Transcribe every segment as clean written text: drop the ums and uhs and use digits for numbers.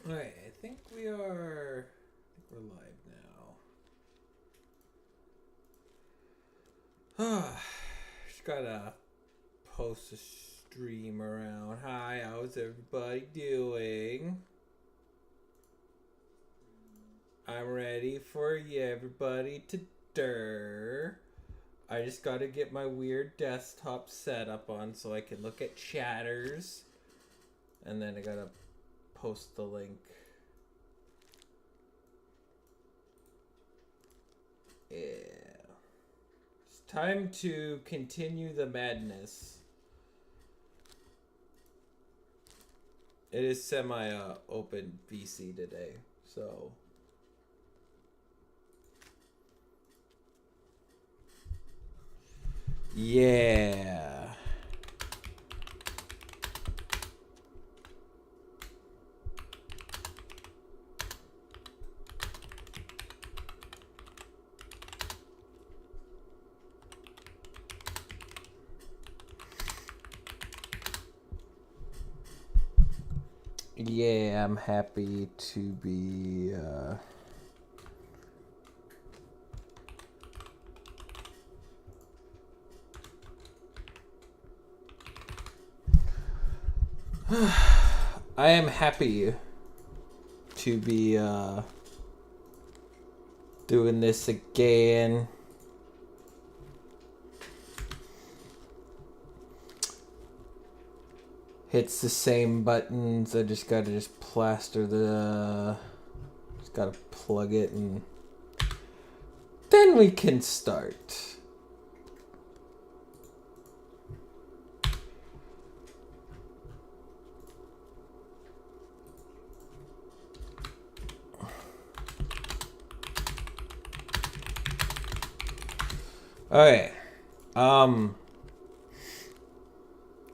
Alright, I think we're live now. Just gotta post a stream around. Hi, how's everybody doing? I'm ready for everybody to dir. I just gotta get my weird desktop set up on so I can look at chatters. And then I gotta post the link. Yeah. It's time to continue the madness. It is semi-open VC today, so... Yeah. Yeah, I'm happy to be, I am happy to be, doing this again. Hits the same buttons. I just gotta plaster the... Just gotta plug it and... Then we can start. Okay.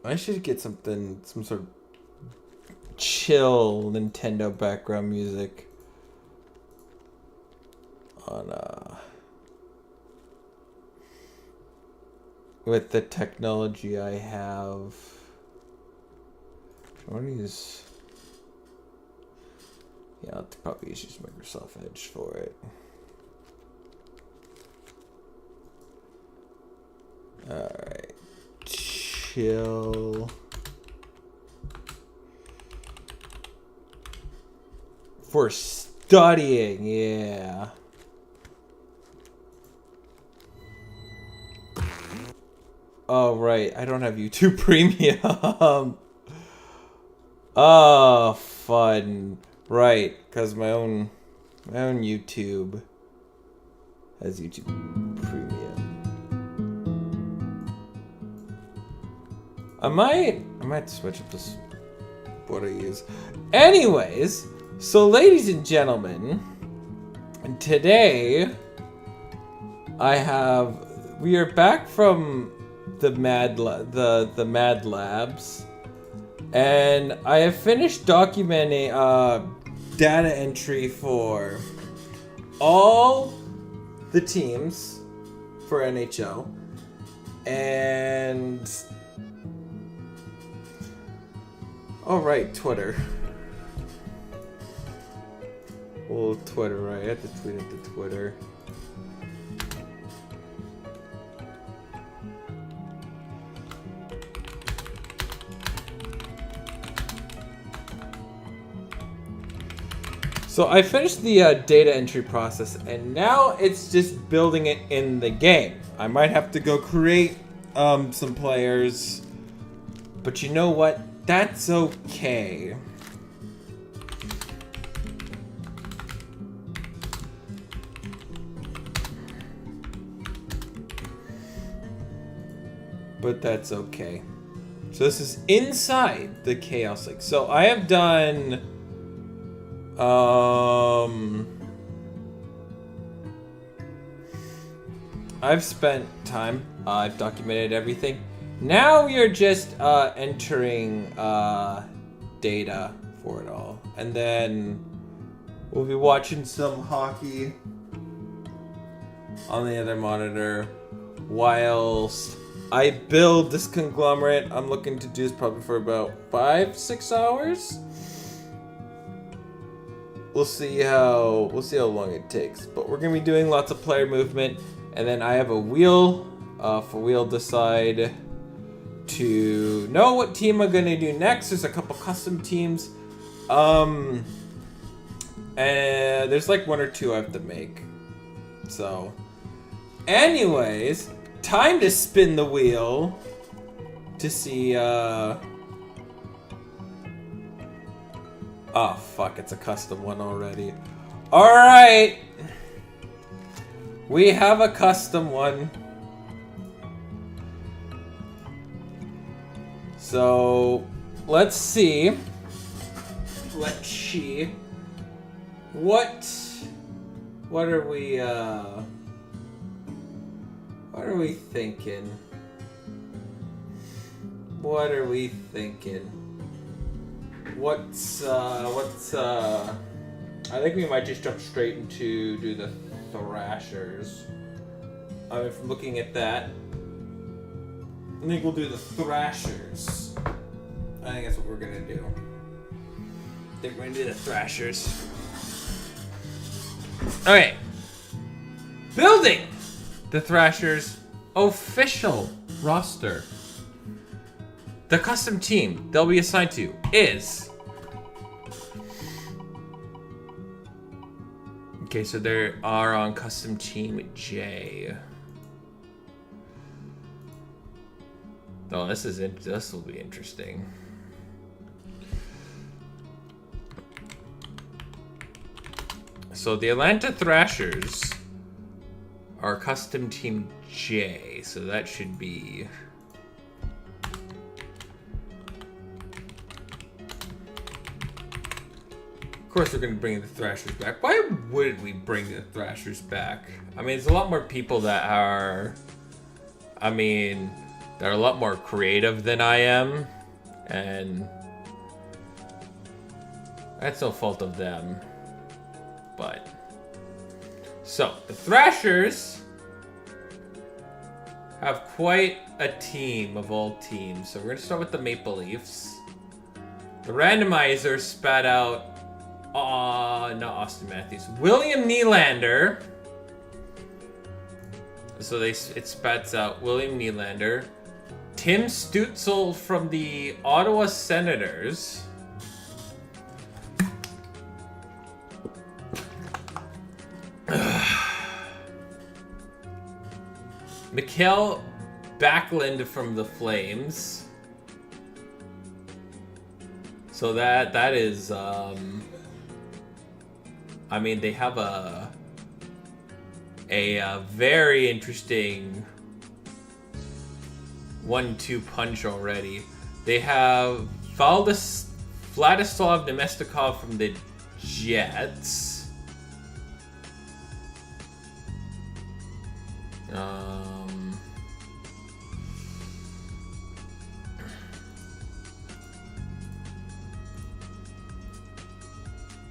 I should get some sort of chill Nintendo background music on with the technology I have. I want to use, yeah, I'll probably use Microsoft Edge for it. Alright. Chill. For studying, yeah. Oh, right. I don't have YouTube Premium. Oh, fun. Right, because my own YouTube has YouTube Premium. I might switch up this what I use. Anyways, so ladies and gentlemen, today we are back from the Mad Labs, and I have finished documenting data entry for all the teams for NHL, and oh right, Twitter. Well, Twitter, right? I have to tweet it to Twitter. So I finished the data entry process, and now it's just building it in the game. I might have to go create some players, but you know what? That's okay. But that's okay. So this is inside the Chaos League. So I have done... I've spent time. I've documented everything. Now we are just entering data for it all. And then we'll be watching some hockey on the other monitor whilst I build this conglomerate. I'm looking to do this probably for about 5-6 hours. we'll see how long it takes. But we're gonna be doing lots of player movement, and then I have a wheel. For we'll decide to know what team I'm gonna do next. There's a couple custom teams. And there's like 1 or 2 I have to make. So, anyways, time to spin the wheel to see. Oh fuck! It's a custom one already. All right, we have a custom one. So, let's see. Let's see. What are we thinking? What are we thinking? I think we might just jump straight into do the Thrashers. I mean, from looking at that, I think we'll do the Thrashers. I think that's what we're gonna do. I think we're gonna do the Thrashers. Okay. Building the Thrashers official roster. The custom team they'll be assigned to is... Okay, so they are on custom team J. Oh, this will be interesting. So the Atlanta Thrashers are custom team J, so that should be... Of course, we're going to bring the Thrashers back. Why wouldn't we bring the Thrashers back? I mean, there's a lot more people that are... they're a lot more creative than I am. And... that's no fault of them. But... So, the Thrashers have quite a team of all teams. So we're going to start with the Maple Leafs. The randomizer spat out... not Austin Matthews. William Nylander. So it spats out William Nylander. Tim Stützle from the Ottawa Senators. Mikael Backlund from the Flames. So that is they have a very interesting 1-2 punch already. They have Vladislav Nemestikov from the Jets.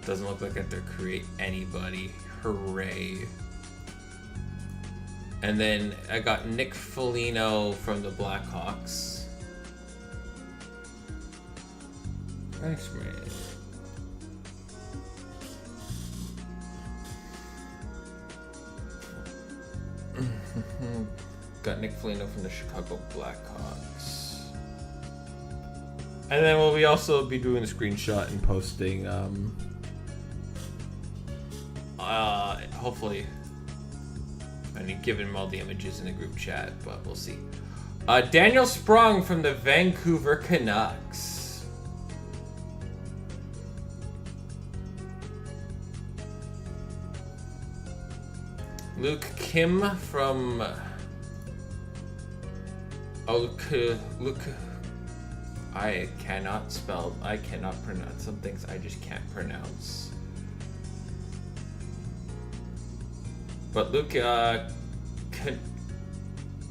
Doesn't look like I have to create anybody. Hooray. And then I got Nick Foligno from the Blackhawks. Nice, man. Got Nick Foligno from the Chicago Blackhawks. And then we'll also be doing a screenshot and posting, hopefully, I need giving him all the images in the group chat, but we'll see. Daniel Sprong from the Vancouver Canucks. Luke Kim from... Luke... I cannot pronounce some things I just can't pronounce. But Luke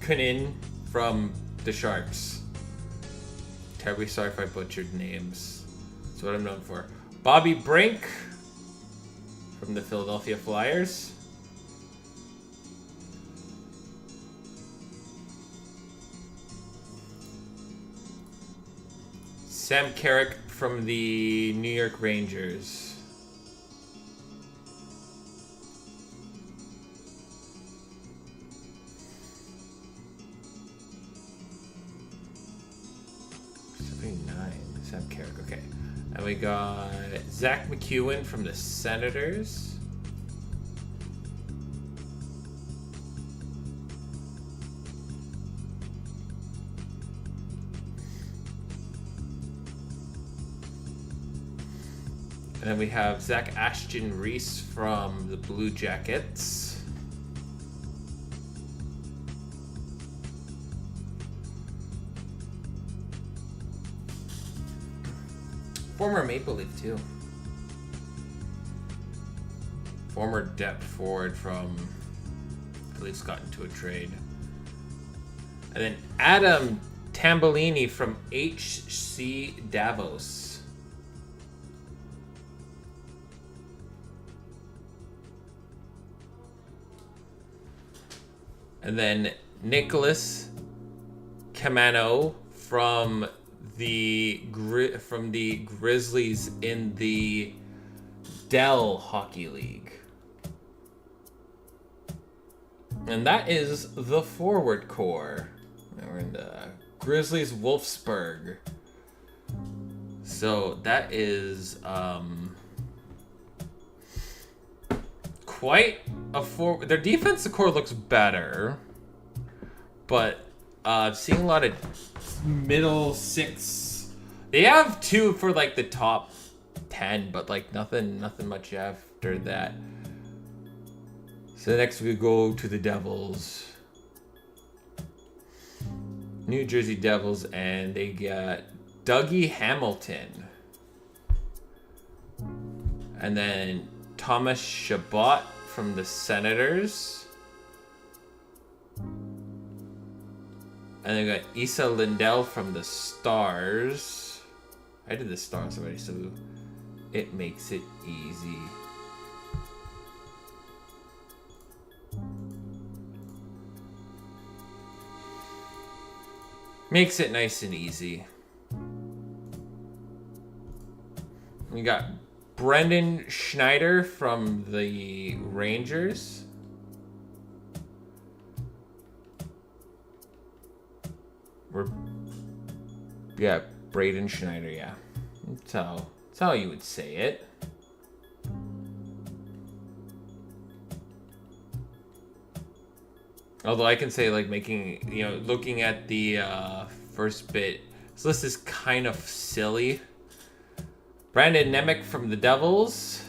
Kunin from the Sharks. Terribly sorry if I butchered names. That's what I'm known for. Bobby Brink from the Philadelphia Flyers. Sam Carrick from the New York Rangers. Sam Carrick, okay. And we got Zach McEwen from the Senators. And then we have Zach Ashton Reese from the Blue Jackets. Former Maple Leaf, too. Former depth forward from the Leafs got into a trade. And then Adam Tambellini from HC Davos. And then Nicholas Camano from the Grizzlies in the Dell Hockey League. And that is the forward core. We're in the Grizzlies Wolfsburg. So that is quite a forward. Their defensive core looks better, but seeing a lot of middle six. They have two for like the top 10, but like nothing much after that. So next we go to the Devils, New Jersey Devils, and they got Dougie Hamilton, and then Thomas Chabot from the Senators. And then we got Issa Lindell from the Stars. I did the Stars already, so it makes it easy. Makes it nice and easy. We got Brendan Schneider from the Rangers. Yeah, Braden Schneider, yeah. That's how you would say it. Although I can say, like, looking at the first bit, this list is kind of silly. Brandon Nemec from the Devils.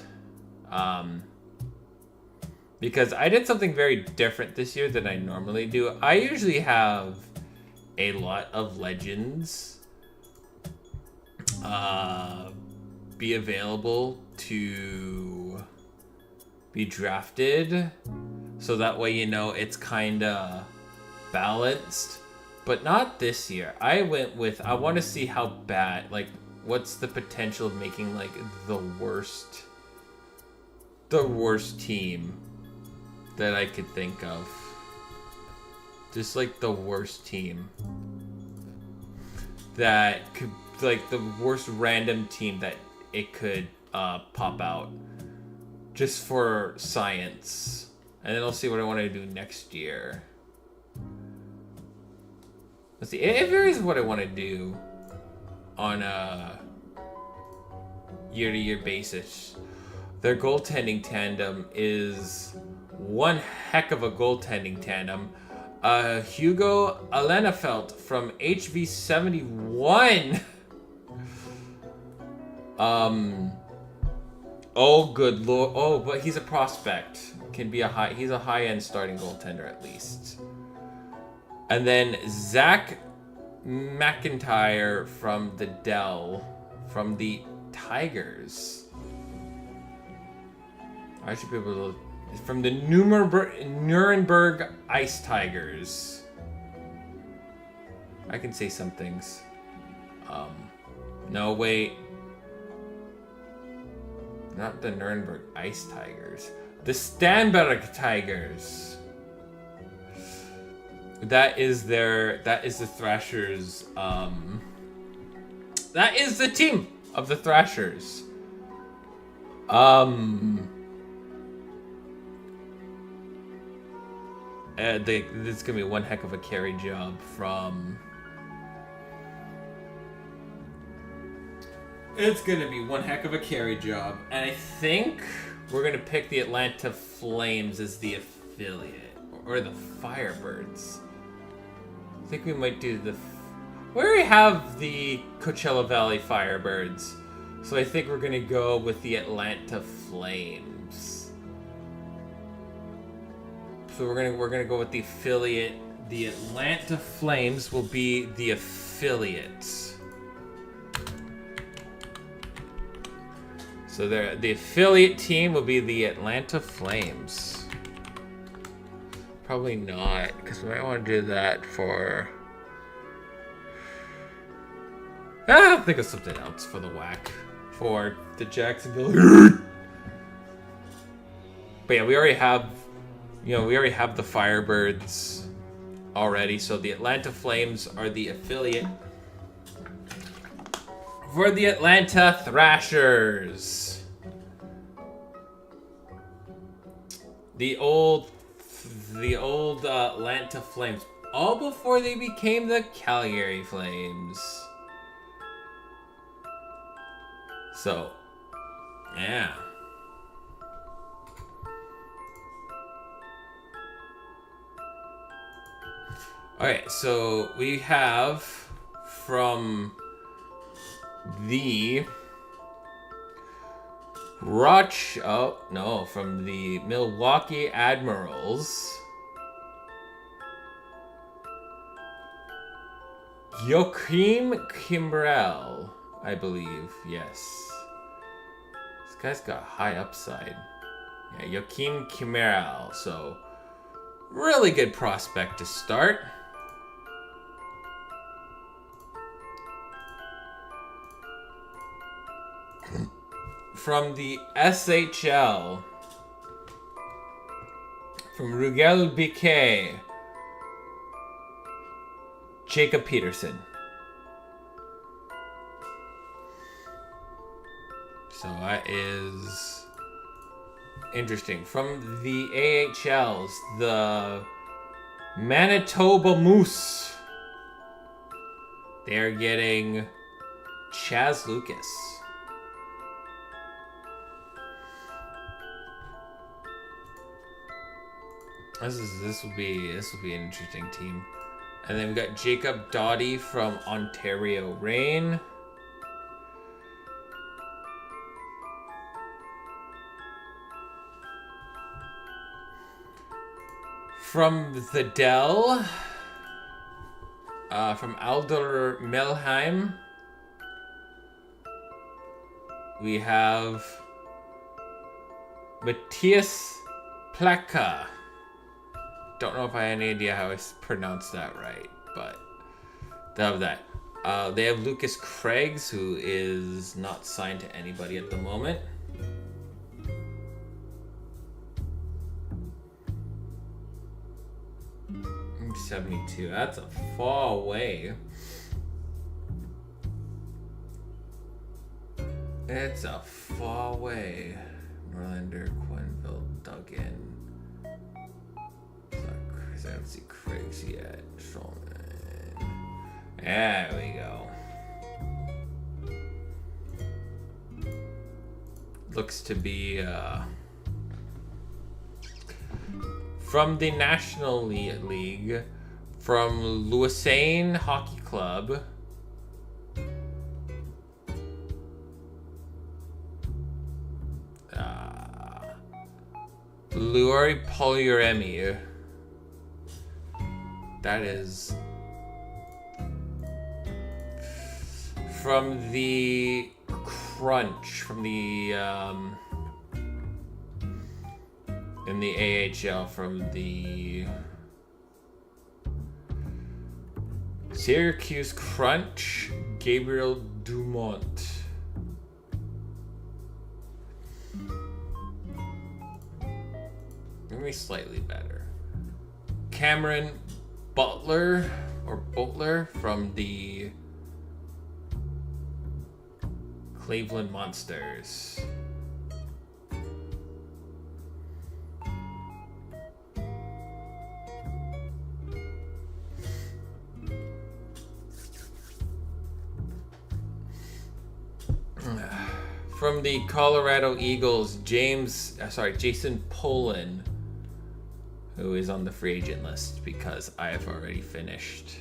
Because I did something very different this year than I normally do. I usually have a lot of legends be available to be drafted, so that way it's kind of balanced. But not this year. I went with, I want to see how bad, like, what's the potential of making like the worst team that I could think of. Just like the worst team that could, like the worst random team that it could pop out, just for science. And then I'll see what I want to do next year. Let's see, it varies what I want to do on a year-to-year basis. Their goaltending tandem is one heck of a goaltending tandem. Hugo Alenefelt from HV71. Oh, good lord. Oh, but he's a prospect. He's a high-end starting goaltender at least. And then Zach McIntyre from the Dell, from the Tigers. I should be able to. From the Nuremberg Ice Tigers. I can say some things. No, wait. Not the Nuremberg Ice Tigers. The Stanberg Tigers. That is the Thrashers. That is the team of the Thrashers. This is gonna be one heck of a carry job from It's gonna be one heck of a carry job. And I think we're gonna pick the Atlanta Flames as the affiliate. Or the Firebirds. I think we might do the... We already have the Coachella Valley Firebirds. So I think we're gonna go with the Atlanta Flames. So we're gonna go with the affiliate. The Atlanta Flames will be the affiliate. So the affiliate team will be the Atlanta Flames. Probably not, because we might want to do that for... I'll think of something else for the whack. For the Jacksonville... But yeah, we already have... You know, we already have the Firebirds already, so the Atlanta Flames are the affiliate for the Atlanta Thrashers. The old Atlanta Flames, all before they became the Calgary Flames. So, yeah. Alright, so we have from the from the Milwaukee Admirals, Joachim Kimbrell, I believe, yes. This guy's got high upside. Yeah, Joachim Kimbrell, so really good prospect to start. From the SHL, from Rugel Biquet, Jacob Peterson. So that is interesting. From the AHLs, the Manitoba Moose, they're getting Chaz Lucas. This will be an interesting team. And then we got Jacob Doughty from Ontario Reign. From the Dell, from Alder Melheim, we have Matthias Plaka. Don't know if I have any idea how I pronounced that right, but they have that. They have Lucas Craigs, who is not signed to anybody at the moment. $72. That's a far away. It's a far way. Norlander, Quenville, Duggan. I don't see Craigs yet. Shulman. There we go. Looks to be from the National League, from Louisiane Hockey Club. Luori Polyuremi. That is from the Crunch, from the in the AHL, from the Syracuse Crunch, Gabriel Dumont. Maybe slightly better. Cameron Butler from the Cleveland Monsters. From the Colorado Eagles, Jason Poland, who is on the free agent list because I have already finished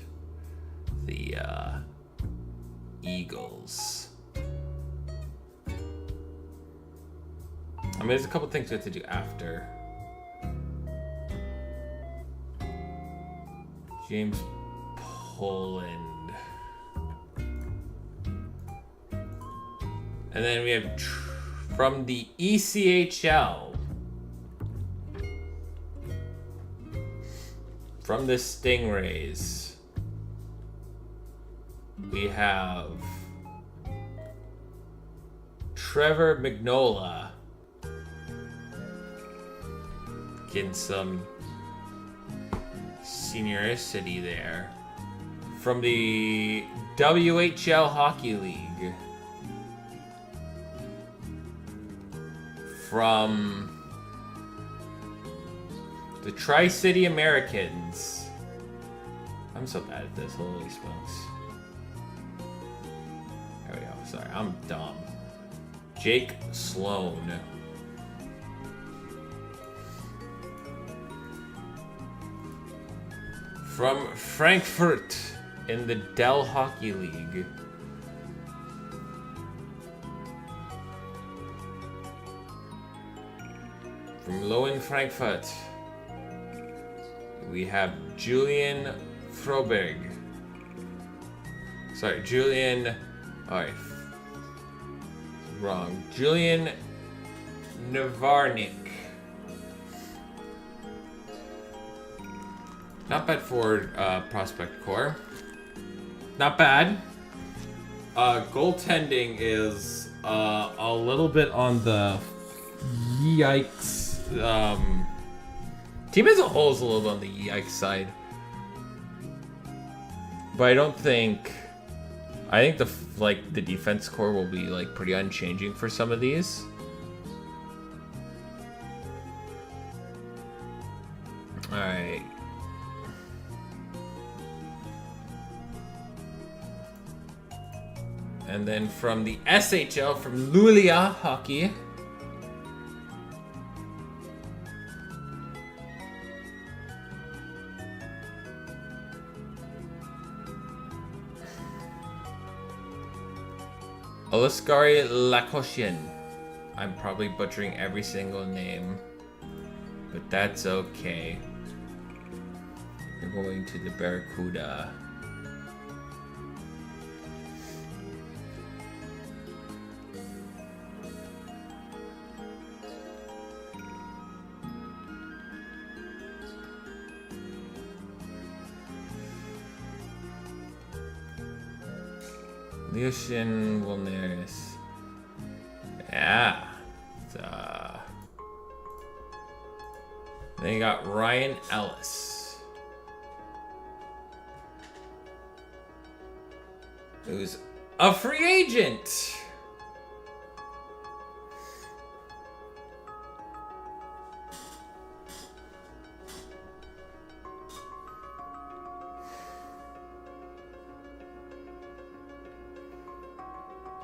the Eagles. I mean, there's a couple things we have to do after. James Poland. And then we have from the ECHL. From the Stingrays. We have Trevor Magnola. Getting some senioricity there. From the WHL Hockey League. From the Tri-City Americans. I'm so bad at this, holy smokes. There we go, sorry, I'm dumb. Jake Sloan. From Frankfurt in the Dell Hockey League. From Lowen Frankfurt, we have Julian Froberg. Sorry, Julian. Alright. Wrong. Julian Navarnik. Not bad for Prospect Core. Not bad. Goaltending is a little bit on the yikes. Team as a whole is a little bit on the yikes side. But I don't think... I think the defense core will be like pretty unchanging for some of these. Alright. And then from the SHL, from Luleå Hockey. Oliskari Lakoshian. I'm probably butchering every single name, but that's okay. We're going to the Barracuda. Leoshin Wilneris. Yeah. Then you got Ryan Ellis, who's a free agent.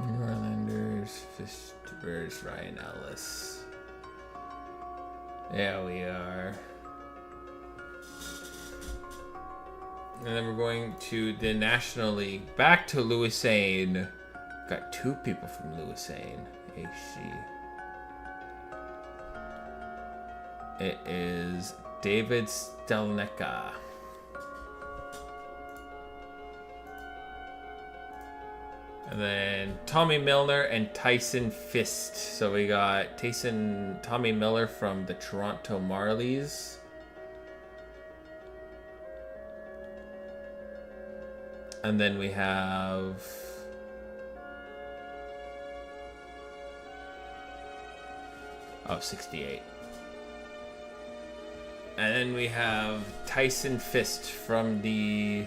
Norlanders, Fisters, Ryan Ellis. There we are. And then we're going to the National League. Back to Louisane. Got two people from Louisane. HC. It is David Stelneka. And then Tommy Milner and Tyson Fist. So we got Tommy Miller from the Toronto Marlies. And then we have oh, 68. And then we have Tyson Fist from the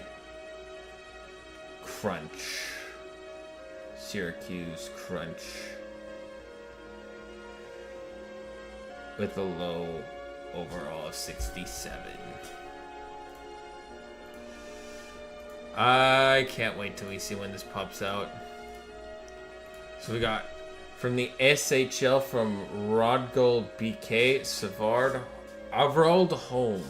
Crunch. Syracuse Crunch. With a low overall of 67. I can't wait till we see when this pops out. So we got From the SHL from Rodgold BK, Savard, Avrald Home.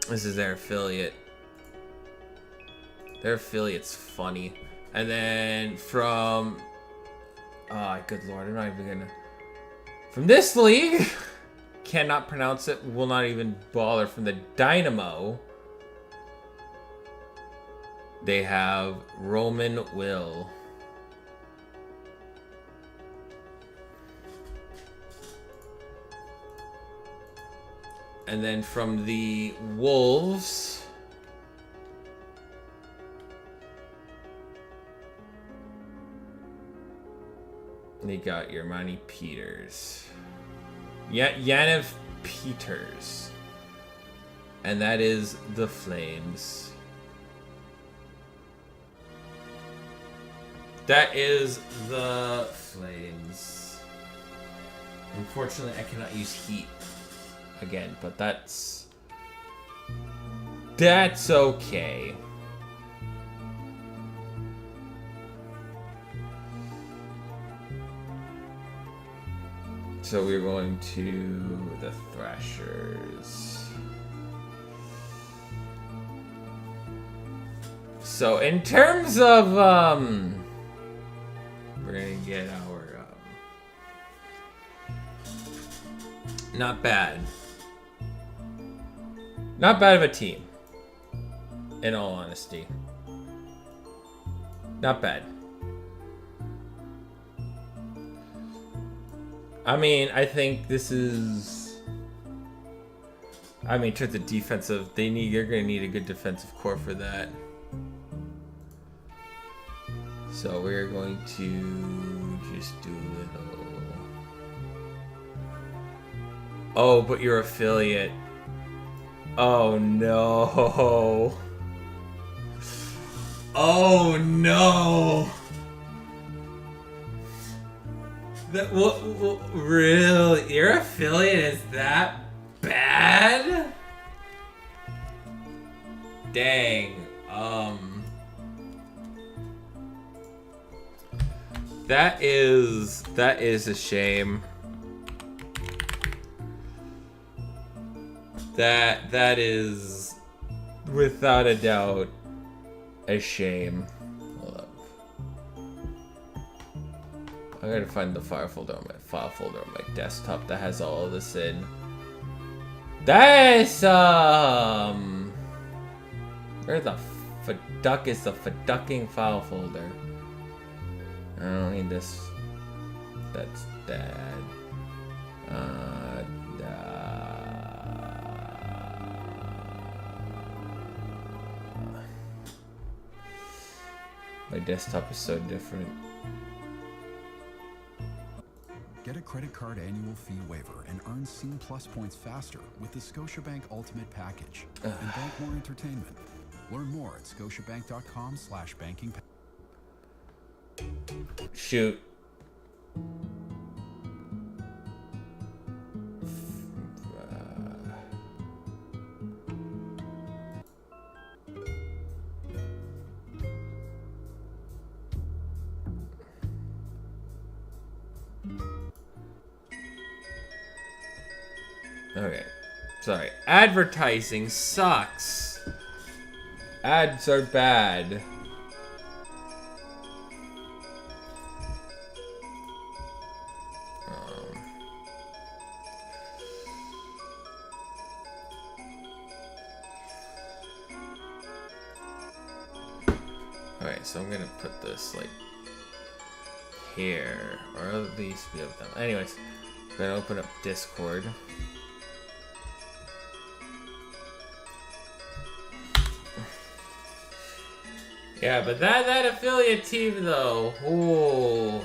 This is their affiliate. Their affiliate's funny. And then from... Oh, good lord, I'm not even gonna... From this league... Cannot pronounce it, will not even bother. From the Dynamo... They have Roman Will. And then from the Wolves... They got Yermani Peters. Yeah, Yanev Peters. And that is the Flames. That is the Flames. Unfortunately, I cannot use Heat again, but that's okay. So we're going to the Thrashers. So in terms of we're gonna get our not bad of a team, in all honesty. Not bad. I mean, I think this is... I mean, in terms of defensive, you're going to need a good defensive core for that. So we're going to just do a little... Oh, but your affiliate. Oh, no. Oh, no. That, really? Your affiliate is that bad? Dang. That is a shame. That is without a doubt a shame. I gotta find the file folder on my desktop that has all of this in. That's where the fuck is the fucking file folder? I don't need this. That's bad. My desktop is so different. Get a credit card annual fee waiver and earn Scene Plus points faster with the Scotiabank Ultimate Package and bank more entertainment. Learn more at scotiabank.com/banking. Shoot. Okay, sorry. Advertising sucks. Ads are bad. Alright, so I'm gonna put this like here, or at least be able to. Anyways, I'm gonna open up Discord. Yeah, but that affiliate team though, ooh.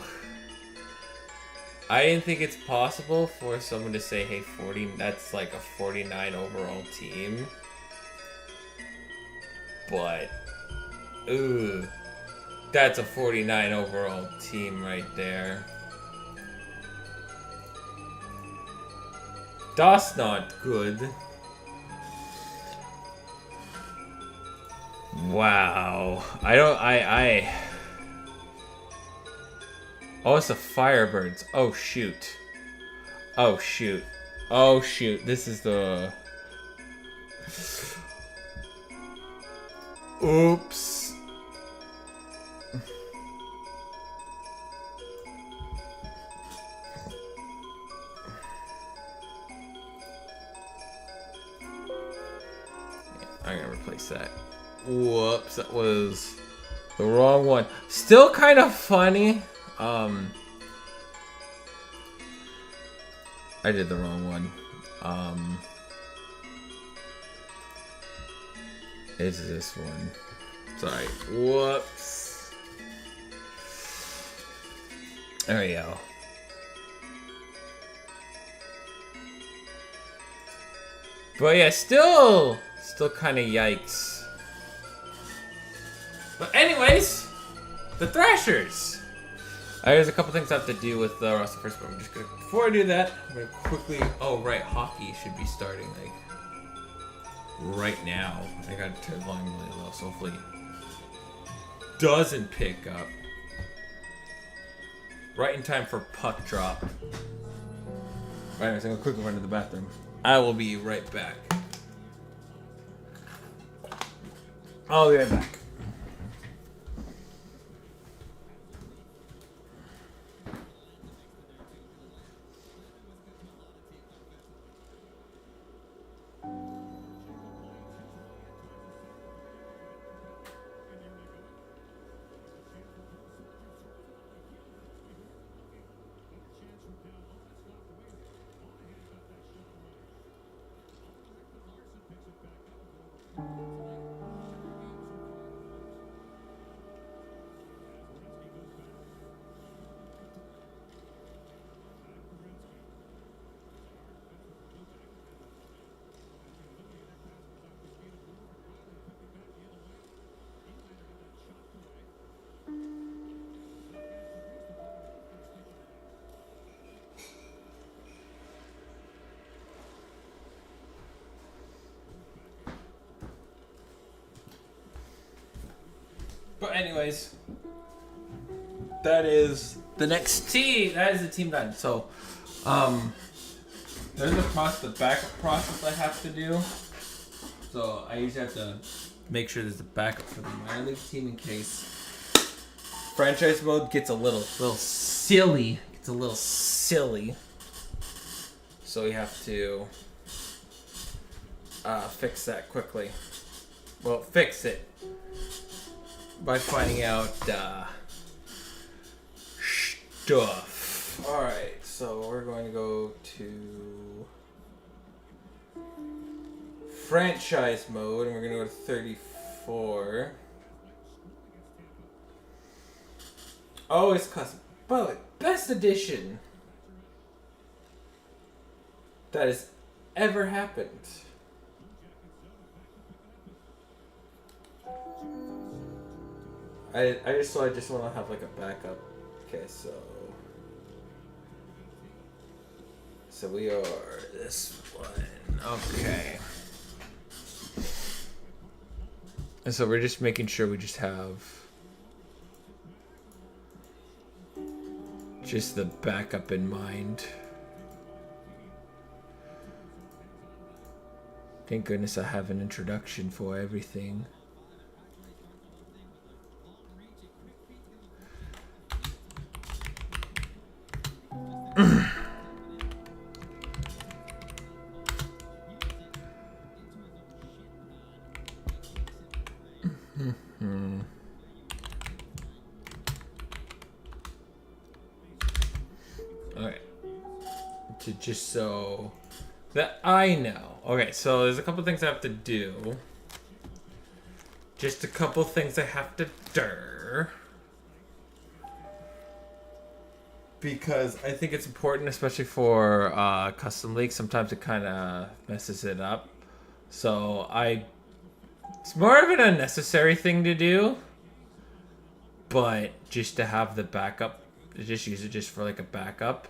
I didn't think it's possible for someone to say, hey, 40, that's like a 49 overall team. But, ooh, that's a 49 overall team right there. That's not good. Wow. I Oh, it's the Firebirds. Oh shoot. Oh shoot. Oh shoot. This is the Oops. I'm gonna replace that. Whoops, that was the wrong one. Still kind of funny. I did the wrong one. It's this one. Sorry. Whoops. There we go. But yeah, still kind of yikes. But anyways, the Thrashers. There's a couple things I have to do with the roster first, but I'm just gonna, before I do that, I'm gonna quickly, oh right, hockey should be starting like right now. I gotta turn the volume really low, so hopefully it doesn't pick up. Right in time for puck drop. Right, anyways, I'm gonna quickly run to the bathroom. I will be right back. I'll be right back. But anyways, that is the next team. That is the team done. So, there's the backup process I have to do. So I usually have to make sure there's a backup for the minor league team in case franchise mode gets a little silly. It's a little silly. So we have to fix that quickly. Well, fix it by finding out stuff. Alright, so we're going to go to franchise mode and we're going to go to 34. Oh, it's custom. By the way, best edition that has ever happened. I just want to have like a backup. Okay, so we are this one. Okay. And so we're just making sure we just have just the backup in mind. Thank goodness I have an introduction for everything. Alright. Just so that I know. Okay, so there's a couple things I have to do. Just a couple things I have to do. Because I think it's important, especially for custom leagues. Sometimes it kind of messes it up. So it's more of an unnecessary thing to do. But just to have the backup, just use it just for like a backup.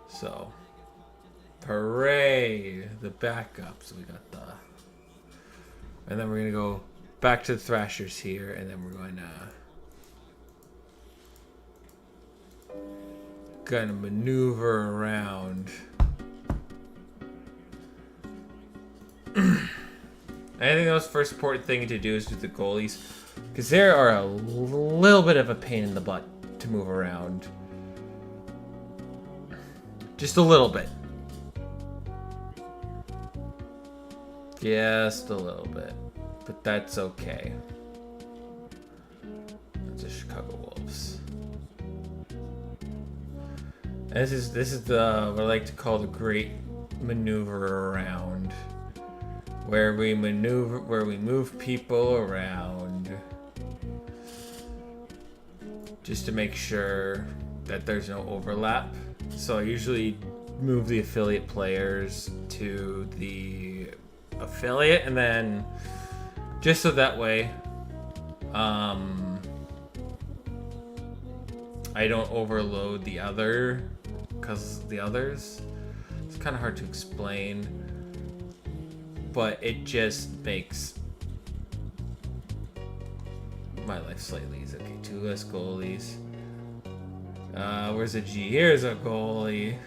So, hooray, the backup. So we got And then we're going to go back to the Thrashers here, and then we're going to maneuver around. I think the most first important thing to do is with the goalies, because they are a little bit of a pain in the butt to move around. Just a little bit. Just a little bit. But that's okay. It's the Chicago Wolves. And this is the what I like to call the great maneuver around. Where we move people around. Just to make sure that there's no overlap. So I usually move the affiliate players to the affiliate, and then just so that way I don't overload the other, because the others, it's kind of hard to explain, but it just makes my life slightly easier. Okay, 2 less goalies. Where's a G? Here's a goalie.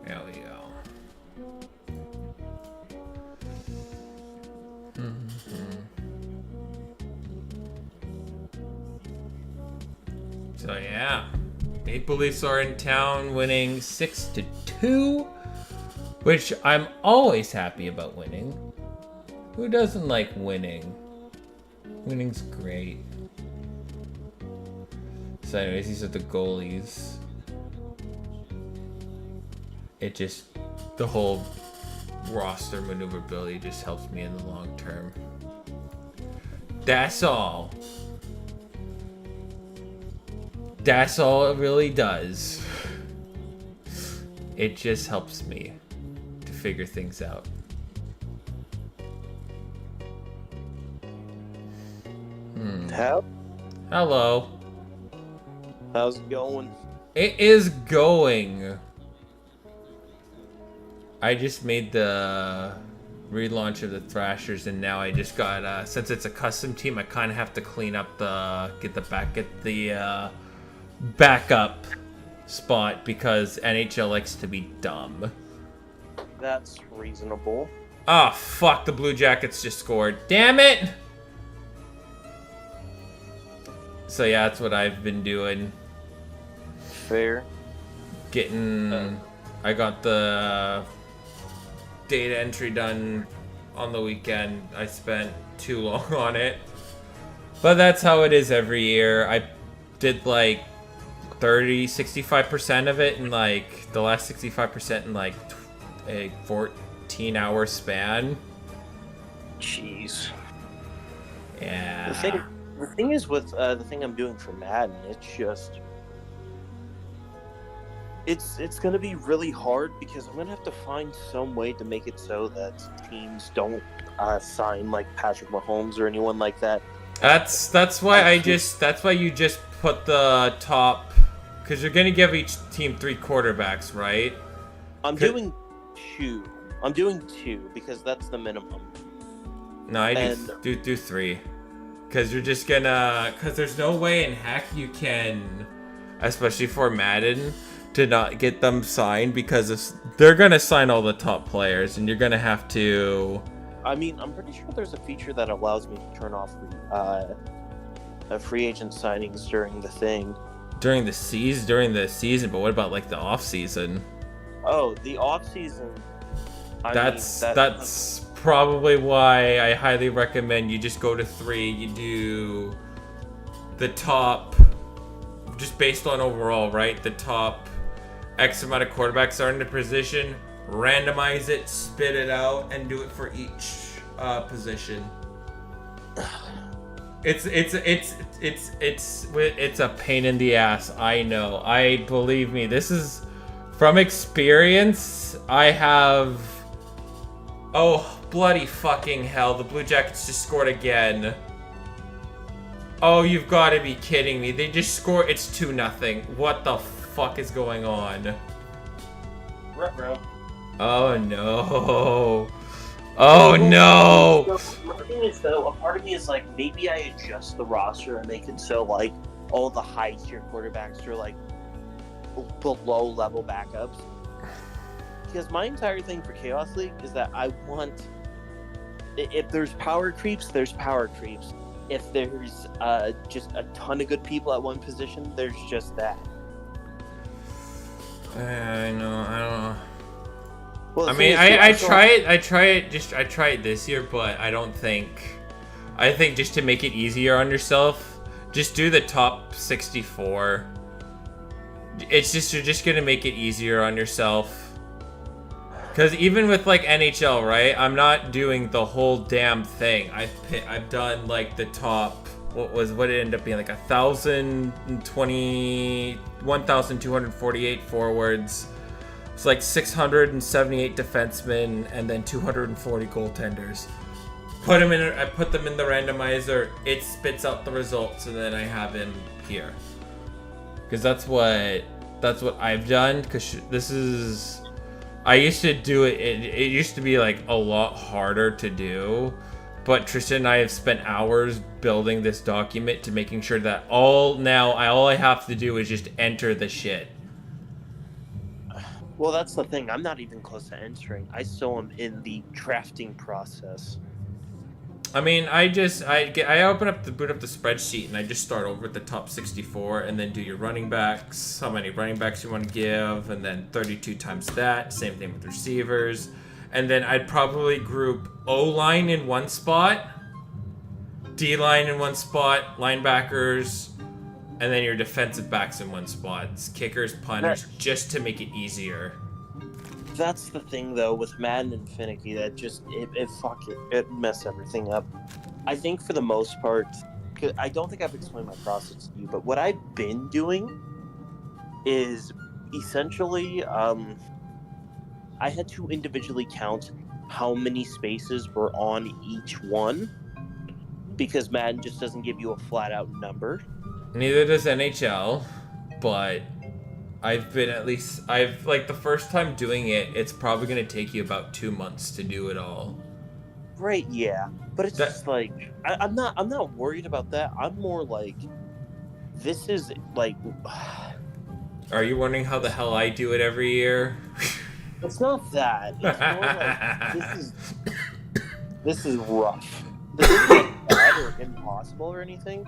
There we go. So yeah, Maple Leafs are in town, winning 6-2, which I'm always happy about winning. Who doesn't like winning? Winning's great. So anyways, these are the goalies. It just, the whole roster maneuverability just helps me in the long term. That's all. That's all it really does. It just helps me to figure things out. Hello. How's it going? It is going. I just made the relaunch of the Thrashers, and now I just got since it's a custom team, I kind of have to clean up get the backup spot, because NHL likes to be dumb. That's reasonable. Oh fuck, the Blue Jackets just scored. Damn it! So yeah, that's what I've been doing. Fair. I got the data entry done on the weekend. I spent too long on it. But that's how it is every year. I did like 65% of it in like the last 65% in like a 14-hour span. Jeez. Yeah. The thing is with the thing I'm doing for Madden, it's gonna be really hard, because I'm gonna have to find some way to make it so that teams don't sign like Patrick Mahomes or anyone like that. That's why you just put the top, because you're gonna give each team 3 quarterbacks, right? I'm doing 2. I'm doing 2 because that's the minimum. No, I do 3. Because you're just gonna... Because there's no way in heck you can, especially for Madden, to not get them signed, because they're gonna sign all the top players, and you're gonna have to... I mean, I'm pretty sure there's a feature that allows me to turn off free agent signings during the thing. During the season, but what about like the off season? Oh, the off season. That's probably why I highly recommend you just go to 3. You do the top, just based on overall, right? The top X amount of quarterbacks are in the position. Randomize it, spit it out, and do it for each position. It's a pain in the ass. I know. Believe me. This is from experience. I have. Oh bloody fucking hell! The Blue Jackets just scored again. Oh, you've got to be kidding me! They just scored. It's 2-0. What the fuck is going on? Ruh-roh. Oh no. Oh no! The thing is, though, a part of me is like, maybe I adjust the roster and make it so like all the high tier quarterbacks are like below level backups. Because my entire thing for Chaos League is that I want, if there's power creeps, there's power creeps. If there's just a ton of good people at one position, there's just that. I know. I don't know. Well, I mean, I try it this year, but I don't think. I think just to make it easier on yourself, just do the top 64. It's just you're just gonna make it easier on yourself. Because even with like NHL, right? I'm not doing the whole damn thing. I've done like the top. What it end up being like 1,248 forwards. It's like 678 defensemen and then 240 goaltenders. I put them in the randomizer. It spits out the results, and then I have him here. Because that's what I've done. Because I used to do it. It used to be like a lot harder to do. But Tristan and I have spent hours building this document to making sure that all I have to do is just enter the shit. Well, that's the thing. I'm not even close to entering. I still am in the drafting process. I mean, I boot up the spreadsheet and I just start over at the top 64 and then do your running backs, how many running backs you want to give, and then 32 times that. Same thing with receivers. And then I'd probably group O-line in one spot, D-line in one spot, linebackers, and then your defensive backs in one spot. It's kickers, punters, just to make it easier. That's the thing, though, with Madden and Finicky, that just, it messed everything up. I think for the most part, cause I don't think I've explained my process to you, but what I've been doing is essentially, I had to individually count how many spaces were on each one, because Madden just doesn't give you a flat-out number. Neither does NHL, but I've the first time doing it, it's probably going to take you about 2 months to do it all. Right, yeah. But it's just like, I'm not worried about that. I'm more like, this is like... Are you wondering how the hell I do it every year? It's not that. It's more like, this is rough. This isn't bad or impossible or anything,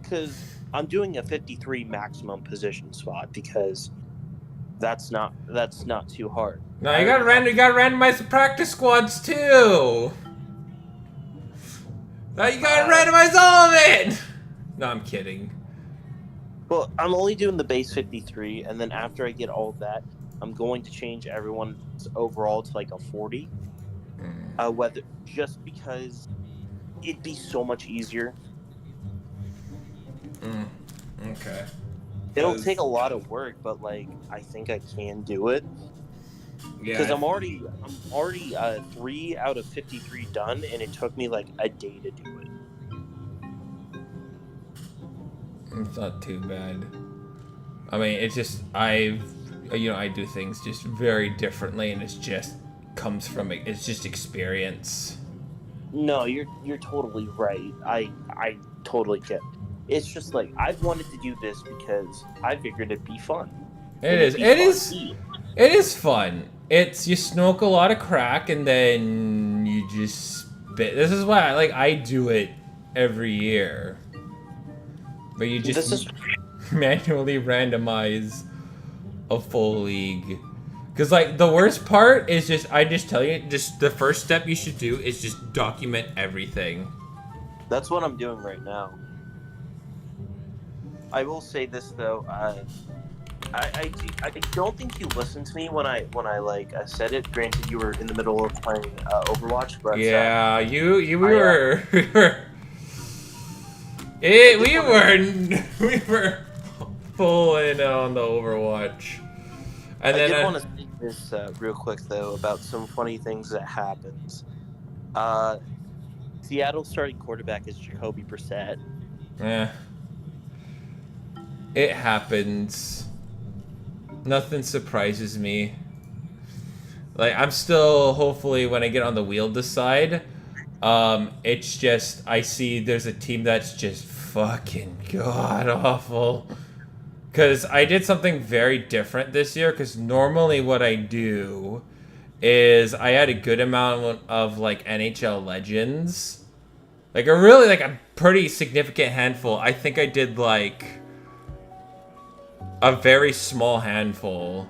because I'm doing a 53 maximum position spot, because that's not too hard. No, you gotta randomize the practice squads too. Now you gotta randomize all of it. No, I'm kidding. Well, I'm only doing the base 53, and then after I get all of that, I'm going to change everyone's overall to like a 40. Just because it'd be so much easier. Okay. It'll take a lot of work, but like I think I can do it. Yeah. Because I'm already 3 out of 53 done, and it took me like a day to do it. It's not too bad. I mean, it's just I do things just very differently, and it's just experience. No, you're totally right. I totally get it. It's just like, I've wanted to do this because I figured it'd be fun. It is fun. It's, you smoke a lot of crack and then you just spit. This is why I do it every year. But you just manually randomize a full league. Because like the worst part is I just tell you, just the first step you should do is just document everything. That's what I'm doing right now. I will say this though, I don't think you listened to me when I said it. Granted, you were in the middle of playing Overwatch, but yeah, we were full in on the Overwatch. And I did want to say this real quick though about some funny things that happened. Seattle's starting quarterback is Jacoby Brissett. Yeah. It happens. Nothing surprises me. Like, I'm still, hopefully, when I get on the wheel decide. It's just, I see there's a team that's just fucking god-awful. Because I did something very different this year, because normally what I do is I had a good amount of, like, NHL Legends. Like, a pretty significant handful. I think I did, like, a very small handful.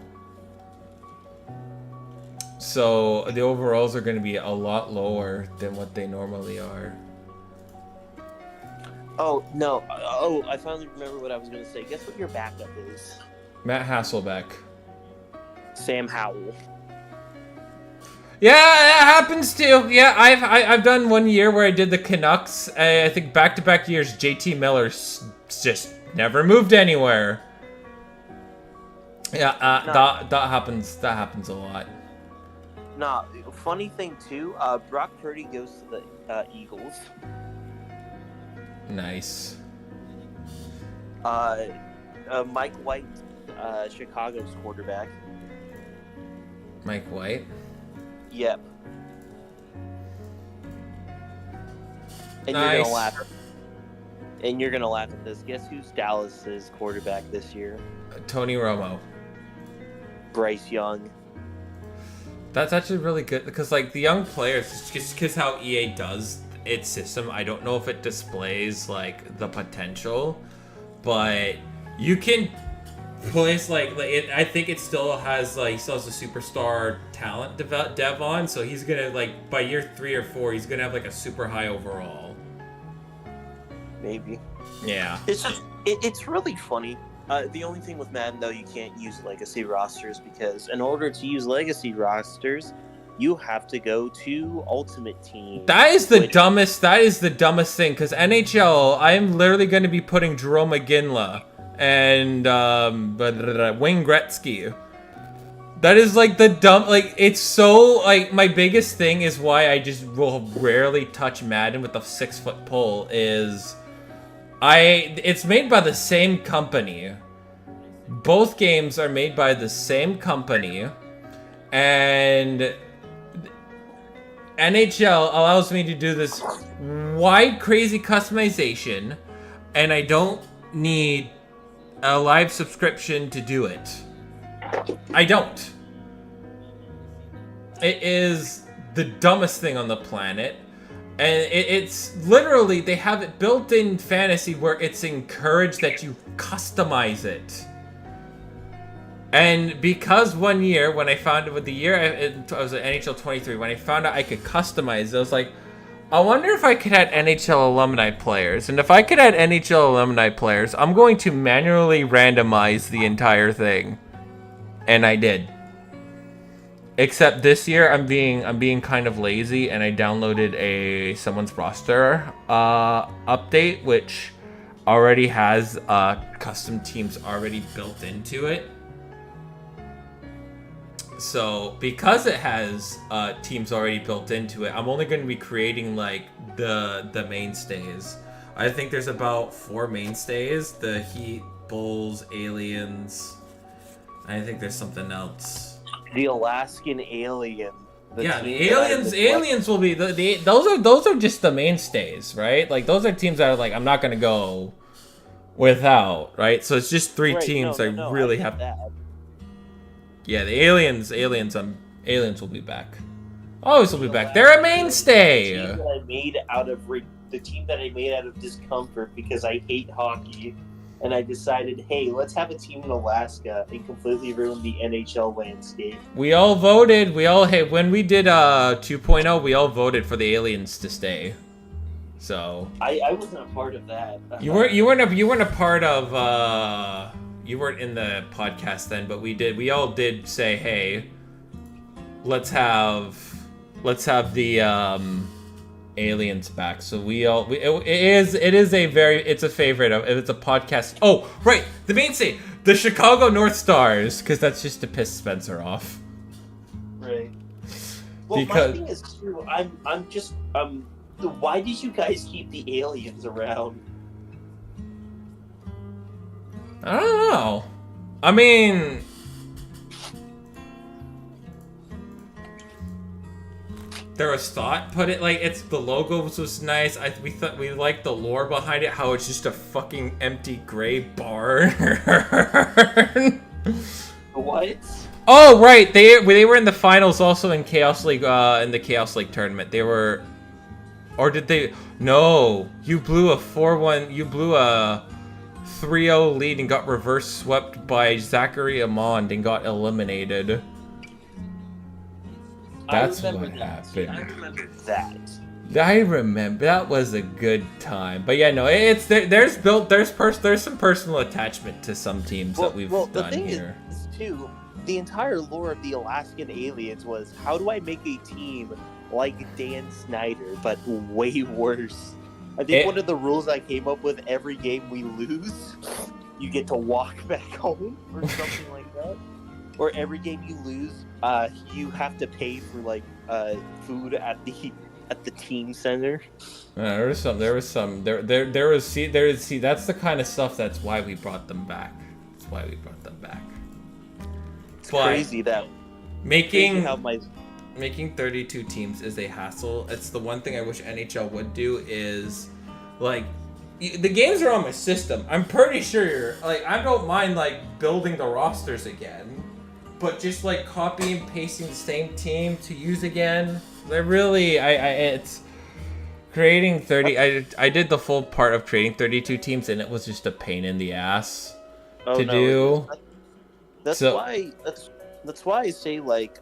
So the overalls are going to be a lot lower than what they normally are. Oh, no. Oh, I finally remember what I was going to say. Guess what your backup is? Matt Hasselbeck. Sam Howell. Yeah, that happens too. Yeah, I've done 1 year where I did the Canucks. I think back-to-back years, JT Miller just never moved anywhere. Yeah, that happens. That happens a lot. Nah, funny thing too. Brock Purdy goes to the Eagles. Nice. Mike White, Chicago's quarterback. Mike White. Yep. And Nice. you're gonna laugh. And you're gonna laugh at this. Guess who's Dallas's quarterback this year? Tony Romo. Bryce Young. That's actually really good because, like, the young players, just because how EA does its system, I don't know if it displays, like, the potential, but you can place, I think it still has, like, he still has a superstar talent dev on, so he's gonna, like, by year 3 or 4, he's gonna have, like, a super high overall. Maybe. Yeah. It's just, it's really funny. The only thing with Madden, though, you can't use legacy rosters because in order to use legacy rosters, you have to go to Ultimate Team. That is the dumbest thing, because NHL, I'm literally going to be putting Jerome McGinley and Wayne Gretzky. That is, like, the dumb, like, it's so, like, my biggest thing is why I just will rarely touch Madden with a 6-foot pole is... It's made by the same company. Both games are made by the same company. And NHL allows me to do this wide, crazy customization. And I don't need a live subscription to do it. I don't. It is the dumbest thing on the planet. And it's literally, they have it built in fantasy where it's encouraged that you customize it. And because 1 year, when I found it with the year, I was at NHL 23, when I found out I could customize it, I was like, I wonder if I could add NHL alumni players. And if I could add NHL alumni players, I'm going to manually randomize the entire thing. And I did. Except this year, I'm being kind of lazy, and I downloaded someone's roster update, which already has custom teams already built into it. So because it has teams already built into it, I'm only going to be creating like the mainstays. I think there's about 4 mainstays: the Heat, Bulls, Aliens. I think there's something else. The Alaskan Alien. The aliens will be those are just the mainstays, right? Like those are teams that are like I'm not gonna go without, right? So it's just 3 teams I really have. That. Yeah, the aliens will be back. Always will be back. They're a mainstay. The team that I made out of discomfort because I hate hockey. And I decided, hey, let's have a team in Alaska and completely ruin the NHL landscape. We all voted. When we did 2.0, we all voted for the aliens to stay. So I wasn't a part of that. You weren't a part of you weren't in the podcast then, but we all did say, hey, let's have the aliens back. So it's a favorite of it's a podcast. Oh right, the mainstay, the Chicago North Stars, because that's just to piss Spencer off. Right. Well, my thing is too. I'm just why did you guys keep the aliens around? I don't know. I mean, there was thought put it. Like, it's the logo was nice. We liked the lore behind it. How it's just a fucking empty gray barn. What? Oh right, they were in the finals also in Chaos League. In the Chaos League tournament, they were. Or did they? No, you blew a 4-1. You blew a 3-0 lead and got reverse swept by Zachary Amond and got eliminated. That's what happened. I remember that. I remember that was a good time. But yeah, no, it's there's some personal attachment to some teams that we've done the thing here. Is too, the entire lore of the Alaskan Aliens was, how do I make a team like Dan Snyder, but way worse? I think one of the rules I came up with, every game we lose, you get to walk back home or something like that. Or every game you lose, you have to pay for like food at the team center. There was some. That's the kind of stuff. That's why we brought them back. It's crazy that making 32 teams is a hassle. It's the one thing I wish NHL would do is, like, the games are on my system. I'm pretty sure, like, I don't mind, like, building the rosters again, but just, like, copy and pasting the same team to use again. It's creating 30. I did the full part of creating 32 teams, and it was just a pain in the ass to do. That's why I say, like,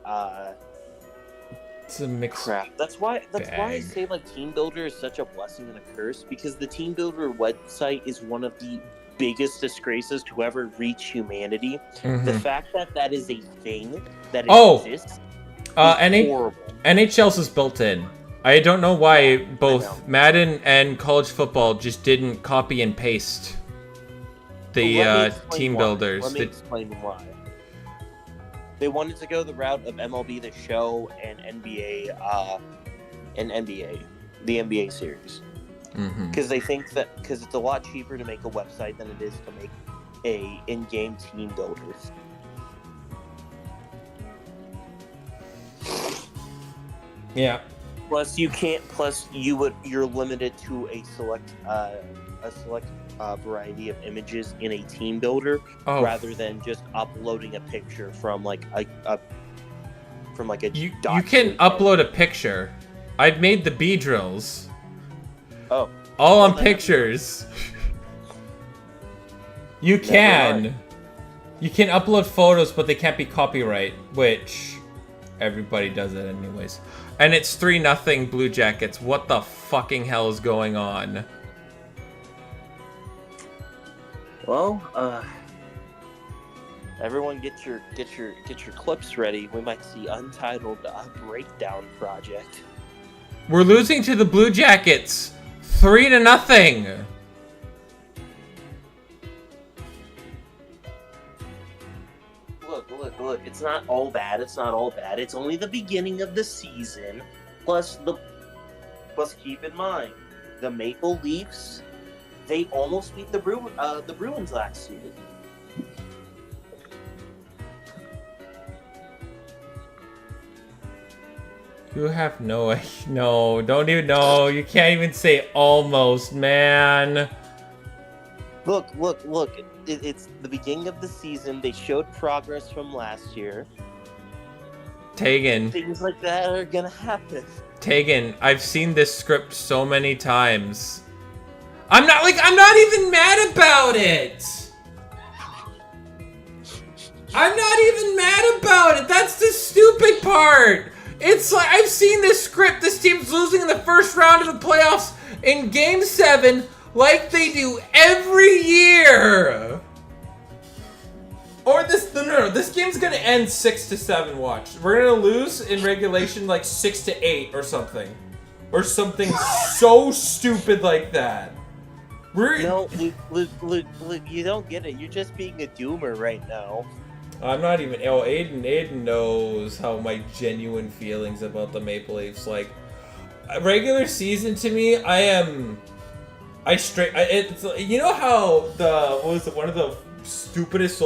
it's a mixed crap. That's why I say, like, Team Builder is such a blessing and a curse, because the Team Builder website is one of the biggest disgraces to ever reach humanity. Mm-hmm. The fact that is a thing that exists is horrible. NHL's is built in. I don't know why both Madden and college football just didn't copy and paste the team builders. Let me explain why. They wanted to go the route of MLB The Show and NBA, the NBA series. Because they think that it's a lot cheaper to make a website than it is to make a in-game team builder. Yeah. Plus, you're limited to a select variety of images in a team builder, rather than just uploading a picture from like a You can upload a picture. I've made the B drills. Oh. All on pictures. You can. You can upload photos, but they can't be copyright, which everybody does it anyways. And it's 3-0 Blue Jackets. What the fucking hell is going on? Well, everyone get your clips ready. We might see Untitled Breakdown Project. We're losing to the Blue Jackets, 3-0. Look. It's not all bad. It's only the beginning of the season. Plus, keep in mind, the Maple Leafs, they almost beat the Bruins last season. You have no, don't even know. You can't even say almost, man. Look. It's the beginning of the season. They showed progress from last year. Taegan. Things like that are gonna happen. Taegan, I've seen this script so many times. I'm not even mad about it. I'm not even mad about it. That's the stupid part. It's like, I've seen this script. This team's losing in the first round of the playoffs in Game 7 like they do every year. Or this game's gonna end 6-7, watch. We're gonna lose in regulation like 6-8 or something. Or something so stupid like that. No, Luke, you don't get it. You're just being a doomer right now. I'm not even. Oh, Aiden knows how my genuine feelings about the Maple Leafs. Like, regular season to me, it's, you know how one of the stupidest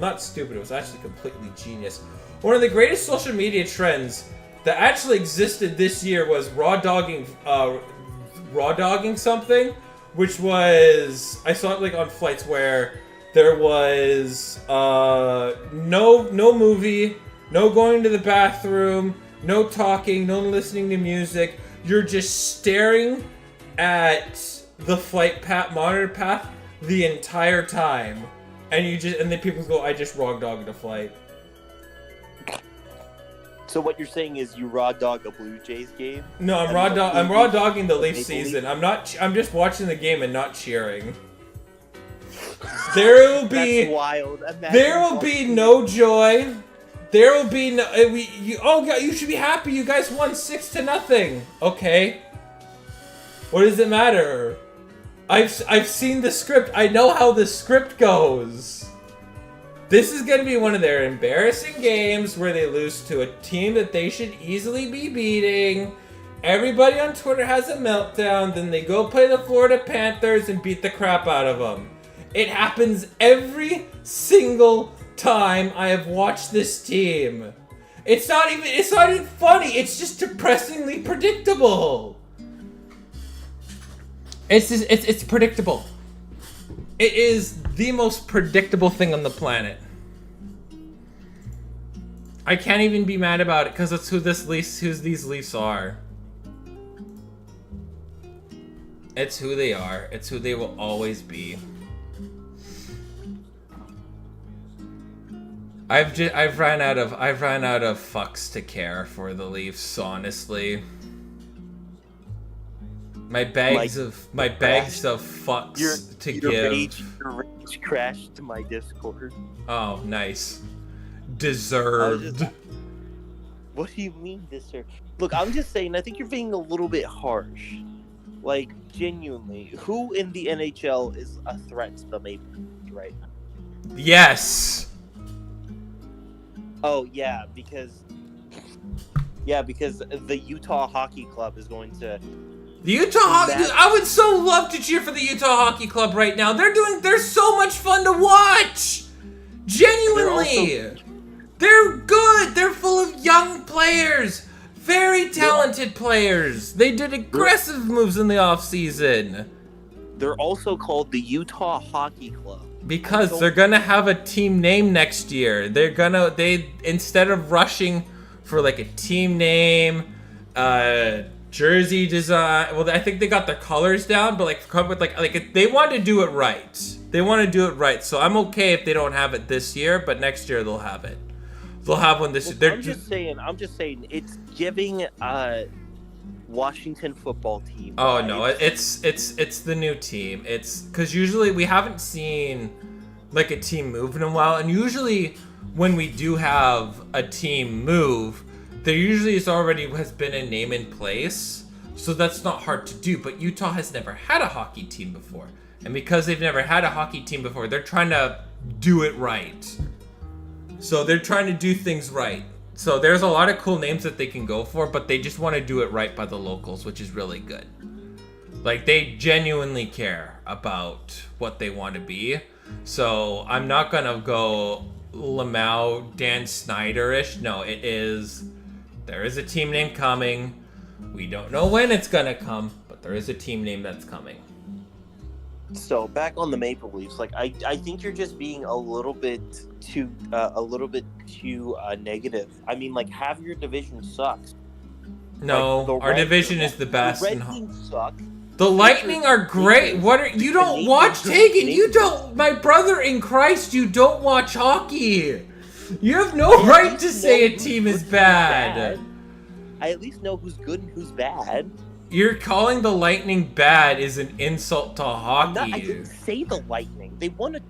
not stupid, it was actually completely genius. One of the greatest social media trends that actually existed this year was raw dogging something, which was, I saw it like on flights where there was no movie, no going to the bathroom, no talking, no listening to music. You're just staring at the flight monitor path the entire time, and then people go, "I just raw dogged a flight." So what you're saying is you raw dog a Blue Jays game? No, I'm raw dogging the Leaf season. I'm just watching the game and not cheering. There will be That's wild. There will be no joy. There will be no. Oh God, you should be happy. You guys won 6-0. Okay. What does it matter? I've seen the script. I know how the script goes. This is going to be one of their embarrassing games where they lose to a team that they should easily be beating. Everybody on Twitter has a meltdown. Then they go play the Florida Panthers and beat the crap out of them. It happens every single time I have watched this team. It's not even funny. It's just depressingly predictable. It's predictable. It is the most predictable thing on the planet. I can't even be mad about it because it's who these Leafs are. It's who they are. It's who they will always be. I've ran out of fucks to care for the Leafs, honestly. My bags of fucks to give. Your rage crashed to my Discord. Oh, nice. Deserved. What do you mean deserved? Look, I'm just saying, I think you're being a little bit harsh. Like, genuinely, who in the NHL is a threat to the Maple Leafs right now? Yes. Oh, yeah, because the Utah Hockey Club is going to... The Utah Hockey... I would so love to cheer for the Utah Hockey Club right now. They're so much fun to watch! Genuinely! They're good! They're full of young players! Very talented players! They did aggressive moves in the offseason. They're also called the Utah Hockey Club. Because they're gonna have a team name next year. Instead of rushing for like a team name, jersey design. Well, I think they got their colors down, but come with like they want to do it right. They want to do it right. So I'm okay if they don't have it this year, but next year they'll have it. They'll have one this year. I'm just saying, it's giving Washington football team. Oh no, it's the new team. It's because usually we haven't seen like a team move in a while, and usually when we do have a team move, there usually has been a name in place, so that's not hard to do. But Utah has never had a hockey team before, and because they've never had a hockey team before, they're trying to do it right. So they're trying to do things right. So there's a lot of cool names that they can go for, but they just want to do it right by the locals, which is really good. Like, they genuinely care about what they want to be. So I'm not going to go Lamau, Dan Snyder-ish. No, there is a team name coming. We don't know when it's going to come, but there is a team name that's coming. So back on the Maple Leafs, I think you're just being a little bit too negative. I mean, half your division sucks. No, our division is the best. The Red Wings suck. The Lightning are great. You don't watch Taegan? You don't, my brother in Christ, you don't watch hockey. You have no right to say a team is bad. I at least know who's good and who's bad. You're calling the Lightning bad is an insult to hockey. I didn't say the Lightning. They won a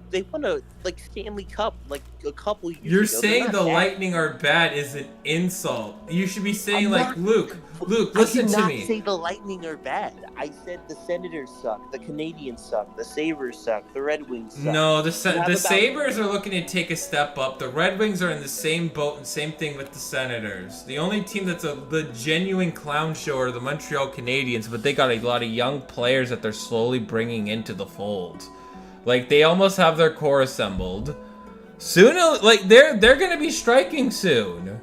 Stanley Cup a couple years ago. You're saying the Lightning are bad is an insult. You should be saying Luke, listen to me. I did not say the Lightning are bad. I said the Senators suck, the Canadiens suck, the Sabres suck, the Red Wings suck. No, the Sabres are looking to take a step up. The Red Wings are in the same boat, and same thing with the Senators. The only team that's the genuine clown show are the Montreal Canadiens, but they got a lot of young players that they're slowly bringing into the fold. They almost have their core assembled. Soon, they're gonna be striking soon.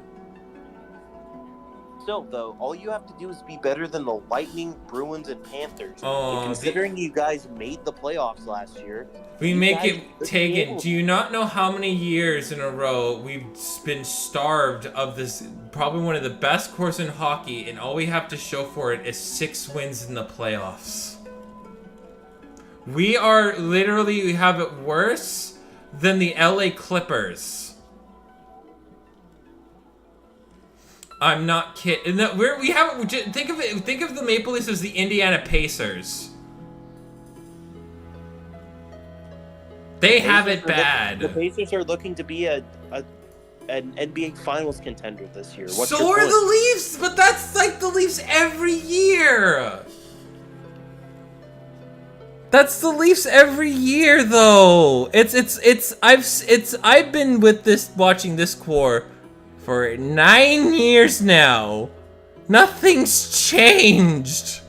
so, though, all you have to do is be better than the Lightning, Bruins, and Panthers. Oh, and considering you guys made the playoffs last year, we you make guys it, should be Taegan, able do you not know how many years in a row we've been starved of this, probably one of the best cores in hockey, and all we have to show for it is 6 wins in the playoffs? We have it worse than the LA Clippers. I'm not kidding. Think of the Maple Leafs as the Indiana Pacers. They have it bad. The Pacers are looking to be an NBA Finals contender this year. What's So your are point? the Leafs, but that's like the Leafs every year. That's the Leafs every year, though. I've been watching this core for 9 years now. Nothing's changed.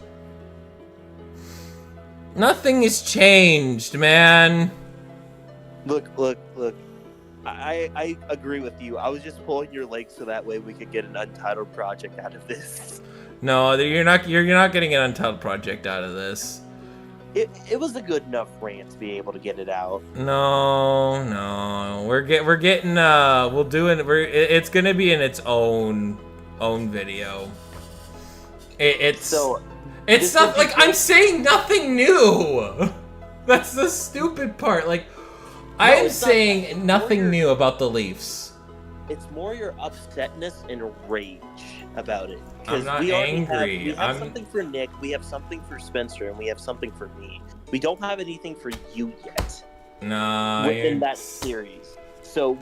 Nothing has changed, man. Look. I agree with you. I was just pulling your leg so that way we could get an Untitled project out of this. No, you're not getting an Untitled project out of this. It was a good enough rant to be able to get it out. No, we're getting we'll do it. It's gonna be in its own video. It's stuff like I'm saying nothing new. That's the stupid part. Like I am saying nothing new about the Leafs. It's more your upsetness and rage about it. I'm not angry. We have something for Nick, we have something for Spencer, and we have something for me. We don't have anything for you yet. Nah, within that series. So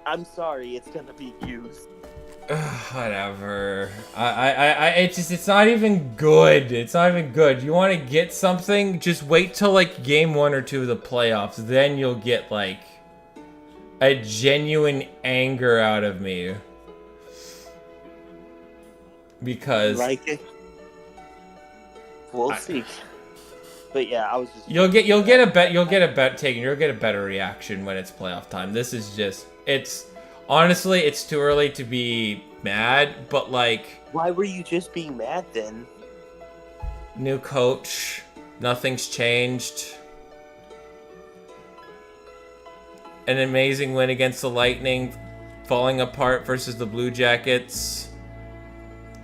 I'm sorry, it's gonna be used. Whatever. It's not even good. It's not even good. You want to get something? Just wait till like game 1 or 2 of the playoffs. Then you'll get like a genuine anger out of me. Because we'll see. But yeah, I was just you'll get a better reaction when it's playoff time. This is just honestly, it's too early to be mad, but like why were you just being mad then? New coach, nothing's changed. An amazing win against the Lightning, falling apart versus the Blue Jackets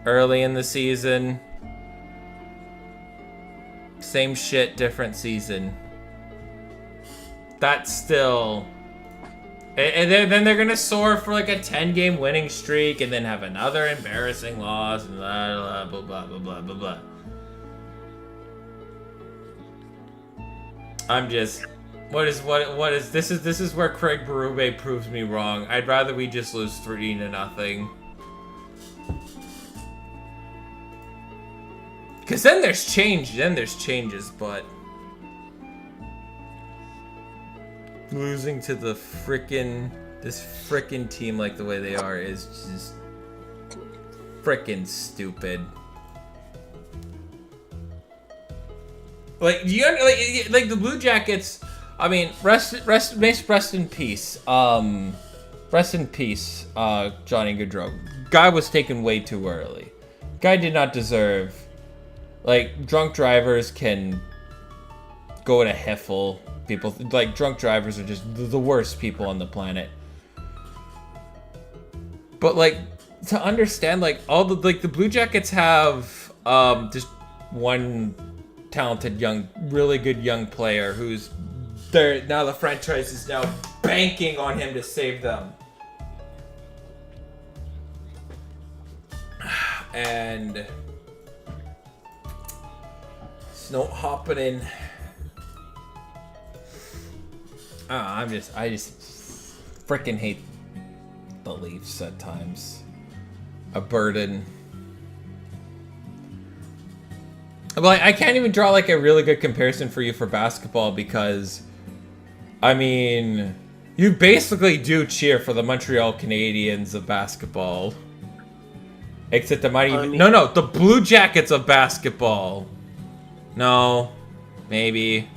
early in the season. Same shit, different season. That's still... And then they're gonna soar for like a 10-game winning streak and then have another embarrassing loss and blah, blah, blah, blah, blah, blah, blah. I'm just... This is where Craig Berube proves me wrong. I'd rather we just lose 3-0. Because then there's changes, but losing to this frickin' team like the way they are is just frickin' stupid. Like like the Blue Jackets. I mean, rest in peace. Rest in peace, Johnny Gaudreau. Guy was taken way too early. Guy did not deserve. Like, drunk drivers can go to Heffel. People, like, drunk drivers are just the worst people on the planet. But, like, to understand, like, the Blue Jackets have, just one talented really good young player who's there. Now the franchise is now banking on him to save them. And... no hopping in. I just freaking hate the Leafs at times. A burden. But I can't even draw like a really good comparison for you for basketball because, I mean, you basically do cheer for the Montreal Canadiens of basketball. Except the the Blue Jackets of basketball. No, maybe.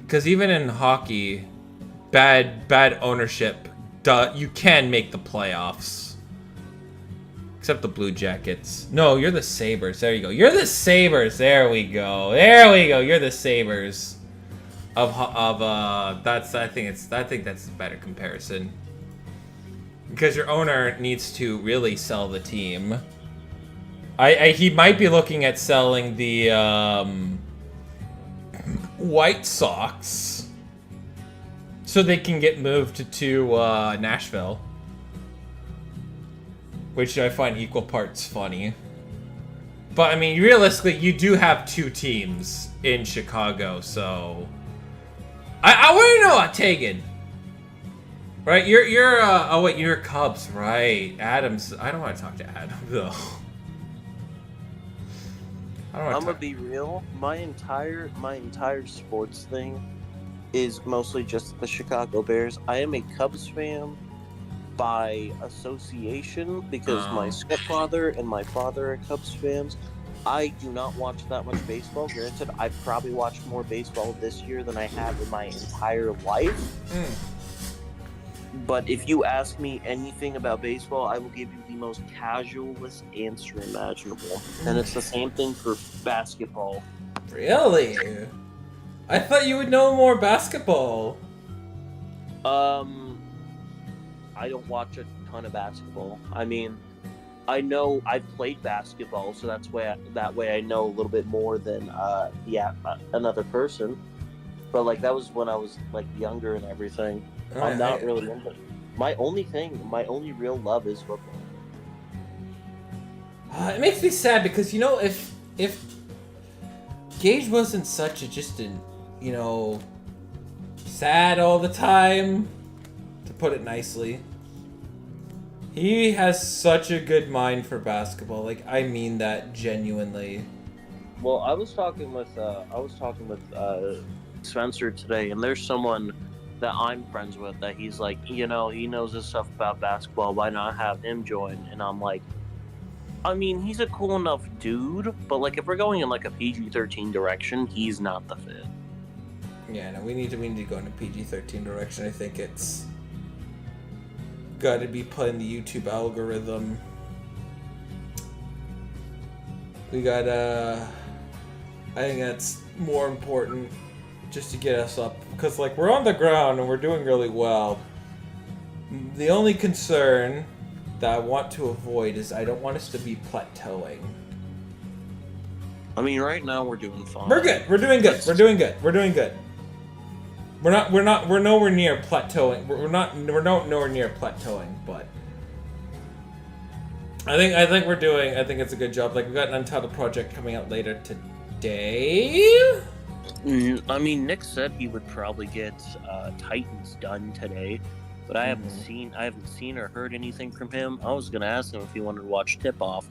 Because even in hockey, bad ownership you can make the playoffs. Except the Blue Jackets. No, you're the Sabres. There you go. You're the Sabres. There we go. There we go. You're the Sabres. I think that's a better comparison. Because your owner needs to really sell the team. He might be looking at selling the White Sox so they can get moved to Nashville. Which I find equal parts funny. But, I mean, realistically, you do have two teams in Chicago, so... I want to know about Taegan. Right? You're Cubs, right. Adams... I don't want to talk to Adam, though. I'm gonna be real. My entire sports thing is mostly just the Chicago Bears. I am a Cubs fan by association because my stepfather and my father are Cubs fans. I do not watch that much baseball. Granted, I probably watched more baseball this year than I have in my entire life. But if you ask me anything about baseball, I will give you the most casualist answer imaginable. And it's the same thing for basketball. Really? I thought you would know more basketball. I don't watch a ton of basketball. I mean, I know I've played basketball, so that way I know a little bit more than another person. But like that was when I was like younger and everything. I'm not really into it. My only real love is football. It makes me sad because, you know, if Gage wasn't such a sad all the time, to put it nicely. He has such a good mind for basketball. Like, I mean that genuinely. Well, I was talking with Spencer today, and there's someone that I'm friends with that he's like, he knows his stuff about basketball. Why not have him join? And I'm like, I mean, he's a cool enough dude, but like if we're going in like a PG-13 direction, he's not the fit. Yeah, no, we need to go in a PG-13 direction. I think it's got to be put in the YouTube algorithm. We got I think that's more important just to get us up, because like we're on the ground and we're doing really well. The only concern that I want to avoid is I don't want us to be plateauing. I mean, right now we're doing fine. We're good. We're doing good. We're doing good. We're nowhere near plateauing. We're nowhere near plateauing, but I think we're doing. I think it's a good job. Like we got an Untitled project coming out later today. I mean, Nick said he would probably get Titans done today, but I haven't seen or heard anything from him. I was gonna ask him if he wanted to watch Tip Off,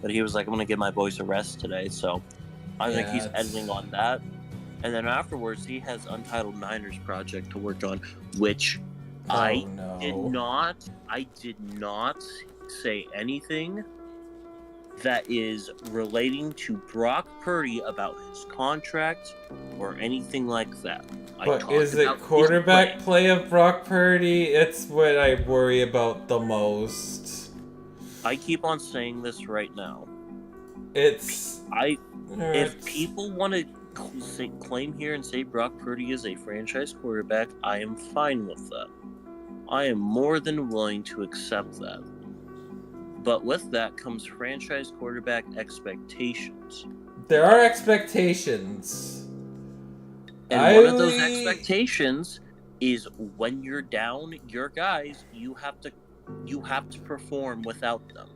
but he was like, "I'm gonna give my boys a rest today," so I think he's editing on that. And then afterwards, he has Untitled Niners project to work on, which I did not say anything that is relating to Brock Purdy about his contract or anything like that. But is it quarterback play of Brock Purdy? It's what I worry about the most. I keep on saying this right now. If people want to claim here and say Brock Purdy is a franchise quarterback, I am fine with that. I am more than willing to accept that. But with that comes franchise quarterback expectations. There are expectations. And one of those expectations is when you're down your guys, you have to perform without them.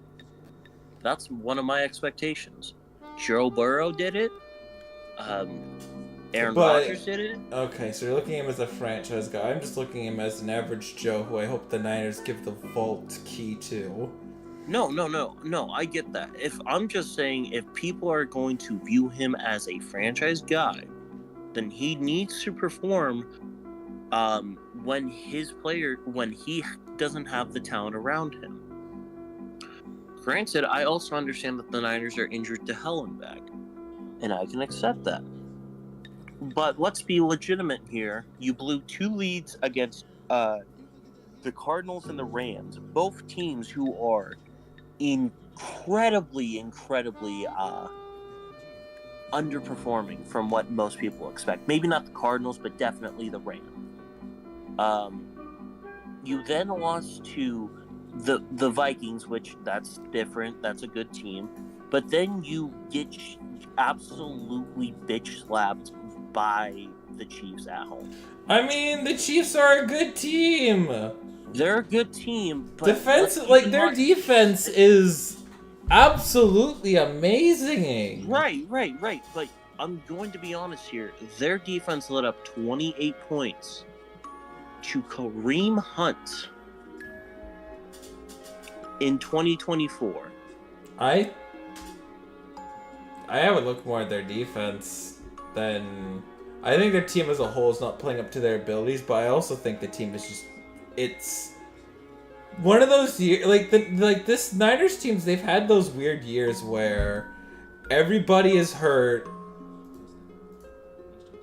That's one of my expectations. Joe Burrow did it. Aaron Rodgers did it. Okay, so you're looking at him as a franchise guy. I'm just looking at him as an average Joe who I hope the Niners give the vault key to. No, I get that. I'm just saying, if people are going to view him as a franchise guy, then he needs to perform when he doesn't have the talent around him. Granted, I also understand that the Niners are injured to hell and back, and I can accept that. But let's be legitimate here. You blew two leads against the Cardinals and the Rams, both teams who are incredibly underperforming from what most people expect. Maybe not the Cardinals, but definitely the Rams. You then lost to the Vikings, which that's different. That's a good team. But then you get absolutely bitch slapped by the Chiefs at home. I mean, the Chiefs are a good team. They're a good team, but their defense is absolutely amazing. Right. But I'm going to be honest here. Their defense let up 28 points to Kareem Hunt in 2024. I would look more at their defense than... I think their team as a whole is not playing up to their abilities, but I also think the team is just... It's one of those years... this Niners teams, they've had those weird years where everybody is hurt.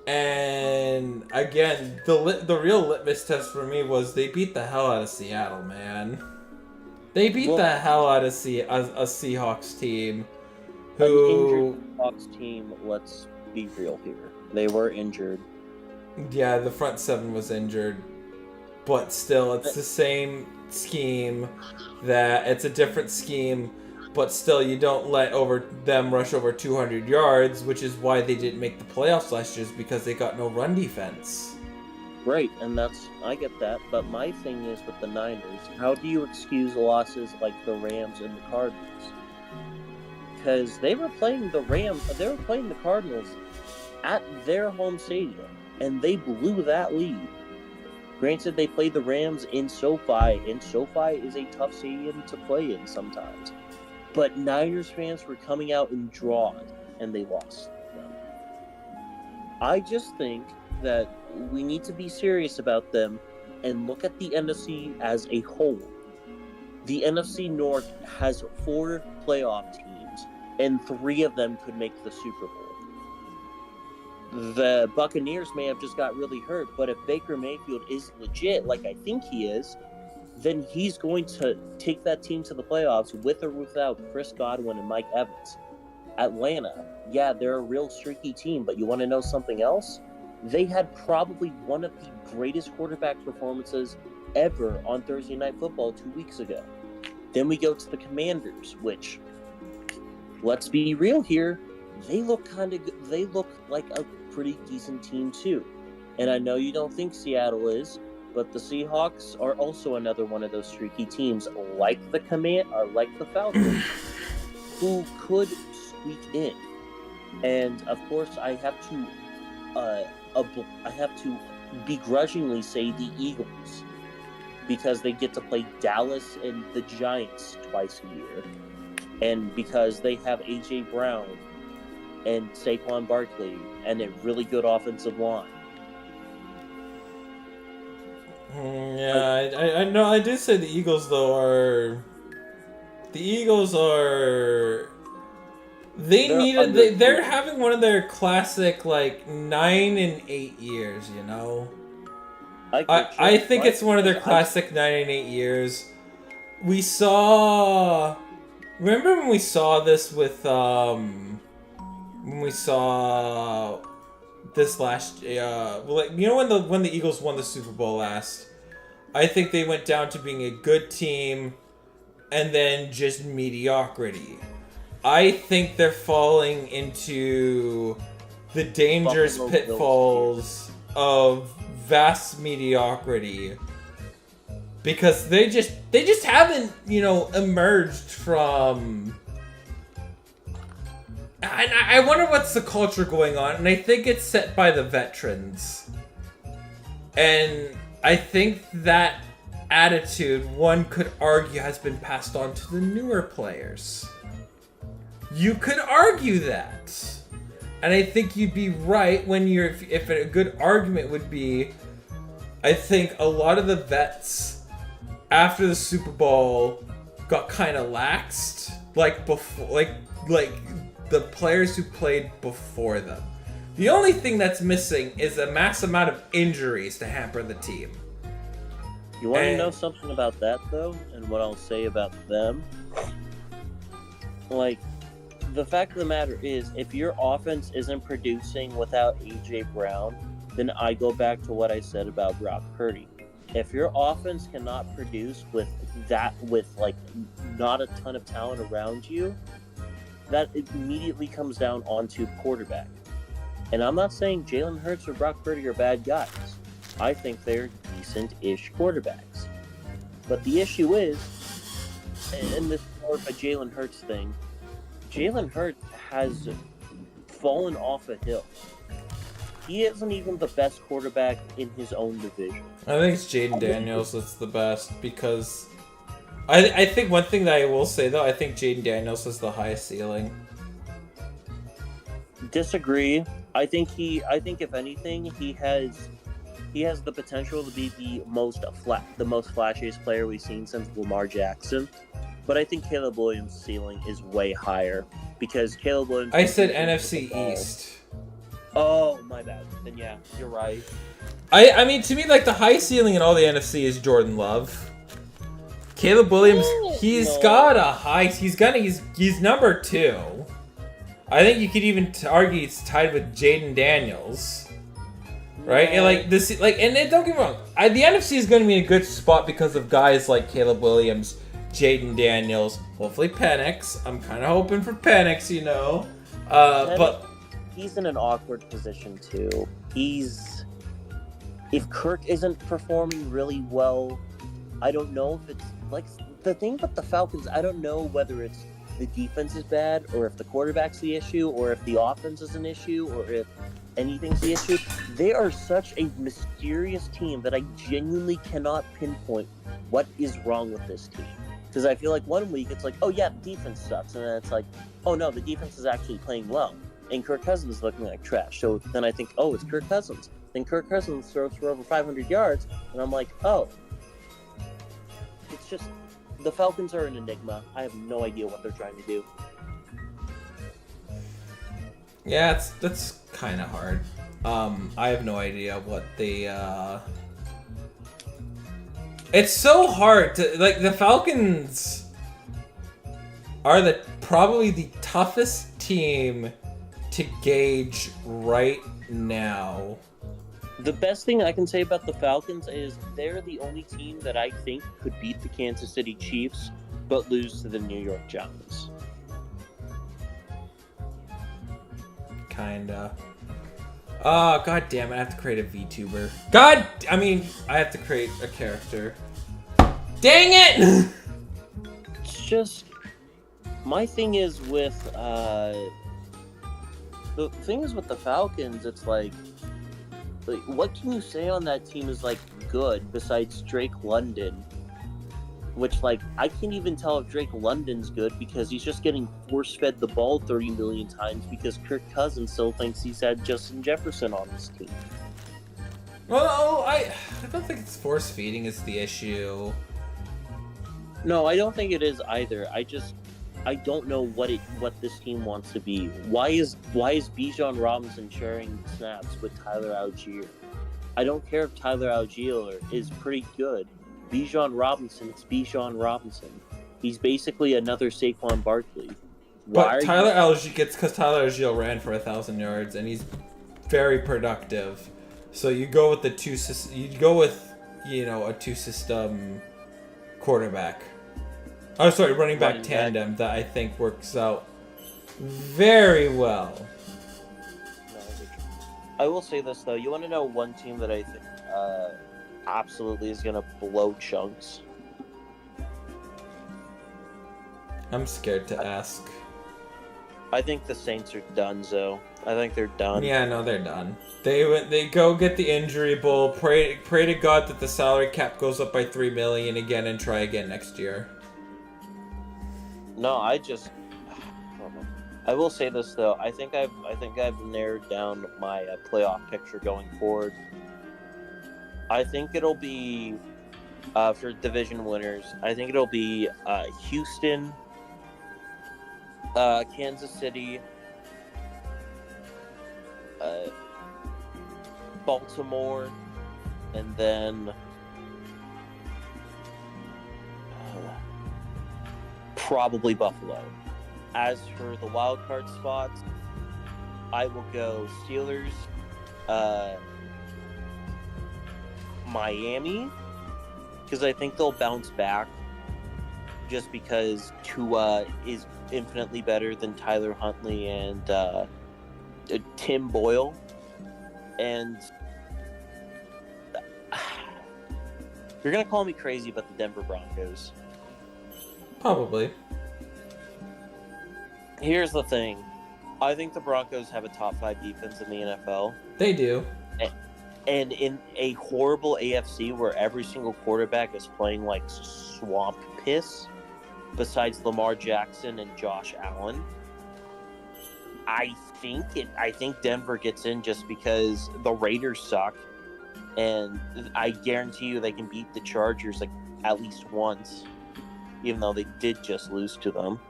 And again, the real litmus test for me was they beat the hell out of Seattle, man. They beat the hell out of a Seahawks team. An injured Seahawks team, let's be real here. They were injured. Yeah, the front seven was injured. But still, it's the same scheme. It's a different scheme. But still, you don't let them rush over 200 yards, which is why they didn't make the playoffs last year, because they got no run defense. Right, and I get that, but my thing is with the Niners, how do you excuse losses like the Rams and the Cardinals? Because they were playing the Cardinals at their home stadium, and they blew that lead. Granted, they played the Rams in SoFi, and SoFi is a tough stadium to play in sometimes. But Niners fans were coming out in draws, and they lost them. I just think that we need to be serious about them and look at the NFC as a whole. The NFC North has 4 playoff teams, and 3 of them could make the Super Bowl. The Buccaneers may have just got really hurt, but if Baker Mayfield is legit, like I think he is, then he's going to take that team to the playoffs with or without Chris Godwin and Mike Evans. Atlanta, yeah, they're a real streaky team, but you want to know something else? They had probably one of the greatest quarterback performances ever on Thursday Night Football 2 weeks ago. Then we go to the Commanders, which, let's be real here, they look like a pretty decent team too. And I know you don't think Seattle is, but the Seahawks are also another one of those streaky teams, like the Falcons, who could squeak in. And of course, I have to begrudgingly say the Eagles, because they get to play Dallas and the Giants twice a year, and because they have AJ Brown and Saquon Barkley and a really good offensive line. Yeah, I know. I did say the Eagles, though, are... The Eagles are... They're having one of their classic, 9 and 8 years, you know? I think it's one of their classic 9 and 8 years. We saw... Remember when we saw this with, when we saw... this last, when the Eagles won the Super Bowl last, I think they went down to being a good team and then just mediocrity. I think they're falling into the dangerous pitfalls of vast mediocrity, because they just haven't, emerged from... I wonder what's the culture going on, and I think it's set by the veterans. And I think that attitude, one could argue, has been passed on to the newer players. You could argue that. And I think you'd be right when if a good argument would be, I think a lot of the vets, after the Super Bowl, got kind of laxed. The players who played before them. The only thing that's missing is a mass amount of injuries to hamper the team. You want to know something about that, though? And what I'll say about them? Like, the fact of the matter is, if your offense isn't producing without A.J. Brown, then I go back to what I said about Brock Purdy. If your offense cannot produce with like, not a ton of talent around you, that immediately comes down onto quarterback. And I'm not saying Jalen Hurts or Brock Purdy are bad guys. I think they're decent-ish quarterbacks. But the issue is, and this is more of a Jalen Hurts thing, Jalen Hurts has fallen off a hill. He isn't even the best quarterback in his own division. I think it's Jaden Daniels that's the best, because I think one thing that I will say, though, I think Jaden Daniels has the highest ceiling. Disagree. I think if anything, he has the potential to be the most flashiest player we've seen since Lamar Jackson. But I think Caleb Williams' ceiling is way higher, because Caleb Williams... I said NFC East. Oh, my bad. Then yeah, you're right. I mean, to me, like, the high ceiling in all the NFC is Jordan Love. Caleb Williams, he's number 2. I think you could even argue he's tied with Jaden Daniels. Right? And don't get me wrong, the NFC is going to be in a good spot because of guys like Caleb Williams, Jaden Daniels, hopefully Penix. I'm kind of hoping for Penix, you know. But he's in an awkward position too. If Kirk isn't performing really well, I don't know if it's like the thing with the Falcons. I don't know whether it's the defense is bad, or if the quarterback's the issue, or if the offense is an issue, or if anything's the issue. They are such a mysterious team that I genuinely cannot pinpoint what is wrong with this team. Because I feel like one week it's like, oh yeah, the defense sucks, and then it's like, oh no, the defense is actually playing well, and Kirk Cousins is looking like trash. So then I think, oh, it's Kirk Cousins. Then Kirk Cousins throws for over 500 yards, and I'm like, oh, it's just the Falcons are an enigma. I have no idea what they're trying to do. yeah, that's kind of hard. I have no idea what they. It's so hard to like. The Falcons are probably the toughest team to gauge right now. The best thing I can say about the Falcons is they're the only team that I think could beat the Kansas City Chiefs, but lose to the New York Giants. Kinda. Oh, god damn it, I have to create a VTuber. I have to create a character. Dang it! It's just... My thing is with, the thing is with the Falcons, it's like, what can you say on that team is, like, good besides Drake London? Which, like, I can't even tell if Drake London's good because he's just getting force-fed the ball 30 million times because Kirk Cousins still thinks he's had Justin Jefferson on his team. Well, I don't think it's force-feeding is the issue. No, I don't think it is either. I don't know what this team wants to be. Why is Bijan Robinson sharing snaps with Tyler Algier? I don't care if Tyler Algier is pretty good. Bijan Robinson, it's Bijan Robinson. He's basically another Saquon Barkley. But Tyler Algier ran for 1,000 yards and he's very productive. So you go with a two-system quarterback. Oh, sorry, running back tandem that I think works out very well. I will say this, though. You want to know one team that I think absolutely is going to blow chunks? I'm scared to ask. I think the Saints are done, Zoe. I think they're done. Yeah, no, they're done. They go get the injury bowl, pray to God that the salary cap goes up by $3 million again, and try again next year. No, I don't know. I will say this though. I think I've narrowed down my playoff picture going forward. I think it'll be for division winners. I think it'll be Houston, Kansas City, Baltimore, and then probably Buffalo. As for the wild card spots, I will go Steelers, Miami, because I think they'll bounce back just because Tua is infinitely better than Tyler Huntley and Tim Boyle. And you're going to call me crazy about the Denver Broncos. Probably. Here's the thing. I think the Broncos have a top 5 defense in the NFL. They do. And in a horrible AFC where every single quarterback is playing like swamp piss, besides Lamar Jackson and Josh Allen, I think Denver gets in just because the Raiders suck, and I guarantee you they can beat the Chargers like at least once, even though they did just lose to them.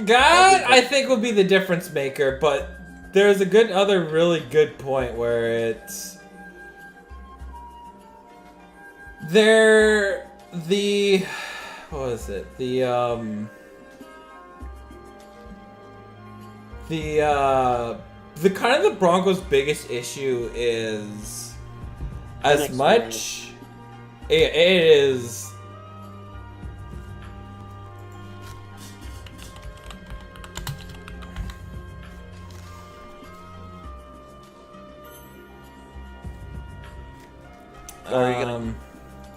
God, I think will be the difference maker, but there's a good other really good point where it's what was it? The kind of the Broncos' biggest issue is as much it is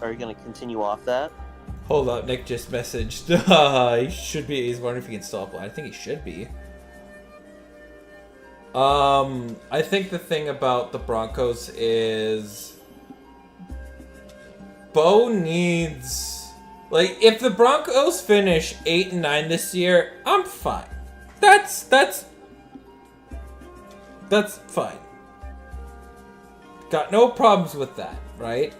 Are you gonna continue off that? Hold up, Nick just messaged. He's wondering if he can still upload. I think he should be. I think the thing about the Broncos is Bo needs, like, if the Broncos finish 8-9 this year, I'm fine. That's fine. Got no problems with that, right?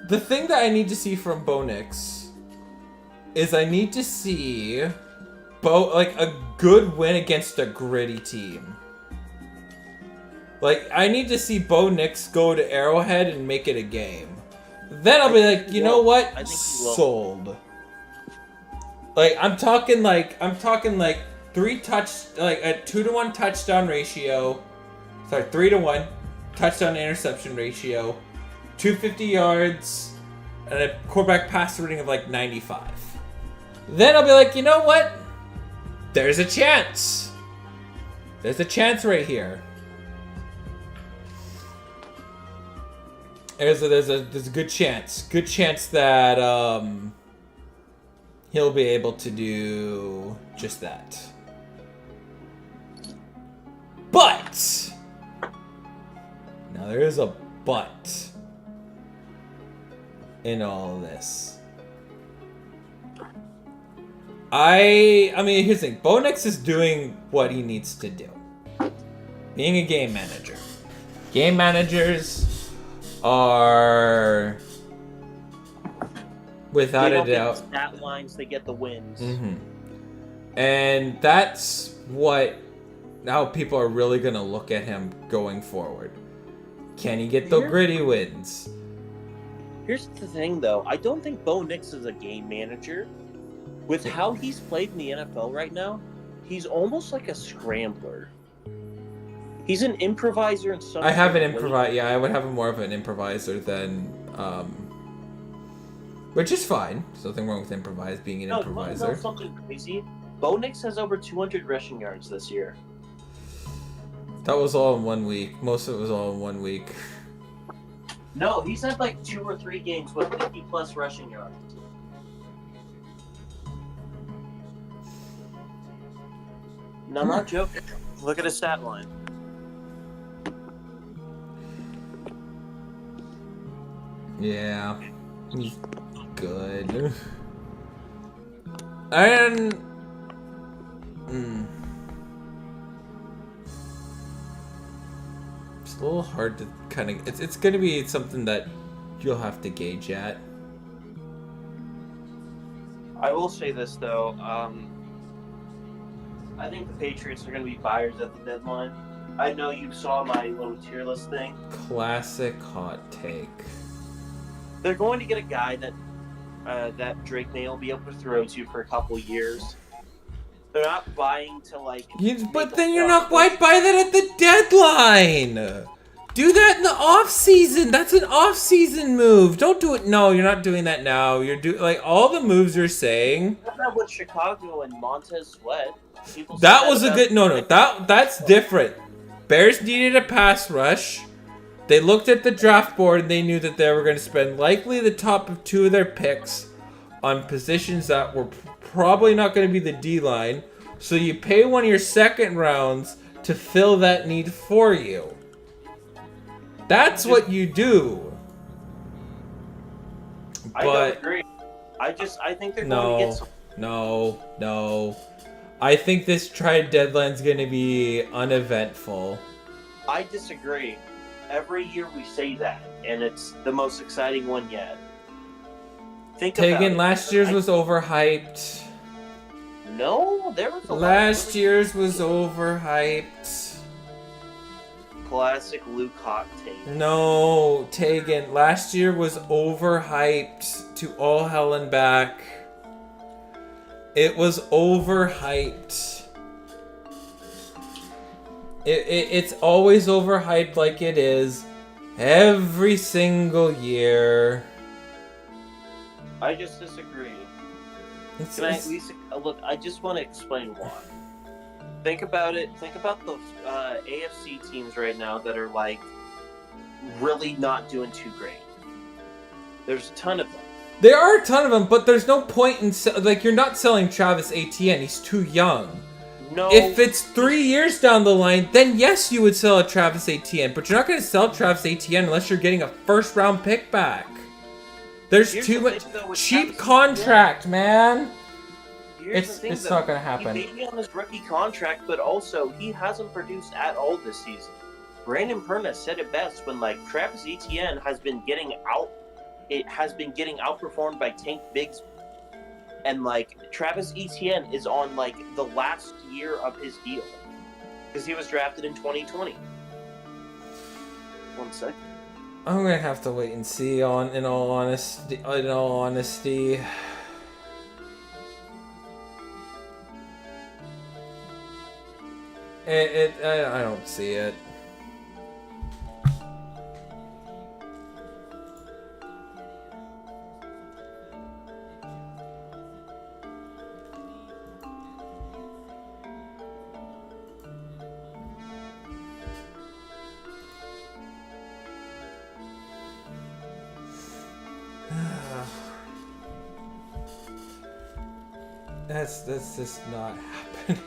The thing that I need to see from Bo Nix is I need to see a good win against a gritty team. Like, I need to see Bo Nix go to Arrowhead and make it a game. Then I'll be like, you know what? I think he will. Sold. Like, I'm talking like 2 to 1 touchdown ratio. Sorry, 3 to 1 touchdown to interception ratio. 250 yards and a quarterback pass rating of like 95. Then I'll be like, you know what? There's a chance. There's a chance right here. There's a good chance. Good chance that he'll be able to do just that. But now there is a but in all of this. I mean, here's the thing. Bo Nix is doing what he needs to do. Being a game manager. Game managers are, without a doubt, they get the stat lines, they get the wins. Mm-hmm. And that's what now people are really going to look at him going forward. Can he get the gritty wins? Here's the thing, though. I don't think Bo Nix is a game manager. With how he's played in the NFL right now, he's almost like a scrambler. He's an improviser in some. I have an improviser. Yeah, I would have him more of an improviser than, which is fine. There's nothing wrong with being an improviser. No, something crazy. Bo Nix has over 200 rushing yards this year. That was all in 1 week. Most of it was all in 1 week. No, he's had like 2 or 3 games with 50+ rushing yards. No, I'm not joking. Look at his stat line. Yeah, he's good. And it's a little hard to kind of. It's going to be something that you'll have to gauge at. I will say this though. I think the Patriots are going to be buyers at the deadline. I know you saw my little tier list thing. Classic hot take. They're going to get a guy that Drake May will be able to throw to for a couple years. They're not buying to like. But then you're not quite buy that at the deadline. Do that in the off season. That's an off season move. Don't do it. No, you're not doing that now. You're like all the moves you're saying. That's not what Chicago and Montez Sweat. That was a good no. That's different. Bears needed a pass rush. They looked at the draft board and they knew that they were going to spend likely the top of 2 of their picks on positions that were probably not going to be the D-line. So you pay one of your second rounds to fill that need for you. That's what you do. I don't agree. I think they're going to get some. No. I think this trade deadline's going to be uneventful. I disagree. Every year we say that, and it's the most exciting one yet. Taegan, last year's was overhyped. No, there was a Last year's was overhyped. Classic Luke hot take. No, Taegan, last year was overhyped to all hell and back. It was overhyped. It's always overhyped like it is every single year. I just disagree. Can I at least look? I just want to explain why. Think about it. Think about those AFC teams right now that are like really not doing too great. There's a ton of them. There are a ton of them, but there's no point in like you're not selling Travis Etienne. He's too young. No. If it's 3 years down the line, then yes, you would sell a Travis Etienne. But you're not going to sell Travis Etienne unless you're getting a first-round pick back. There's too much cheap contract, man. It's not going to happen. He may be on his rookie contract, but also he hasn't produced at all this season. Brandon Perna said it best when like Travis Etienne has been getting outperformed by Tank Biggs. And, like, Travis Etienne is on, like, the last year of his deal. Because he was drafted in 2020. 1 second. I'm going to have to wait and see in all honesty. I don't see it. That's just not happening.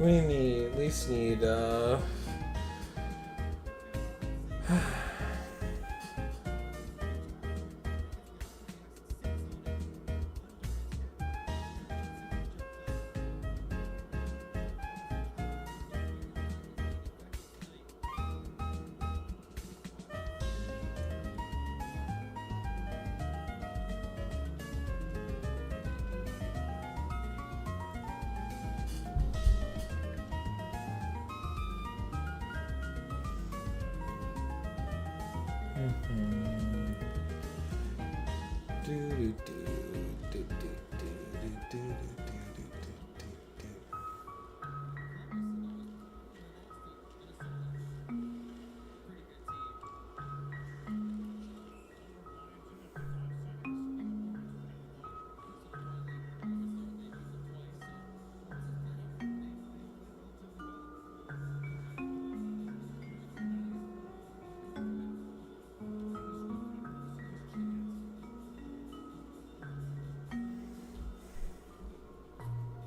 We at least need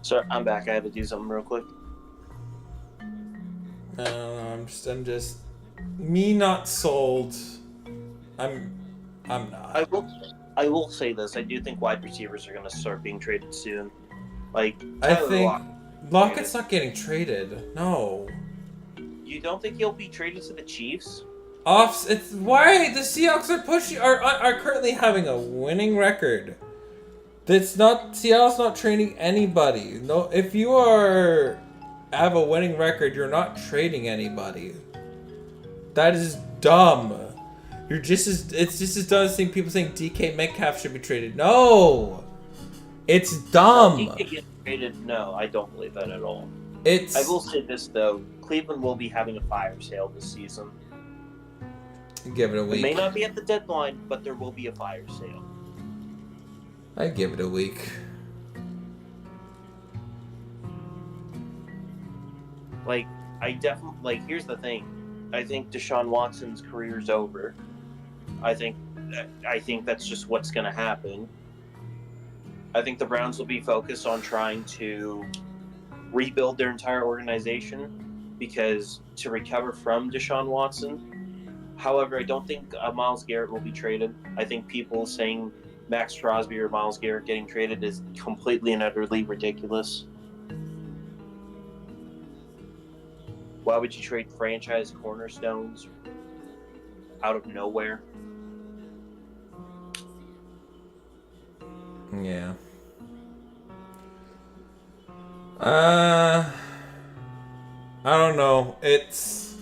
Sorry, I'm back. I had to do something real quick. I'm just me not sold. I'm not. I will say this. I do think wide receivers are going to start being traded soon. Like, I Tyler think Lockett. Lockett's not getting traded. No. You don't think he'll be traded to the Chiefs? It's why the Seahawks are currently having a winning record. Seattle's not trading anybody. No, if you have a winning record, you're not trading anybody. That is dumb. It's just as dumb as people saying DK Metcalf should be traded. No, it's dumb. DK gets traded? No, I don't believe that at all. I will say this though: Cleveland will be having a fire sale this season. Give it a week. It may not be at the deadline, but there will be a fire sale. I'd give it a week. Like, here's the thing. I think Deshaun Watson's career's over. I think that's just what's going to happen. I think the Browns will be focused on trying to rebuild their entire organization because to recover from Deshaun Watson. However, I don't think Myles Garrett will be traded. I think people saying Max Crosby or Myles Garrett getting traded is completely and utterly ridiculous. Why would you trade franchise cornerstones out of nowhere? Yeah. I don't know. It's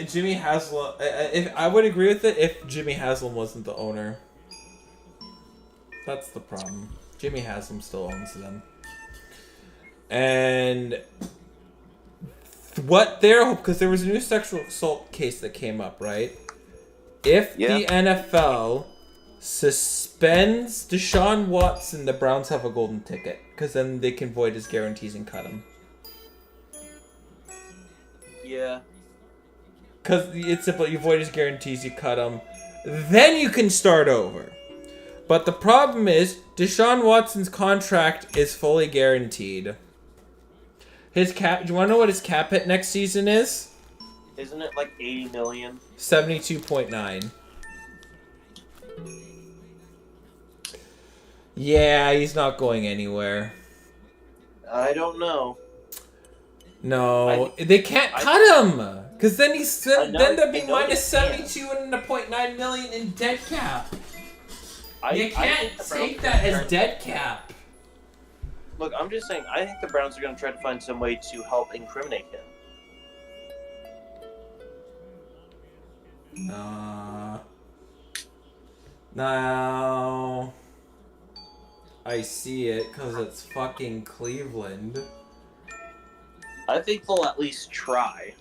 Jimmy Haslam. If I would agree with it if Jimmy Haslam wasn't the owner. That's the problem. Jimmy Haslam still owns them. And because there was a new sexual assault case that came up, right? If the NFL suspends Deshaun Watson, the Browns have a golden ticket because then they can void his guarantees and cut him. Yeah. Because it's simple. You void his guarantees, you cut him. Then you can start over. But the problem is, Deshaun Watson's contract is fully guaranteed. His cap. Do you want to know what his cap hit next season is? Isn't it like $80 million? 72.9. Yeah, he's not going anywhere. I don't know. No, they can't cut him because then then there'd be minus 72.9 million in dead cap. You can't take that as dead cap. Look, I'm just saying. I think the Browns are going to try to find some way to help incriminate him. No. I see it because it's fucking Cleveland. I think they'll at least try.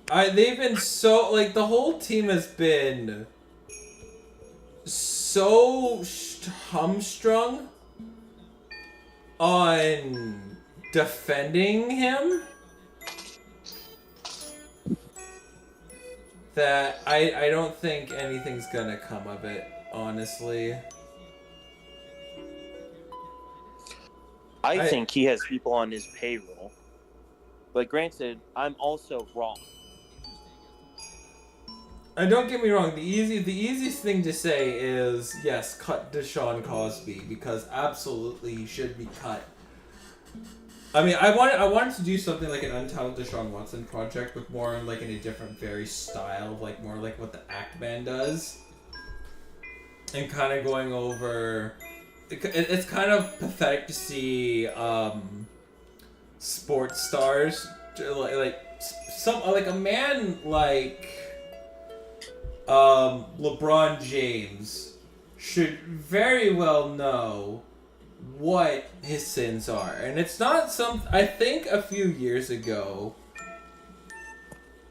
They've been so the whole team has been so hamstrung on defending him that I don't think anything's gonna come of it, honestly. I think he has people on his payroll. But granted, I'm also wrong. And don't get me wrong, the easiest thing to say is, yes, cut Deshaun Cosby, because absolutely he should be cut. I mean, I wanted to do something like an Untitled Deshaun Watson project, but more in a different very style, more like what the Act Man does. And kind of going over... It's kind of pathetic to see sports stars, a man like LeBron James should very well know what his sins are. And it's not I think a few years ago,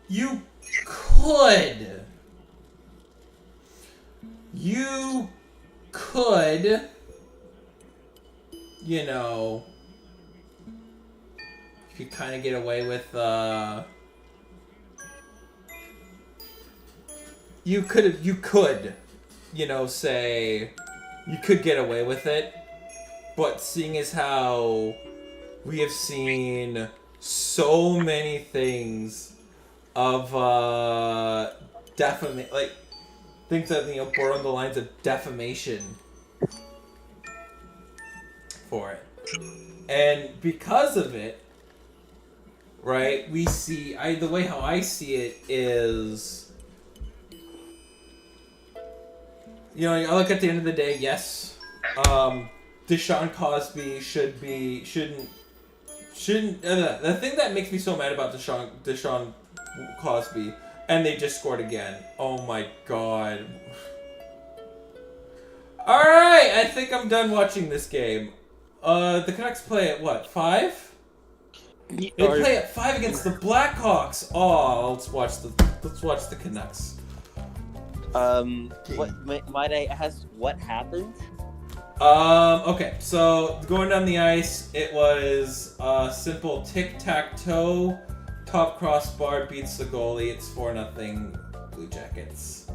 you could, you know, you could kind of get away with, you could, you know, say, you could get away with it, but seeing as how we have seen so many things of, like, things that, you know, border on the lines of defamation for it. And because of it, right, we see, the way how I see it is, you know, I look at the end of the day, yes, Deshaun Cosby shouldn't, the thing that makes me so mad about Deshaun Cosby, and they just scored again. Oh my god. Alright, I think I'm done watching this game. The Canucks play at what, 5? They play at 5 against the Blackhawks. Oh, let's watch the Canucks. Might I ask what happened? Okay, so going down the ice, it was simple tic-tac-toe. Top crossbar beats the goalie. It's 4-0 Blue Jackets.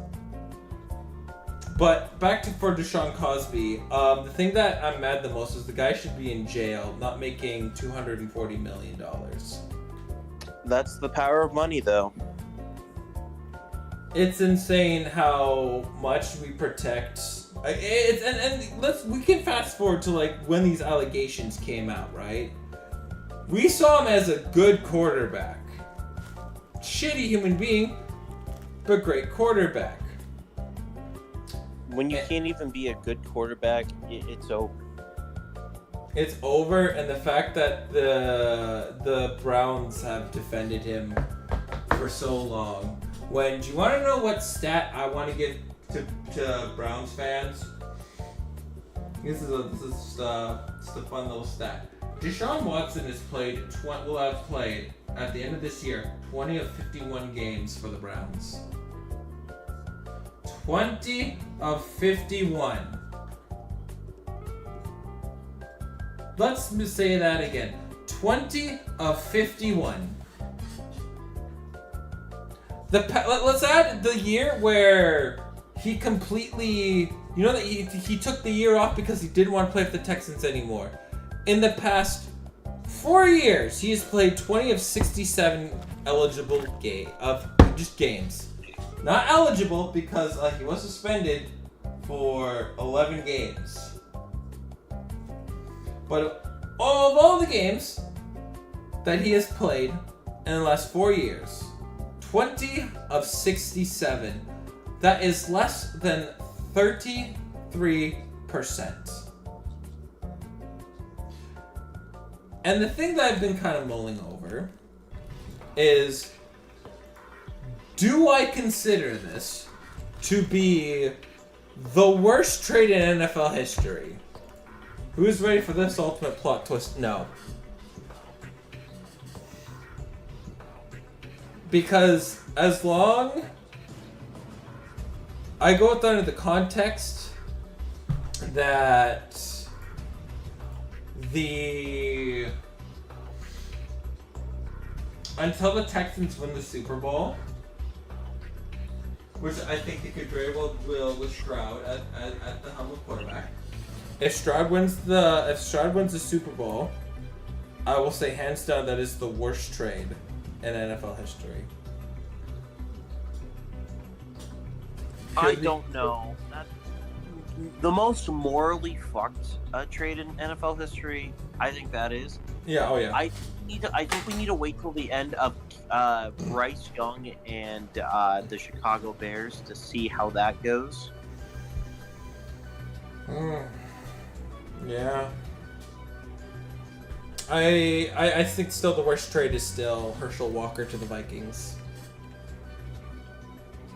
But back for Deshaun Cosby, the thing that I'm mad the most is the guy should be in jail, not making $240 million. That's the power of money, though. It's insane how much we protect. We can fast forward to like when these allegations came out, right? We saw him as a good quarterback. Shitty human being, but great quarterback. When you can't even be a good quarterback, it's over. It's over, and the fact that the Browns have defended him for so long. Do you want to know what stat I want to give to Browns fans? This is just a fun little stat. Deshaun Watson will have played at the end of this year 20 of 51 games for the Browns. 20 of 51. Let's say that again. 20 of 51. Let's add the year where he completely, you know, that he took the year off because he didn't want to play for the Texans anymore. In the past 4 years, he has played 20 of 67 eligible games. Not eligible because he was suspended for 11 games. But of all the games that he has played in the last 4 years, 20 of 67. That is less than 33%. And the thing that I've been kind of mulling over is, do I consider this to be the worst trade in NFL history? Who's ready for this ultimate plot twist? No. Because as long I go with under the context that until the Texans win the Super Bowl, which I think they could very well will with Stroud at the helm of quarterback. If Stroud wins the Super Bowl, I will say hands down that is the worst trade in NFL history. I don't know. That's the most morally fucked trade in NFL history. I think that is. Yeah. Oh yeah. I think we need to wait till the end of Bryce Young and the Chicago Bears to see how that goes. Yeah. I think still the worst trade is still Herschel Walker to the Vikings.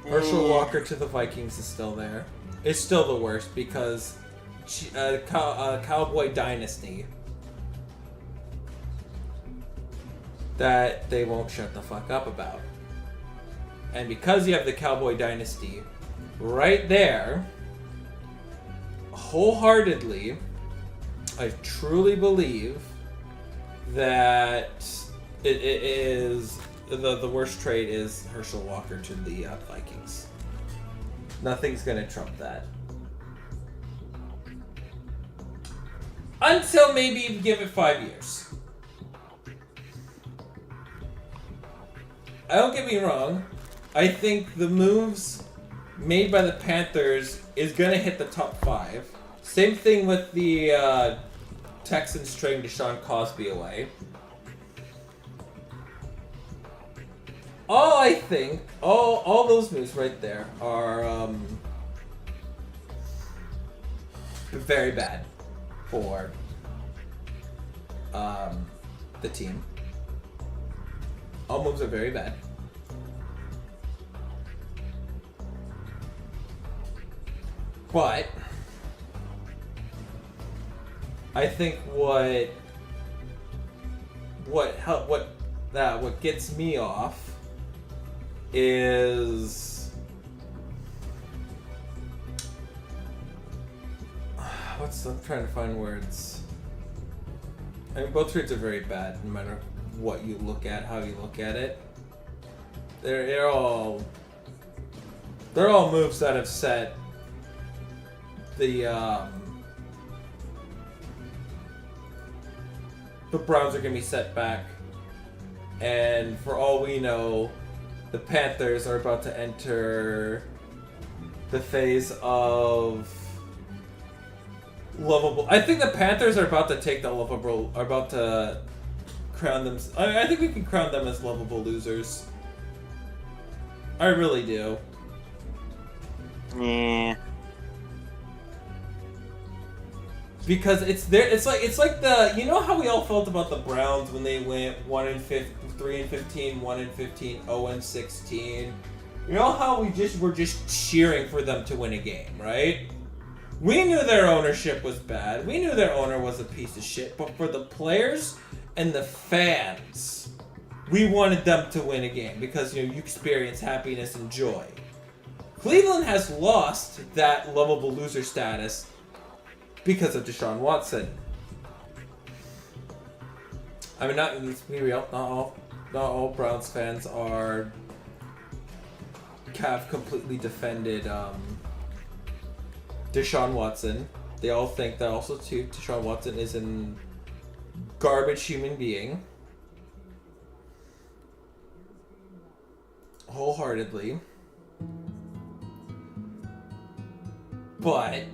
Herschel Walker to the Vikings is still there. It's still the worst because Cowboy Dynasty that they won't shut the fuck up about. And because you have the Cowboy Dynasty right there, wholeheartedly, I truly believe that it is the worst trade is Herschel Walker to the Vikings. Nothing's gonna trump that. Until maybe you give it 5 years. Don't get me wrong. I think the moves made by the Panthers is gonna hit the top 5. Same thing with the Texans trading Deshaun Cosby away. I think all those moves right there are very bad for the team. All moves are very bad. But I think what gets me off is I'm trying to find words. I mean, both trades are very bad, no matter what you look at, how you look at it. They're all moves that have set the Browns are going to be set back, and for all we know, the Panthers are about to enter the phase of lovable. I think the Panthers are about to take the lovable, are about to crown them. I think we can crown them as lovable losers. I really do. Yeah. Because it's there. It's like the, you know how we all felt about the Browns when they went 3-15, 1-15, 0-16. You know how we were just cheering for them to win a game, right? We knew their ownership was bad. We knew their owner was a piece of shit. But for the players and the fans, we wanted them to win a game because you experience happiness and joy. Cleveland has lost that lovable loser status because of Deshaun Watson. I mean, let's be real. Not all Browns fans have completely defended Deshaun Watson. They all think that also too Deshaun Watson is an garbage human being. Wholeheartedly. But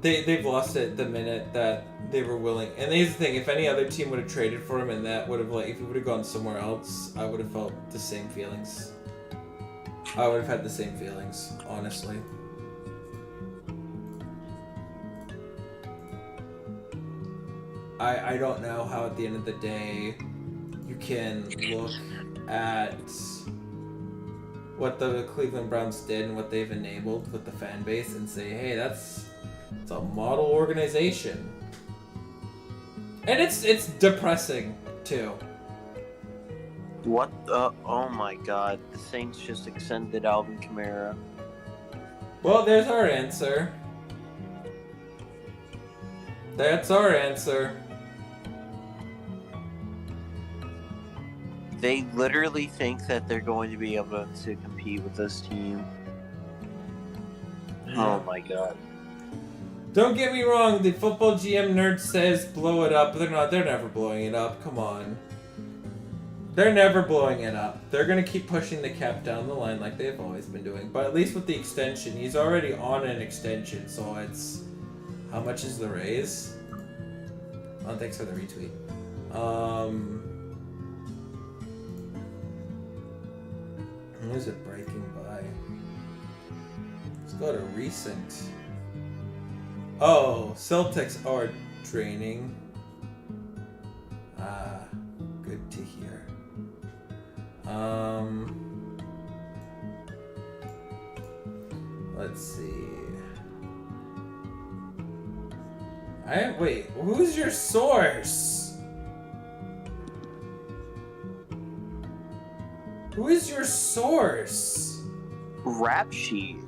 they've lost it the minute that they were willing. And here's the thing: if any other team would have traded for him, and that would have if he would have gone somewhere else, I would have felt the same feelings. I would have had the same feelings, honestly. I don't know how at the end of the day you can look at what the Cleveland Browns did and what they've enabled with the fan base and say, hey, it's a model organization. And it's depressing too. What the? Oh my God! The Saints just extended Alvin Kamara. Well, there's our answer. That's our answer. They literally think that they're going to be able to compete with this team. Oh my God. Don't get me wrong, the football GM nerd says blow it up, but they're never blowing it up. Come on. They're never blowing it up. They're going to keep pushing the cap down the line like they've always been doing. But at least with the extension, he's already on an extension, so it's... How much is the raise? Oh, thanks for the retweet. Who is it breaking by? Let's go to recent. Oh, Celtics are draining. Good to hear. Let's see. Wait, who's your source? Who is your source? Rap sheet.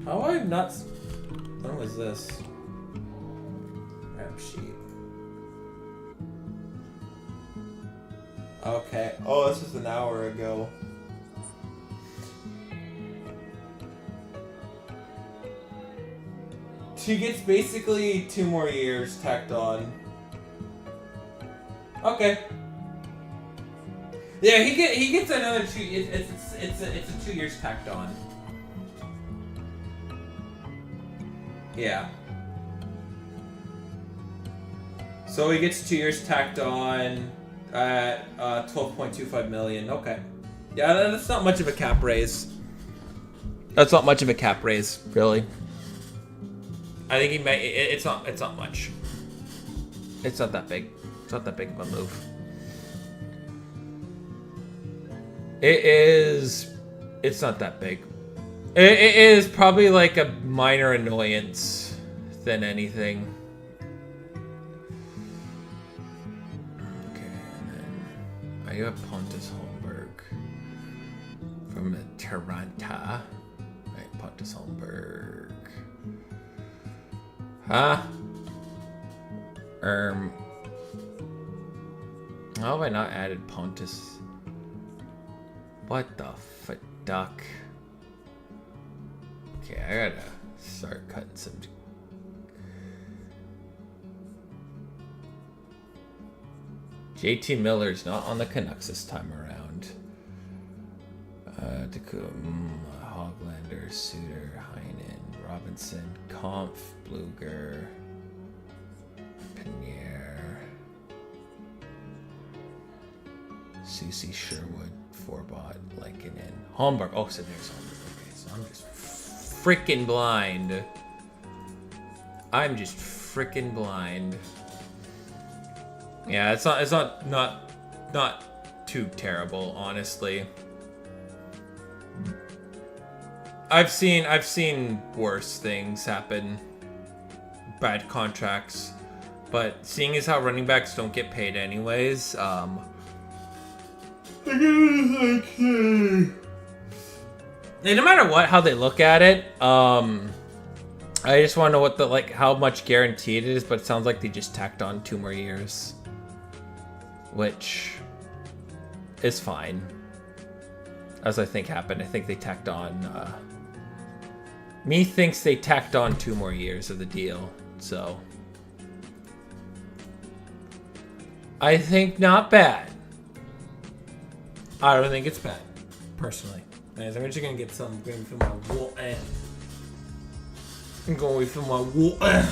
How have I not... When was this? Rap sheet. Okay. Oh, this was an hour ago. She gets basically 2 more years tacked on. Okay. Yeah, he gets another 2. It's a 2 years tacked on. Yeah. So he gets 2 years tacked on at 12.25 million. Okay. Yeah, that's not much of a cap raise. That's not much of a cap raise, really. I think he may. It's not much. It's not that big. It's not that big of a move. It is. It's not that big. It is probably like a minor annoyance than anything. Okay, and then you have Pontus Holmberg from Taranta. Right, Pontus Holmberg. Huh? How have I not added Pontus? What the duck? Okay, I gotta start cutting some. JT Miller's not on the Canucks this time around. Hoglander, Suter, Heinen, Robinson, Kampf, Bluger, Pinier, Susie, Sherwood, Forbot, Lankinen, Holmberg. Oh, so there's Holmberg. Okay, so I'm just freaking blind. I'm just freaking blind. Yeah, it's not too terrible, honestly. I've seen worse things happen. Bad contracts. But seeing as how running backs don't get paid anyways, and no matter what, how they look at it, I just want to know what the how much guaranteed it is, but it sounds like they just tacked on 2 more years, which is fine. As I think happened, I think they tacked on. Me thinks they tacked on 2 more years of the deal, so I think not bad. I don't think it's bad, personally. Anyways, I'm actually gonna get some. I'm going to fill my water. I'm going to fill my water.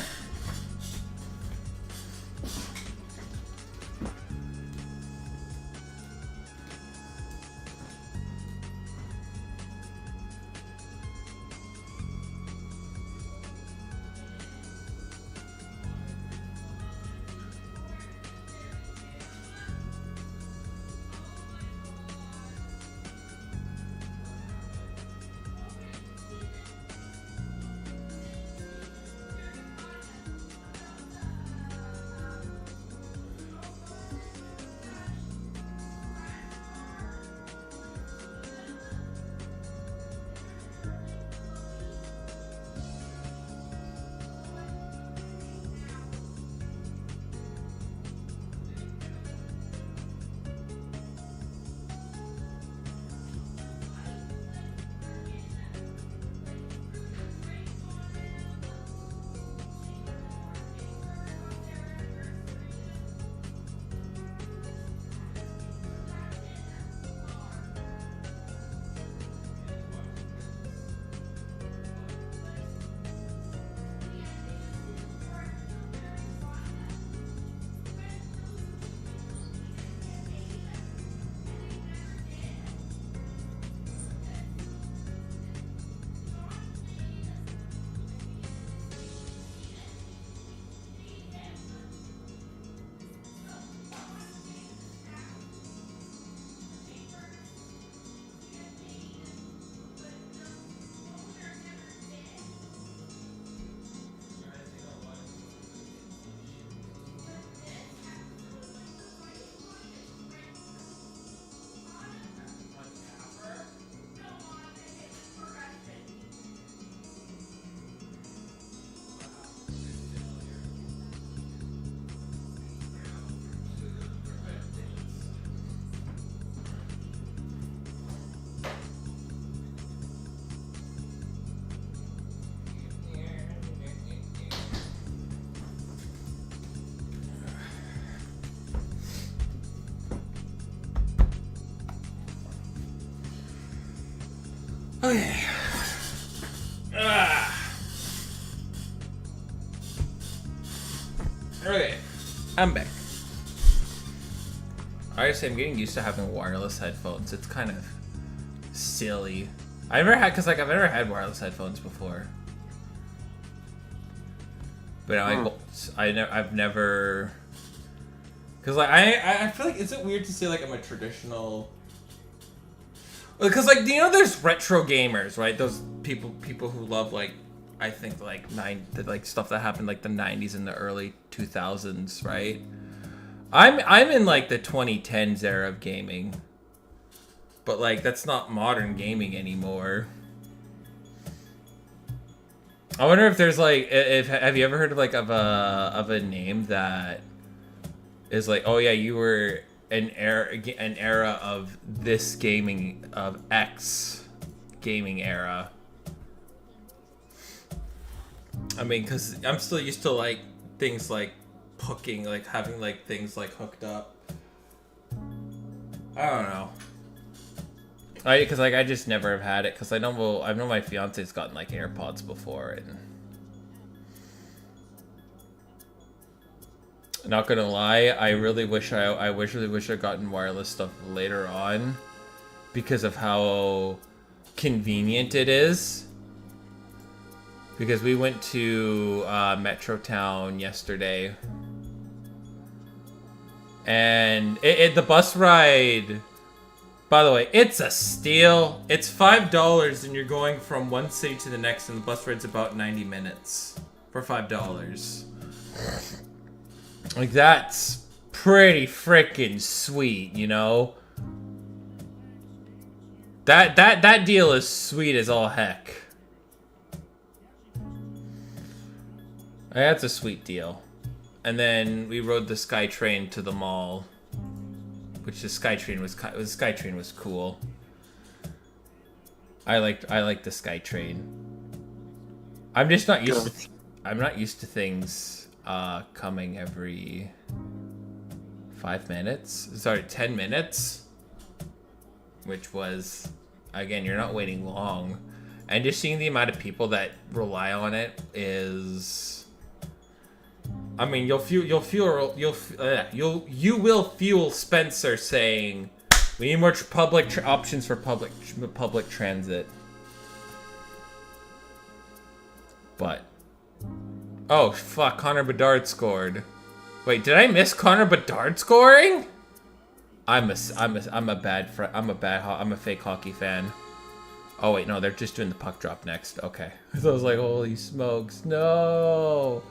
Okay. Okay. I'm back. Honestly, I'm getting used to having wireless headphones. It's kind of silly. I've never had wireless headphones before. But I've never, cause like I feel like, is it weird to say like I'm a traditional? Because like, you know, there's retro gamers, right? Those people who love like, I think like stuff that happened like the 90s and the early 2000s, right? I'm in like the 2010s era of gaming, but like that's not modern gaming anymore. I wonder if there's like, have you ever heard of like of a name that is like, oh yeah, you were an era of this gaming, of X gaming era. I mean, because I'm still used to like things like hooking, like having like things like hooked up. I don't know. Because like I just never have had it, because I know my fiance's gotten like AirPods before, and not gonna lie, I really wish I'd gotten wireless stuff later on, because of how convenient it is. Because we went to Metro Town yesterday, and the bus ride. By the way, it's a steal. It's $5 and you're going from one city to the next, and the bus ride's about 90 minutes for $5. Like, that's pretty freaking sweet, you know? That deal is sweet as all heck. That's a sweet deal. And then we rode the SkyTrain to the mall. Which the SkyTrain was cool. I liked the SkyTrain. I'm just not used to I'm not used to things coming every 5 minutes. Sorry, 10 minutes. Which was, again, you're not waiting long. And just seeing the amount of people that rely on it is, I mean, you will fuel Spencer saying, we need more options for public transit. But, oh fuck, Connor Bedard scored. Wait, did I miss Connor Bedard scoring? I'm a fake hockey fan. Oh wait, no, they're just doing the puck drop next. Okay, so I was like, holy smokes, no.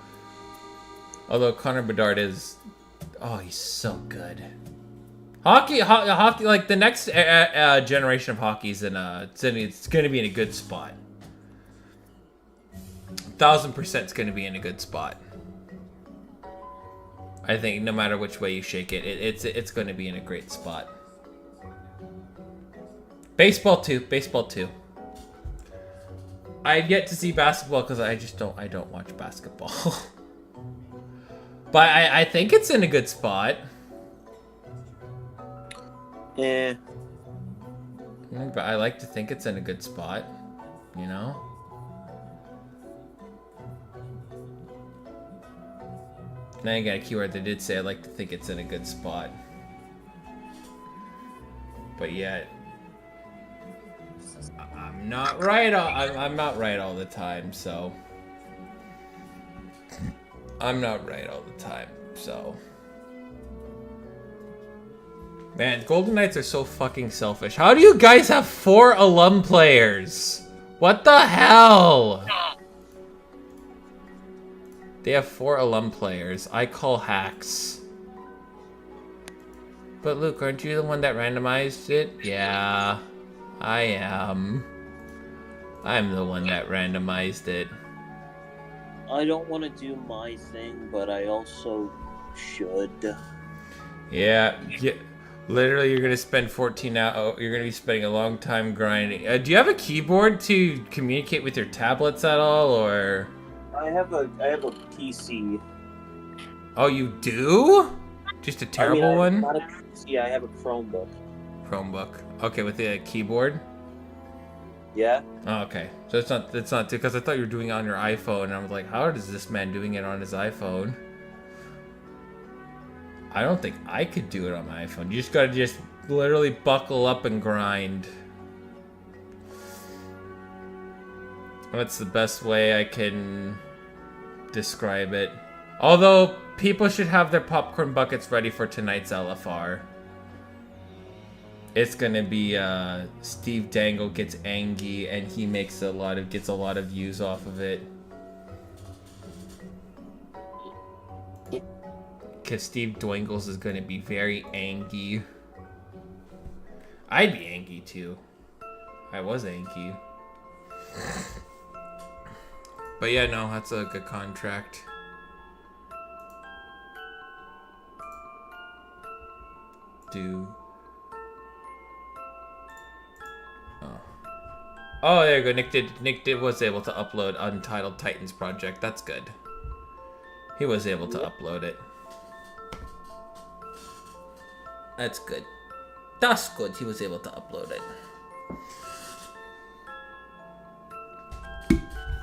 Although Connor Bedard is, oh, he's so good. Hockey, like the next generation of hockey is it's going to be in a good spot. 1000% it's going to be in a good spot. I think no matter which way you shake it, it's going to be in a great spot. Baseball too. I've yet to see basketball because I don't watch basketball. But I think it's in a good spot. Yeah. But I like to think it's in a good spot, you know? Now you got a keyword that did say I like to think it's in a good spot. But yet, I'm not right all the time, so... I'm not right all the time, so... Man, Golden Knights are so fucking selfish. How do you guys have 4 alum players? What the hell? They have 4 alum players. I call hacks. But Luke, aren't you the one that randomized it? Yeah, I am. I'm the one that randomized it. I don't want to do my thing, but I also should. Yeah. Literally, you're gonna spend 14 hours. You're gonna be spending a long time grinding. Do you have a keyboard to communicate with your tablets at all, or? I have a PC. Oh, you do? Just a terrible one? Not a PC. I have a Chromebook. Chromebook. Okay, with the keyboard. Yeah. Oh, okay. So it's not because I thought you were doing it on your iPhone, and I was like, how is this man doing it on his iPhone? I don't think I could do it on my iPhone. You just gotta just literally buckle up and grind. That's the best way I can describe it. Although, people should have their popcorn buckets ready for tonight's LFR. It's gonna be Steve Dangle gets angry and he gets a lot of views off of it. Cause Steve Dwangles is gonna be very angry. I'd be angry too. I was angry. But yeah, no, that's a good contract. Oh, there you go. Nick was able to upload Untitled Titans Project. That's good. He was able to upload it. That's good. That's good. He was able to upload it.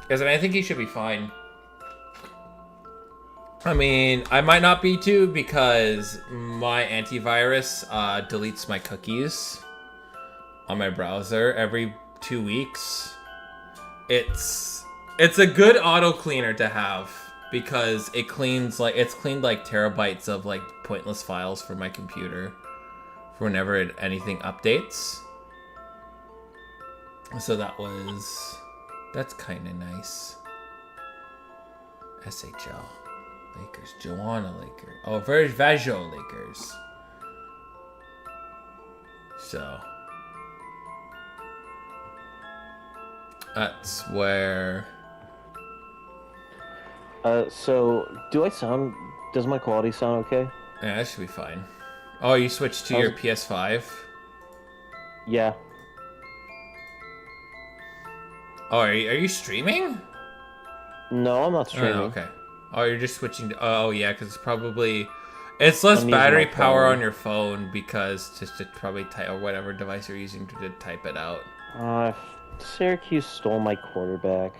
Because I think he should be fine. I mean, I might not be too because my antivirus deletes my cookies on my browser every 2 weeks. It's a good auto cleaner to have because it's cleaned like terabytes of like pointless files from my computer for whenever anything updates. So that's kind of nice. SHL Lakers, Joanna Lakers. Oh, Vajo Lakers. So that's where. So does my quality sound okay? Yeah, that should be fine. Oh, you switched to your PS5? Yeah. Oh, are you streaming? No, I'm not streaming. Oh, okay. Oh, you're just switching to... Oh, yeah, because it's less I'm battery using my power phone. on your phone because just to probably type or whatever device you're using to type it out. Syracuse stole my quarterback.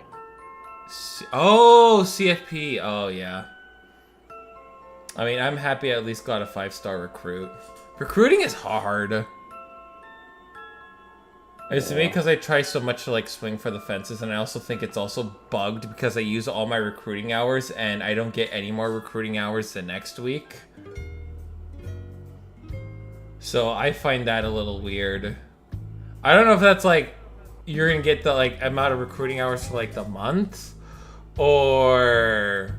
Oh, CFP. Oh, yeah. I mean, I'm happy I at least got a 5-star recruit. Recruiting is hard. It's me because I try so much to like swing for the fences, and I also think it's also bugged because I use all my recruiting hours and I don't get any more recruiting hours the next week. So I find that a little weird. I don't know if that's like you're gonna get the like amount of recruiting hours for like the month, or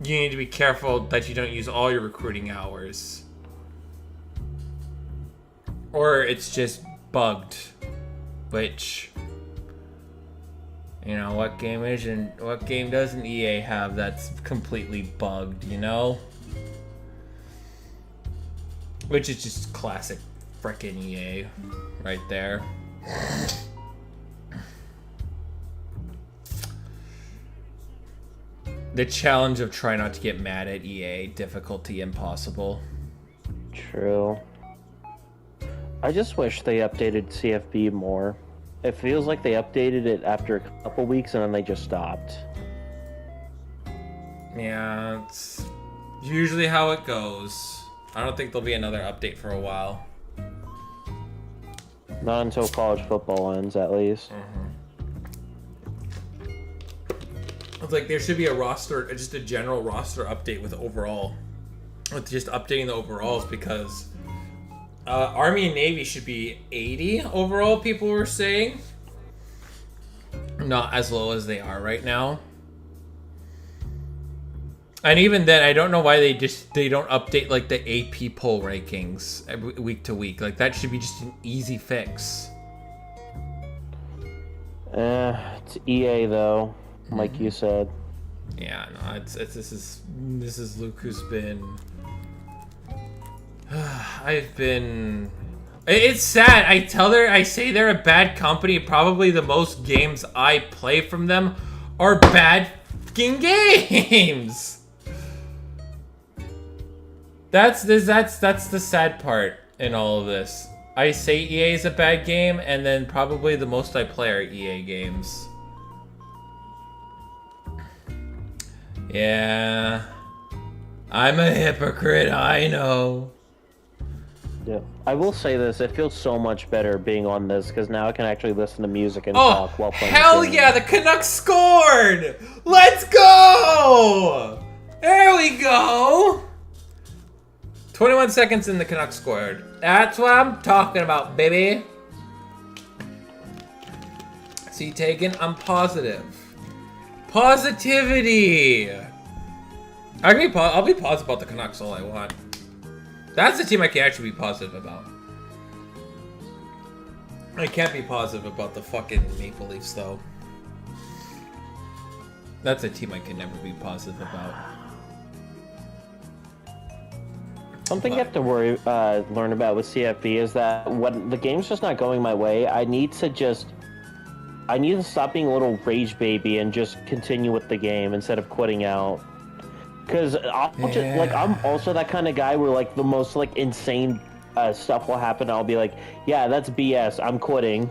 you need to be careful that you don't use all your recruiting hours, or it's just bugged, which, you know, what game doesn't EA have that's completely bugged, you know? Which is just classic frickin' EA right there. The challenge of trying not to get mad at EA, difficulty impossible. True. I just wish they updated CFB more. It feels like they updated it after a couple weeks and then they just stopped. Yeah, it's usually how it goes. I don't think there'll be another update for a while. Not until college football ends, at least. It's like there should be a roster, just a general roster update with just updating the overalls, because Army and Navy should be 80 overall, people were saying. Not as low as they are right now. And even then, I don't know why they don't update like the AP poll rankings every week to week. Like that should be just an easy fix. It's EA though, like you said. Yeah, no, this is Luke who's been. It's sad. I say they're a bad company. Probably the most games I play from them are bad fucking games. That's the sad part in all of this. I say EA is a bad game, and then probably the most I play are EA games. Yeah. I'm a hypocrite, I know. Yeah. I will say this, it feels so much better being on this, because now I can actually listen to music and talk while playing hell the game. yeah, the Canucks scored! Let's go! There we go! 21 seconds and the Canucks scored. That's what I'm talking about, baby. See, Taegan, I'm positive. Positivity! I'll be positive about the Canucks all I want. That's the team I can actually be positive about. I can't be positive about the fucking Maple Leafs, though. That's a team I can never be positive about. Something you have to learn about with CFB is that when the game's just not going my way, I need to stop being a little rage baby and just continue with the game instead of quitting out. Because I'm also that kind of guy where like the most like insane stuff will happen. I'll be like, yeah, that's BS. I'm quitting.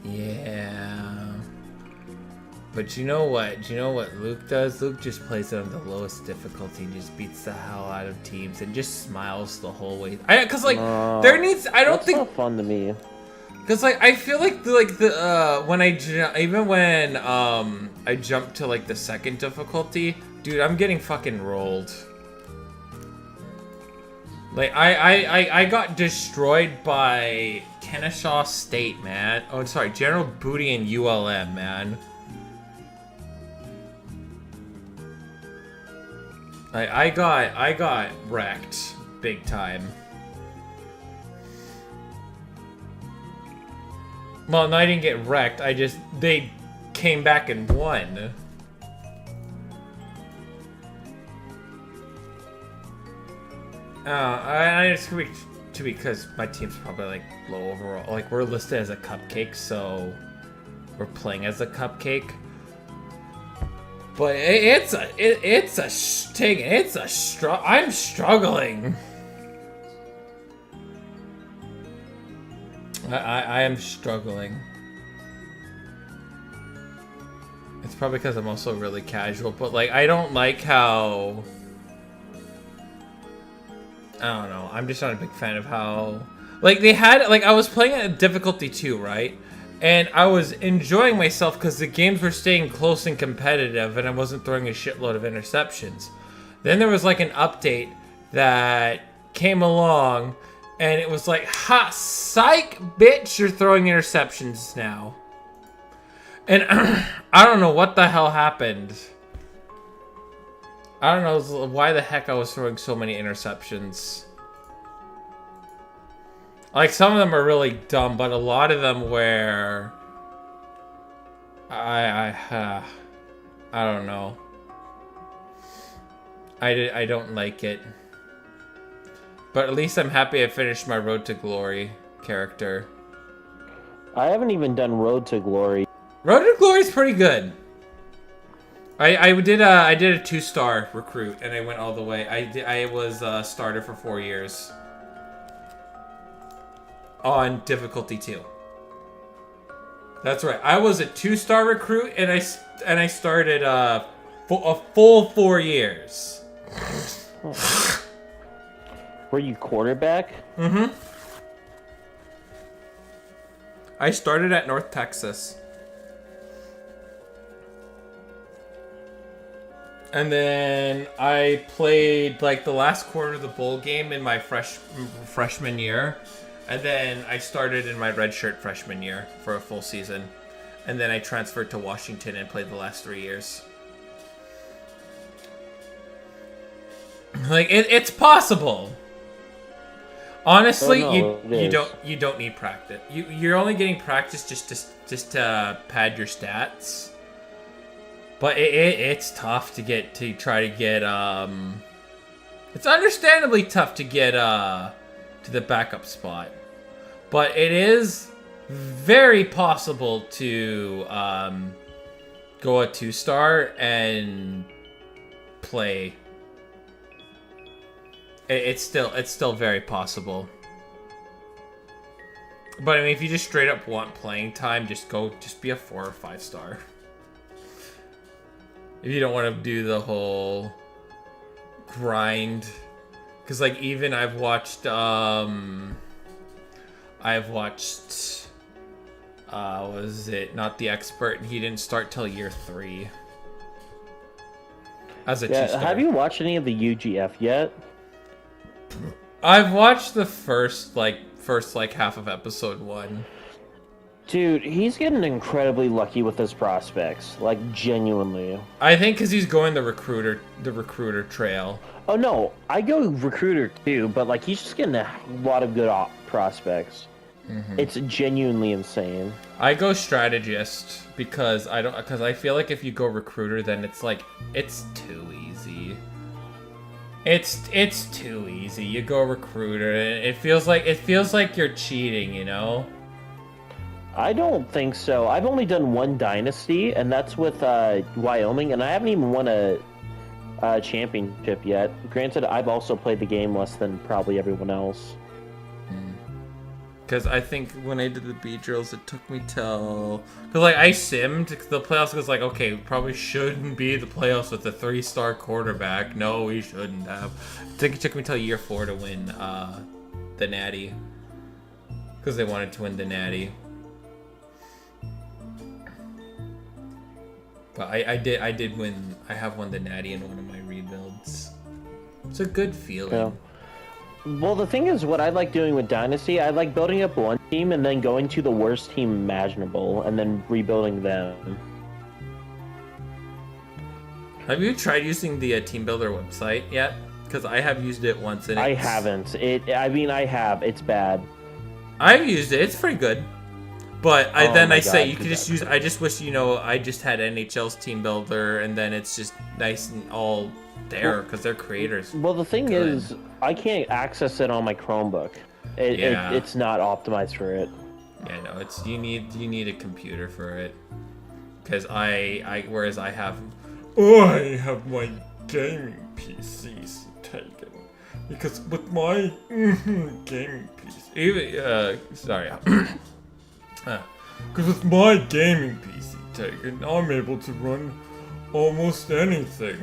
Yeah. But you know what? Do you know what Luke does? Luke just plays it on the lowest difficulty and just beats the hell out of teams and just smiles the whole way. Because like That's not fun to me. Because like I feel like when I jump to like the second difficulty, dude, I'm getting fucking rolled. Like I got destroyed by Kennesaw State, man. Oh, sorry, General Booty and ULM, man. I got wrecked big time. Well, no, I didn't get wrecked. They came back and won. I just to because my team's probably like low overall. Like we're listed as a cupcake, so we're playing as a cupcake. But I'm struggling. I am struggling. It's probably because I'm also really casual, but like I don't like how I don't know. I'm just not a big fan of how like they had like I was playing at difficulty 2, right? And I was enjoying myself because the games were staying close and competitive and I wasn't throwing a shitload of interceptions. Then there was like an update that came along and it was like, ha, psych, bitch, you're throwing interceptions now. And I don't know what the hell happened. I don't know why the heck I was throwing so many interceptions. Like, some of them are really dumb, but a lot of them were... I don't know. I don't like it. But at least I'm happy I finished my Road to Glory character. I haven't even done Road to Glory. Road to Glory is pretty good. I did a 2-star recruit and I went all the way. I was a starter for 4 years. On difficulty 2. That's right. I was a 2-star recruit and I started a full 4 years. Were you quarterback? Mm-hmm. I started at North Texas. And then I played like the last quarter of the bowl game in my freshman year. And then I started in my redshirt freshman year for a full season. And then I transferred to Washington and played the last 3 years. Like it's possible. Honestly, you don't need practice. You're only getting practice just to pad your stats. But it's tough to try to get it's understandably tough to get to the backup spot. But it is very possible to go a 2-star and play. It's still very possible. But I mean, if you just straight up want playing time, just be a 4 or 5 star. If you don't want to do the whole grind, because like even I've watched was it Not the Expert, and he didn't start till year 3 as a 2-star. Have you watched any of the UGF yet? I've watched the first half of episode 1. Dude, he's getting incredibly lucky with his prospects, like genuinely. I think because he's going the recruiter trail. Oh no, I go recruiter too, but like he's just getting a lot of good prospects. Mm-hmm. It's genuinely insane. I go strategist because I feel like if you go recruiter, then it's too easy. It's too easy. You go recruiter, and it feels like you're cheating, you know? I don't think so. I've only done one dynasty, and that's with Wyoming, and I haven't even won a championship yet. Granted, I've also played the game less than probably everyone else. Because I think when I did the B drills, it took me till... Because, like, I simmed. The playoffs was like, okay, we probably shouldn't be the playoffs with a 3-star quarterback. No, we shouldn't have. I think it took me till year 4 to win the Natty. Because they wanted to win the Natty. But I did win. I have won the Natty in one of my rebuilds. It's a good feeling. Yeah. Well, the thing is, what I like doing with Dynasty, I like building up one team and then going to the worst team imaginable and then rebuilding them. Have you tried using the Team Builder website yet? Because I have used it once and I haven't. I have. It's bad. I've used it. It's pretty good. But I just wish, I just had NHL's Team Builder, and then it's just nice and all there because they're creators. Well, the thing is, I can't access it on my Chromebook. It's not optimized for it. Yeah, no, you need a computer for it. Because whereas I have my gaming PCs taken. Because with my gaming PC, because with my gaming PC taken, I'm able to run almost anything.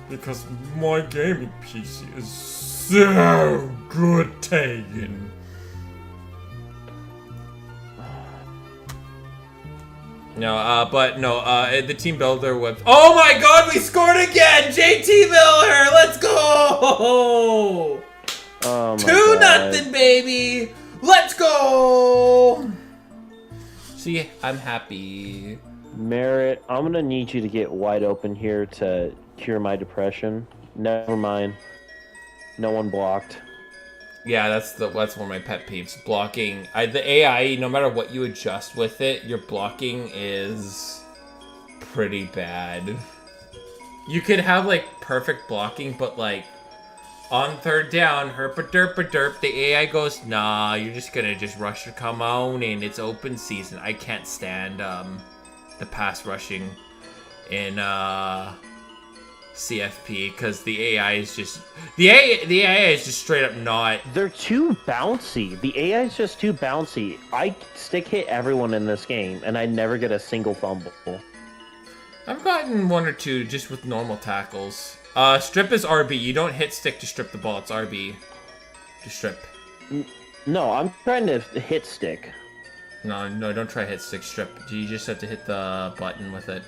Because my gaming PC is so good, Taegan. The Team Builder web. Oh my God, we scored again! JT Miller, let's go! Oh my 2-0, baby! Let's go! See, I'm happy. Merritt, I'm gonna need you to get wide open here to cure my depression. Never mind. No one blocked. Yeah, that's one of my pet peeves. Blocking. The AI, no matter what you adjust with it, your blocking is pretty bad. You could have like perfect blocking, but like on 3rd down, herpa-derpa-derp, the AI goes, nah, you're just gonna rush or come on in. It's open season. I can't stand the pass rushing in CFP because the AI is just the AI is just straight up not. They're too bouncy. The AI is just too bouncy. I stick hit everyone in this game, and I never get a single fumble. I've gotten 1 or 2 just with normal tackles. Strip is RB. You don't hit stick to strip the ball. It's RB to strip. No, I'm trying to hit stick. No, don't try hit stick strip. You just have to hit the button with it.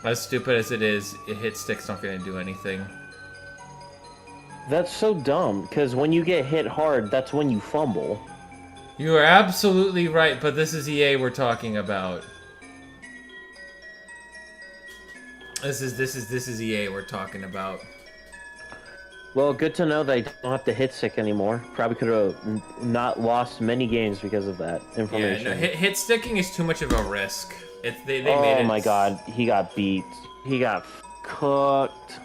As stupid as it is, hit stick's not gonna do anything. That's so dumb, because when you get hit hard, that's when you fumble. You are absolutely right, but this is EA we're talking about. This is EA we're talking about. Well, good to know they don't have to hit stick anymore. Probably could have not lost many games because of that information. Yeah, no, hit sticking is too much of a risk. They made it. Oh my God, he got beat. He got cooked.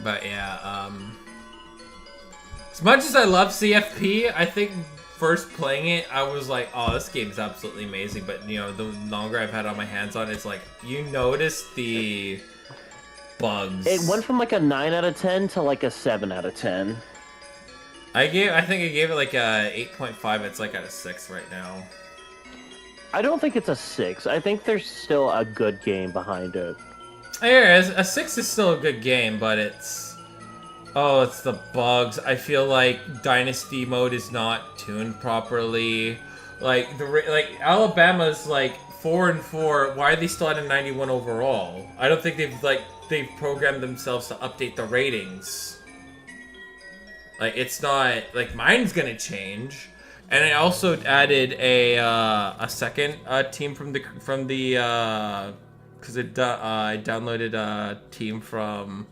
But yeah, as much as I love CFP, I think first playing it, I was like, oh, this game's absolutely amazing. But, you know, the longer I've had on my hands on it, it's like, you notice the bugs. It went from like a 9 out of 10 to like a 7 out of 10. I think I gave it like a 8.5. It's like at a 6 right now. I don't think it's a 6. I think there's still a good game behind it. Yeah, a 6 is still a good game, but it's... Oh, it's the bugs. I feel like Dynasty mode is not tuned properly. Like, Alabama's like 4-4. Why are they still at a 91 overall? I don't think they've programmed themselves to update the ratings. Like, it's not... Like, mine's gonna change. And I also added a second team from the because I downloaded a team from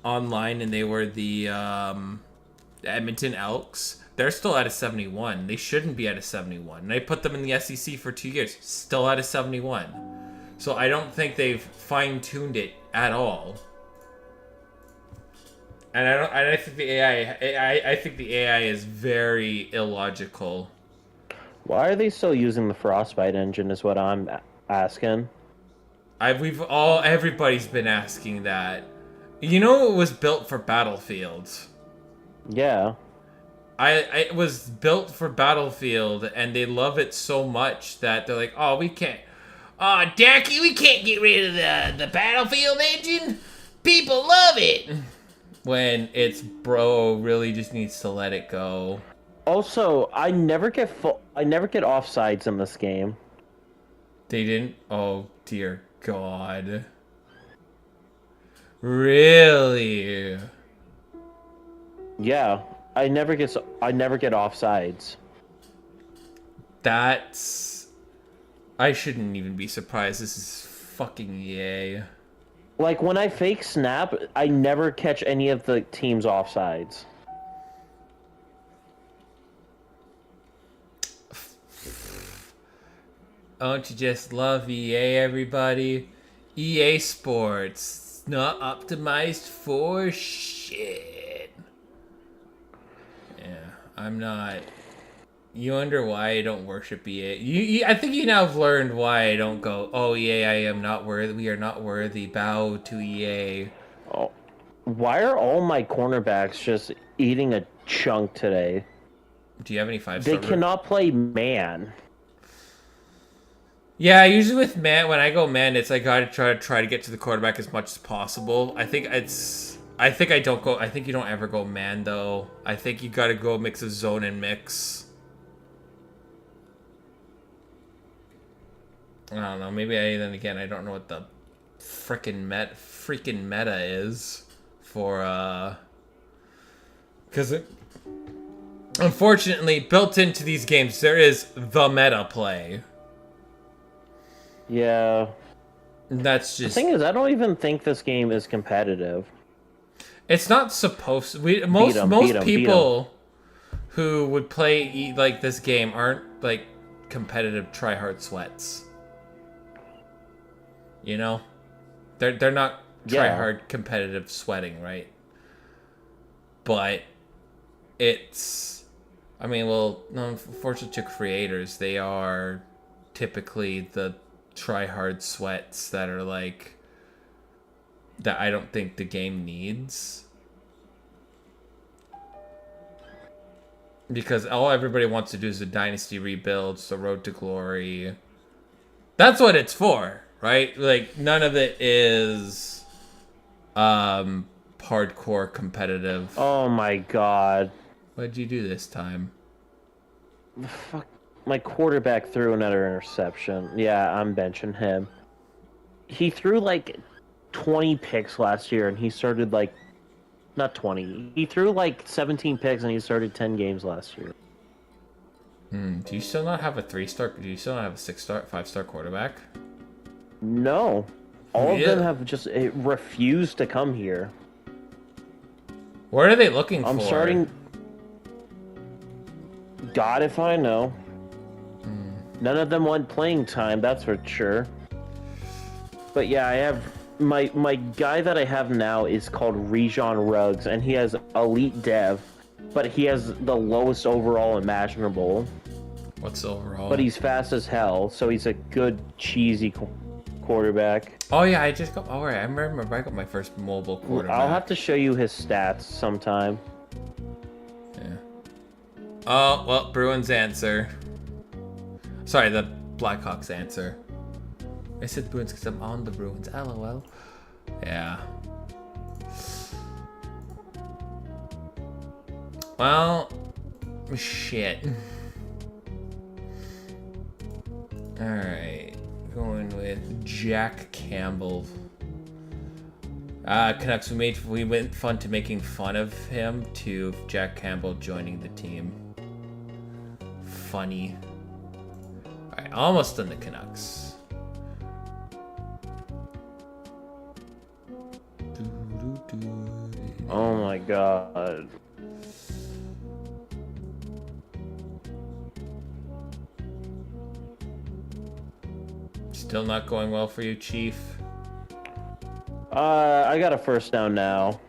online, and they were the Edmonton Elks. They're still at a 71. They shouldn't be at a 71. And I put them in the SEC for 2 years, still at a 71. So I don't think they've fine-tuned it at all. And I think the AI. I think the AI is very illogical. Why are they still using the Frostbite engine? Is what I'm asking. Everybody's been asking that. You know, it was built for Battlefield. Yeah. It was built for Battlefield, and they love it so much that they're like, oh, we can't. Oh, Ducky, we can't get rid of the Battlefield engine. People love it. When it's, bro, really just needs to let it go. Also, I never get offsides in this game. They didn't? Oh, dear God. Really? Yeah, I never get offsides. That's... I shouldn't even be surprised. This is fucking EA. Like, when I fake snap, I never catch any of the team's offsides. Don't you just love EA, everybody? EA Sports. Not optimized for shit. Yeah, I'm not... You wonder why I don't worship EA. I think you now have learned why I don't go, oh, EA, I am not worthy. We are not worthy. Bow to EA. Oh, why are all my cornerbacks just eating a chunk today? Do you have any 5-star? They cannot play man. Yeah, usually with man, when I go man, it's I gotta try to get to the quarterback as much as possible. I think you don't ever go man though. I think you gotta go mix of zone and mix. I don't know. Maybe then again, I don't know what the freaking meta is for because unfortunately built into these games there is the meta play. Yeah. That's just... The thing is, I don't even think this game is competitive. It's not supposed to. Most people who would play like this game aren't like competitive tryhard sweats. You know? They're not tryhard competitive sweating, right? But it's... I mean, well, no, unfortunately to creators, they are typically the try-hard sweats that are like that I don't think the game needs, because all everybody wants to do is a dynasty rebuilds, the road to glory. That's what it's for, right? Like none of it is hardcore competitive. Oh my god. What'd you do this time? Fuck. My quarterback threw another interception. Yeah, I'm benching him. He threw like 20 picks last year, and he started like... Not 20. He threw like 17 picks, and he started 10 games last year. Do you still not have a 3-star? Do you still not have a 6-star, 5-star quarterback? No. All of them have just refused to come here. What are they looking for? I'm starting... God if I know. None of them want playing time, that's for sure. But yeah, I have... My guy that I have now is called Rejon Ruggs, and he has Elite Dev. but he has the lowest overall imaginable. What's overall? But he's fast as hell, so he's a good cheesy quarterback. Oh yeah, I just got. Oh right, I remember I got my first mobile quarterback. I'll have to show you his stats sometime. Yeah. Oh well, Bruins answer. Sorry, the Blackhawks answer. I said Bruins because I'm on the Bruins. LOL. Yeah. Well, shit. Alright. Going with Jack Campbell. Canucks, we went fun to making fun of him to Jack Campbell joining the team. Funny. Alright, almost done the Canucks. Oh my god. Still not going well for you, Chief? I got a first down now.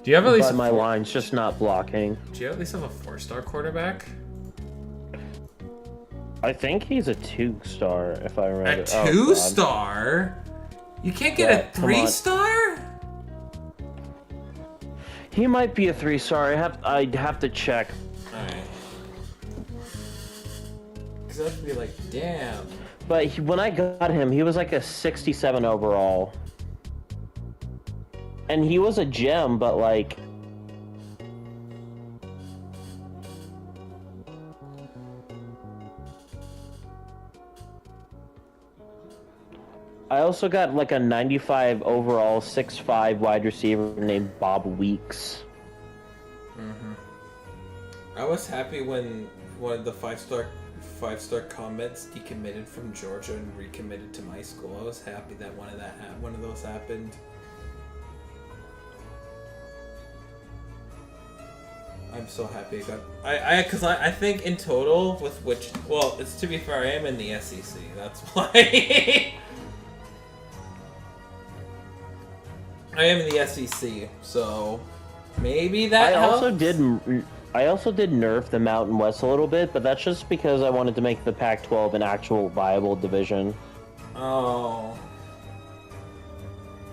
Do you have at least But my line's just not blocking. Do you at least have a 4-star quarterback? I think he's a 2-star, if I remember. A 2-star? You can't get a 3-star? He might be a 3-star. I'd have to check. Alright. Because that'd be like, damn. But when I got him, he was like a 67 overall. And he was a gem, but like... I also got like a 95 overall, 6'5" wide receiver named Bob Weeks. I was happy when one of the five-star comments decommitted from Georgia and recommitted to my school. I was happy that one of those happened. I'm so happy because I think in total with which, well, it's, to be fair, I am in the SEC. That's why. I am in the SEC, so maybe that helps. I also did nerf the Mountain West a little bit, but that's just because I wanted to make the Pac-12 an actual viable division. Oh.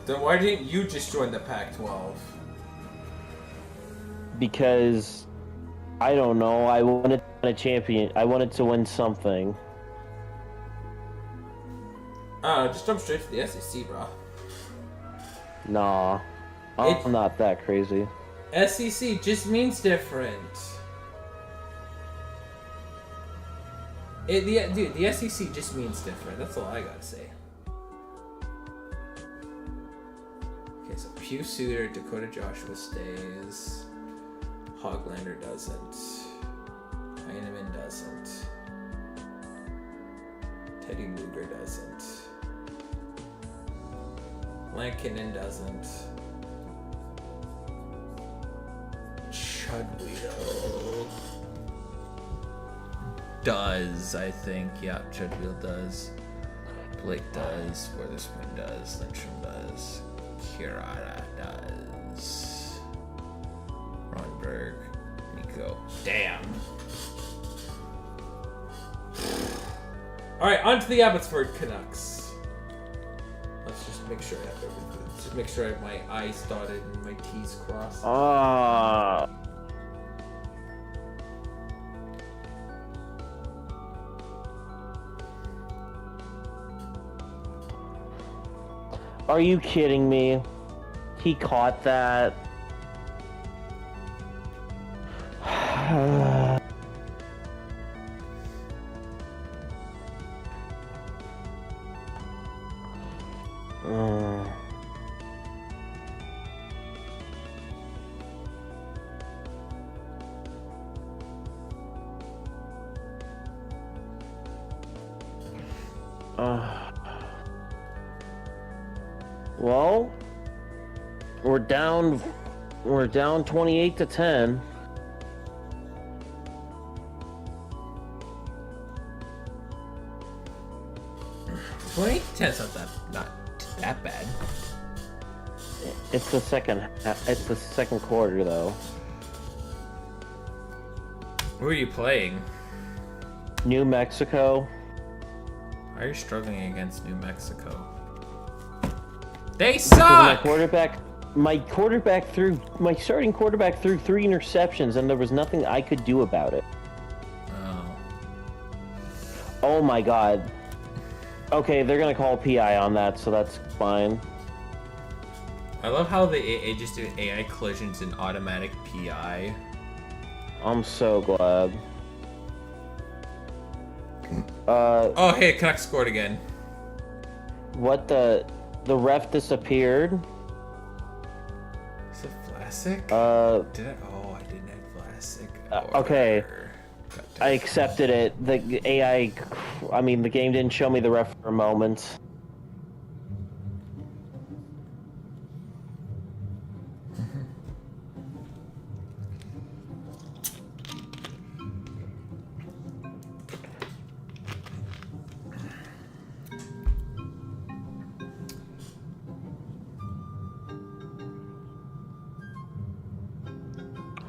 Then why didn't you just join the Pac-12? Because I don't know, I wanted a champion. I wanted to win something. Just jump straight to the SEC, bro. Nah, I'm not that crazy. SEC just means different. Dude, the SEC just means different. That's all I gotta say. Okay, so Pew Suter, Dakota Joshua stays. Hoglander doesn't. Heineman doesn't. Teddy Luger doesn't. Lankinen doesn't. Chudwheel Does, I think. Yeah, Chudwheel does. Blake does. Witherspoon does. Lindstrom does. Kirata does. Ronberg. Nico. Damn. Alright, on to the Abbotsford Canucks. Let's just make sure I have everything. Just make sure I have my I's dotted and my T's crossed. Are you kidding me? He caught that. Well, we're down 28-10. That's not that bad. It's the second. It's the second quarter though. Who are you playing? New Mexico. Why are you struggling against New Mexico? They Because suck! my starting quarterback threw 3 interceptions, and there was nothing I could do about it. Oh. Oh my god. Okay, they're gonna call PI on that, so that's fine. I love how they just do AI collisions and automatic PI. I'm so glad. Oh, hey, Canucks scored again. What the ref disappeared? Is it Vlasic? Did I? Oh, I didn't have Vlasic. Okay. I accepted it. The AI, I mean, the game didn't show me the ref for a moment.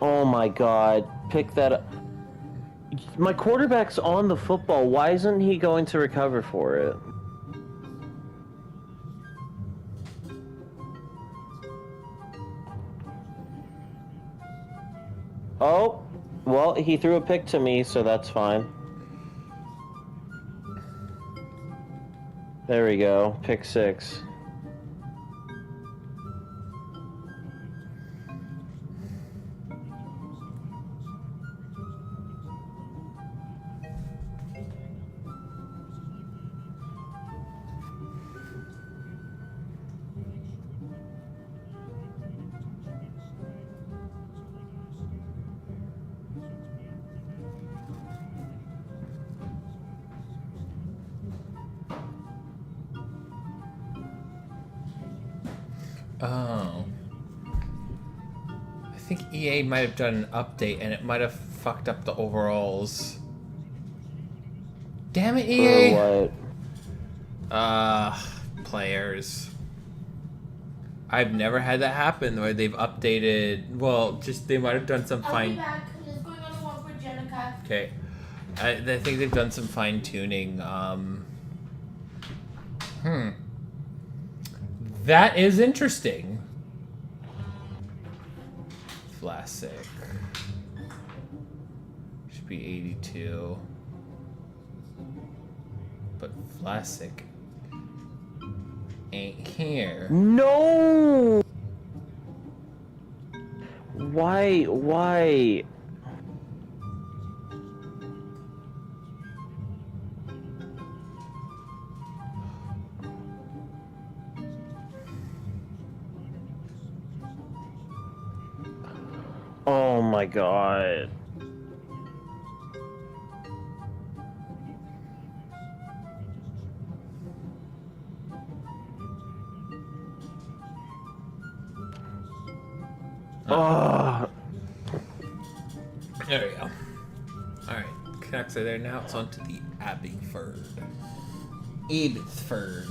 Oh my god, pick that up. My quarterback's on the football. Why isn't he going to recover for it? Oh, well, he threw a pick to me, so that's fine. There we go, pick 6. Oh. I think EA might have done an update and it might have fucked up the overalls. Damn it, EA! For what? Players. I've never had that happen where they've updated. Well, just they might have done some fine. Let's go on a walk with Jenica. Okay. I think they've done some fine tuning. That is interesting. Vlasic. Should be 82. But Vlasic ain't here. No! Why? Oh my god. There we go. Alright, Canucks are there now. It's on to the Abingford. Abingford.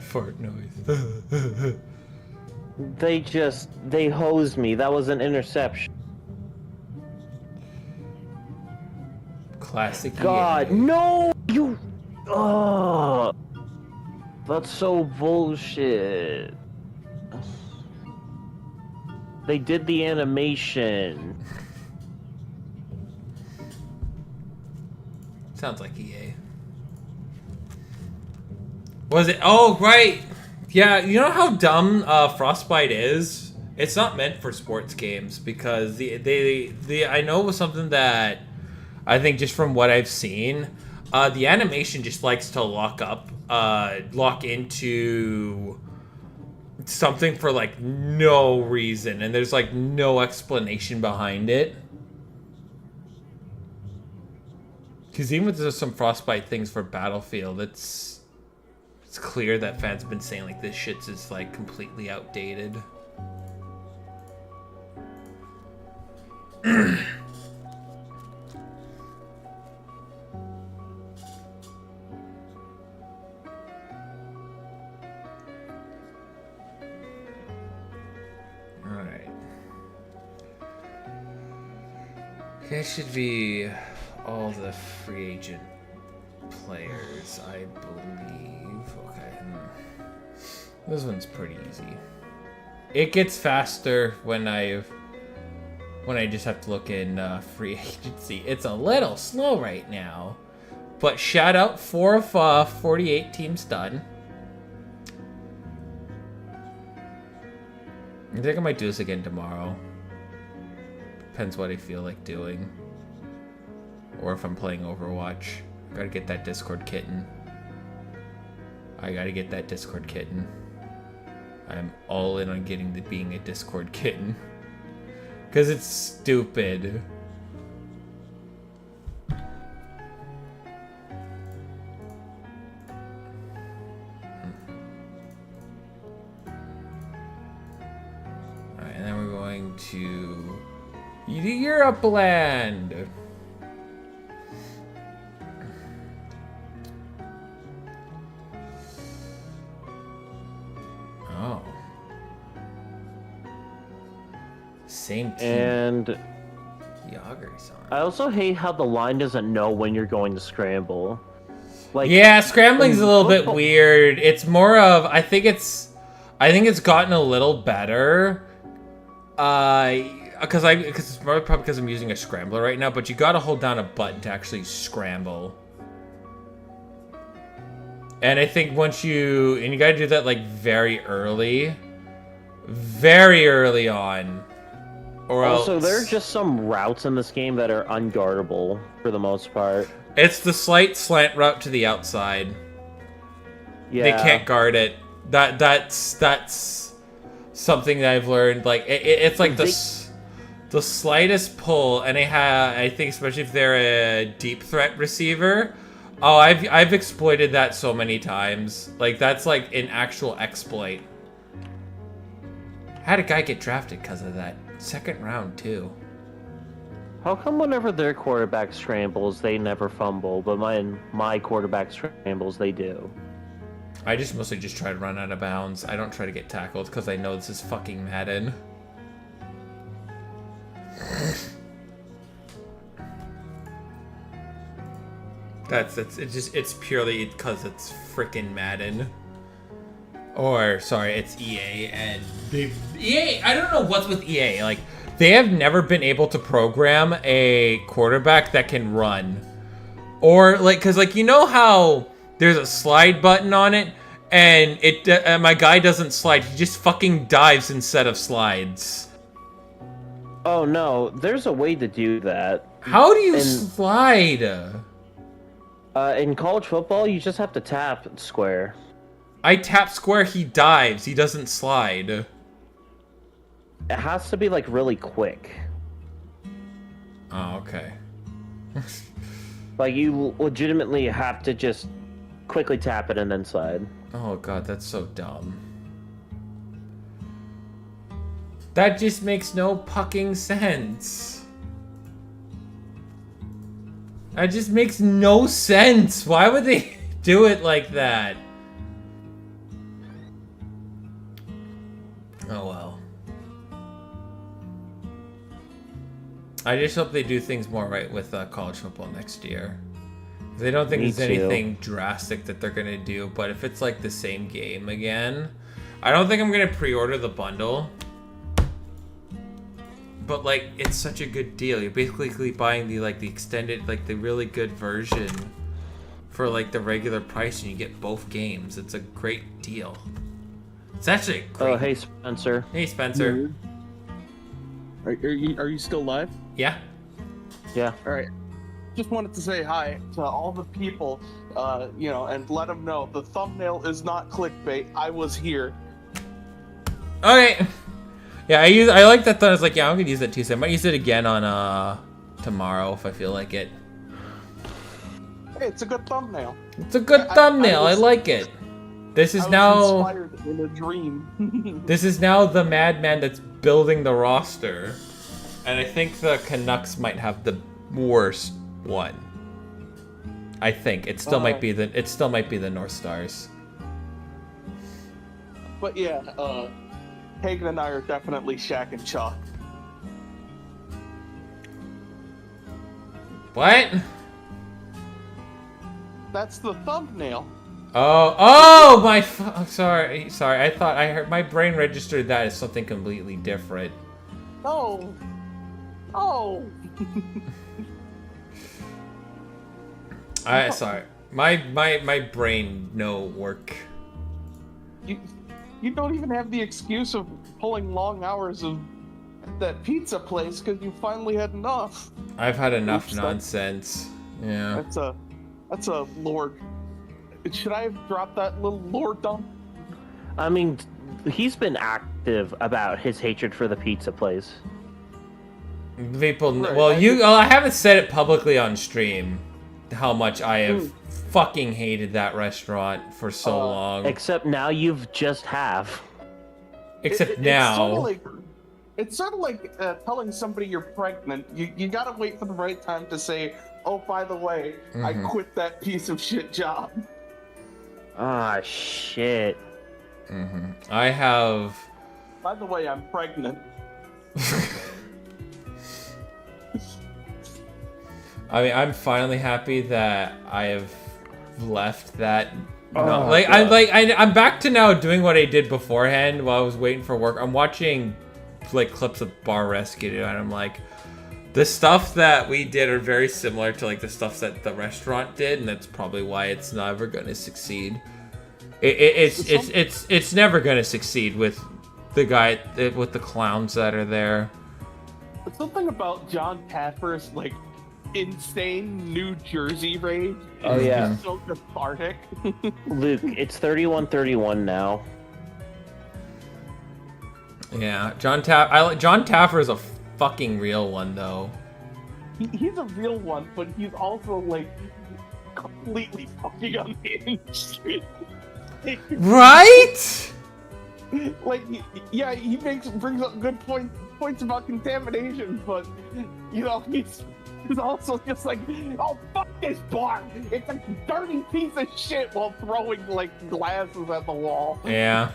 Fart noise. They hosed me. That was an interception. Classic God, EA. no! You... Oh, that's so bullshit. They did the animation. Sounds like EA. Was it? Oh, right. Yeah, you know how dumb Frostbite is? It's not meant for sports games because the I know it was something that I think just from what I've seen, the animation just likes to lock into something for like no reason, and there's like no explanation behind it. Because even if there's some Frostbite things for Battlefield, it's clear that fans have been saying like this shit's is like completely outdated. It should be all the free agent players, I believe. Okay. This one's pretty easy. It gets faster when I just have to look in free agency. It's a little slow right now. But shout out 4 of 48 teams done. I think I might do this again tomorrow. Depends what I feel like doing. Or if I'm playing Overwatch. Gotta get that Discord kitten. I gotta get that Discord kitten. I'm all in on being a Discord kitten. Cause it's stupid. Alright, and then we're going to Europeland. Oh. Same team. And Juggerbear. I also hate how the line doesn't know when you're going to scramble. Like, yeah, scrambling's a little bit weird. It's more of I think it's gotten a little better. Because it's probably because I'm using a scrambler right now, but you gotta hold down a button to actually scramble. And I think you gotta do that like very early on. Or also, else there are just some routes in this game that are unguardable for the most part. it's the slight slant route to the outside. Yeah. They can't guard it. That's something that I've learned. Like it's like the slightest pull, and I think especially if they're a deep threat receiver. Oh, I've exploited that so many times. Like that's like an actual exploit. Had a guy get drafted because of that. Second round too. How come whenever their quarterback scrambles, they never fumble, but my quarterback scrambles, they do? I just mostly just try to run out of bounds. I don't try to get tackled because I know this is fucking Madden. It's purely because it's freaking Madden. Or sorry, it's EA and EA. I don't know what's with EA. Like they have never been able to program a quarterback that can run, or like because like you know how there's a slide button on it, and my guy doesn't slide. He just fucking dives instead of slides. Oh no, there's a way to do that. How do you slide? In college football, you just have to tap square. I tap square, he dives. He doesn't slide. It has to be like really quick. Oh, okay. Like you legitimately have to just quickly tap it and then slide. Oh god, that's so dumb. That just makes no fucking sense. That just makes no sense. Why would they do it like that? Oh well. I just hope they do things more right with college football next year. I don't think there's anything drastic that they're gonna do, but if it's like the same game again, I don't think I'm gonna pre-order the bundle. But like, it's such a good deal. You're basically buying the extended, like the really good version for like the regular price, and you get both games. It's a great deal. It's actually a great... Oh, hey Spencer. Hey Spencer. Are you still live? Yeah. Yeah. All right. Just wanted to say hi to all the people, and let them know the thumbnail is not clickbait. I was here. Okay. Yeah, I like that thought. I was like, yeah, I'm gonna use that Tuesday. I might use it again on tomorrow if I feel like it. Hey, it's a good thumbnail. It's a good thumbnail. I like it. This is now inspired in a dream. This is now the madman that's building the roster, and I think the Canucks might have the worst one. I think it still might be the North Stars. But yeah, Taegan and I are definitely Shaq and Chuck. What? That's the thumbnail. Oh, I'm sorry. I thought I heard my brain registered that as something completely different. Oh. Oh. Sorry. My brain no work. You don't even have the excuse of pulling long hours of that pizza place because you finally had enough. I've had enough Oops, nonsense. Yeah. That's a lord. Should I have dropped that little lord dump? I mean, he's been active about his hatred for the pizza place. People, Right, well, I haven't said it publicly on stream how much I have fucking hated that restaurant for so long. Except now you've just have. Except now. It's sort of like telling somebody you're pregnant. You gotta wait for the right time to say, oh, by the way, I quit that piece of shit job. Ah, shit. I have... By the way, I'm pregnant. I mean, I'm finally happy that I have left that. Oh, I'm back to now doing what I did beforehand while I was waiting for work. I'm watching like clips of Bar Rescue, and I'm like, the stuff that we did are very similar to like the stuff that the restaurant did, and that's probably why it's never gonna succeed. It's never gonna succeed with the guy with the clowns that are there. Something about John Taffer's like insane New Jersey rage. Oh yeah, so cathartic. Luke, it's 31-31 now. Yeah, John Taffer is a fucking real one though. He's a real one, but he's also like completely fucking unhinged. Right? Like, yeah, he brings up good points about contamination, but you know, he's also just like, oh, fuck this bar! It's a dirty piece of shit, while throwing like glasses at the wall. Yeah.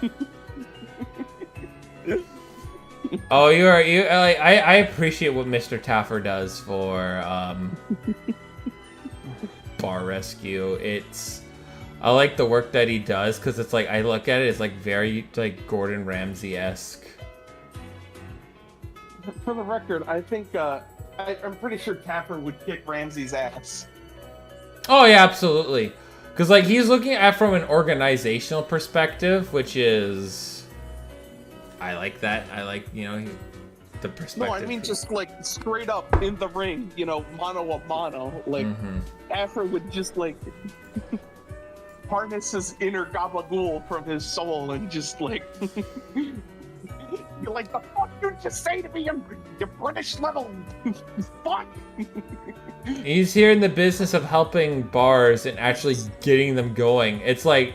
Oh, I appreciate what Mr. Taffer does for Bar Rescue. I like the work that he does because it's like I look at it as like very like Gordon Ramsay-esque. For the record, I think I'm pretty sure Taffer would kick Ramsay's ass. Oh yeah, absolutely. Because like he's looking at it from an organizational perspective, which is. I like that. I like, the perspective. No, I mean just like straight up in the ring, mano a mano. Like, Taffer would just like harness his inner gabagool from his soul and just like, you're like, the fuck you just say to me, you British little fuck. He's here in the business of helping bars and actually getting them going. It's like,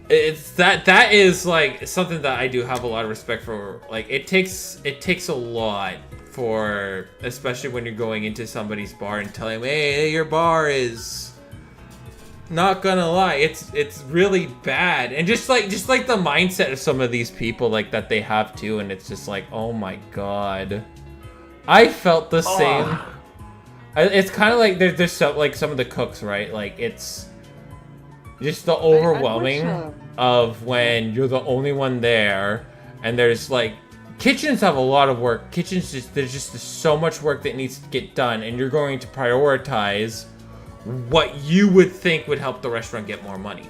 that is like something that I do have a lot of respect for. Like it takes a lot for, especially when you're going into somebody's bar and telling them, hey, your bar is not gonna lie, it's really bad. And just like the mindset of some of these people like that they have too, and it's just like, oh my god, I felt the same. It's kind of like there's some of the cooks, right? Like it's just the overwhelming of when you're the only one there, and there's like kitchens have a lot of work. Kitchens there's just so much work that needs to get done, and you're going to prioritize what you would think would help the restaurant get more money.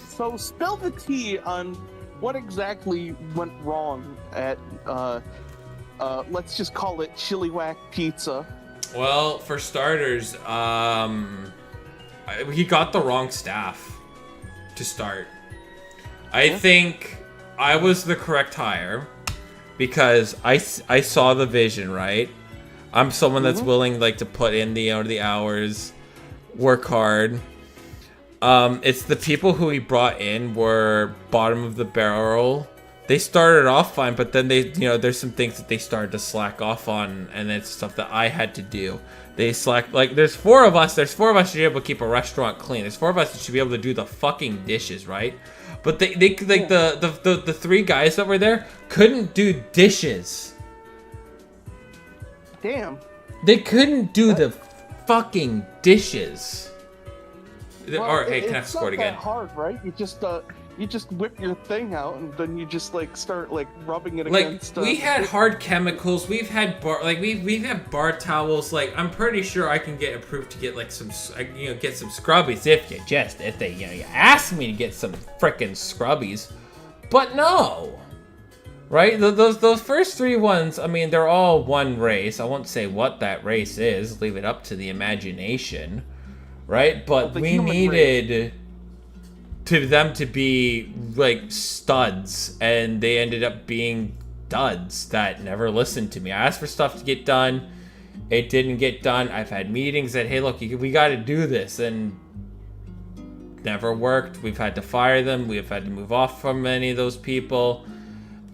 So spill the tea on what exactly went wrong at let's just call it Chili Whack Pizza. Well, for starters, he got the wrong staff to start. I think I was the correct hire because I saw the vision, right? I'm someone that's willing like to put in the hours, work hard. It's the people who he brought in were bottom of the barrel. They started off fine, but then they, there's some things that they started to slack off on, and it's stuff that I had to do. They slack, like, there's four of us to be able to keep a restaurant clean. There's four of us that should be able to do the fucking dishes, right? But they like the three guys that were there couldn't do dishes. damn. They couldn't do the fucking dishes. Or hey, can I it's score not it again? that hard, right? You just whip your thing out and then you just like start like rubbing it Like against. we had hard chemicals. We've had we've had bar towels. Like I'm pretty sure I can get approved to get like some get some scrubbies if they you ask me to get some frickin' scrubbies. But no. Right? Those first 3 ones, I mean, they're all one race. I won't say what that race is. Leave it up to the imagination. Right? But we needed to them to be like studs, and they ended up being duds that never listened to me. I asked for stuff to get done. It didn't get done. I've had meetings that, hey, look, we got to do this, and never worked. We've had to fire them. We've had to move off from many of those people.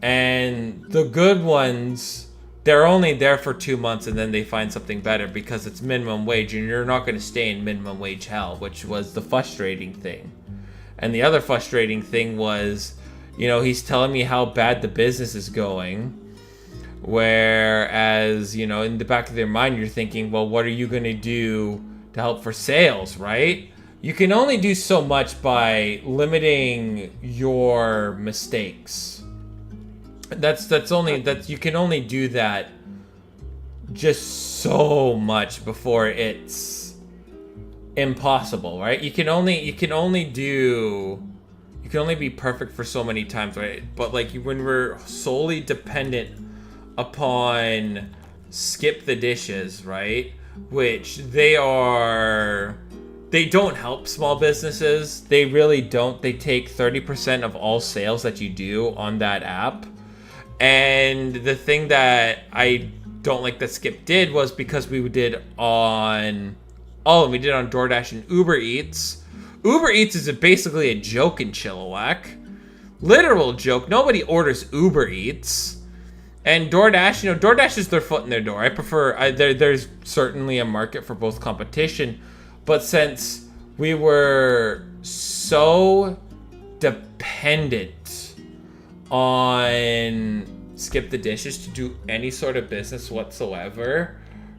And the good ones, they're only there for 2 months and then they find something better because it's minimum wage and you're not going to stay in minimum wage hell, which was the frustrating thing. And the other frustrating thing was, he's telling me how bad the business is going. Whereas, in the back of their mind, you're thinking, well, what are you going to do to help for sales, right? You can only do so much by limiting your mistakes. You can only do that just so much before it's impossible, right? You can only be perfect for so many times, right? But like when we're solely dependent upon skip the dishes, right? Which they don't help small businesses. They really don't. They take 30% of all sales that you do on that app. And the thing that I don't like that Skip did was because we did on DoorDash and Uber Eats. Uber Eats is basically a joke in Chilliwack. Literal joke. Nobody orders Uber Eats. And DoorDash, DoorDash is their foot in their door. I prefer, there's certainly a market for both competition. But since we were so dependent on Skip the Dishes to do any sort of business whatsoever,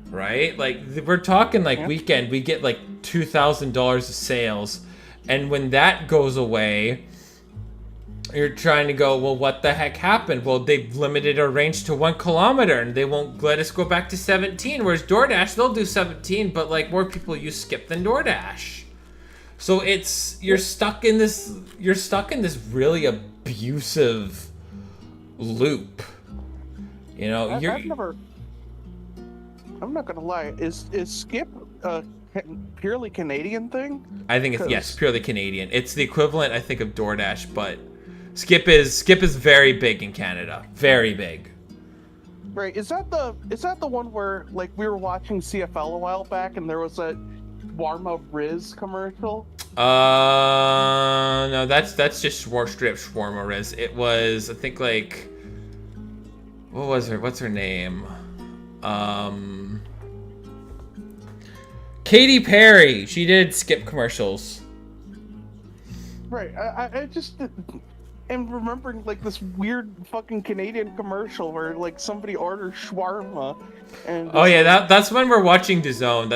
right? Like we're talking like weekend, we get like $2,000 of sales, and when that goes away, you're trying to go, well, what the heck happened? Well, they've limited our range to 1 kilometer and they won't let us go back to 17. Whereas DoorDash, they'll do 17, but like more people use Skip than DoorDash. So you're stuck in this really abusive loop. I'm not gonna lie. Is Skip a purely Canadian thing? I think it's purely Canadian. It's the equivalent, I think, of DoorDash, but Skip is very big in Canada. Very big. Right. Is that the one where like we were watching CFL a while back and there was a Warma Riz commercial? No, that's just straight up Shawarma Riz. It was, I think, like, what's her name? Katy Perry. She did Skip commercials. Right. I just am remembering like this weird fucking Canadian commercial where like somebody orders shawarma and that's when we're watching DAZN.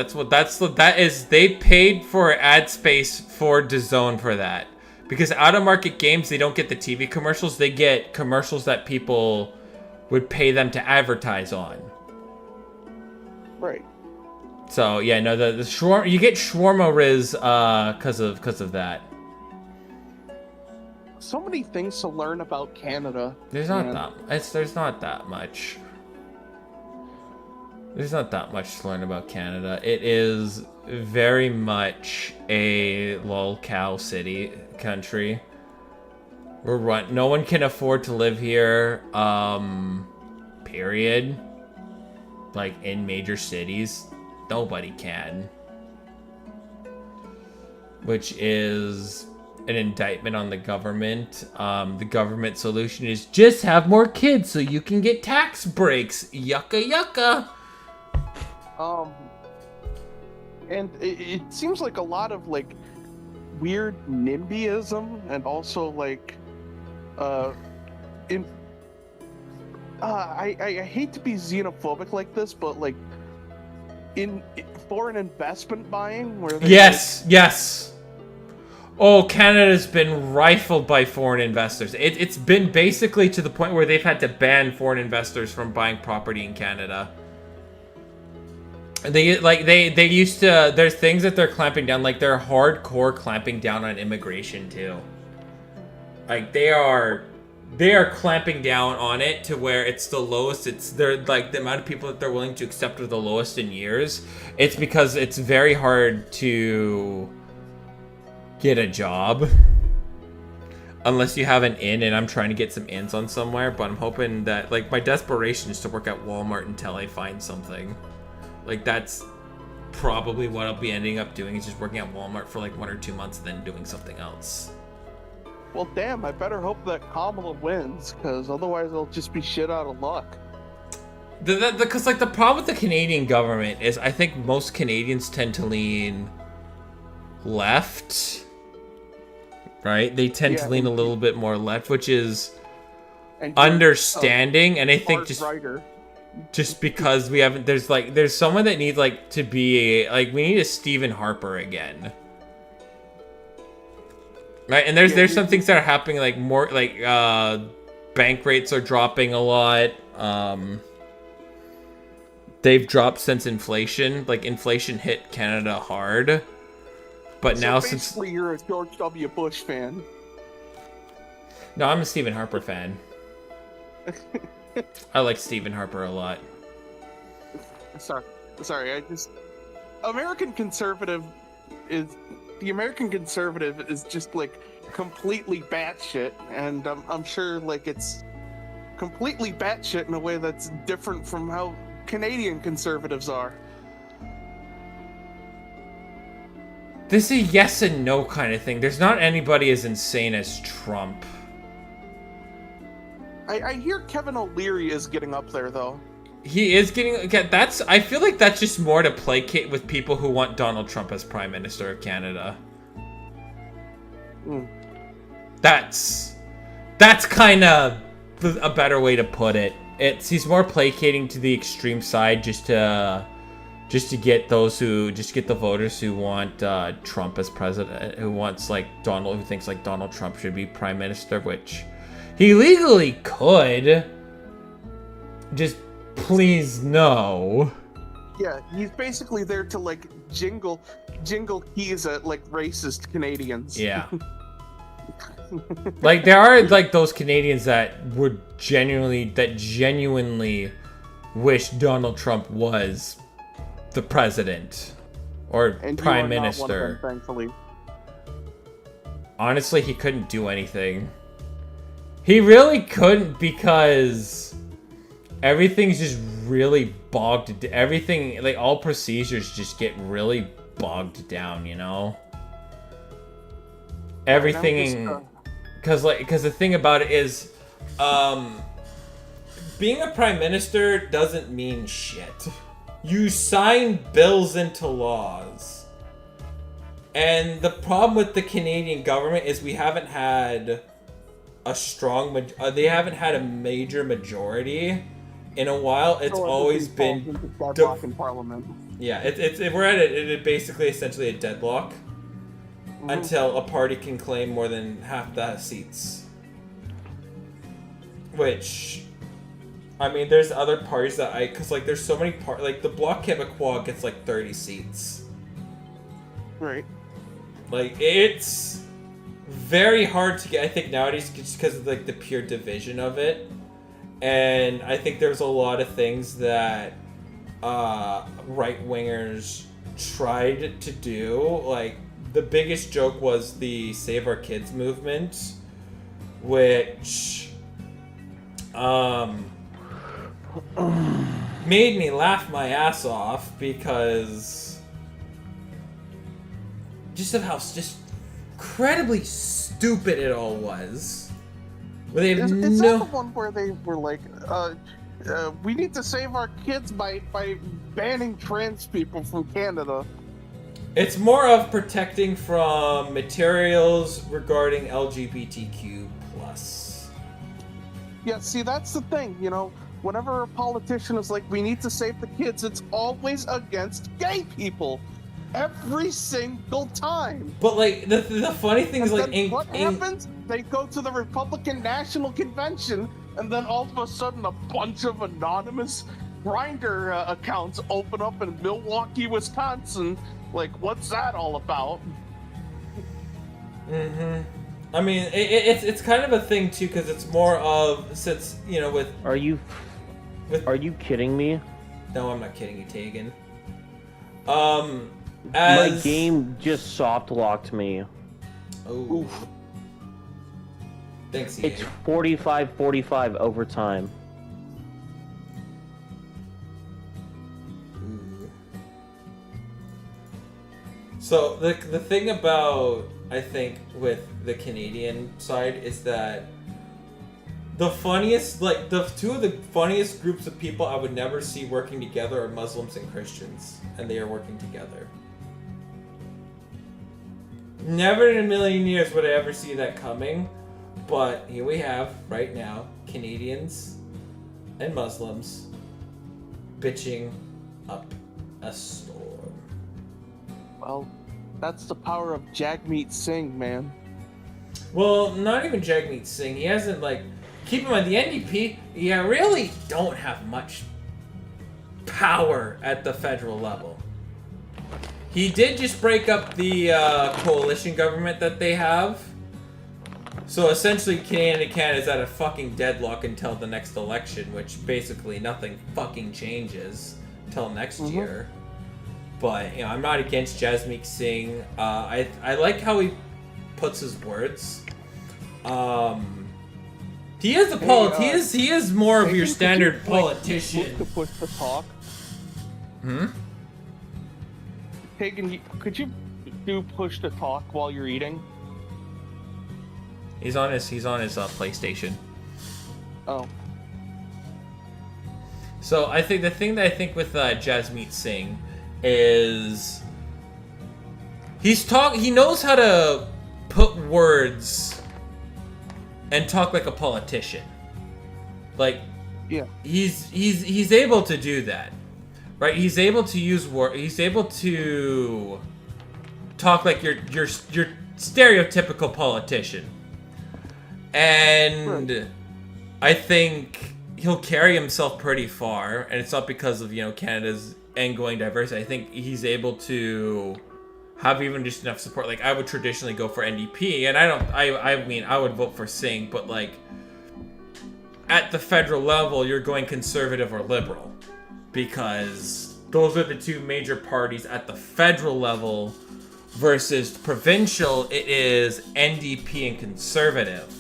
That is they paid for ad space for DAZN for that. Because out of market games, they don't get the TV commercials, they get commercials that people would pay them to advertise on. Right. So yeah, no, the shawarma, you get Shawarma Riz because of that. So many things to learn about Canada. There's not that much. There's not that much to learn about Canada. It is very much a lolcow city country. No one can afford to live here. Period. Like in major cities, nobody can. Which is an indictment on the government. The government solution is just have more kids so you can get tax breaks. Yucca yucca. And it seems like a lot of like weird NIMBYism and also like I hate to be xenophobic like this, but like in foreign investment buying, where they Yes. Oh, Canada's been rifled by foreign investors. It's been basically to the point where they've had to ban foreign investors from buying property in Canada. They used to. There's things that they're clamping down. Like they're hardcore clamping down on immigration too. Like they are clamping down on it to where it's the lowest. They're like the amount of people that they're willing to accept are the lowest in years. It's because it's very hard to get a job unless you have an in, and I'm trying to get some ins on somewhere, but I'm hoping that like my desperation is to work at Walmart until I find something. Like that's probably what I'll be ending up doing, is just working at Walmart for like 1 or 2 months, then doing something else. Well, damn, I better hope that Kamala wins, because otherwise it'll just be shit out of luck. Because like the problem with the Canadian government is I think most Canadians tend to lean left, right? They tend to lean a little bit more left, which is understanding, and I think just because we haven't, there's someone that needs like to be like, we need a Stephen Harper again. Right, and there's some things that are happening, like more like bank rates are dropping a lot. They've dropped since inflation. Like inflation hit Canada hard, but so now since you're a George W. Bush fan. No, I'm a Stephen Harper fan. I like Stephen Harper a lot. Sorry. I just American conservative is. The American conservative is just like completely batshit, and I'm sure like it's completely batshit in a way that's different from how Canadian conservatives are. This is a yes and no kind of thing. There's not anybody as insane as Trump. I hear Kevin O'Leary is getting up there though. He is getting. I feel like that's just more to placate with people who want Donald Trump as Prime Minister of Canada. That's kind of a better way to put it. He's more placating to the extreme side, just to get the voters who want Trump as president, who thinks like Donald Trump should be Prime Minister, which he legally could. Just please no. Yeah, he's basically there to like jingle keys at like racist Canadians. Yeah. Like there are like those Canadians that would genuinely wish Donald Trump was the president or prime minister. Not one of them, thankfully. Honestly, he couldn't do anything. He really couldn't, because everything's just really bogged. Everything, like all procedures just get really bogged down, you know? Everything, because the thing about it is, being a prime minister doesn't mean shit. You sign bills into laws. And the problem with the Canadian government is we haven't had a strong, they haven't had a major majority in a while. It's always been deadlock in Parliament. Yeah, we're at it basically essentially a deadlock until a party can claim more than half the seats. Which, I mean, there's other parties that because like there's so many like the Bloc Québécois gets like 30 seats. Right. Like it's very hard to get, I think, nowadays, just because of like the pure division of it. And I think there's a lot of things that right-wingers tried to do. Like the biggest joke was the Save Our Kids movement, which made me laugh my ass off, because just of how just incredibly stupid it all was. Where they have is that the one where they were like, we need to save our kids by banning trans people from Canada? It's more of protecting from materials regarding LGBTQ+. Yeah, see, that's the thing, you know. whenever a politician is like, we need to save the kids, it's always against gay people. Every single time. But like the funny thing is, And like, then what happens? They go to the Republican National Convention, and then all of a sudden a bunch of anonymous Grindr accounts open up in Milwaukee, Wisconsin. Like, what's that all about? I mean, it's kind of a thing too, because it's more of, since, you know, with Are you kidding me? no, I'm not kidding you, Taegan. My game just soft locked me. Oh. Thanks, EA. It's 45-45 overtime. So the thing about, I think, with the Canadian side is that the funniest, like, the two of the funniest groups of people I would never see working together are Muslims and Christians, and they are working together. Never in a million years would I ever see that coming, but here we have, right now, Canadians and Muslims bitching up a storm. Well, that's the power of Jagmeet Singh, man. Well, not even Jagmeet Singh. He hasn't, like... Keep in mind, the NDP, yeah, really don't have much power at the federal level. He did just break up the coalition government that they have. So essentially, Canada is at a fucking deadlock until the next election, which basically nothing fucking changes until next year. But, you know, I'm not against Jagmeet Singh. I like how he puts his words. He is he is more of your standard politician. To push the talk. Taegan, could you do push to talk while you're eating? He's on his PlayStation. Oh. So I think the thing that I think with Jagmeet Singh is he knows how to put words and talk like a politician. Like, yeah, he's able to do that, right? He's able to use word. He's able to talk like your stereotypical politician, and I think he'll carry himself pretty far. And it's not because of, you know, Canada's ongoing diversity. I think he's able to have even just enough support. Like, I would traditionally go for NDP, and I mean, I would vote for Singh, but like, at the federal level, you're going conservative or liberal, because those are the two major parties at the federal level, versus provincial, it is NDP and conservative.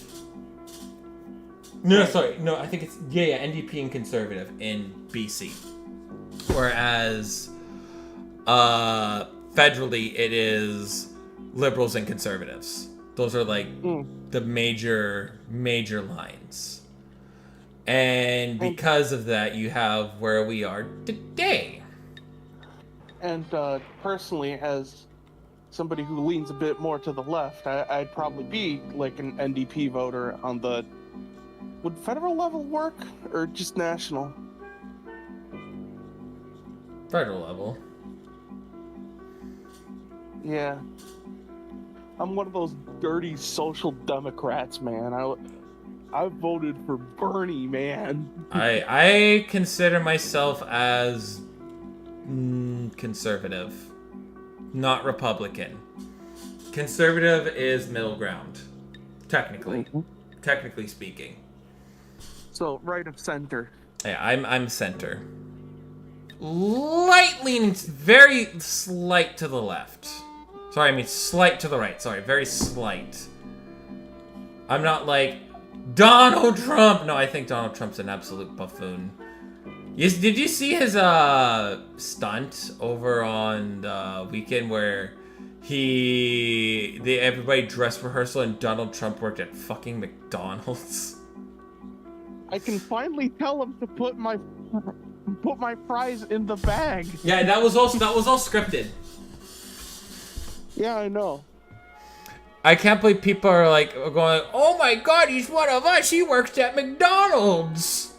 No, sorry, no, I think it's, NDP and conservative in BC. Whereas, federally, it is liberals and conservatives. Those are like the major lines. And because of that, you have where we are today. And personally, as somebody who leans a bit more to the left, I'd probably be like an NDP voter on the... Would federal level work, or just national? Federal level. Yeah. I'm one of those dirty social democrats, man. I voted for Bernie, man. I consider myself as conservative, not Republican. Conservative is middle ground, technically speaking. So right of center. Yeah, I'm center. Light leaning, very slight to the left. Sorry, I mean slight to the right. Sorry, very slight. I'm not like Donald Trump. No, I think Donald Trump's an absolute buffoon. Yes, did you see his stunt over on the weekend where everybody dress rehearsal and Donald Trump worked at fucking McDonald's? I can finally tell him to put my fries in the bag. Yeah, that was all scripted. Yeah, I know. I can't believe people are like going, "Oh my god, he's one of us. He works at McDonald's."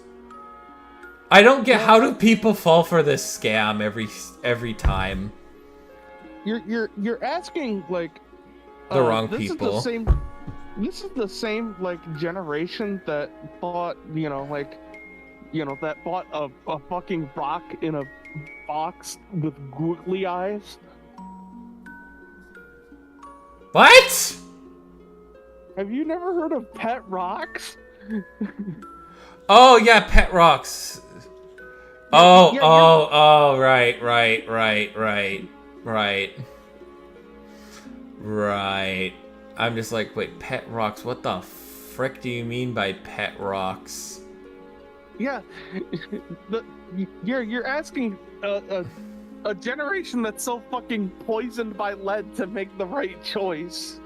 I don't get how do people fall for this scam every time. You're asking like The wrong this people. This is the same like generation that bought that bought a fucking rock in a box with googly eyes. What? Have you never heard of pet rocks? Oh yeah, pet rocks. Oh, right. I'm just like, wait, pet rocks? What the frick do you mean by pet rocks? Yeah, you're asking a generation that's so fucking poisoned by lead to make the right choice.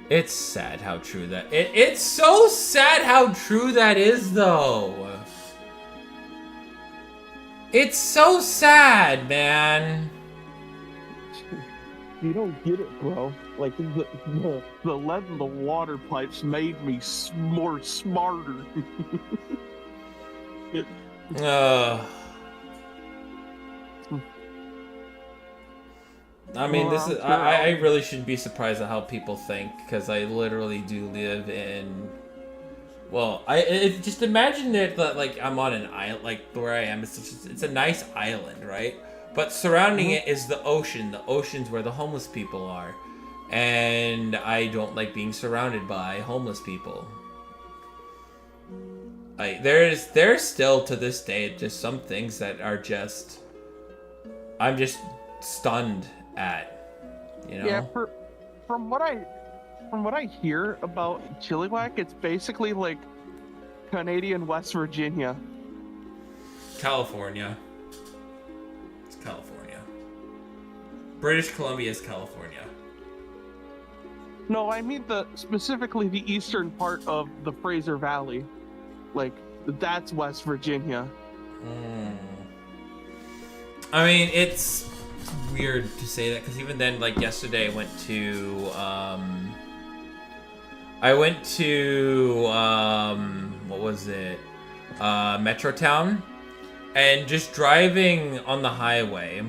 It's sad how true that it's so sad how true that is though. It's so sad, man. You don't get it, bro. Like the lead in the water pipes made me more smarter. I mean, this is I really shouldn't be surprised at how people think, because I literally do live in. Well, just imagine that like I'm on an island, like where I am. It's a nice island, right? But surrounding it is the ocean. The ocean's where the homeless people are, and I don't like being surrounded by homeless people. Like there's still to this day just some things that are just I'm just stunned at, you know. Yeah, from what I hear about Chilliwack, it's basically like Canadian West Virginia. California. It's California. British Columbia is California. No, I mean specifically the eastern part of the Fraser Valley. Like, that's West Virginia. I mean, it's weird to say that, because even then, like yesterday, I went to what was it? Metrotown, and just driving on the highway.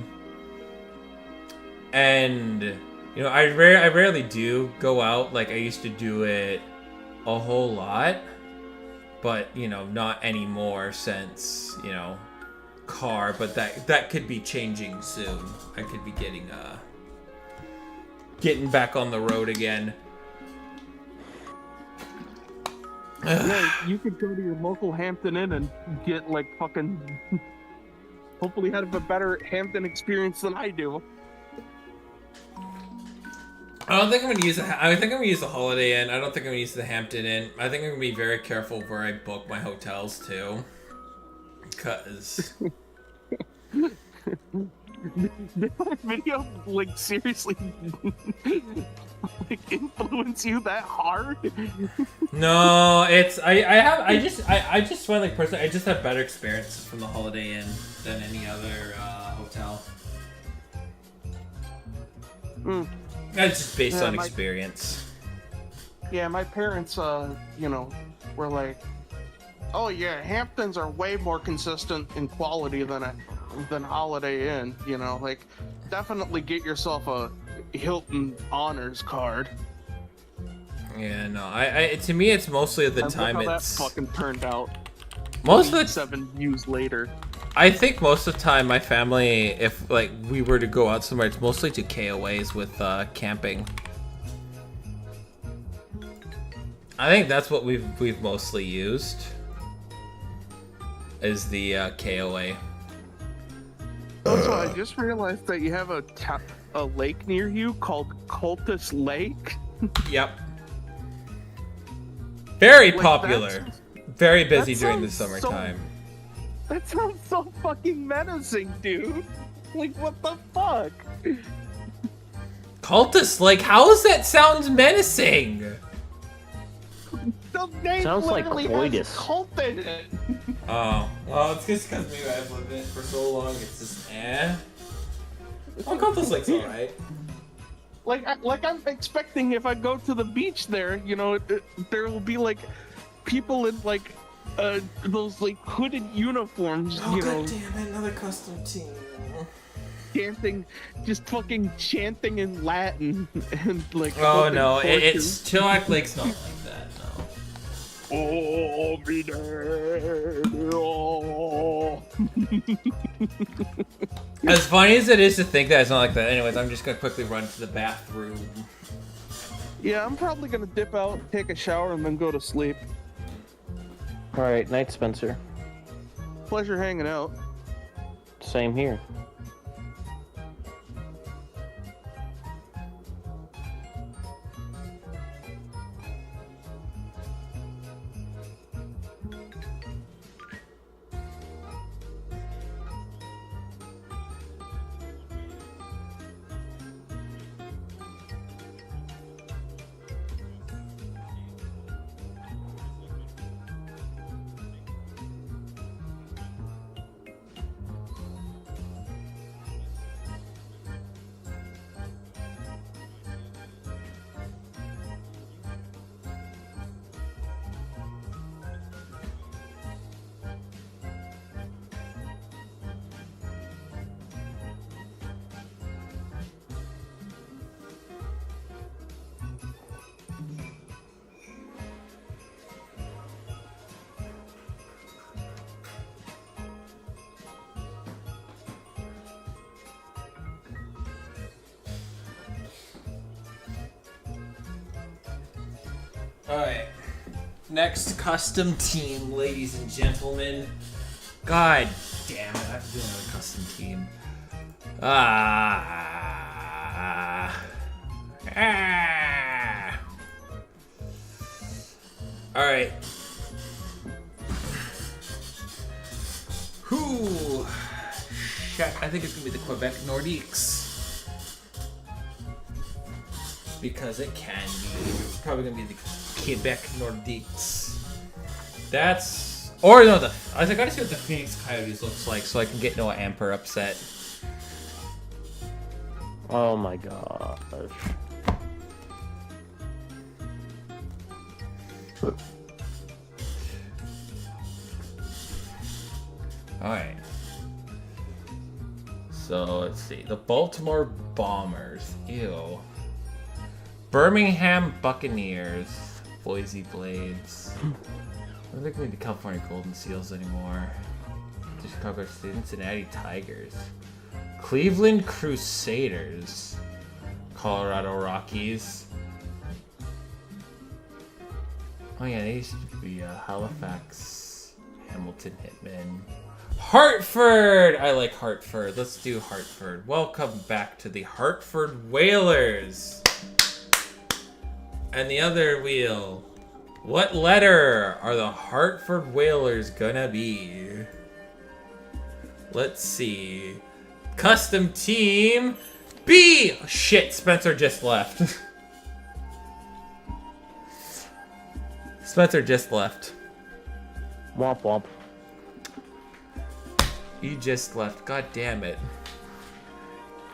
And you know, I rarely do go out. Like I used to do it a whole lot. But, you know, not anymore since, you know, car. But that could be changing soon. I could be getting back on the road again. Yeah, you could go to your local Hampton Inn and get, like, fucking... hopefully have a better Hampton experience than I do. I don't think I'm gonna use I think I'm gonna use the Holiday Inn. I don't think I'm gonna use the Hampton Inn. I think I'm gonna be very careful where I book my hotels too, because. Did that video like seriously like influence you that hard? No, it's I just find like personally I just have better experiences from the Holiday Inn than any other hotel. That's just based on experience. Yeah, my parents, you know, were like, "Oh yeah, Hamptons are way more consistent in quality than Holiday Inn." You know, like, definitely get yourself a Hilton Honors card. Yeah, no, I to me it's mostly at the time how it's that fucking turned out. Most of the 7 years later. I think most of the time my family, if like we were to go out somewhere, it's mostly to KOAs with camping. I think that's what we've mostly used. Is the KOA. Also, I just realized that you have a lake near you called Cultus Lake. Yep. Very Like, popular. Very busy that during the sounds summertime. That sounds so fucking menacing, dude. Like, what the fuck? Cultist, like, how is that sounds menacing? The name Sounds like literally coitus. has cult in it. Oh, well, it's just because maybe I've lived in it for so long, it's just, Well, Cultist Lake's alright. Like I'm expecting if I go to the beach there, you know, there will be like people in like those like hooded uniforms, Oh, you god know, damn it, another custom team. chanting, just fucking chanting in Latin and like. Oh flipping no, torches. it's Chillax Lake's not like that. No. Oh, be dead. Oh. As funny as it is to think that it's not like that. Anyways, I'm just gonna quickly run to the bathroom. Yeah, I'm probably gonna dip out, take a shower, and then go to sleep. All right, night, Spencer. Pleasure hanging out. Same here. Alright. Next custom team, ladies and gentlemen. God damn it, I have to do another custom team. Alright. Who? Shit, I think it's gonna be the Quebec Nordiques. Because it can be. It's probably gonna be the Quebec Nordiques. That's. Or no, I gotta see what the Phoenix Coyotes looks like so I can get Noah Amper upset. Oh my gosh. Alright. So let's see. The Baltimore Bombers. Ew. Birmingham Buccaneers. Boise Blades. I don't think we need the California Golden Seals anymore. The Chicago Cincinnati Tigers. Cleveland Crusaders. Colorado Rockies. Oh yeah, they used to be Halifax, Hamilton Hitmen. Hartford! I like Hartford. Let's do Hartford. Welcome back to the Hartford Whalers. And the other wheel. What letter are the Hartford Whalers gonna be? Let's see. Custom team B! Oh, shit, Spencer just left. Spencer just left. Womp womp. He just left. God damn it.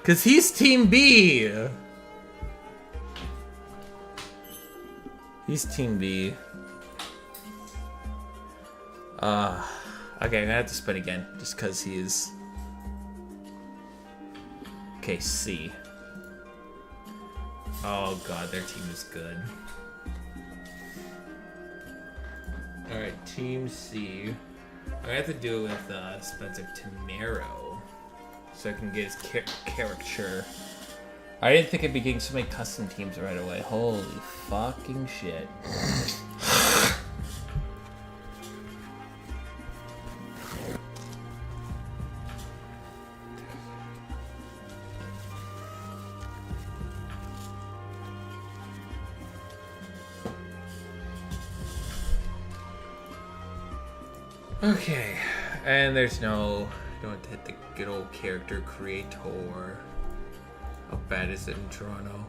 Cause he's team B. He's team B. Okay, I'm gonna have to spin again, just cause he is. Okay, C. Oh god, their team is good. Alright, team C. I'm gonna have to do it with Spencer Tamero, so I can get his caricature. I didn't think I'd be getting so many custom teams right away. Holy fucking shit. Okay, and there's no, don't have to hit the good old character creator. How bad is it in Toronto?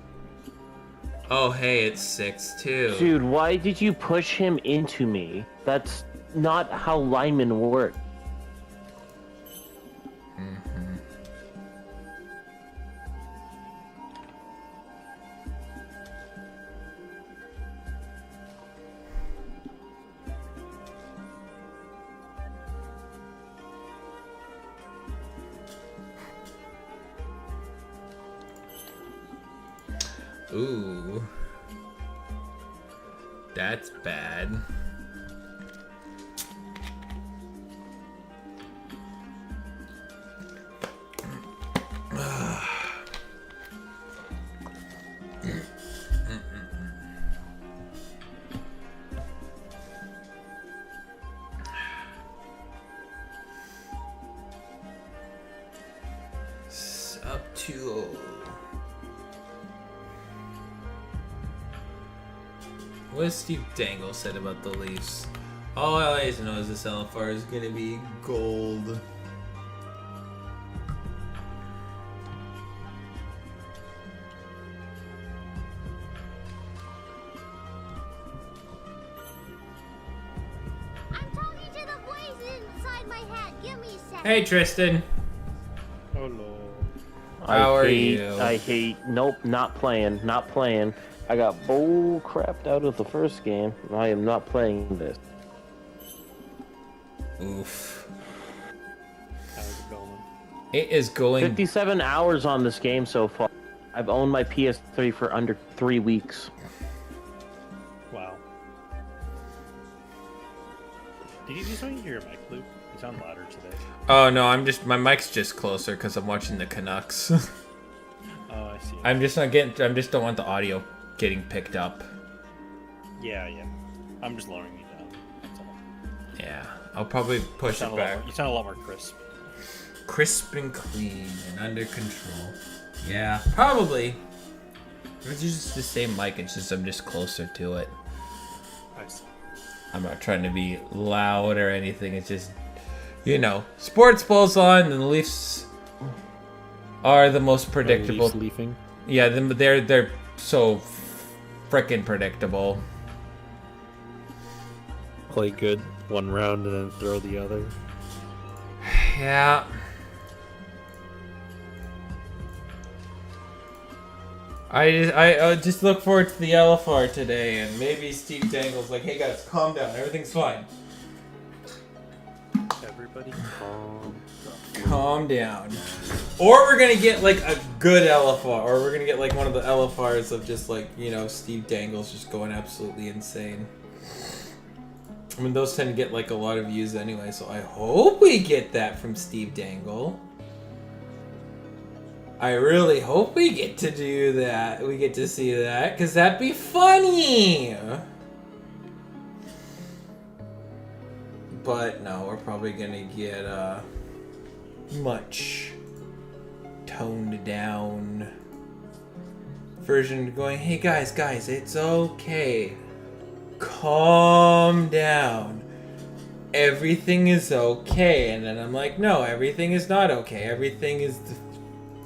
Oh, hey, it's 6-2. Dude, why did you push him into me? That's not how linemen work. Ooh. That's bad. Up 2-0. What has Steve Dangle said about the Leafs? All I always know is this LFR is gonna be gold. I'm talking to the voice inside my head. Give me a second. Hey Tristan. Hello. How are you? I hate. Nope, not playing. Not playing. I got bull crapped out of the first game. I am not playing this. Oof. How's it going? It is going. 57 hours on this game so far. I've owned my PS3 for under 3 weeks. Wow. Did you do something to your mic, Luke? You sound louder today. Oh no, my mic's just closer because I'm watching the Canucks. Oh, I see. I just don't want the audio getting picked up. Yeah. I'm just lowering you down. That's all. Yeah, I'll probably push it back. You sound a lot more crisp. Crisp and clean and under control. Yeah, probably. It's just the same mic, it's just I'm just closer to it. I see. I'm not trying to be loud or anything, it's just, you know, sports ball's on and the Leafs are the most predictable. Leafs leafing? Yeah, they're so frickin' predictable. Play good one round and then throw the other. Yeah. I just look forward to the LFR today, and maybe Steve Dangle's like, hey guys, calm down, everything's fine. Everybody calm. Calm down. Or we're gonna get like a good LFR, or we're gonna get like one of the LFRs of just like, you know, Steve Dangle's just going absolutely insane. I mean, those tend to get like a lot of views anyway, so I hope we get that from Steve Dangle. I really hope we get to do that. We get to see that, because that'd be funny. But no, we're probably gonna get much toned down version going, hey guys, it's okay. Calm down. Everything is okay. And then I'm like, no, everything is not okay. Everything is the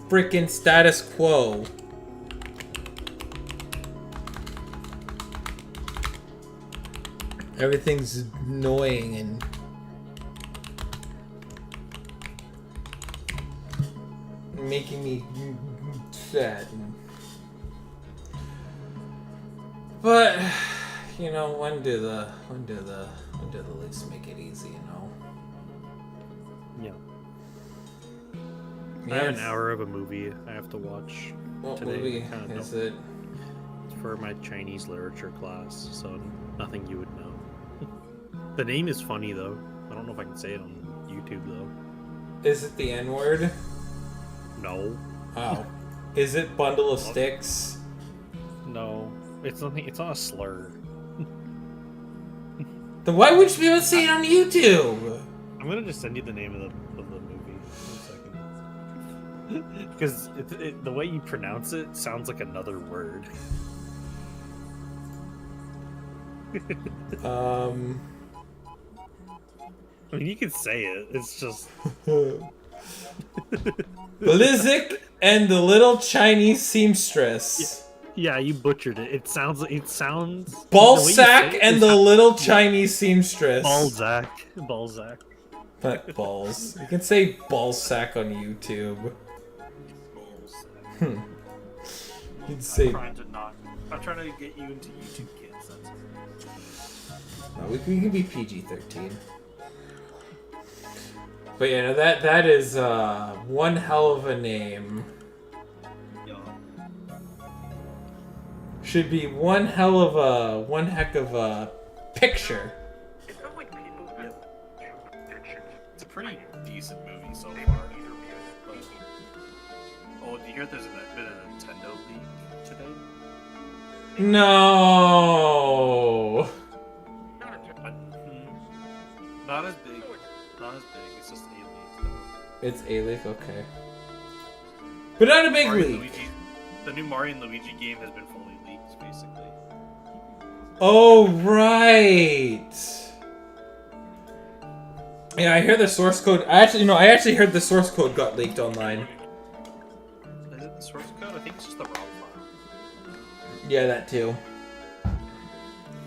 freaking status quo. Everything's annoying and making me sad. But you know, when do the Leafs make it easy? You know. Yeah. Yeah, I have an hour of a movie I have to watch what today. movie Kinda is don't- it? It's for my Chinese literature class, so nothing you would know. The name is funny though. I don't know if I can say it on YouTube though. Is it the N-word? No. Oh. Is it Bundle of Sticks? No. It's nothing. It's not a slur. Then why would you be able to see it on YouTube? I'm gonna just send you the name of the movie in a second. Because the way you pronounce it sounds like another word. I mean, you can say it. It's just Blizzik and the Little Chinese Seamstress. yeah, you butchered it. It sounds. Ballsack and the Little Chinese Seamstress. Balzac. Not balls. You can say ballsack on YouTube. You'd say. I'm trying to get you into YouTube Kids. That's No, we can be PG-13. But yeah, no, that is one hell of a name. should be one heck of a picture. It's not like people have pictures. It's a pretty decent movie so far. But, oh, do you hear there's been a Nintendo leak today? No. Not as big. Not as big. It's just a leak though. It's a leak, okay. But not a big Mario leak. Luigi, the new Mario and Luigi game has been fully leaked, basically. Oh, right. Yeah, I hear the source code. I actually heard the source code got leaked online. Is it the source code? I think it's just the ROM file. Yeah, that too.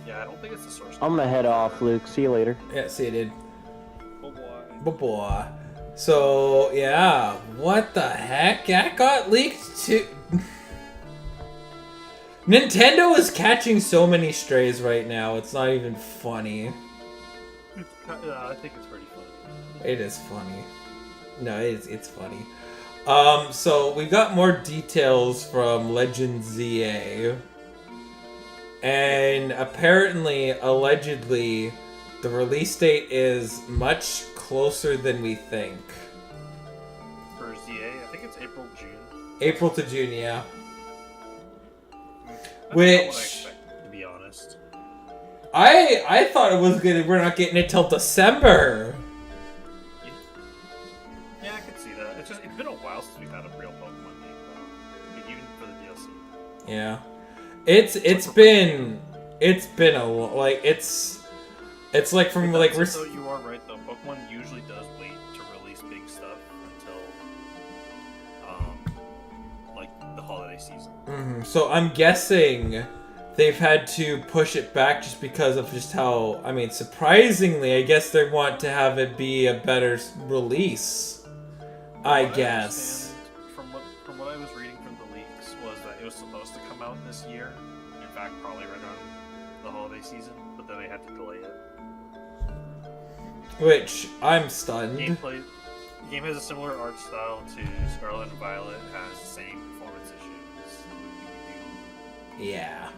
Yeah, I don't think it's the source code. I'm gonna head off, Luke. See you later. Yeah, see it did. Oh boy. Boy. So, yeah, what the heck? That got leaked too. Nintendo is catching so many strays right now, it's not even funny. I think it's pretty funny. It is funny. No, it's funny. So we got more details from Legend ZA. And apparently, allegedly, the release date is much closer than we think. For ZA, I think it's April, June. April to June, yeah. That's not what I Which expected, to be honest. I thought it was we're not getting it till December. Yeah, I could see that. It's been a while since we've had a real Pokemon game, though. I mean, even for the DLC. Yeah. It's been a like it's like from like we're. So you are right though. Pokemon usually does wait to release big stuff until like the holiday season. Mm-hmm. So I'm guessing they've had to push it back just because of just how. I mean, surprisingly, I guess they want to have it be a better release. I guess. From what I was reading from the leaks was that it was supposed to come out this year. In fact, probably right around the holiday season, but then they had to delay it. Which I'm stunned. The game has a similar art style to Scarlet and Violet. It has the same performance issues. Yeah.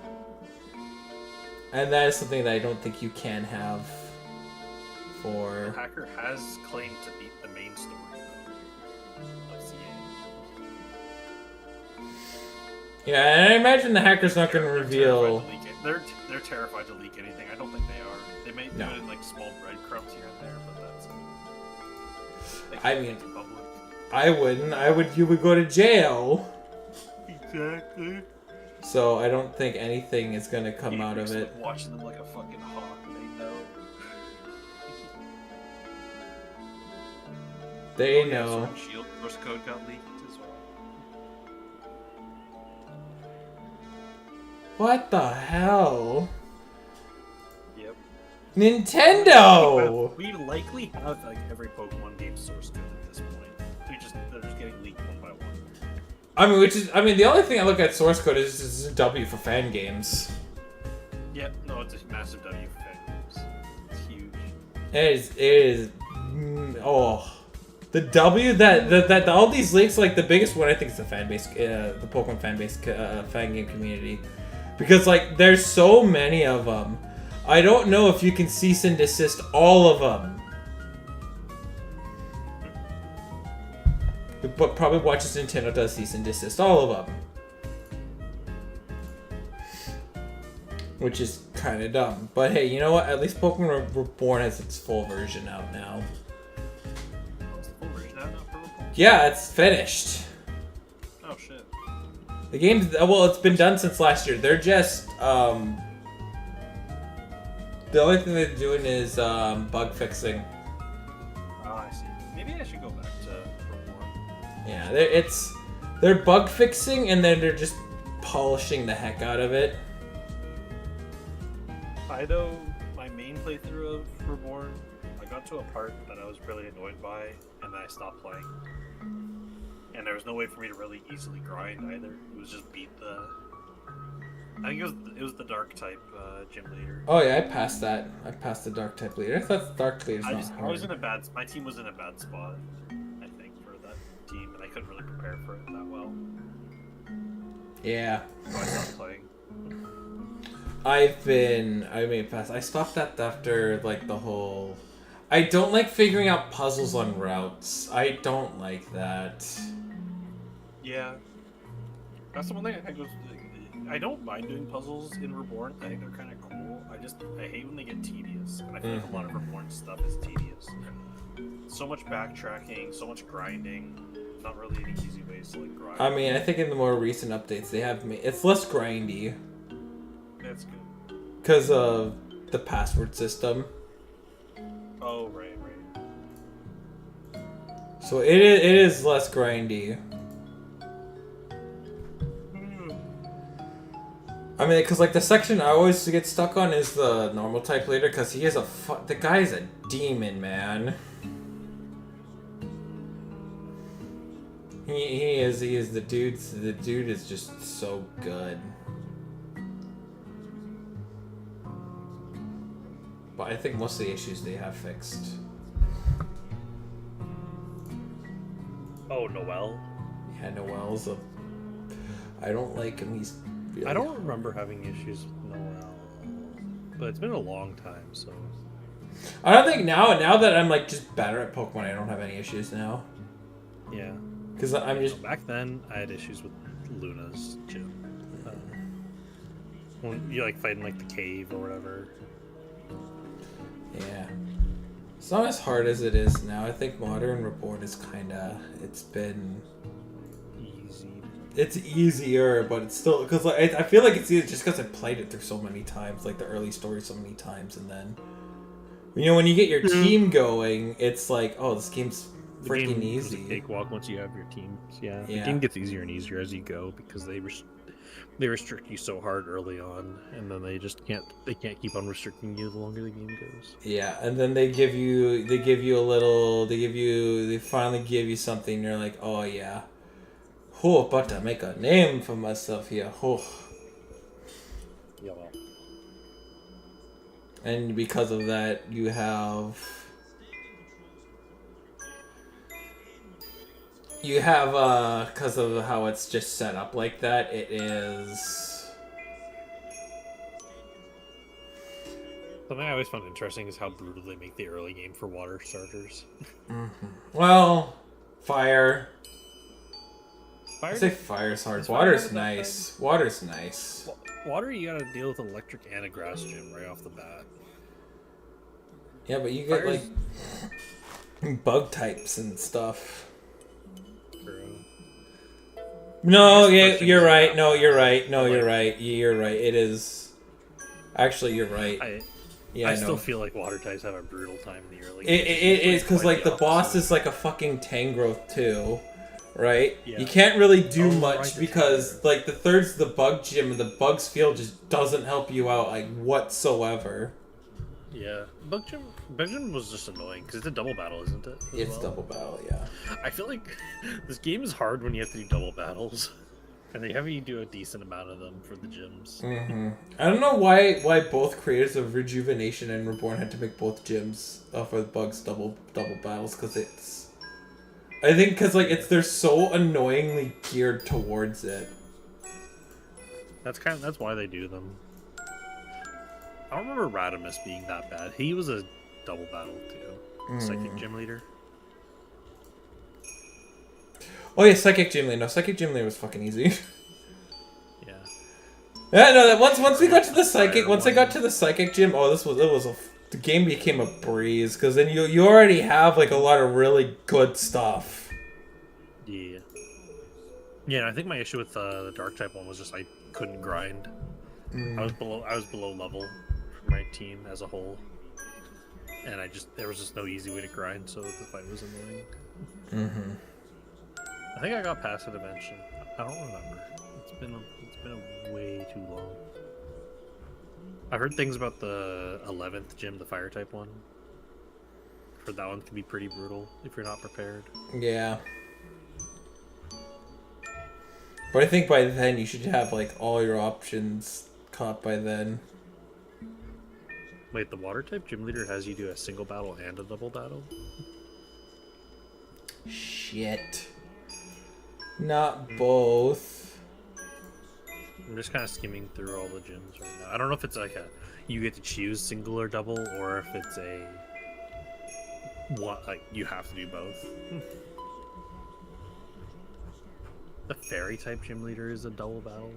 And that is something that I don't think you can have for. The hacker has claimed to beat the main story of CA. Yeah, and I imagine the hacker's not going to reveal. They're terrified to leak anything. I don't think they are. They may do No. it in like small breadcrumbs here and there, but that's. They I can't mean, make it public. I wouldn't. You would go to jail. Exactly. So I don't think anything is going to come out of it. Watching them like a fucking hawk, they know. They Yeah, know. Sword and Shield source code got leaked as well. What the hell? Yep. Nintendo! We likely have like every Pokemon game source code at this point. They're just getting leaked one by one. I mean, the only thing I look at source code is just a W for fan games. Yep, no, it's a massive W for fan games. It's huge. It is. Oh. The W that all these leaks, like the biggest one I think is the fan base, the Pokemon fan base, fan game community, because like there's so many of them. I don't know if you can cease and desist all of them. But probably watches Nintendo does cease and desist all of them, which is kind of dumb. But hey, you know what? At least Pokemon Reborn has its full version out now. Yeah, it's finished. Oh shit. The game's well, it's been done since last year. They're just the only thing they're doing is bug fixing. Oh, I see. Maybe I should go back to Reborn. Yeah, they're bug fixing and then they're just polishing the heck out of it. I know my main playthrough of Reborn, I got to a part that I was really annoyed by, and then I stopped playing. And there was no way for me to really easily grind either. It was just beat the. I think it was the dark type gym leader. Oh yeah, I passed that. I passed the dark type leader. I thought the dark leader's not hard. I was in a bad. My team was in a bad spot, I think, for that team, and I couldn't really prepare for it that well. Yeah. So I stopped playing. I made fast. I stopped that after like the whole. I don't like figuring out puzzles on routes. I don't like that. Yeah. That's the one thing I think was. I don't mind doing puzzles in Reborn. I think they're kind of cool. I hate when they get tedious, and I feel like a lot of Reborn stuff is tedious. So much backtracking, so much grinding. Not really any easy ways to like grind. I mean, I think in the more recent updates they have made it's less grindy. That's good. Because of the password system. Oh right. So it is less grindy. I mean, because like the section I always get stuck on is the normal type leader, because he is the guy is a demon, man. He is the dude is just so good. But I think most of the issues they have fixed. Oh, Noel? Yeah, Noel's I don't like him. He's really I don't remember having issues with Noel. But it's been a long time, so... I don't think now that I'm like just better at Pokemon, I don't have any issues now. Yeah. Because I'm just... Back then, I had issues with Luna's gym. When you like fighting like the cave or whatever. Yeah. It's not as hard as it is now. I think Modern Reborn is kinda... It's been... Easy. It's easier, but it's still... Because like, I feel like it's easier just because I played it through so many times. Like the early story so many times, and then... You know, when you get your team going, it's like, oh, this game's freaking easy. It's a cakewalk once you have your teams. Yeah. Yeah. The game gets easier and easier as you go because they restrict you so hard early on, and then they can't keep on restricting you the longer the game goes. Yeah, and then they finally give you something, and you're like, oh yeah. Oh, about to make a name for myself here. Oh. Yeah. And because of that, you have because of how it's just set up like that, it is... Something I always found interesting is how brutal they make the early game for water starters. Mm-hmm. Well, fire. Fire I say fire's hard. Water's nice. Water's nice. Water, you gotta deal with electric and a grass gym right off the bat. Yeah, but you get Fire's... like bug types and stuff. True. No, yeah, you're right. No, you're right. No, you're right. You're right. It is. Actually, you're right. I still feel like water types have a brutal time in the early. It is because like the boss is like a fucking Tangrowth too, right? Yeah. You can't really do much right, because like the third's the bug gym and the bugs field just doesn't help you out like whatsoever. Yeah, Bug Gym was just annoying because it's a double battle, isn't it? It's double battle, yeah. I feel like this game is hard when you have to do double battles, and they have you do a decent amount of them for the gyms. Mm-hmm. I don't know why both creators of Rejuvenation and Reborn had to make both gyms for the bugs double battles, because it's... I think because like they're so annoyingly geared towards it. That's why they do them. I don't remember Radimus being that bad. He was a double battle too. Psychic Gym Leader. Oh yeah, Psychic Gym Leader. No, Psychic Gym Leader was fucking easy. Yeah. Yeah, no. That once we got to the Psychic, once I got to the Psychic Gym, oh, the game became a breeze, because then you already have like a lot of really good stuff. Yeah. Yeah, and I think my issue with the Dark type one was just I couldn't grind. I was below level for my team as a whole, and there was just no easy way to grind, so the fight was annoying. I think I got past it eventually. I don't remember. It's been a way too long. I heard things about the 11th gym, the fire type one. I heard that one can be pretty brutal if you're not prepared. Yeah. But I think by then you should have like all your options caught by then. Wait, the water type gym leader has you do a single battle and a double battle? Shit. Not both. I'm just kind of skimming through all the gyms right now. I don't know if it's like a you get to choose single or double, or if it's a what like you have to do both. The fairy type gym leader is a double battle.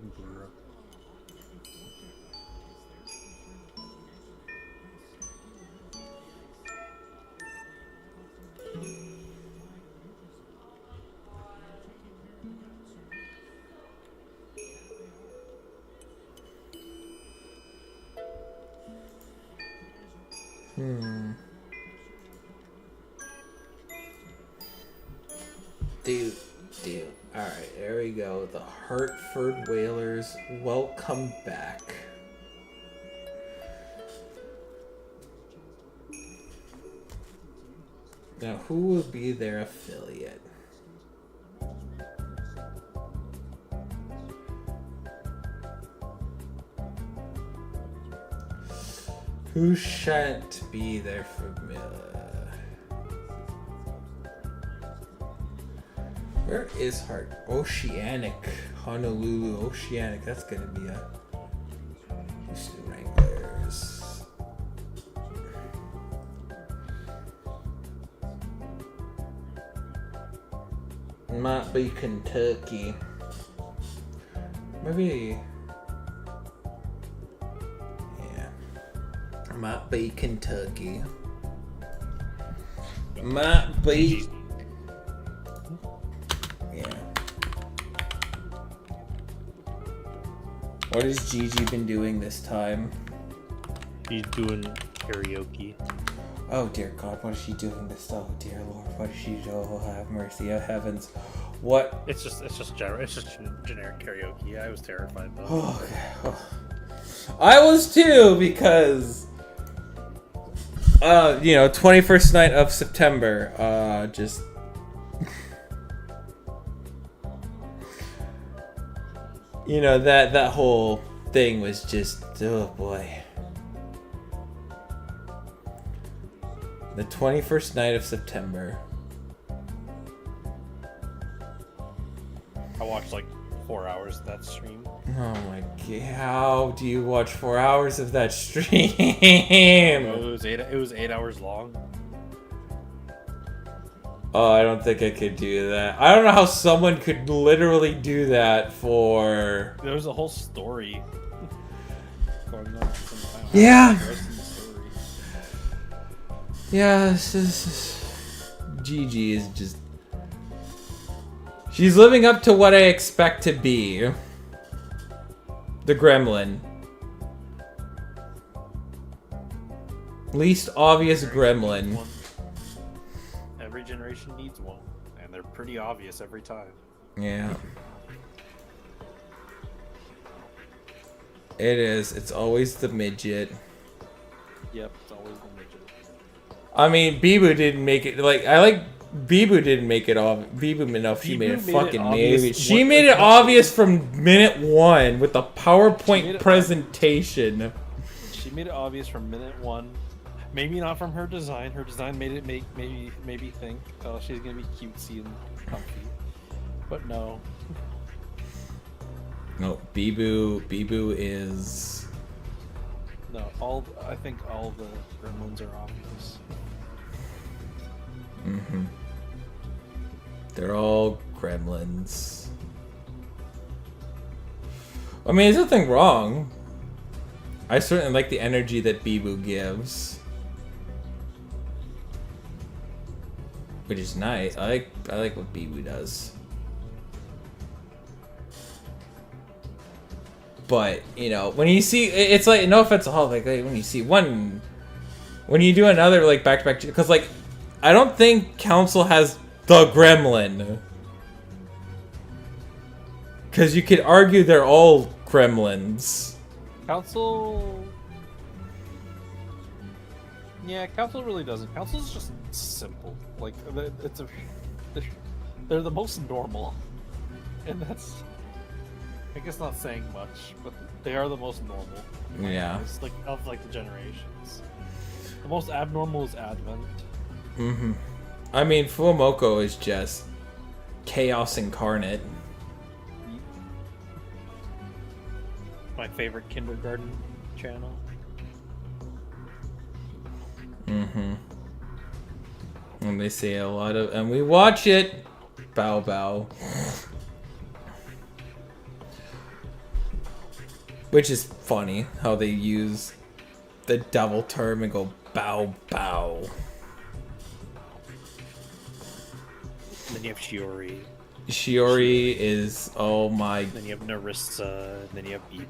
Dude. Alright, there we go. The Hartford Whalers, welcome back. Now, who will be their affiliate? Who shan't be their familiar? Where is Hart? Oceanic. Honolulu. Oceanic. That's gonna be a Houston Wranglers. Might be Kentucky. Maybe. Yeah. Might be Kentucky. Might be. What has Gigi been doing this time? She's doing karaoke. Oh dear God, what is she doing this time? Oh dear Lord, what is she doing? Oh, have mercy, oh heavens. What? It's just generic karaoke. I was terrified though. Oh, okay. Oh. I was too, because 21st night of September, just that whole thing was just, oh boy. The 21st night of September. I watched like 4 hours of that stream. Oh my God! How do you watch 4 hours of that stream? It was 8 hours long. Oh, I don't think I could do that. I don't know how someone could literally do that for. There was a whole story going on at some time. Yeah. Yeah, this is Gigi is just. She's living up to what I expect to be. The gremlin. Least obvious gremlin. Every generation needs one, and they're pretty obvious every time. Yeah. It is. It's always the midget. Yep, it's always the midget. I mean, Bibu didn't make it. Bibu didn't make it obvious. Bibu enough. She made it fucking maybe. She made it obvious from minute one with the PowerPoint presentation. She made it obvious from minute one. Maybe not from her design. Her design made it maybe think, oh, she's gonna be cutesy and comfy. But no. No, Bibu is. No, I think all the gremlins are obvious. Mm-hmm. They're all gremlins. I mean, there's nothing wrong. I certainly like the energy that Bibu gives. Which is nice. I like what Bibu does. But, when you see, it's like, no offense to all, like when you see one, when you do another, like, back-to-back, because, like, I don't think Council has the gremlin. Because you could argue they're all gremlins. Council... Yeah, Council really doesn't. Council's just simple. Like, they're the most normal. And that's... I guess not saying much, but they are the most normal. Yeah. It's like, of, the generations. The most abnormal is Advent. Mm-hmm. I mean, Fuamoko is just chaos incarnate. my favorite kindergarten channel. Mm-hmm. And they say a lot of, and we watch it. Bow bow. Which is funny how they use the double term and go bow bow. And then you have Shiori. Shiori is, oh my. Then you have Narissa. And then you have Ibu.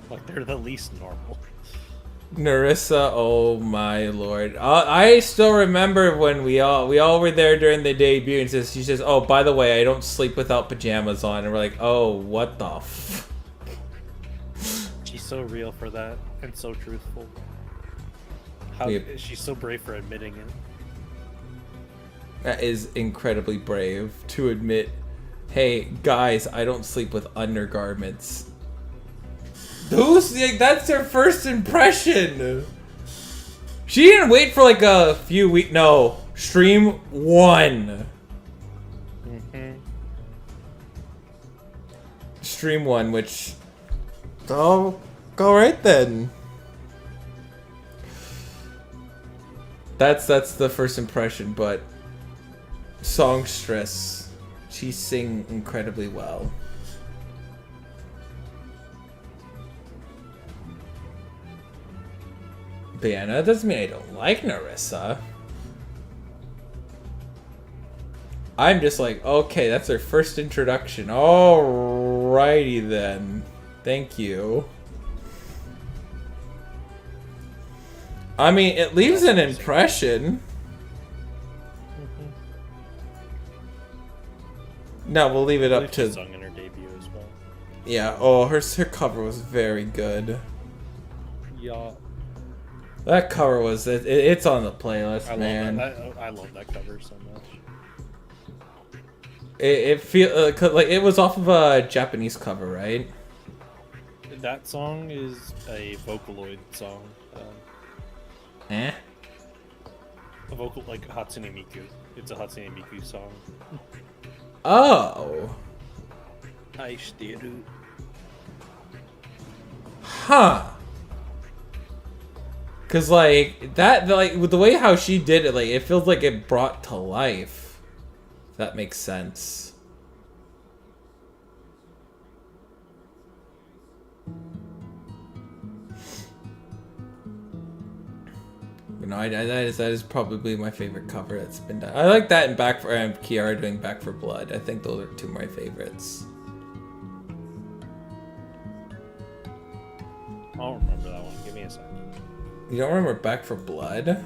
Like they're the least normal. Narissa, oh my lord. I still remember when we all were there during the debut and she says, oh, by the way, I don't sleep without pajamas on. And we're like, oh, what the f... She's so real for that and so truthful. She's so brave for admitting it. That is incredibly brave to admit, hey, guys, I don't sleep with undergarments. That's her first impression. She didn't wait for like a few weeks. No, stream 1. Mm-hmm. Stream 1, which, oh, go right then. That's the first impression, but songstress, she sing incredibly well. But yeah, no, that doesn't mean I don't like Narissa. I'm just like, okay, that's her first introduction. Alrighty then. Thank you. I mean, it leaves an impression. No, we'll leave it up to... Sung in her debut as well. Yeah, oh, her cover was very good. Yeah. That cover was, it's on the playlist, man. I love that cover so much. It feel like it was off of a Japanese cover, right? That song is a Vocaloid song. Eh? A vocal, like Hatsune Miku. It's a Hatsune Miku song. Oh. Aishiteru. Huh. Cause like that, like with the way how she did it, like it feels like it brought to life. If that makes sense. You know, that is probably my favorite cover that's been done. I like that and Back for Kiara doing Back for Blood. I think those are two of my favorites. I don't remember that one. Give me a second. You don't remember Back for Blood?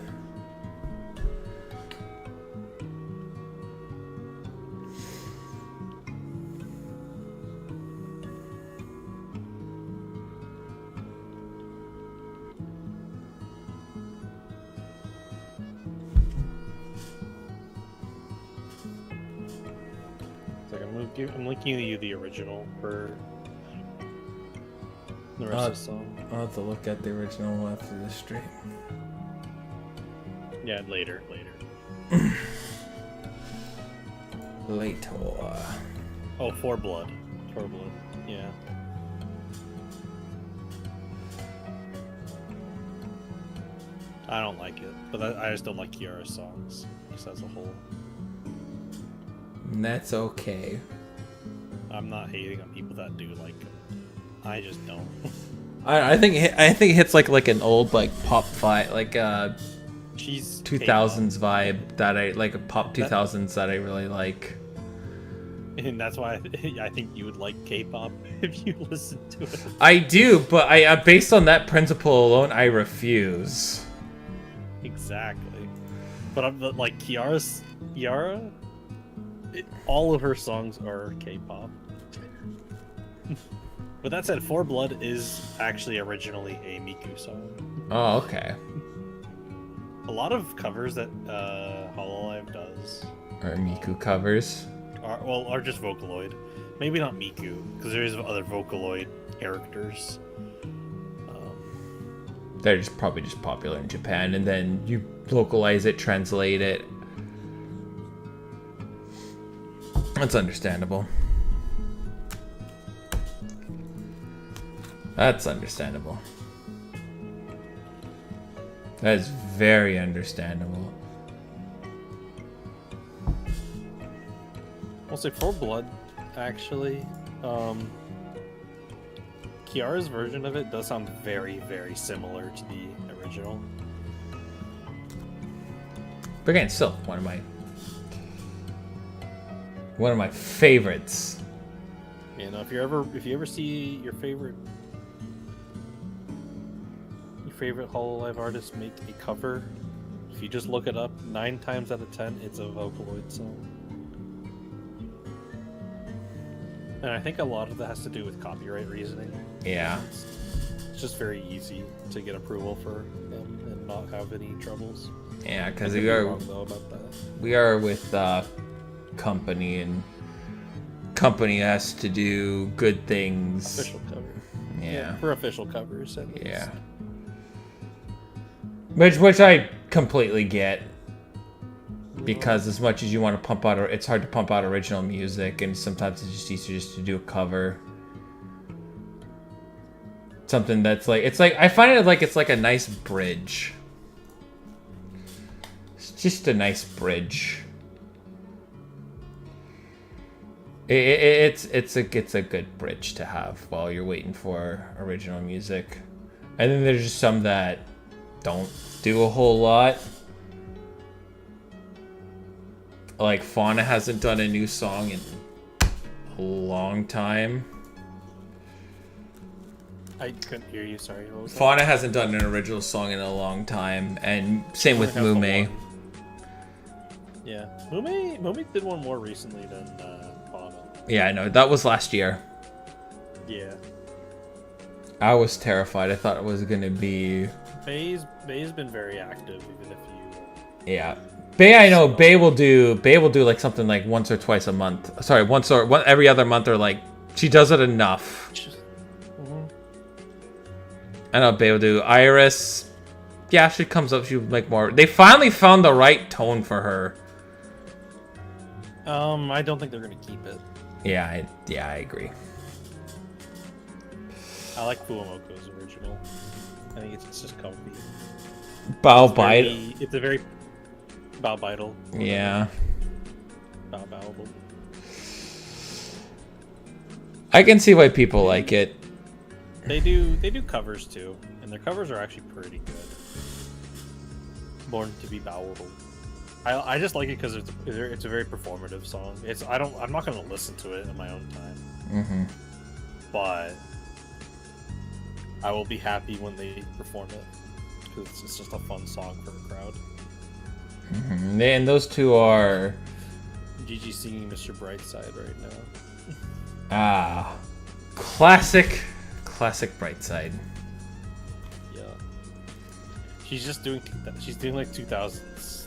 I'm linking you the original for the rest of the song. I'll have to look at the original after the stream. Yeah, later. Later. Oh, For Blood. Yeah. I don't like it, but I just don't like Kiara's songs, just as a whole. And that's okay. I'm not hating on people that do like them. I just don't. I think it hits like an old like pop vibe, like she's 2000s vibe that I like, a pop 2000s that I really like. And that's why I think you would like K-pop if you listen to it. I do, but I based on that principle alone, I refuse. Exactly. But like Kiara, all of her songs are K-pop. But that said, For Blood is actually originally a Miku song. Oh, okay. A lot of covers that Hololive does Are Miku covers? Are just Vocaloid. Maybe not Miku, because there is other Vocaloid characters. They're just probably just popular in Japan, and then you localize it, translate it. That's understandable. That's understandable. That is very understandable. I'll say for Blood, actually, Kiara's version of it does sound very, very similar to the original. But again, still one of my favorites. You know, if you ever see your favorite Hololive artist make a cover, if you just look it up, 9 times out of 10, it's a Vocaloid song. And I think a lot of that has to do with copyright reasoning. Yeah. It's just very easy to get approval for them and not have any troubles. Yeah, because we are wrong, though, about that. We are with company, and company has to do good things. Official cover. Yeah. For official covers, at least. Yeah. Which I completely get. Because as much as you want to pump out, it's hard to pump out original music, and sometimes it's just easier just to do a cover. Something that's like, it's like, I find it like it's like a nice bridge. It's just a nice bridge. It's a good bridge to have while you're waiting for original music. And then there's just some that don't do a whole lot. Like Fauna hasn't done a new song in a long time. I couldn't hear you, sorry. What was that? Fauna hasn't done an original song in a long time, and same with Mume. Yeah, Mume did one more recently than Fauna. Yeah, I know. That was last year. Yeah. I was terrified. I thought it was gonna be... Bay's been very active, even if you... Yeah. Bay, I know. Bay will do like something like once or twice a month. Sorry, once or every other month, or like she does it enough. I know Bay will do. Iris, yeah, she comes up. She would make more. They finally found the right tone for her. I don't think they're gonna keep it. Yeah, I agree. I like Fuwamoko's original. I think it's just comfy. Bao-Bite. It's a very Bao-Bite. Yeah. Bao-Bite. I can see why people like it. They do covers too, and their covers are actually pretty good. Born to be Bao. I just like it because it's a very performative song. I'm not gonna listen to it in my own time. But I will be happy when they perform it because it's just a fun song for a crowd. And those two are Gigi singing Mr. Brightside right now. Classic Brightside. Yeah. She's doing like 2000s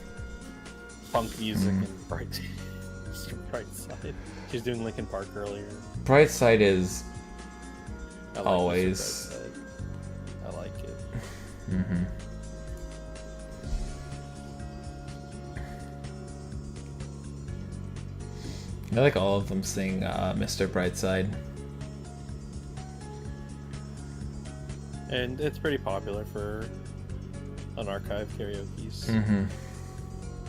punk music and Brightside. She's doing Linkin Park earlier. Brightside is I like always. Brightside. I like it. I like all of them sing Mr. Brightside. And it's pretty popular for unarchived karaoke's.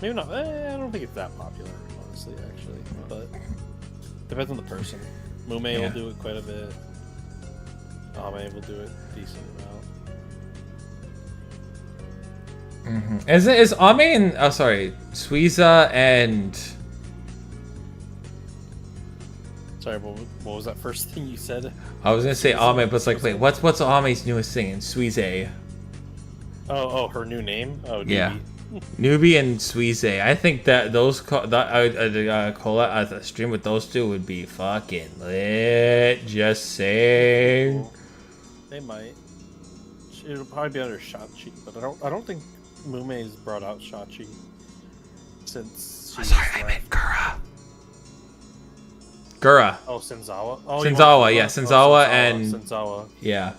Maybe not. I don't think it's that popular, honestly, actually. But depends on the person. Mume will do it quite a bit. Ame will do it a decent amount. Is Ame and Suiza and Sorry, what was that first thing you said? I was gonna say Ame, but it's like, wait, what's Ame's newest thing? Suize. Oh, her new name? Oh, Newbie. Yeah. Newbie and Suize. I think that those a stream with those two would be fucking lit. Just saying. They might. It'll probably be under Shachi, but I don't think Mume's brought out Shachi since she's I meant Gura. Oh, Senzawa. Oh, Senzawa, yeah, Senzawa and Senzawa. Yeah.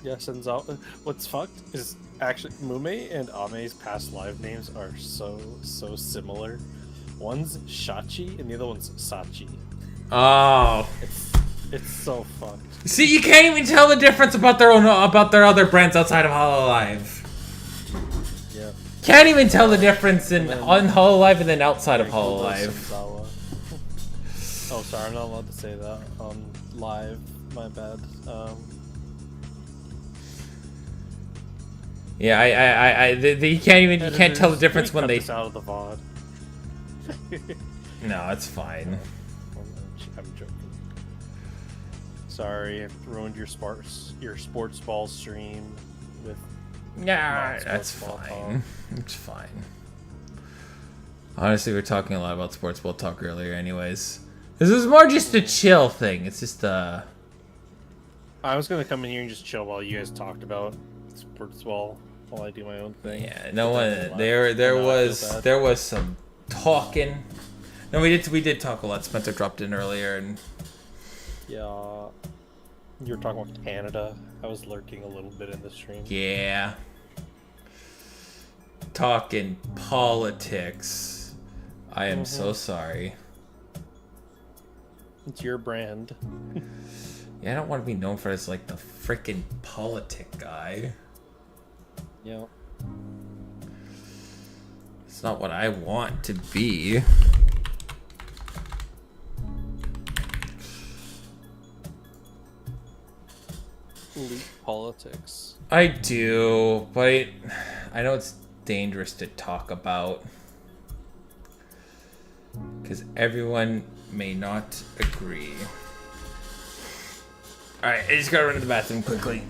Yeah, Senzawa. What's fucked is actually Mume and Ame's past live names are so similar. One's Shachi and the other one's Sachi. Oh. It's so fucked. See, you can't even tell the difference about their other brands outside of Hololive. Yeah. Can't even tell the difference on Hololive and then outside of Hololive. Oh, sorry, I'm not allowed to say that on live. My bad. Yeah, you can't tell the difference when they. This out of the VOD. No, it's fine. I'm joking. Sorry, I ruined your sports ball stream with. Yeah, that's fine. It's fine. Honestly, we were talking a lot about sports ball talk earlier, anyways. This is more just a chill thing. It's just I was gonna come in here and just chill while you guys talked about sports ball while I do my own thing. Yeah, no one. There was some talking. No, we did talk a lot. Spencer dropped in earlier, and yeah, you were talking about Canada. I was lurking a little bit in the stream. Yeah, talking politics. I am so sorry. It's your brand. Yeah, I don't want to be known for as like the freaking politic guy. Yeah. It's not what I want to be. Elite politics. I do, but I know it's dangerous to talk about. Because everyone may not agree. Alright, I just gotta run to the bathroom quickly.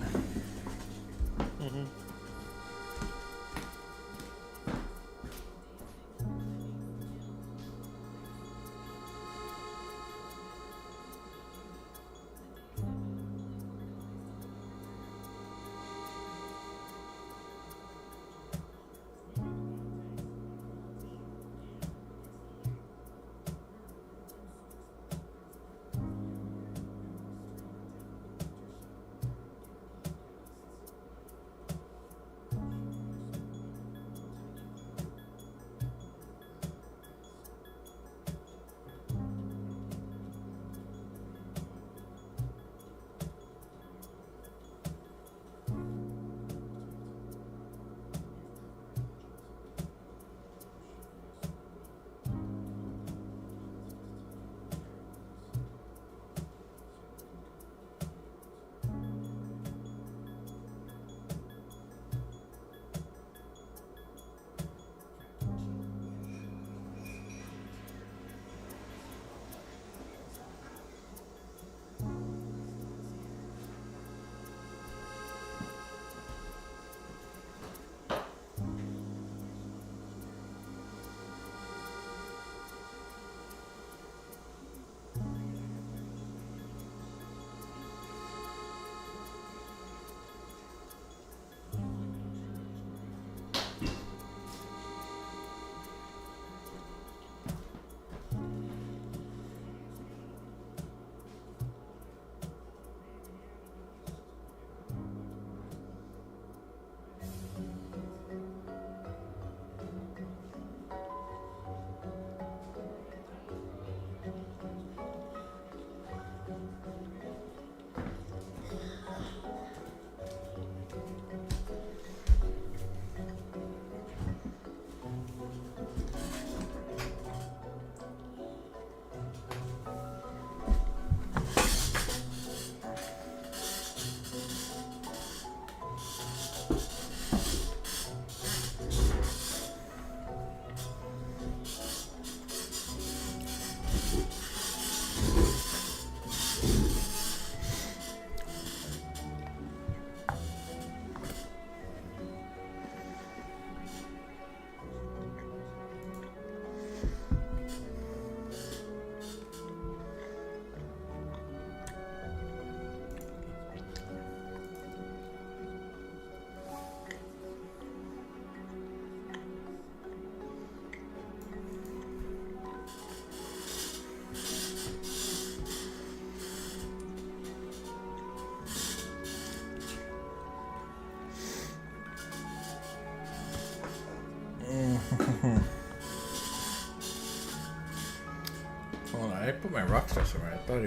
Hold on, I put my Rockstar somewhere. I thought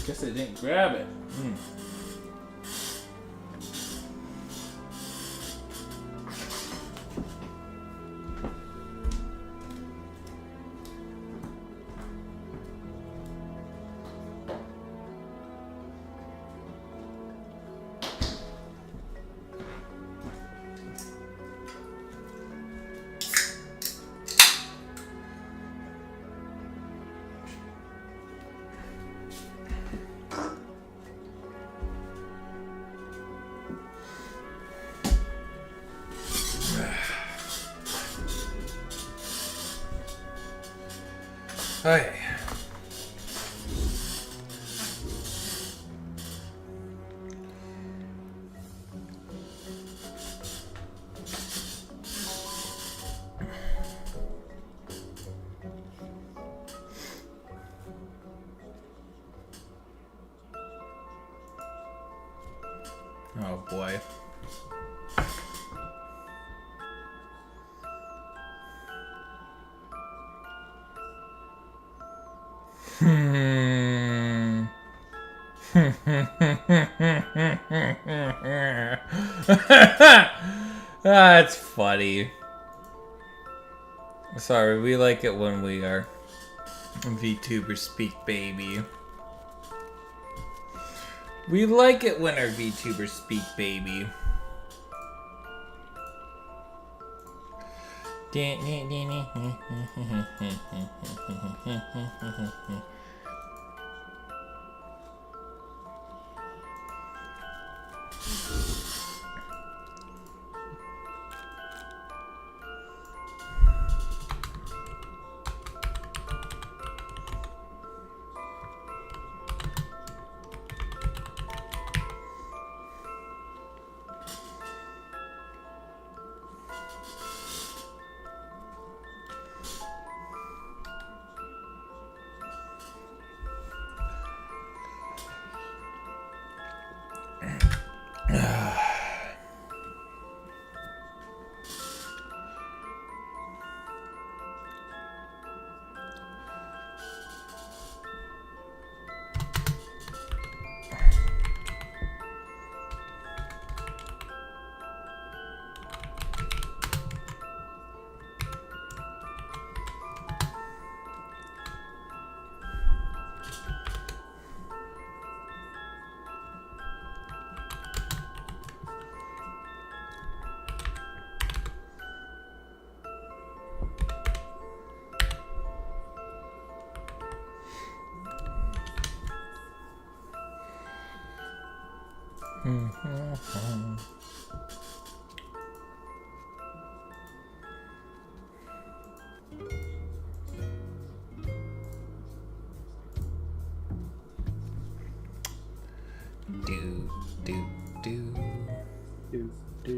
Guess I didn't grab it. Okay. Oh boy. That's funny. Sorry, we like it when we are VTubers speak, baby. We like it when our VTubers speak, baby.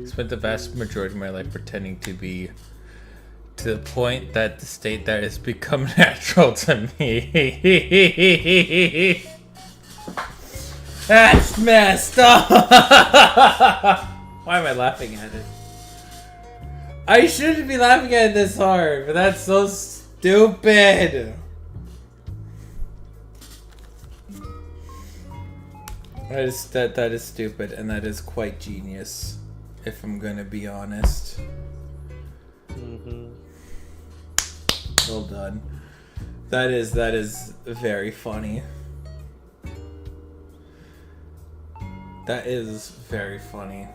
Spent the vast majority of my life pretending to be to the point that the state that has become natural to me. That's messed up. Why am I laughing at it? I shouldn't be laughing at it this hard, but that's so stupid. That is stupid, and that is quite genius, if I'm gonna be honest. Well done. That is very funny. That is very funny.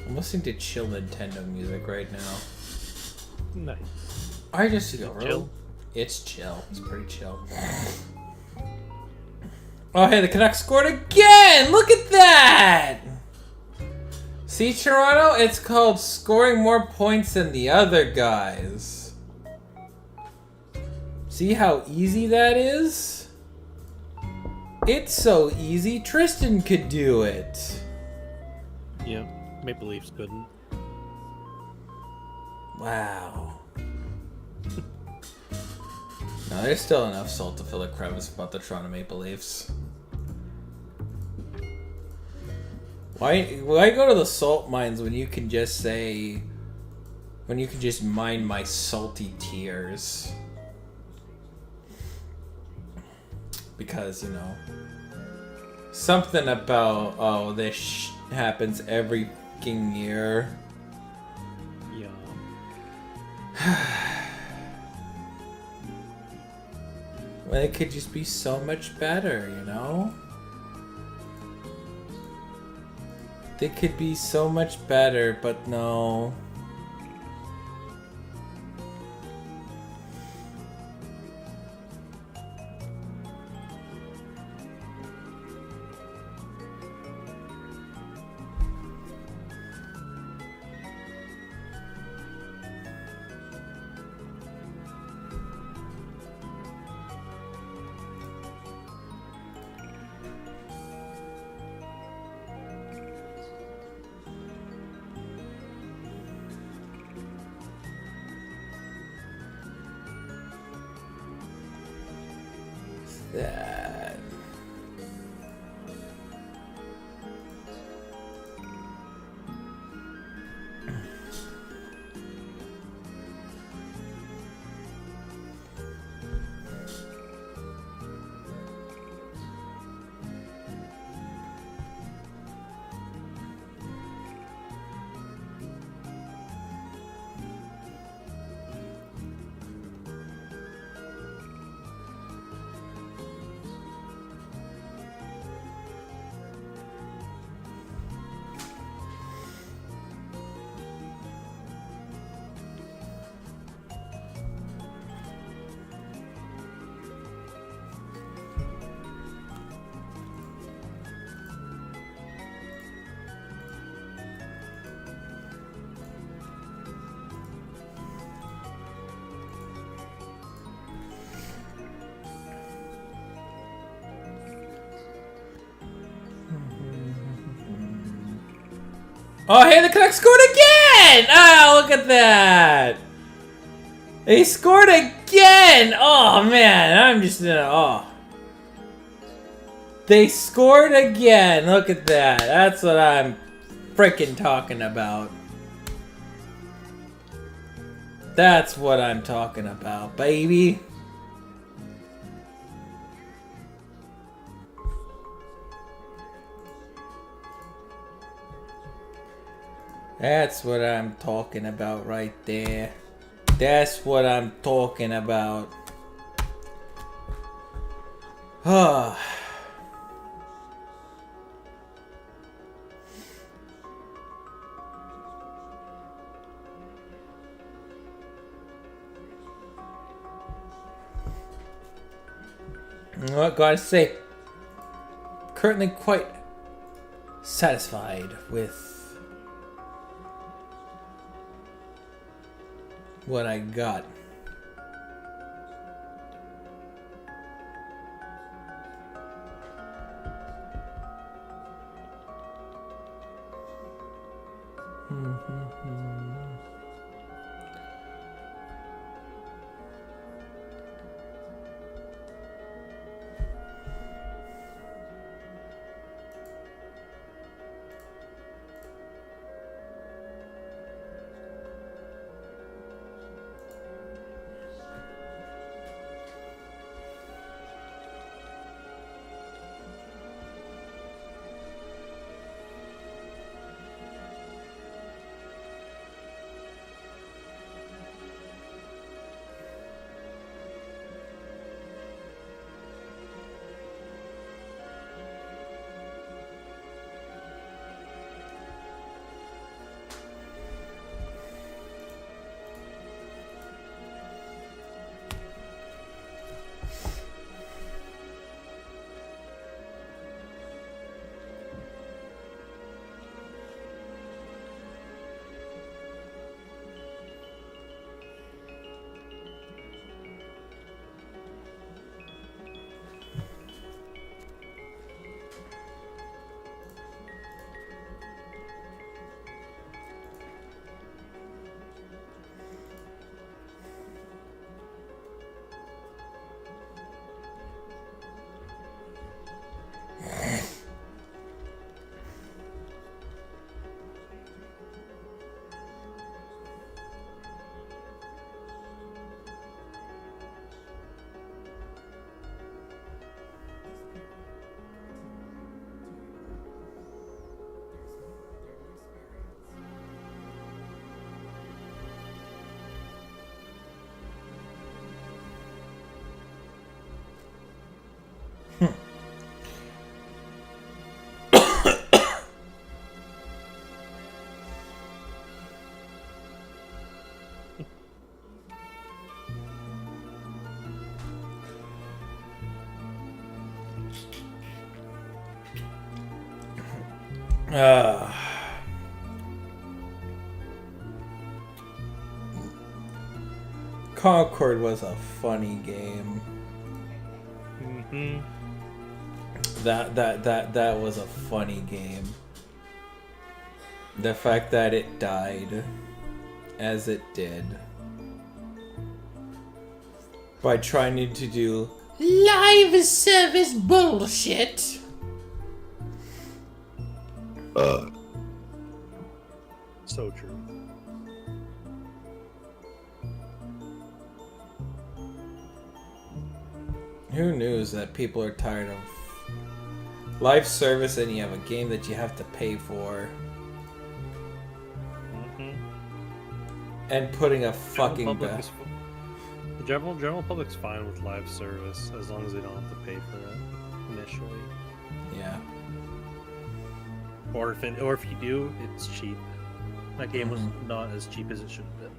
I'm listening to chill Nintendo music right now. Nice. I just Is it feel chill? It's chill. It's pretty chill. Oh, hey, the Canucks scored again! Look at that! See, Toronto? It's called scoring more points than the other guys. See how easy that is? It's so easy, Tristan could do it. Yeah, Maple Leafs couldn't. Wow. No, there's still enough salt to fill a crevice about the Toronto Maple Leafs. Why go to the salt mines when you can just say... When you can just mine my salty tears? Because, you know... Something about, oh, this happens every fucking year. Yeah. When it could just be so much better, you know? They could be so much better, but no. That. Oh, hey, the Canucks scored again! Oh, look at that! They scored again! Oh, man, I'm just in a... Oh. They scored again! Look at that. That's what I'm freaking talking about. That's what I'm talking about, baby. That's what I'm talking about right there. That's what I'm talking about. Ah. What gotta say, currently quite satisfied with what I got. Concord was a funny game. Mm-hmm. That was a funny game. The fact that it died as it did by trying to do live service bullshit. So true. Who knew that people are tired of live service and you have a game that you have to pay for? Mm-hmm. And putting a fucking the general public's fine with live service as long as they don't have to pay for it initially. Yeah. Or if you do, it's cheap. That game was not as cheap as it should have been.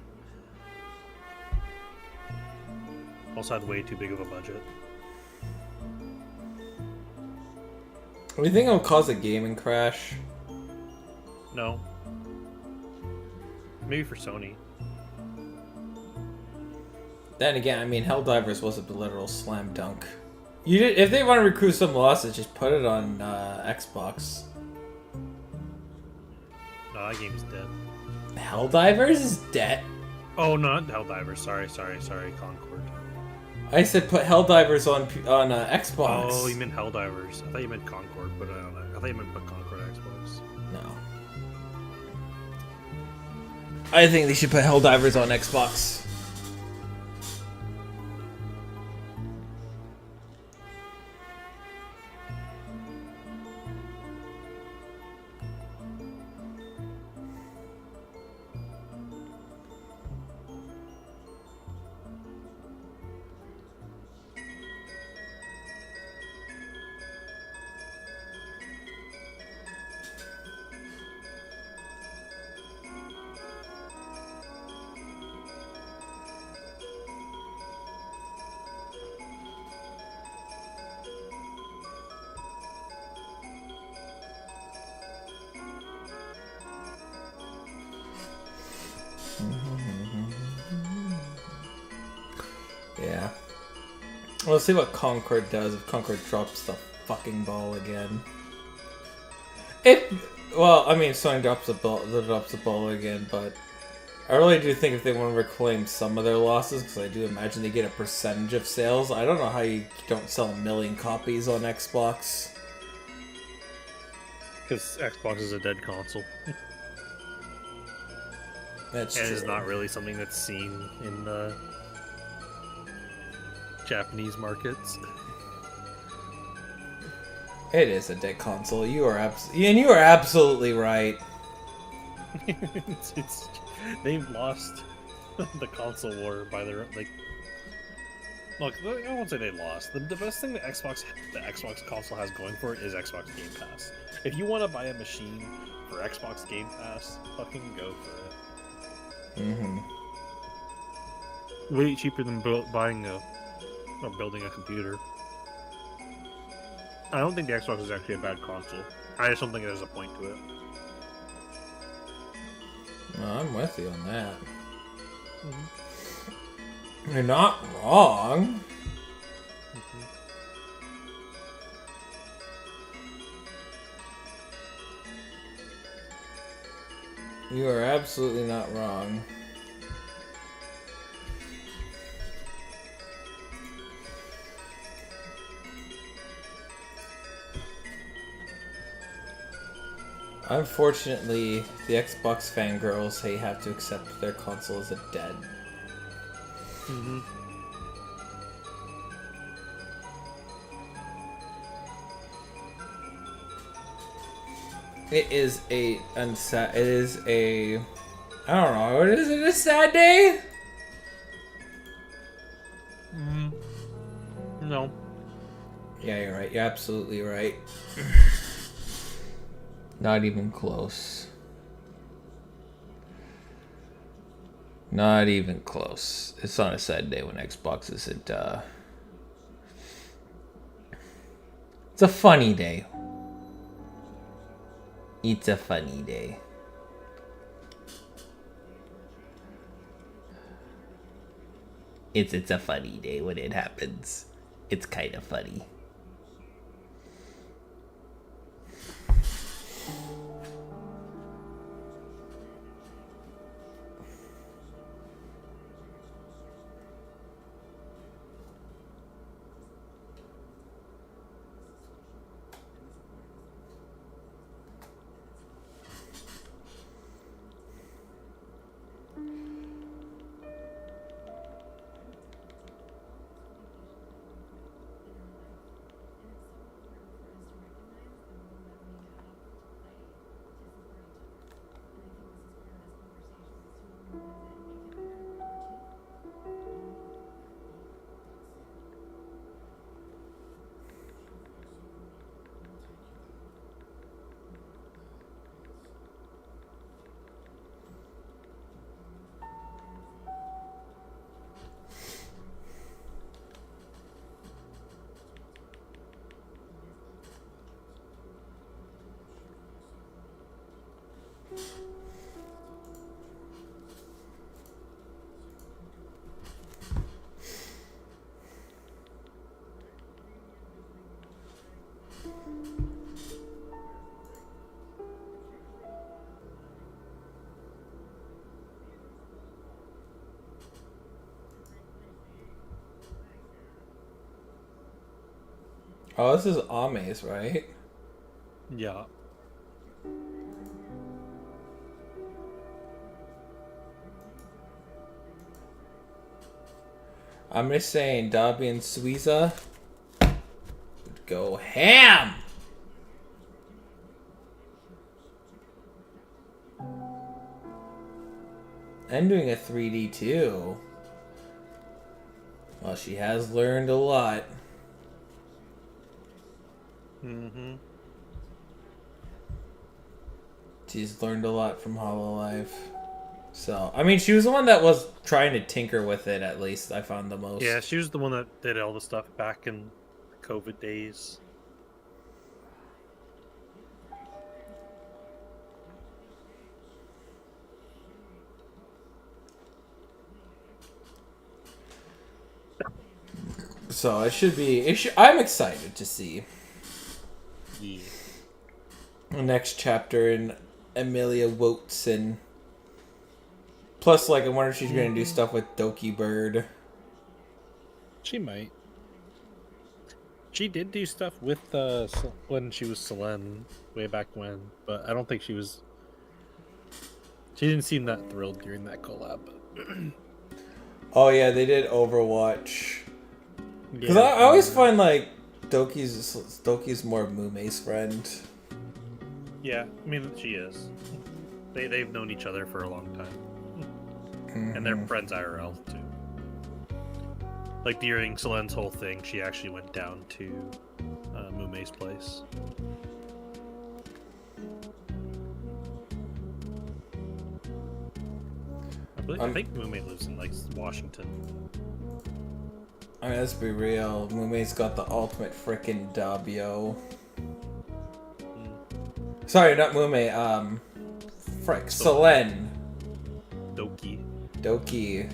Also had way too big of a budget. Do you think it'll cause a gaming crash? No. Maybe for Sony. Then again, I mean, Helldivers wasn't a literal slam dunk. If they want to recruit some losses, just put it on Xbox. No, that game's dead. Helldivers is dead. Oh, not Helldivers. Sorry, Concord. I said put Helldivers on Xbox. Oh, you meant Helldivers. I thought you meant Concord, but I don't know. I thought you meant put Concord on Xbox. No. I think they should put Helldivers on Xbox. Yeah. We'll see what Concord does if Concord drops the fucking ball again. Well, I mean, Sony drops the ball again, but I really do think if they want to reclaim some of their losses, because I do imagine they get a percentage of sales. I don't know how you don't sell 1 million copies on Xbox. Because Xbox is a dead console. That's and true. it's not really something that's seen in the Japanese markets. It is a dead console. You are absolutely right. They've lost the console war by their Look, I won't say they lost. The best thing the Xbox console has going for it is Xbox Game Pass. If you want to buy a machine for Xbox Game Pass, fucking go for it. Mm-hmm. Way cheaper than buying or building a computer. I don't think the Xbox is actually a bad console. I just don't think there's a point to it. No, I'm with you on that. Mm-hmm. You're not wrong. You are absolutely not wrong. Unfortunately, the Xbox fangirls have to accept their console as a dead. Mm-hmm. It is a I don't know. What is it? A sad day? No. Yeah, you're right. You're absolutely right. Not even close. Not even close. It's not a sad day when Xbox isn't, It's a funny day. It's a funny day. It's a funny day when it happens. It's kind of funny. Oh, this is Ame's, right? Yeah. I'm just saying, Dobby and Suiza would go ham! I'm doing a 3D too. Well, she has learned a lot. Mm-hmm. She's learned a lot from HoloLive. So, I mean, she was the one that was trying to tinker with it, at least, I found the most. Yeah, she was the one that did all the stuff back in the COVID days. So, it should be... I'm excited to see Yeah. the next chapter in Amelia Watson. Plus, like, I wonder if she's going to do stuff with Doki Bird. She might. She did do stuff with when she was Selene way back when, but I don't think she was. She didn't seem that thrilled during that collab. Oh yeah, they did Overwatch. Because Yeah, I always find like Doki's more Mume's friend. Yeah, I mean she is. They've known each other for a long time, and they're friends IRL too. Like during Selene's whole thing, she actually went down to Mume's place. I think Mume lives in like Washington. I mean, let's be real. Mume's got the ultimate frickin' W. Sorry, not Mume. Frick, Selene. Doki.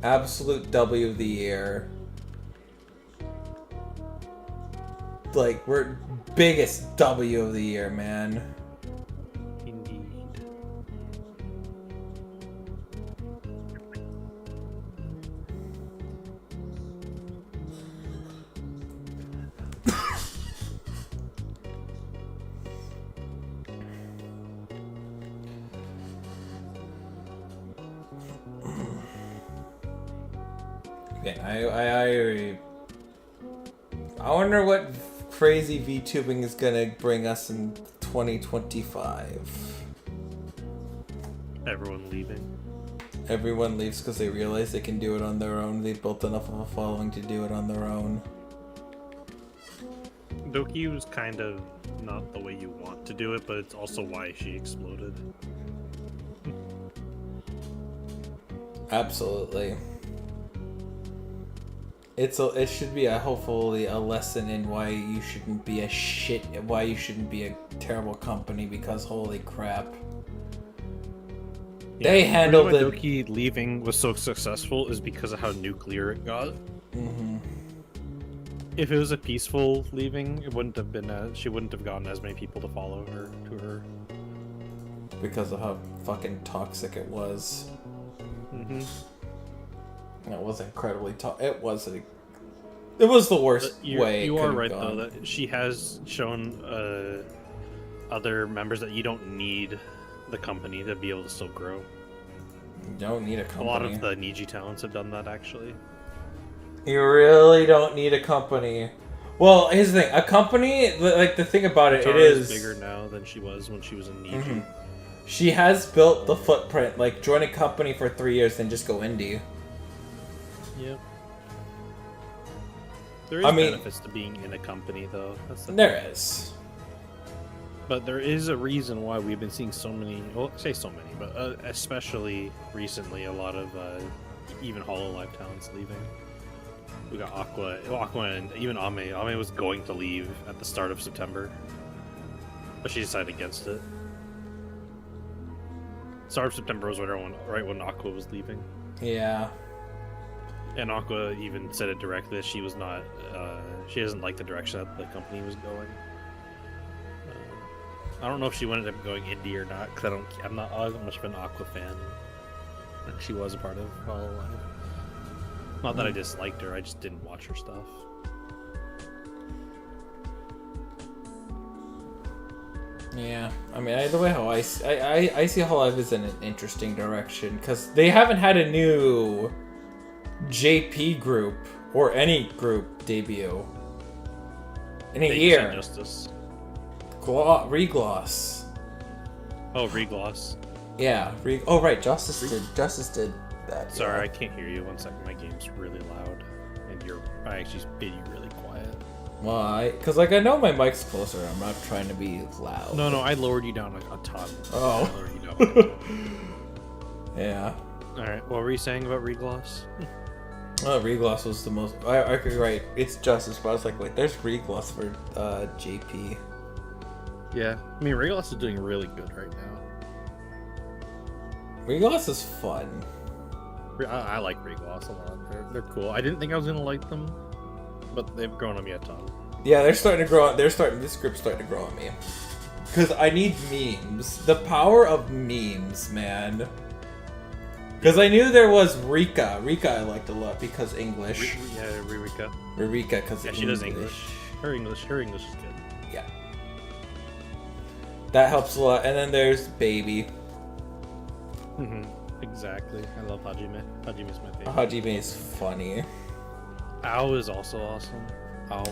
Absolute W of the year. Like, we're biggest W of the year, man. Indeed. Okay, I wonder what crazy VTubing is gonna bring us in 2025. Everyone leaving. Everyone leaves because they realize they can do it on their own. They've built enough of a following to do it on their own. Doki was kind of not the way you want to do it, but it's also why she exploded. Absolutely. It should be hopefully a lesson in why you shouldn't be a terrible company, because holy crap. Yeah, They handled the it. Doki leaving was so successful is because of how nuclear it got. Mm-hmm. If it was a peaceful leaving, it wouldn't have been. She wouldn't have gotten as many people to follow her to her. Because of how fucking toxic it was. Mm-hmm. It was incredibly toxic. It was the worst way. You are right though that she has shown other members that you don't need the company to be able to still grow. You don't need a company. A lot of the Niji talents have done that, actually. You really don't need a company. Well, here's the thing. A company, like, the thing about it, Tara it is... bigger now than she was when she was in Niji. Mm-hmm. She has built the footprint. Like, join a company for 3 years, then just go indie. Yep. There is benefits to being in a company, though. There is. But there is a reason why we've been seeing so many, well, I say so many, but especially recently, a lot of even Hololive talents leaving. We got Aqua and even Ame. Ame was going to leave at the start of September, but she decided against it. Start of September was right when Aqua was leaving. Yeah. And Aqua even said it directly that she was not, she doesn't like the direction that the company was going. I don't know if she ended up going indie or not, because I wasn't much of an Aqua fan. And she was a part of Hololive. Not that I disliked her, I just didn't watch her stuff. Yeah, I mean, either way, how I see Hololive is in an interesting direction, because they haven't had a new JP group or any group debut in a year. Justice. Regloss. Oh, Regloss. Yeah. Oh, right. Justice did that. Sorry, yeah. I can't hear you. 1 second. My game's really loud, and I actually made you really quiet. Why? Because like I know my mic's closer. I'm not trying to be loud. No, I lowered you down a ton. Oh. I lowered you down a ton. Yeah. All right. What were you saying about Regloss? Oh, Regloss was the most. I could write. It's Justice, but I was like, wait, there's Regloss for JP. Yeah, I mean, Regloss is doing really good right now. Regloss is fun. I like Regloss a lot. They're cool. I didn't think I was gonna like them, but they've grown on me a ton. Yeah, they're starting to grow. This group's starting to grow on me. Because I need memes. The power of memes, man. Because I knew there was Rika. Rika I liked a lot because English. Yeah, Rika. Rika, because she does English. Her English is good. Yeah. That helps a lot. And then there's Baby. Mm-hmm. Exactly. I love Hajime. Hajime's my favorite. Hajime is funny. Ao is also awesome. Ao.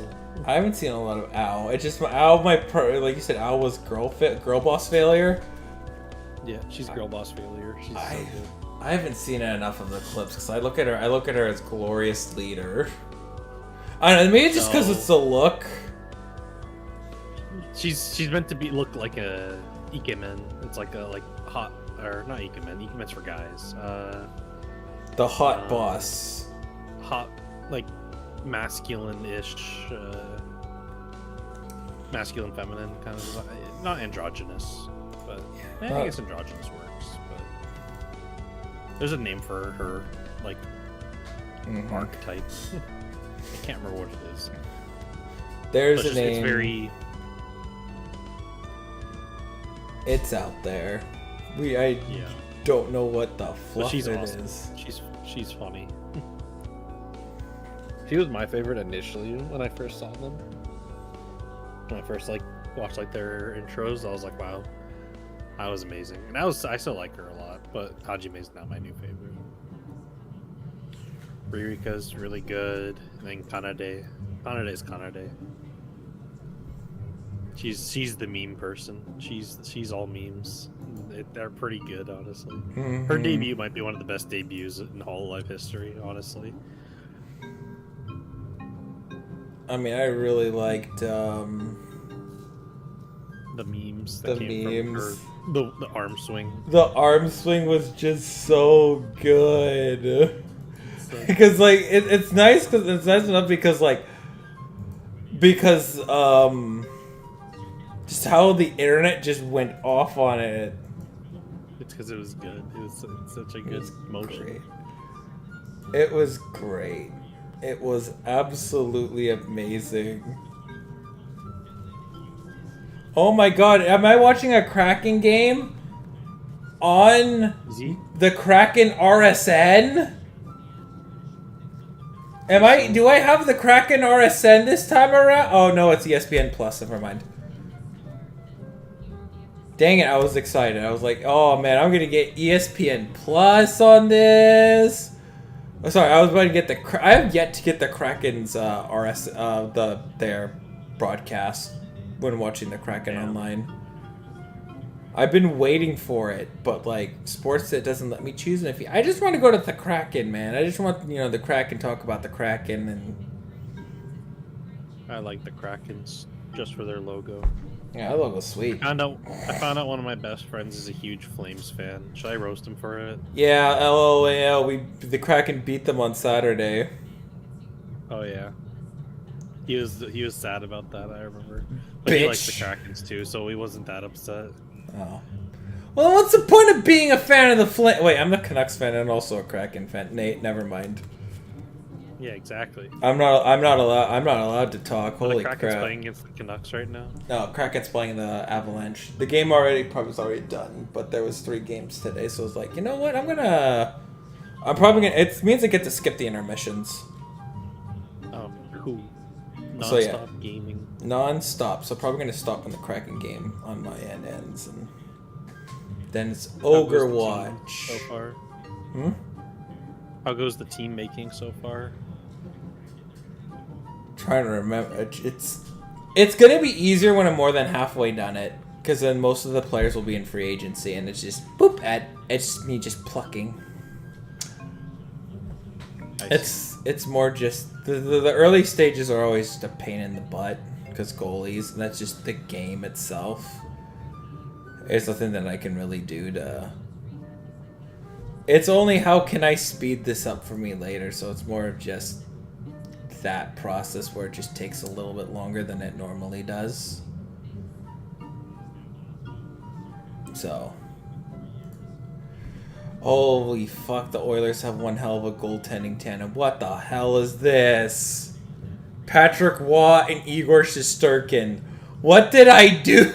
I haven't seen a lot of Ao. It's just Ao. Like you said, Ao was girl boss failure. Yeah, she's girl boss failure. She's so good. I haven't seen enough of the clips because I look at her as glorious leader. I don't know. Maybe it's just because it's the look. She's meant to look like a ikemen. It's like a hot, or not ikemen. Ikemen's for guys. The hot boss. Hot, like masculine-ish, masculine feminine kind of. Not androgynous, but I guess androgynous works. But there's a name for her, like archetype. I can't remember what it is. There's a name. It's very. It's out there. I don't know what the fluff she's it awesome. is. She's funny. She was my favorite initially when I first saw them. When I first watched their intros, I was like, wow, that was amazing. And I still like her a lot, but Hajime's now my new favorite. Ririka's really good, and then Kanade. Kanade's Kanade. She's the meme person. She's all memes. They're pretty good, honestly. Mm-hmm. Her debut might be one of the best debuts in Hololive history, honestly. I mean, I really liked the memes. That came from her, the arm swing. The arm swing was just so good. Because like it's nice because it's nice enough because just how the internet just went off on it. It's because it was good. It was such a good motion. Great. It was great. It was absolutely amazing. Oh my god, am I watching a Kraken game on the Kraken RSN? Do I have the Kraken RSN this time around? Oh no, it's ESPN Plus, never mind. Dang it, I was excited. I was like, oh man, I'm gonna get ESPN Plus on this. Oh, sorry, I was about to get I have yet to get the Kraken's their broadcast when watching the Kraken online. I've been waiting for it, but like Sportsnet doesn't let me choose an I just want to go to the Kraken, man. I just want the Kraken, talk about the Kraken, and I like the Krakens just for their logo. Yeah, that logo's sweet. I found out one of my best friends is a huge Flames fan. Should I roast him for it? Yeah, LOL. The Kraken beat them on Saturday. Oh yeah. He was sad about that. I remember. But he likes the Krakens too, so he wasn't that upset. Oh. Well, what's the point of being a fan of the Flint? Wait, I'm a Canucks fan and also a Kraken fan. Nate, never mind. Yeah, exactly. I'm not allowed to talk. Holy crap! The Kraken's playing against the Canucks right now. No, Kraken's playing the Avalanche. The game was already done, but there was 3 games today, so I was like, you know what? I'm probably gonna. It means I get to skip the intermissions. Oh, cool. Non-stop So, yeah. gaming. Non-stop. So probably gonna stop when the Kraken game on my end ends, and then it's How goes the team Overwatch. so far? Hmm? How goes the team making so far? Trying to remember. It's gonna be easier when I'm more than halfway done it, because then most of the players will be in free agency, and it's just boop. It's me just plucking. It's more just the early stages are always just a pain in the butt because goalies, and that's just the game itself. There's nothing that I can really do to. It's only how can I speed this up for me later, so it's more of just that process where it just takes a little bit longer than it normally does. So. Holy fuck, the Oilers have one hell of a goaltending tandem. What the hell is this? Patrick Waugh and Igor Shesterkin. What did I do?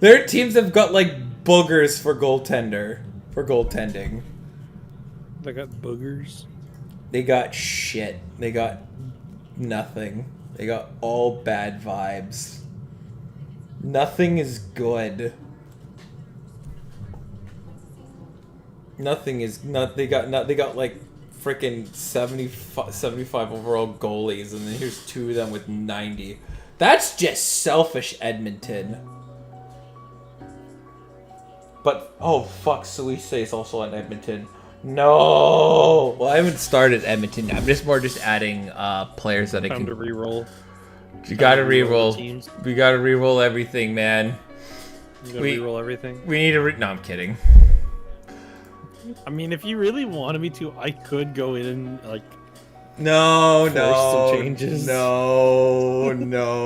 Their teams have got like boogers for goaltending. They got boogers. They got shit. They got nothing. They got all bad vibes. Nothing is good. Nothing is not. They got like freaking 75 overall goalies, and then here's 2 of them with 90. That's just selfish, Edmonton. But oh fuck, Suisse is also in Edmonton. No. Well, I haven't started Edmonton. I'm just adding players that I can. Time to reroll. You gotta reroll. We gotta reroll everything, man. You gotta reroll everything. We need to. No, I'm kidding. I mean, if you really wanted me to, I could go in and like. No. Some changes. No.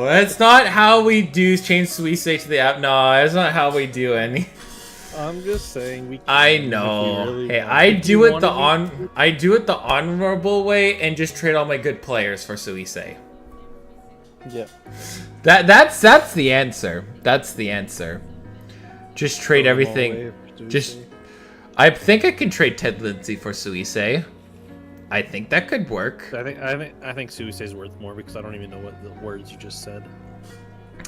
That's not how we do change Suisse to the app. No, that's not how we do any. I'm just saying we. I know. Really hey, I do it the honorable way and just trade all my good players for Suisse. Yeah. That's the answer. That's the answer. Just trade everything. I think I can trade Ted Lindsay for Suisse. I think that could work. I think Suisse is worth more because I don't even know what the words you just said.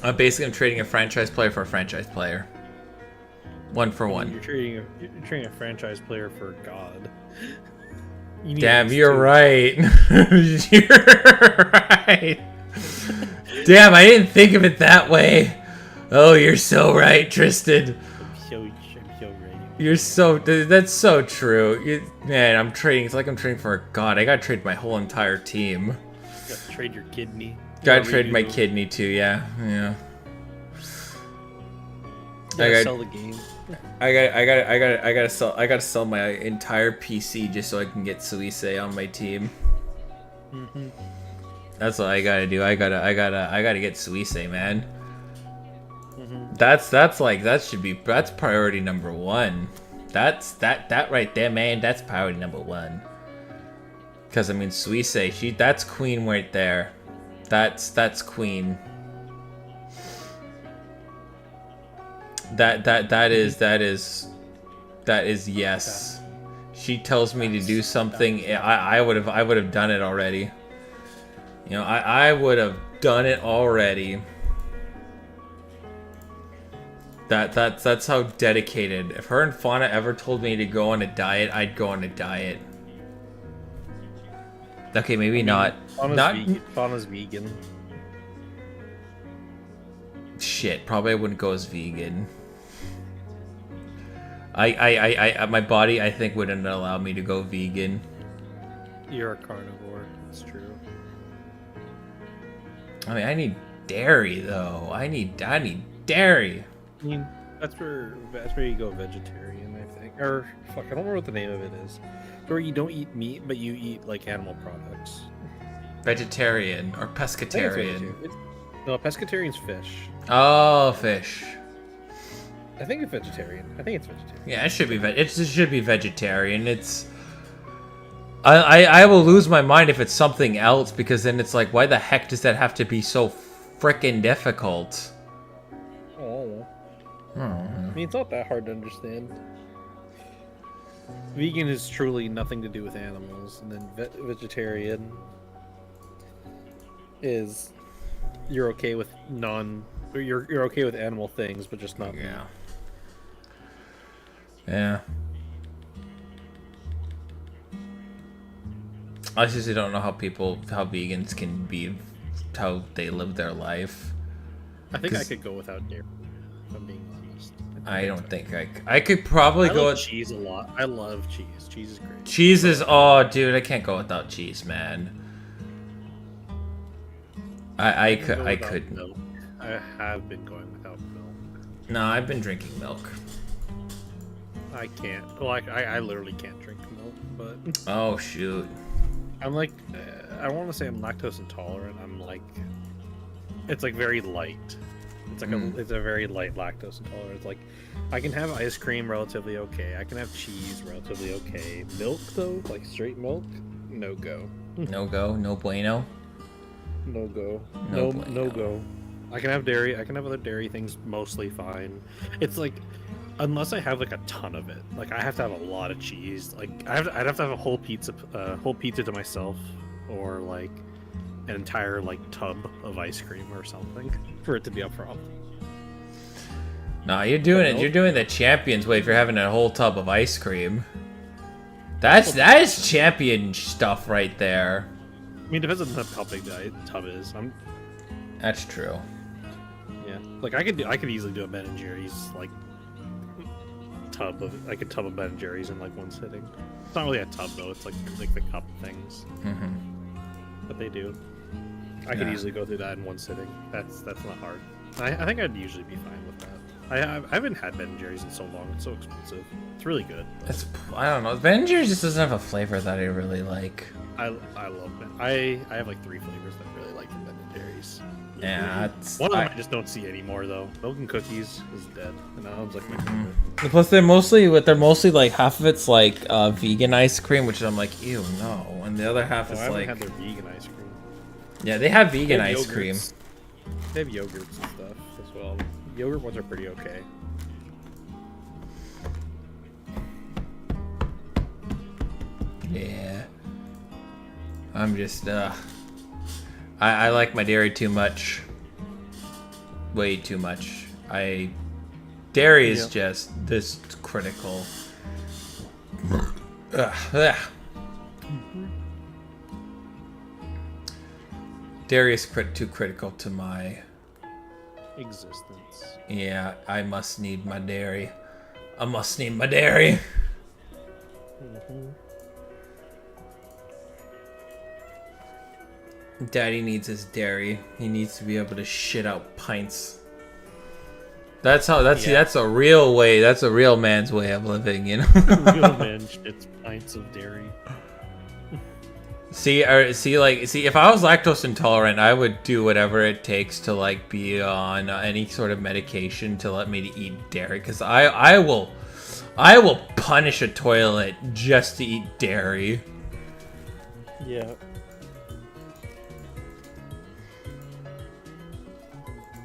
I'm trading a franchise player for a franchise player. 1 for 1. You're trading a franchise player for God. Damn, you're right. You're right. Damn, I didn't think of it that way. Oh, you're so right, Tristan. You're so. That's so true. Man, I'm trading. It's like I'm trading for a god. I gotta trade my whole entire team. You gotta trade your kidney. Gotta trade my kidney too. Yeah. You gotta sell the game. I gotta sell my entire PC just so I can get Suisse on my team. That's what I gotta do. I gotta get Suisse, man. That's priority number 1. That right there, man. That's priority number 1. Because I mean, Suisse, that's queen right there. That's queen. That is yes. She tells me to do something. I would have done it already. You know, I would have done it already. That's how dedicated. If her and Fauna ever told me to go on a diet, I'd go on a diet. Okay, maybe not. Fauna's vegan. Shit, probably I wouldn't go as vegan. My body, I think, wouldn't allow me to go vegan. You're a carnivore. It's true. I mean, I need dairy though. I need dairy. I mean, that's where you go vegetarian, I think. Or fuck, I don't remember what the name of it is. Where you don't eat meat, but you eat like animal products. Vegetarian or pescatarian. No, pescatarian's fish. Oh, fish. I think it's vegetarian. Yeah, it should be. It should be vegetarian. It's. I will lose my mind if it's something else, because then it's like, why the heck does that have to be so frickin' difficult? Oh. I mean, it's not that hard to understand. Vegan is truly nothing to do with animals, and then vegetarian is you're okay with you're okay with animal things, but just not meat. Yeah. I just don't know how vegans can be, how they live their life. I think I could go without dairy, if I'm being honest. I don't think I could probably go with cheese a lot. I love cheese. Cheese is great. Cheese is, oh dude, I can't go without cheese, man. I couldn't. Milk. I have been going without milk. No, I've been drinking milk. I can't. Well, I literally can't drink milk, but oh shoot. I'm like, I want to say I'm lactose intolerant. I'm like, it's like very light. It's like it's a very light lactose intolerance. Like, I can have ice cream relatively okay. I can have cheese relatively okay. Milk though, like straight milk, no go. No go, no bueno. No go. No go. I can have dairy. I can have other dairy things mostly fine. It's like, unless I have like a ton of it, like I have to have a lot of cheese. Like I'd have to have a whole pizza to myself, or like an entire like tub of ice cream or something for it to be a problem. Nah, you're doing it. You're doing the champion's way if you're having a whole tub of ice cream. That is champion stuff right there. I mean, it depends on how big the tub is. That's true. Yeah, like I could easily do a Ben and Jerry's like tub of a Ben and Jerry's in like one sitting. It's not really a tub though. It's like the cup things. But they do. I could easily go through that in one sitting. That's not hard. I think I'd usually be fine with that. I haven't had Ben & Jerry's in so long. It's so expensive. It's really good. I don't know. Ben & Jerry's just doesn't have a flavor that I really like. I love Ben. I have like 3 flavors that I really like from Ben & Jerry's. Yeah, one of them I just don't see anymore though. Milk and cookies is dead, and that one's like my favorite. Plus, they're mostly like half of it's like vegan ice cream, which I'm like, ew, no, and the other half is I like. haven't had their vegan ice cream. Yeah, they have vegan ice cream. They have yogurts and stuff as well. Yogurt ones are pretty okay. Yeah. I'm just, I like my dairy too much. Way too much. Dairy is just this critical. Dairy is too critical to my existence. Yeah, I must need my dairy. I must need my dairy. Daddy needs his dairy. He needs to be able to shit out pints. That's a real way. That's a real man's way of living, you know. Real man shits pints of dairy. See, if I was lactose intolerant, I would do whatever it takes to like be on any sort of medication to let me to eat dairy, because I will punish a toilet just to eat dairy. Yeah.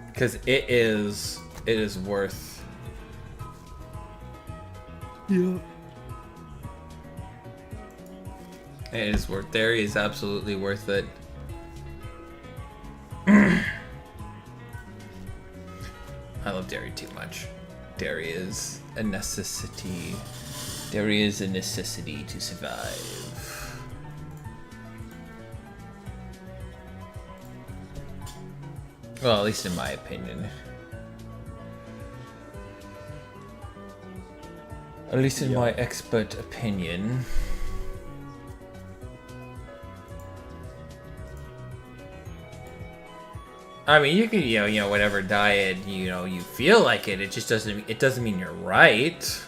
Because it is worth. Yeah. It is worth. Dairy is absolutely worth it. I love dairy too much. Dairy is a necessity. Dairy is a necessity to survive. Well, at least in my opinion. At least in my expert opinion. I mean, you can, you know, whatever diet, you know, you feel like it. It just doesn't mean you're right.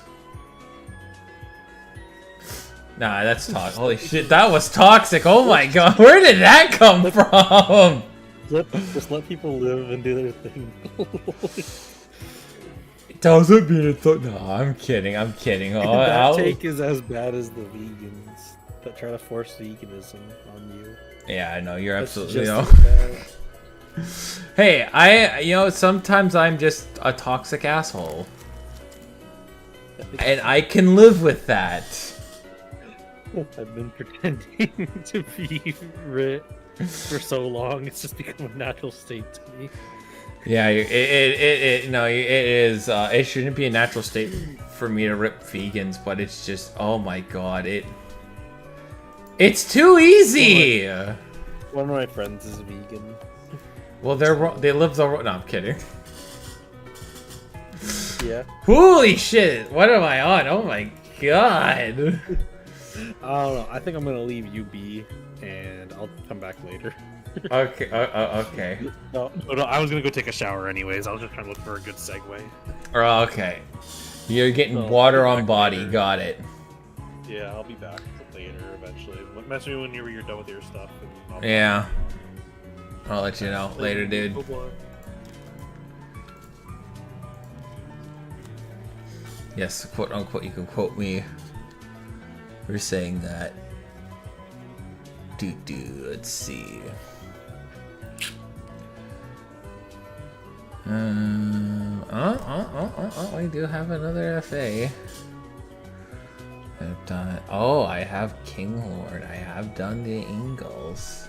Nah, that's toxic. Holy shit, that was toxic. Oh my god, where did that come from? Just let people live and do their thing. It doesn't mean it's. No, I'm kidding. I'm kidding. Oh, that take is as bad as the vegans that try to force veganism on you. Yeah, I know. You're absolutely. Just as bad. Hey, sometimes I'm just a toxic asshole. And I can live with that. I've been pretending to be rich for so long, it's just become a natural state to me. Yeah, it is. It shouldn't be a natural state for me to rip vegans, but it's just, oh my god, it's too easy. One of my friends is vegan. Well, they live the. No, I'm kidding. Yeah. Holy shit! What am I on? Oh my god! I don't know. I think I'm gonna leave you be, and I'll come back later. Okay. Okay. No. I was gonna go take a shower anyways. I was just trying to look for a good segue. Okay. You're getting water on body. Later. Got it. Yeah, I'll be back later eventually. Message me when you're done with your stuff. And Yeah. I'll let you know later, dude. Yes, quote unquote, you can quote me for saying that. Let's see. We do have another FA. I've done. Oh, I have King Lord. I have done the Ingalls.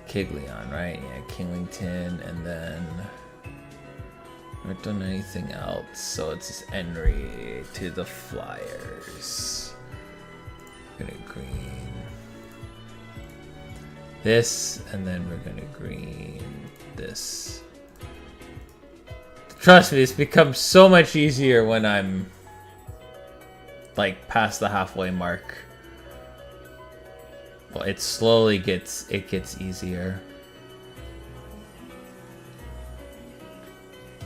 Kiglion, right? Yeah, Kinglington, and then I haven't done anything else, so it's just Henry to the Flyers. Gonna green this, and then we're gonna green this. Trust me, this becomes so much easier when I'm like past the halfway mark. Well, it slowly gets easier.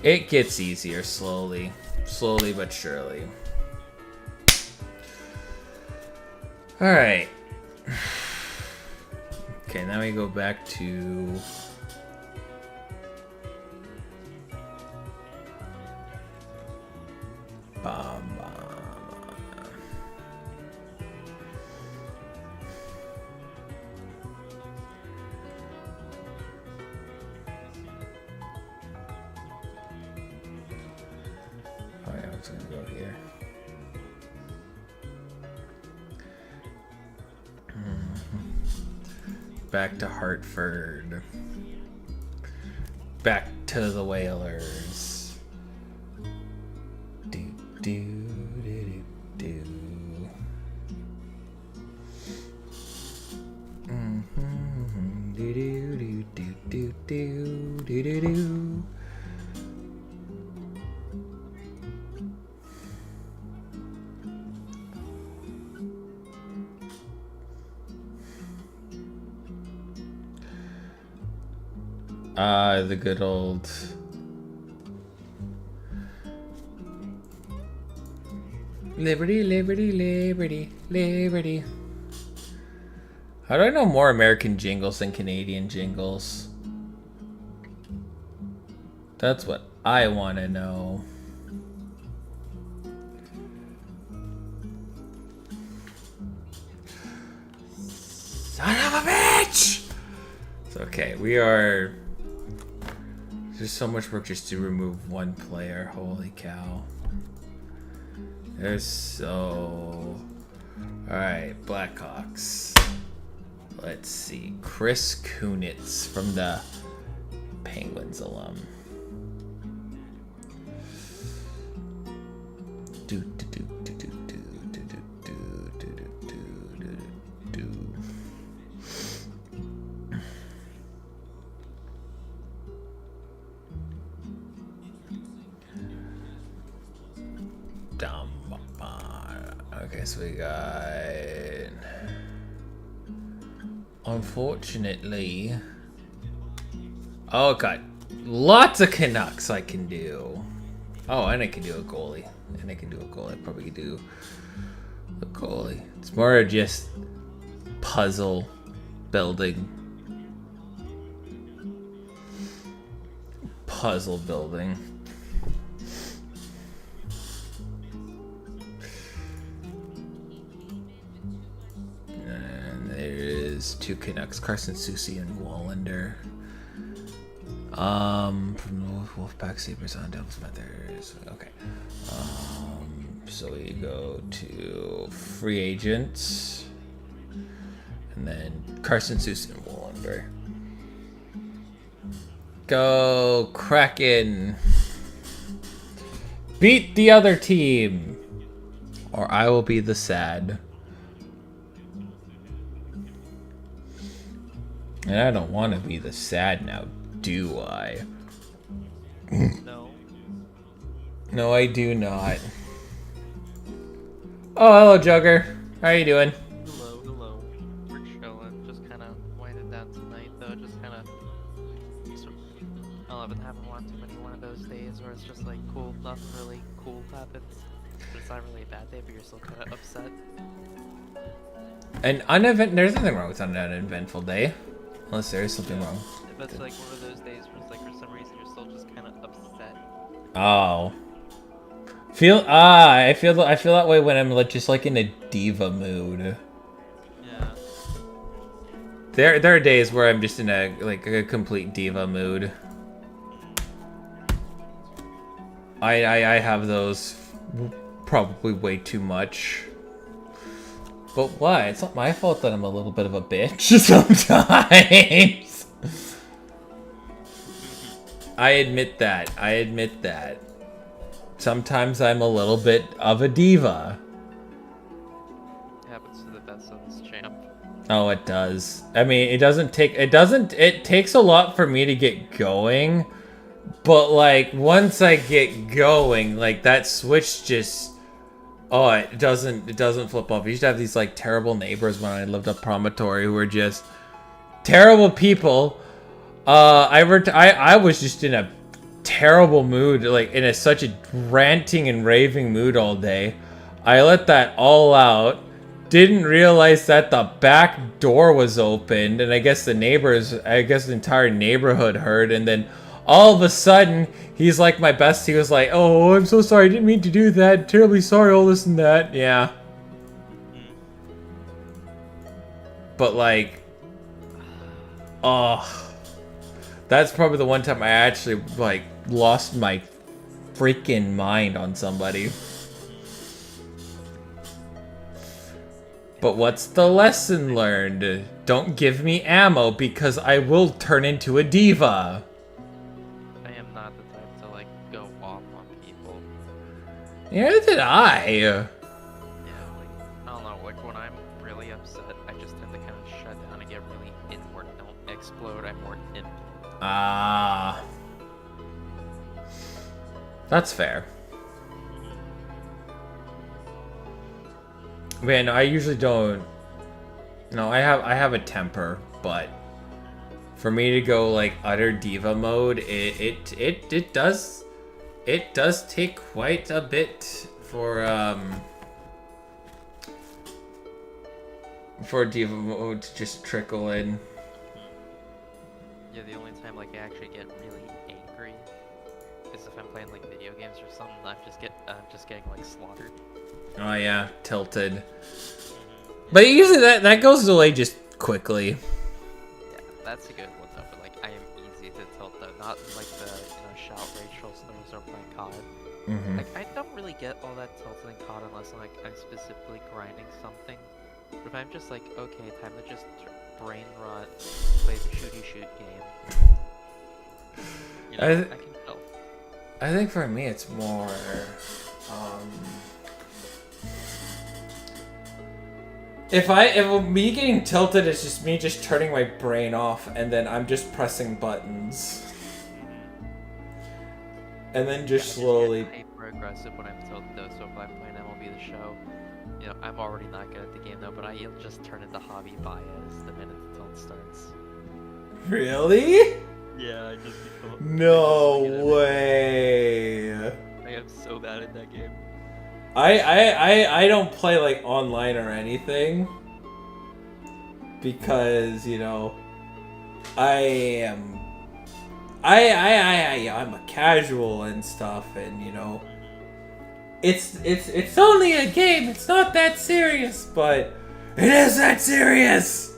It gets easier slowly but surely. All right. Okay, now we go back to back to Hartford. Back to the Whalers. Do do do do do. Do do do do do do do do. The good old Liberty, liberty, liberty, liberty. How do I know more American jingles than Canadian jingles? That's what I want to know. Son of a bitch! It's okay, we are... There's so much work just to remove one player. Holy cow. There's so... Alright, Blackhawks. Let's see. Chris Kunitz from the Penguins alum. Do, do, do, do, do, do, do, do, do, do, do, do. Okay, so we got... Unfortunately... Oh, got lots of Canucks I can do. Oh, and I can do a goalie. And I can do a goalie. I probably could do a goalie. It's more of just puzzle building. Puzzle building. And there's two Canucks, Carson Soucy and Wallander. From the Wolfpack, Sabres on Devils, Panthers. Okay. So we go to free agents. And then Carson Soucy and Wallander. Go Kraken. Beat the other team. Or I will be the sad. And I don't want to be the sad now, do I? No. No, I do not. Oh, hello, Jugger. How you doing? Hello, hello. We're chilling. Just kind of winding down tonight, though. Just kind of... I haven't wanted too many one of those days where it's just like cool, nothing really cool happens. But it's not really a bad day, but you're still kind of upset. There's nothing wrong with an uneventful day. Unless there is something wrong. But it's like one of those days where it's like for some reason you're still just kind of upset. Oh. I feel that way when I'm like just like in a diva mood. Yeah. There are days where I'm just in a complete diva mood. I have those probably way too much. But why? It's not my fault that I'm a little bit of a bitch sometimes. I admit that. Sometimes I'm a little bit of a diva. It happens to the best of this champ. Oh, it does. I mean, it takes a lot for me to get going. But like once I get going, like that switch just it doesn't flip off. I used to have these like terrible neighbors when I lived up Promontory who were just terrible people. I was just in a terrible mood, like in such a ranting and raving mood all day. I let that all out. Didn't realize that the back door was opened, and I guess the entire neighborhood heard, and then all of a sudden, he's like my bestie. He was like, "Oh, I'm so sorry. I didn't mean to do that. Terribly sorry. All this and that." Yeah. But like, that's probably the one time I actually like lost my freaking mind on somebody. But what's the lesson learned? Don't give me ammo because I will turn into a diva. Neither did I. Yeah, like, I don't know, like when I'm really upset, I just tend to kind of shut down and get really inward. I don't explode, I'm more in. That's fair. Man, I usually don't. No, I have a temper, but for me to go like utter diva mode, it does take quite a bit for For diva mode to just trickle in. Yeah, the only time like I actually get really angry is if I'm playing like video games or something. I'm just getting like slaughtered. Oh yeah, tilted. But usually that goes away just quickly. Yeah, that's a good one though. But like I am easy to tilt though, not like the shout rage trolls or playing COD. Mm-hmm. Like I don't really get all that tilted in COD unless like I'm specifically grinding something. But if I'm just like, okay, time to just brain rot, play the shooty shoot game. You know, I can tell. I think for me it's more if me getting tilted is just me just turning my brain off and then I'm just pressing buttons. And then just slowly Hyper aggressive when I'm tilted though, so if I'm playing MLB The Show, you know, I'm already not good at the game though, but I'll just turn into hobby bias the minute the tilt starts. Really? Yeah, I just No way. I am so bad at that game. I don't play like online or anything because, you know, I'm a casual and stuff, and you know, it's only a game. It's not that serious, but it is that serious.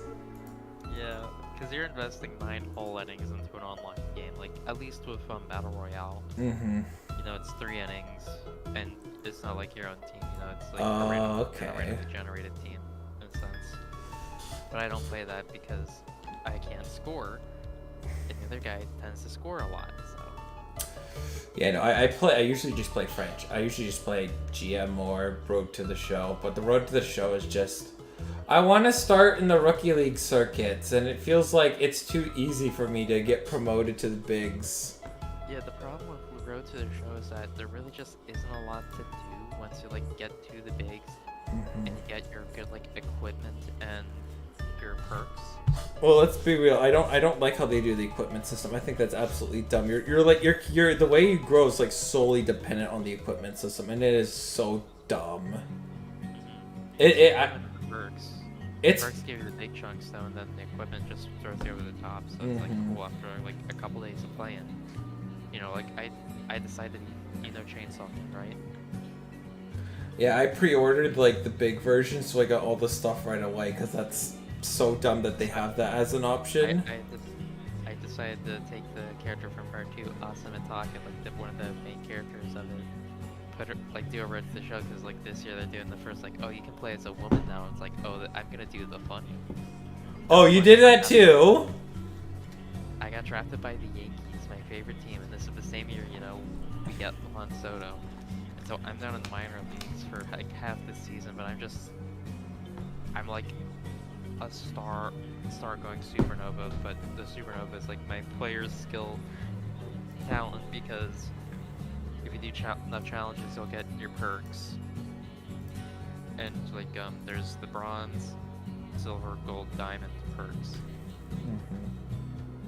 Yeah, because you're investing 9 whole innings into an online game, like at least with Battle Royale. Mm-hmm. You know, it's 3 innings, and it's not like your own team. You know, it's like a randomly generated team in a sense. But I don't play that because I can't score, and the other guy tends to score a lot. So. Yeah, no, I usually just play French. I usually just play GM or Road to the Show, but the Road to the Show is just. I want to start in the Rookie League circuits, and it feels like it's too easy for me to get promoted to the bigs. Yeah, the problem with Road to the Show is that there really just isn't a lot to do once you like get to the bigs and you get your good like equipment and your perks. Well, let's be real. I don't like how they do the equipment system. I think that's absolutely dumb. You're the way you grow is like solely dependent on the equipment system, and it is so dumb. Perks. It's perks give you the big chunks though, and then the equipment just throws you over the top. So it's like cool after like a couple days of playing. You know, like I decided chainsaw me, right? Yeah, I pre-ordered like the big version, so I got all the stuff right away because that's so dumb that they have that as an option. I decided to take the character from Part 2, Awesome Attack, and like one of the main characters of it. Put her, like do over to the show because like this year they're doing the first like, oh, you can play as a woman now. It's like, oh, I'm gonna do the fun. Oh, you did that too? I got drafted by the Yankees, my favorite team, and this is the same year, you know, we got Juan Soto. And so I'm down in the minor leagues for like half the season, but I'm like a star going supernova, but the supernova is like my player's skill talent because if you do enough challenges, you'll get your perks. And like there's the bronze, silver, gold, diamond perks.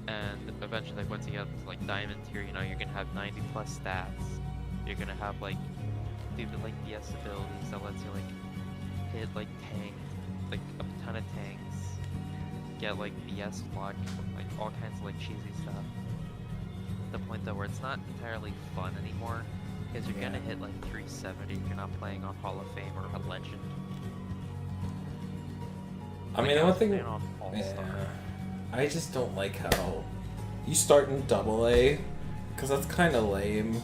And eventually, like once you get to like diamond tier, you know, you're gonna have 90 plus stats. You're gonna have like do the like BS abilities that lets you like hit like like a ton of tanks, get like BS luck, like all kinds of like cheesy stuff. The point though where it's not entirely fun anymore because you're gonna hit like 370 if you're not playing on Hall of Fame or a legend. I mean, the one thing, I just don't like how you start in AA, because that's kind of lame.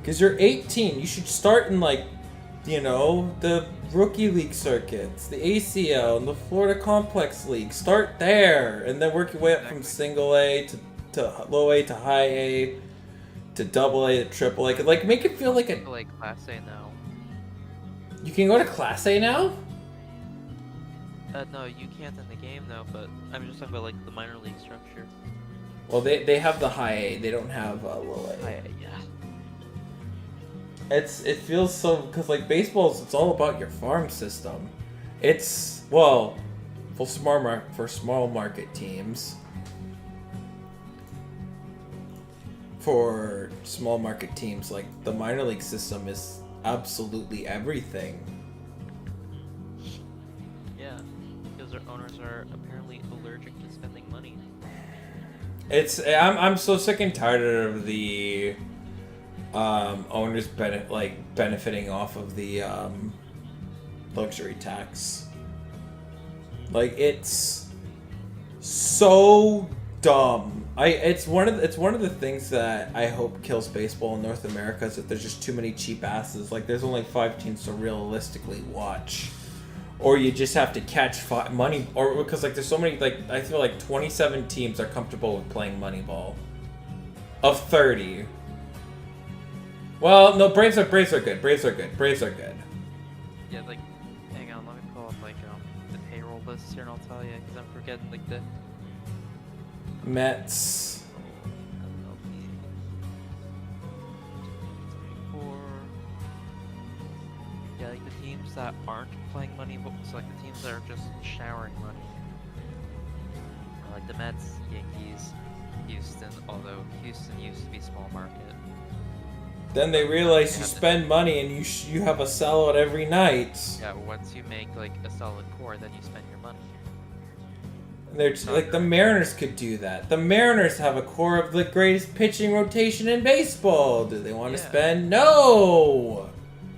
Because you're 18, you should start in like, you know, the Rookie League circuits, the ACL, and the Florida Complex League. Start there, and then work your way up from single A to low A to high A to double A to triple A. Like make it feel like a. Like Class A now. You can go to Class A now? No, you can't in the game though, but I'm just talking about like the minor league structure. Well, they have the high A. They don't have low A. High A, yeah. It feels so, because like baseball's, it's all about your farm system. It's, well, for small market teams. For small market teams, like the minor league system is absolutely everything. Yeah, because owners are apparently allergic to spending money. I'm so sick and tired of the owners benefiting off of the luxury tax. Like, it's so dumb. It's one of the things that I hope kills baseball in North America is that there's just too many cheap asses. Like, there's only 5 teams to realistically watch, or you just have to catch money, or because like there's so many, like I feel like 27 teams are comfortable with playing Moneyball of 30. Well, no, Braves are good. Braves are good. Yeah, like, hang on, let me pull up like the payroll list here, and I'll tell you, because I'm forgetting like the Mets. Yeah, like the teams that aren't playing money, but so like the teams that are just showering money. Like the Mets, Yankees, Houston, although Houston used to be small market. Then they realize you spend money and you have a sellout every night. Yeah, once you make like a solid core, then you spend your money. They're like the Mariners could do that. The Mariners have a core of the greatest pitching rotation in baseball. Do they want to spend? No.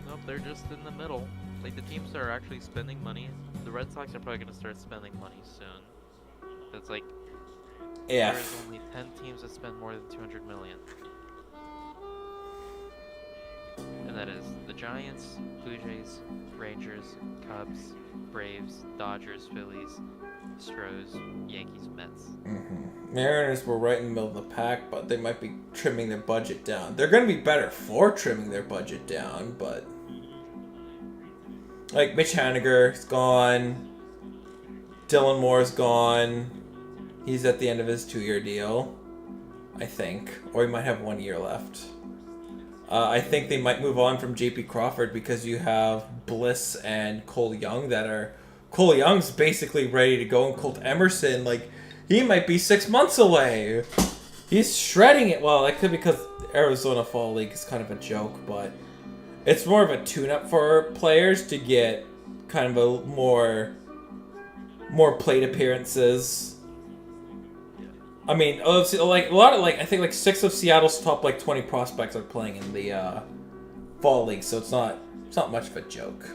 Nope, they're just in the middle. Like the teams that are actually spending money, the Red Sox are probably gonna start spending money soon. It's like there's only 10 teams that spend more than 200 million. And that is the Giants, Blue Jays, Rangers, Cubs, Braves, Dodgers, Phillies, Astros, Yankees, Mets. Mariners were right in the middle of the pack, but they might be trimming their budget down. They're going to be better for trimming their budget down, but like Mitch Haniger is gone. Dylan Moore's gone. He's at the end of his 2-year deal, I think, or he might have 1 year left. I think they might move on from J.P. Crawford because you have Bliss and Cole Young that are... Cole Young's basically ready to go, and Colt Emerson, like, he might be 6 months away. He's shredding it. Well, that could be because Arizona Fall League is kind of a joke, but it's more of a tune-up for players to get kind of a more plate appearances. I mean, like a lot of I think like 6 of Seattle's top 20 prospects are playing in the fall league, so it's not much of a joke.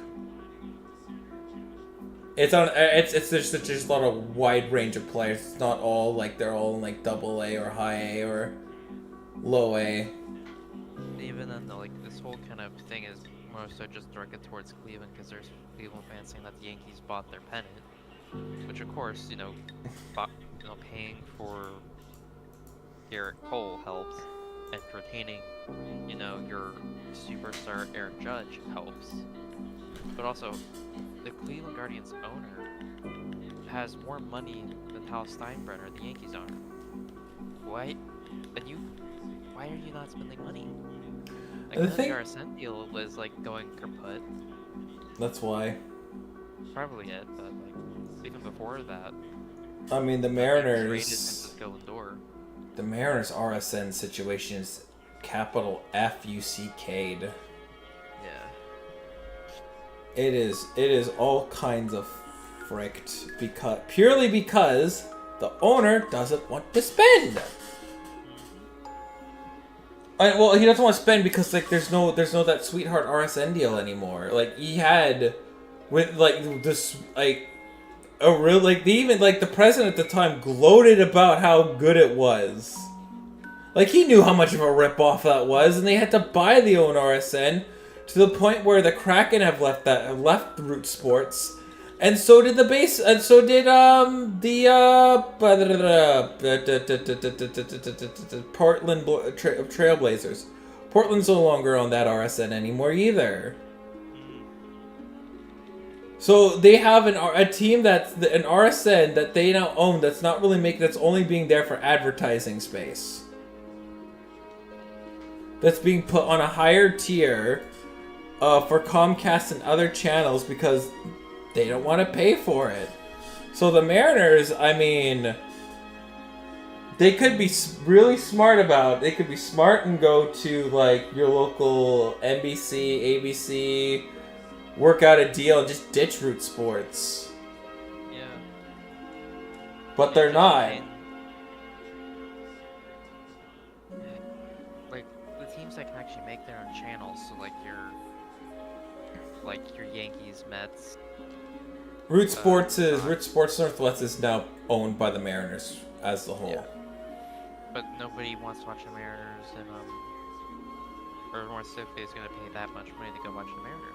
It's just a lot of wide range of players. It's not all they're all in double A or high A or low A. Even then, though, this whole kind of thing is more so just directed towards Cleveland because there's Cleveland fans saying that the Yankees bought their pennant, which of course, paying for Garrett Cole helps, and retaining, your superstar Aaron Judge helps. But also, the Cleveland Guardians owner has more money than Hal Steinbrenner, the Yankees owner. Why are you not spending money? The RSN deal was going kaput. That's why. Probably it, but even before that. I mean, the Mariners. The Mariners RSN situation is capital F-U-C-K'd. Yeah. It is all kinds of fricked purely because the owner doesn't want to spend. Well, he doesn't want to spend because there's no that sweetheart RSN deal anymore. He had with this a real the president at the time gloated about how good it was. He knew how much of a ripoff that was, and they had to buy the own RSN to the point where the Kraken have left Root Sports, and so did the Portland Trailblazers. Portland's no longer on that RSN anymore either. So they have a team that's an RSN that they now own that's not really that's only being there for advertising space. That's being put on a higher tier for Comcast and other channels because they don't want to pay for it. So the Mariners, I mean, they could be really smart they could be smart and go to your local NBC, ABC, work out a deal and just ditch Root Sports. Yeah. But they're not. Like the teams that can actually make their own channels, so like your Yankees, Mets. Root Sports Northwest is now owned by the Mariners as the whole. Yeah. But nobody wants to watch the Mariners, and or North Pacific is going to pay that much money to go watch the Mariners.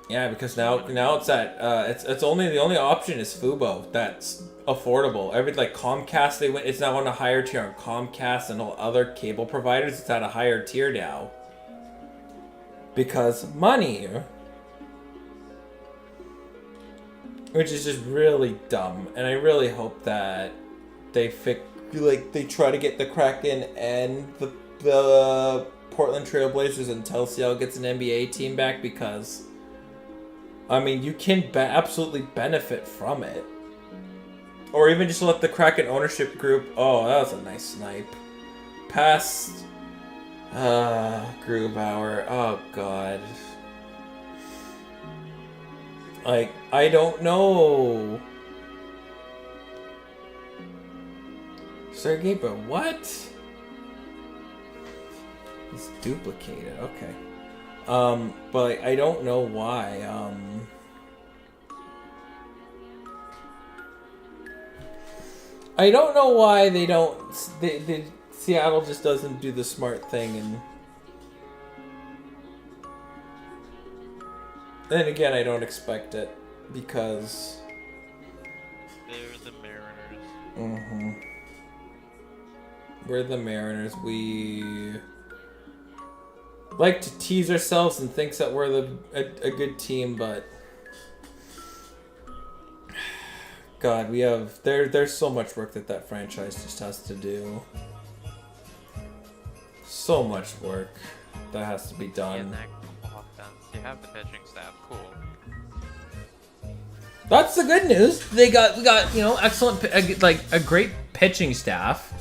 Yeah, because now it's at it's only the only option is Fubo that's affordable. Like Comcast, it's now on a higher tier on Comcast and all other cable providers. It's at a higher tier now because money, which is just really dumb. And I really hope that they try to get the Kraken and the Portland Trailblazers until Seattle gets an NBA team back, because I mean, you can absolutely benefit from it. Or even just let the Kraken ownership group... Oh, that was a nice snipe. Past... Grubauer. Oh, God. Like, I don't know. Sergey, but what? It's duplicated. Okay. But like, I don't know why. I don't know why they don't. Seattle just doesn't do the smart thing, and then again, I don't expect it because they're the Mariners. Mm-hmm. We're the Mariners. We like to tease ourselves and think that we're a good team, but God, we have there's so much work that franchise just has to do. So much work that has to be done. Offense. You have the pitching staff. Cool. That's the good news. We got excellent, like a great pitching staff.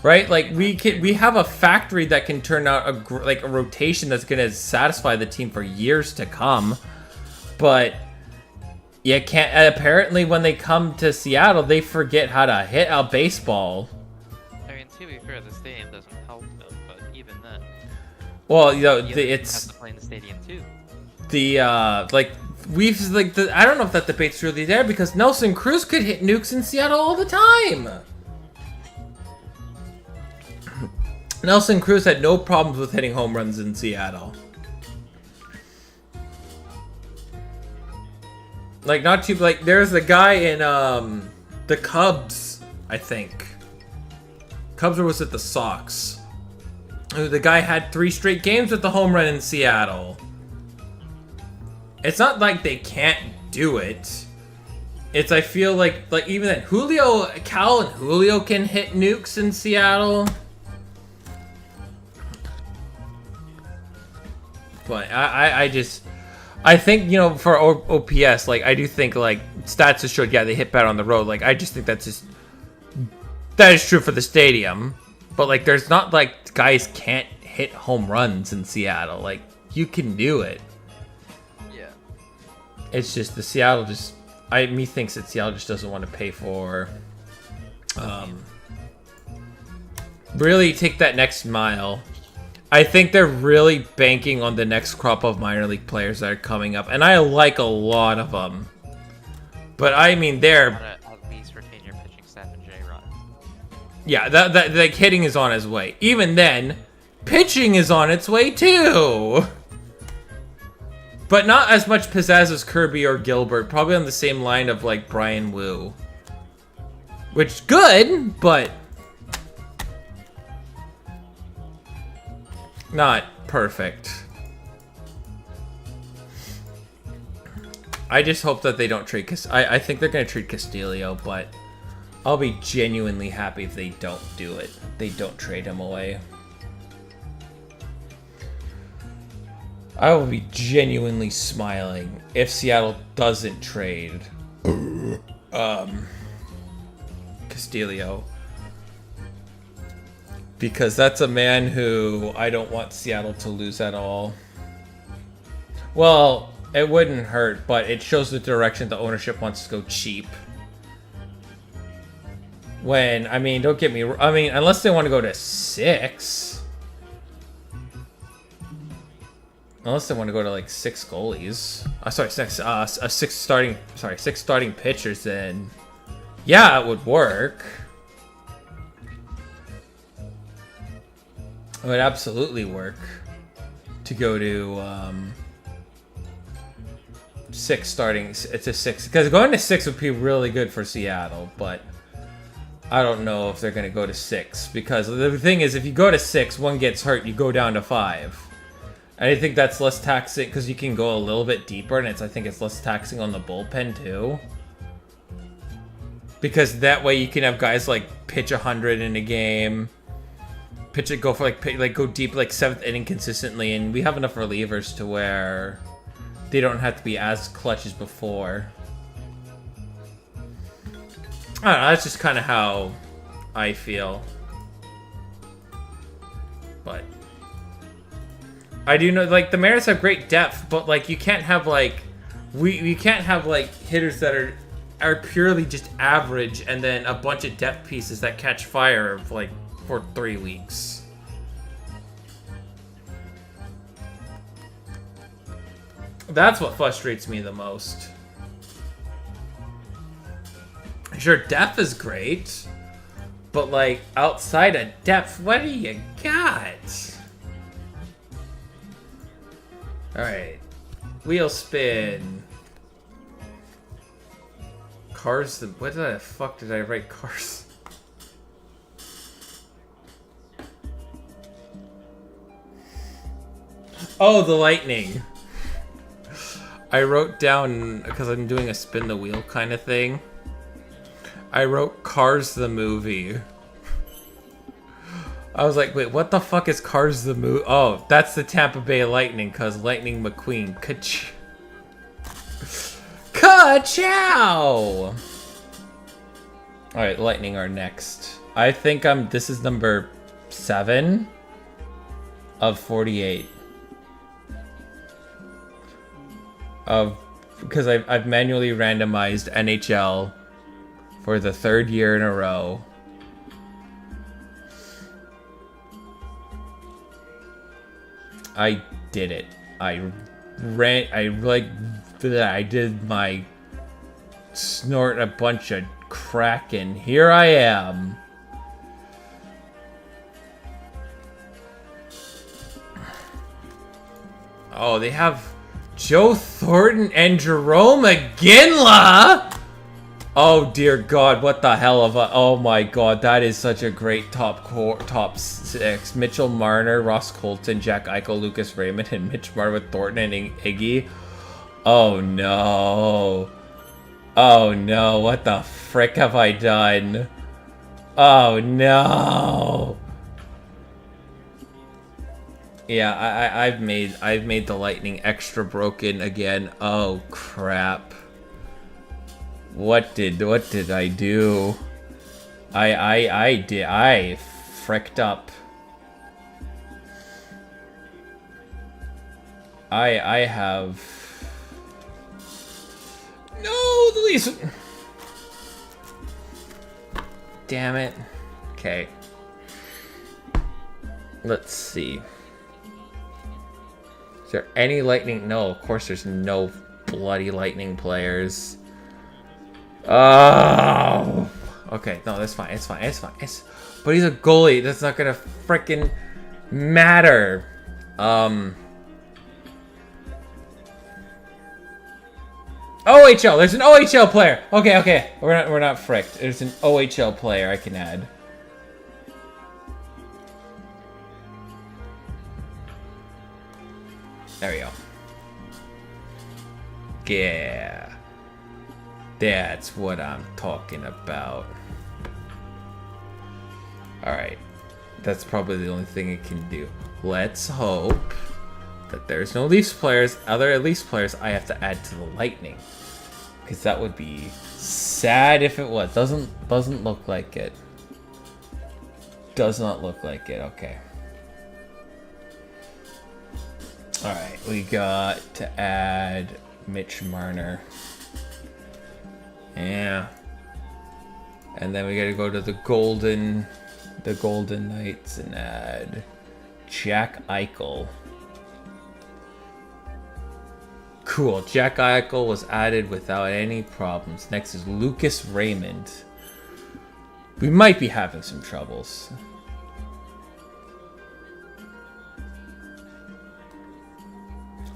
Right, like we have a factory that can turn out a rotation that's gonna satisfy the team for years to come, but you can't. Apparently, when they come to Seattle, they forget how to hit a baseball. I mean, to be fair, the stadium doesn't help them, but even then. Well, it's has to play in the stadium too. I don't know if that debate's really there, because Nelson Cruz could hit nukes in Seattle all the time. Nelson Cruz had no problems with hitting home runs in Seattle. Like, not too, like, there's a guy in, the Cubs, I think. Cubs, or was it the Sox? The guy had 3 straight games with the home run in Seattle. It's not like they can't do it. It's, I feel like even then, Cal and Julio can hit nukes in Seattle. But I think, for OPS, like, I do think, like, stats have showed, they hit better on the road. Like, I just think that is true for the stadium. But, like, there's not, like, guys can't hit home runs in Seattle. Like, you can do it. Yeah. It's just thinks that Seattle just doesn't want to pay for, really take that next mile. I think they're really banking on the next crop of minor league players that are coming up, and I like a lot of them. But I mean, they're at least retain your pitching staff and J-Rod. Yeah, that like hitting is on its way. Even then, pitching is on its way too. But not as much pizzazz as Kirby or Gilbert. Probably on the same line of like Brian Wu, which good, but not perfect. I just hope that they don't trade, because I think they're going to trade Castillo, but I'll be genuinely happy if they don't do it. They don't trade him away. I will be genuinely smiling if Seattle doesn't trade Castillo. Because that's a man who I don't want Seattle to lose at all. Well, it wouldn't hurt, but it shows the direction the ownership wants to go cheap. When, I mean, don't get me... I mean, unless they want to go to 6. Unless they want to go to, like, 6 goalies. Sorry, 6 starting pitchers, then... Yeah, it would work. It would absolutely work. To go to, 6 starting... It's a 6. Because going to 6 would be really good for Seattle, but... I don't know if they're going to go to 6, because the thing is, if you go to 6, one gets hurt, you go down to 5. And I think that's less taxing, because you can go a little bit deeper, and I think it's less taxing on the bullpen, too. Because that way you can have guys, like, pitch 100 in a game, go for, go deep, like, 7th inning consistently, and we have enough relievers to where they don't have to be as clutch as before. I don't know, that's just kind of how I feel. But I do know, like, the Mariners have great depth, but, like, you can't have, like, we can't have, like, hitters that are purely just average and then a bunch of depth pieces that catch fire, like, for 3 weeks. That's what frustrates me the most. Sure, depth is great, but, like, outside of depth, what do you got? Alright. Wheel spin. Cars, what the fuck did I write cars? Oh, the lightning. I wrote down, because I'm doing a spin the wheel kind of thing. I wrote Cars the movie. I was like, wait, what the fuck is Cars the movie? Oh, that's the Tampa Bay Lightning, because Lightning McQueen. Ka-chow! Alright, Lightning are next. I think this is number 7 of 48. Because I've manually randomized NHL for the 3rd year in a row. I did it. I did my snort a bunch of crack, and here I am. Oh, they have Joe Thornton and Jerome Iginla. Oh dear God, what the hell of a... Oh my God, that is such a great top 6. Mitchell Marner, Ross Colton, Jack Eichel, Lucas Raymond, and Mitch Marner with Thornton and Iggy. Oh no. Oh no, what the frick have I done? Oh no. Yeah, I've made the Lightning extra broken again. Oh crap. What did I do? I fricked up. I have... No, the Leafs... Damn it. Okay. Let's see. Is there any Lightning? No, of course there's no bloody Lightning players. Oh, okay. No, that's fine. It's fine. But he's a goalie. That's not gonna frickin' matter. OHL. There's an OHL player. Okay. We're not fricked. There's an OHL player I can add. There we go. Yeah. That's what I'm talking about. Alright. That's probably the only thing it can do. Let's hope that there's no Leafs players. Other Leafs players I have to add to the Lightning. Because that would be sad if it was. Doesn't look like it. Does not look like it. Okay. Alright. We got to add Mitch Marner. Yeah. And then we gotta go to the Golden Knights and add Jack Eichel. Cool, Jack Eichel was added without any problems. Next is Lucas Raymond. We might be having some troubles.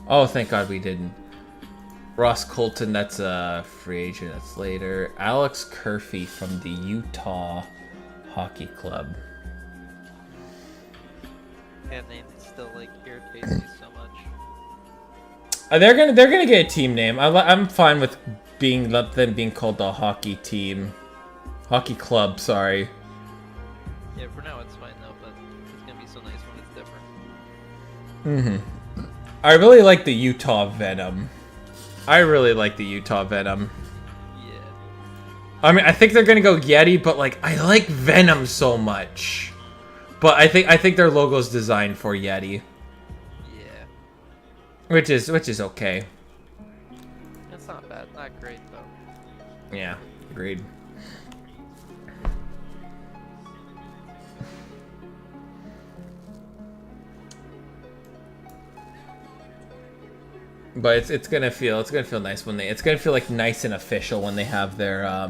Oh, thank God we didn't. Ross Colton, that's a free agent, that's later. Alex Curfey from the Utah Hockey Club. That name still like irritates me so much. They're gonna get a team name. I'm fine with them being called the hockey team, hockey club. Sorry. Yeah, for now it's fine though, but it's gonna be so nice when it's different. I really like the Utah Venom. I really like the Utah Venom. Yeah. I mean, I think they're gonna go Yeti, but like I like Venom so much. But I think their logo's designed for Yeti. Which is okay. It's not bad, not great though. Yeah, agreed. But it's gonna feel nice when it's gonna feel like nice and official when they have their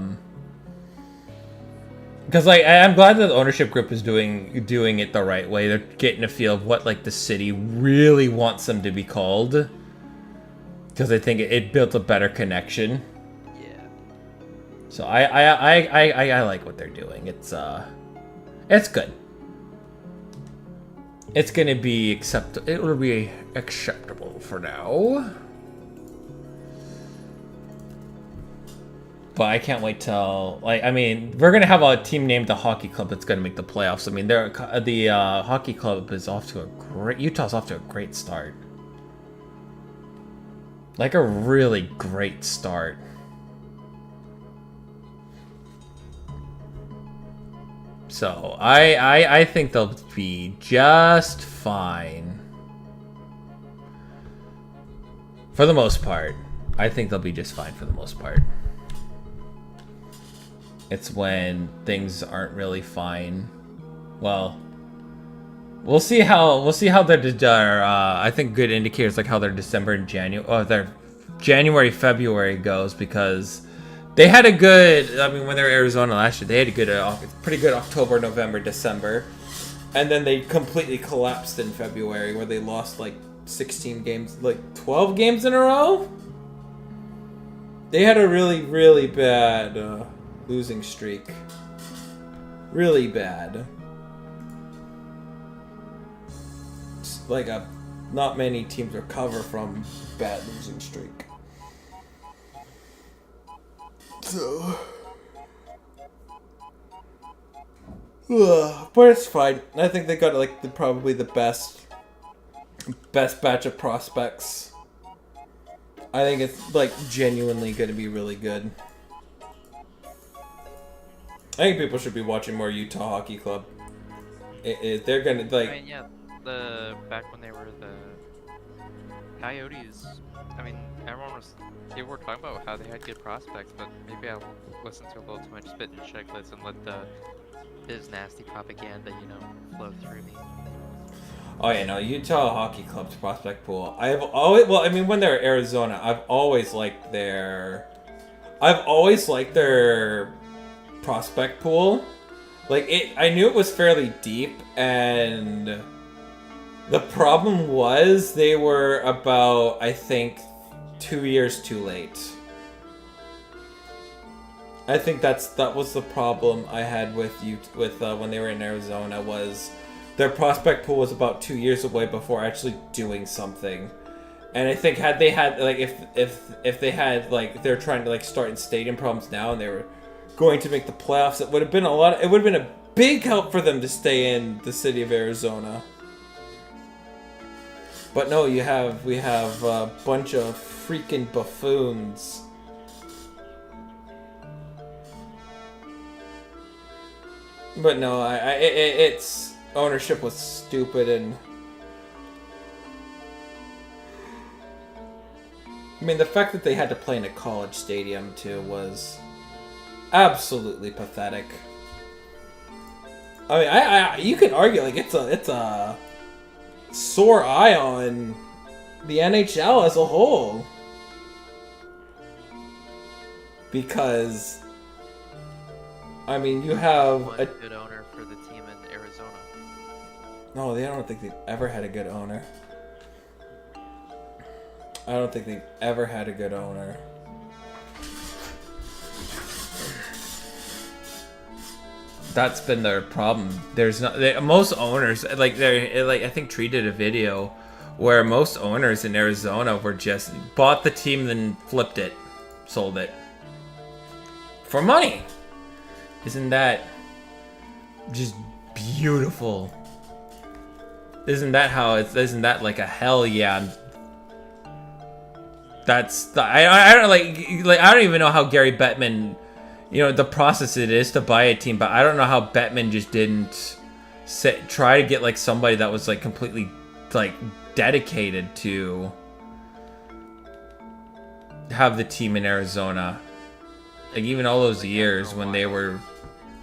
because like I'm glad that the ownership group is doing it the right way. They're getting a feel of what like the city really wants them to be called. Because I think it built a better connection. Yeah. So I like what they're doing. It's good. It's gonna be it will be acceptable for now. But I can't wait till I mean we're gonna have a team named the Hockey Club that's gonna make the playoffs. I mean the Hockey Club is off to Utah's off to a great start. Like a really great start. So I think they'll be just fine. For the most part. I think they'll be just fine for the most part. It's when things aren't really fine. Well, we'll see how their I think good indicators like how their December and their January February goes, because they had a good, I mean when they were Arizona last year, they had a good pretty good October, November, December. And then they completely collapsed in February where they lost like 16 games, like 12 games in a row. They had a really, really bad losing streak. Really bad. It's like not many teams recover from bad losing streak. So, but it's fine. I think they got like probably the best batch of prospects. I think it's like genuinely going to be really good. I think people should be watching more Utah Hockey Club. They're gonna like. I mean, yeah, back when they were the Coyotes. I mean, they were talking about how they had good prospects, but maybe I listened to a little too much spit and checklist and let the biz nasty propaganda, flow through me. Oh yeah, no, Utah Hockey Club's prospect pool. When they were Arizona, I've always liked their prospect pool. I knew it was fairly deep, and the problem was they were about, I think, 2 years too late. I think that was the problem I had with when they were in Arizona, was their prospect pool was about 2 years away before actually doing something. And I think had they had if they had they're trying to start in stadium problems now and they were going to make the playoffs, it would have been a big help for them to stay in the city of Arizona. But no, we have a bunch of freaking buffoons. But no, it's ownership was stupid, and I mean the fact that they had to play in a college stadium too was Absolutely pathetic. I mean, I you can argue like it's a sore eye on the NHL as a whole, because I mean you have One a good owner for the team in Arizona. no, I don't think they've ever had a good owner. I don't think they've ever had a good owner. That's been their problem. There's not most owners like they're like I think Tree did a video where most owners in Arizona were just bought the team then flipped it, sold it for money. Isn't that just beautiful? Isn't that how it's? Isn't that like a hell yeah? That's the, I don't like I don't even know how Gary Bettman, you know, the process it is to buy a team, but I don't know how Bettman just didn't try to get like somebody that was like completely like dedicated to have the team in Arizona. Like even all those years when they were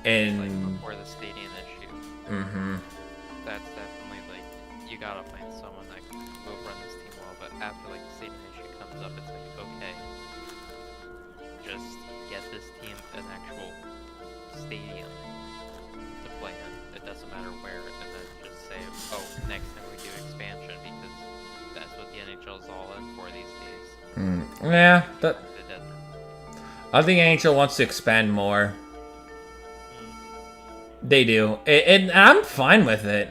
in like before the stadium issue. Mm-hmm. That's definitely like you gotta find someone that will run this team well, but after like the stadium issue comes up, it's like okay, just get this team an actual stadium to play in. It doesn't matter where, and then just say, oh, next time we do expansion, because that's what the NHL is all in for these days. Yeah, that. I think NHL wants to expand more. They do, and I'm fine with it.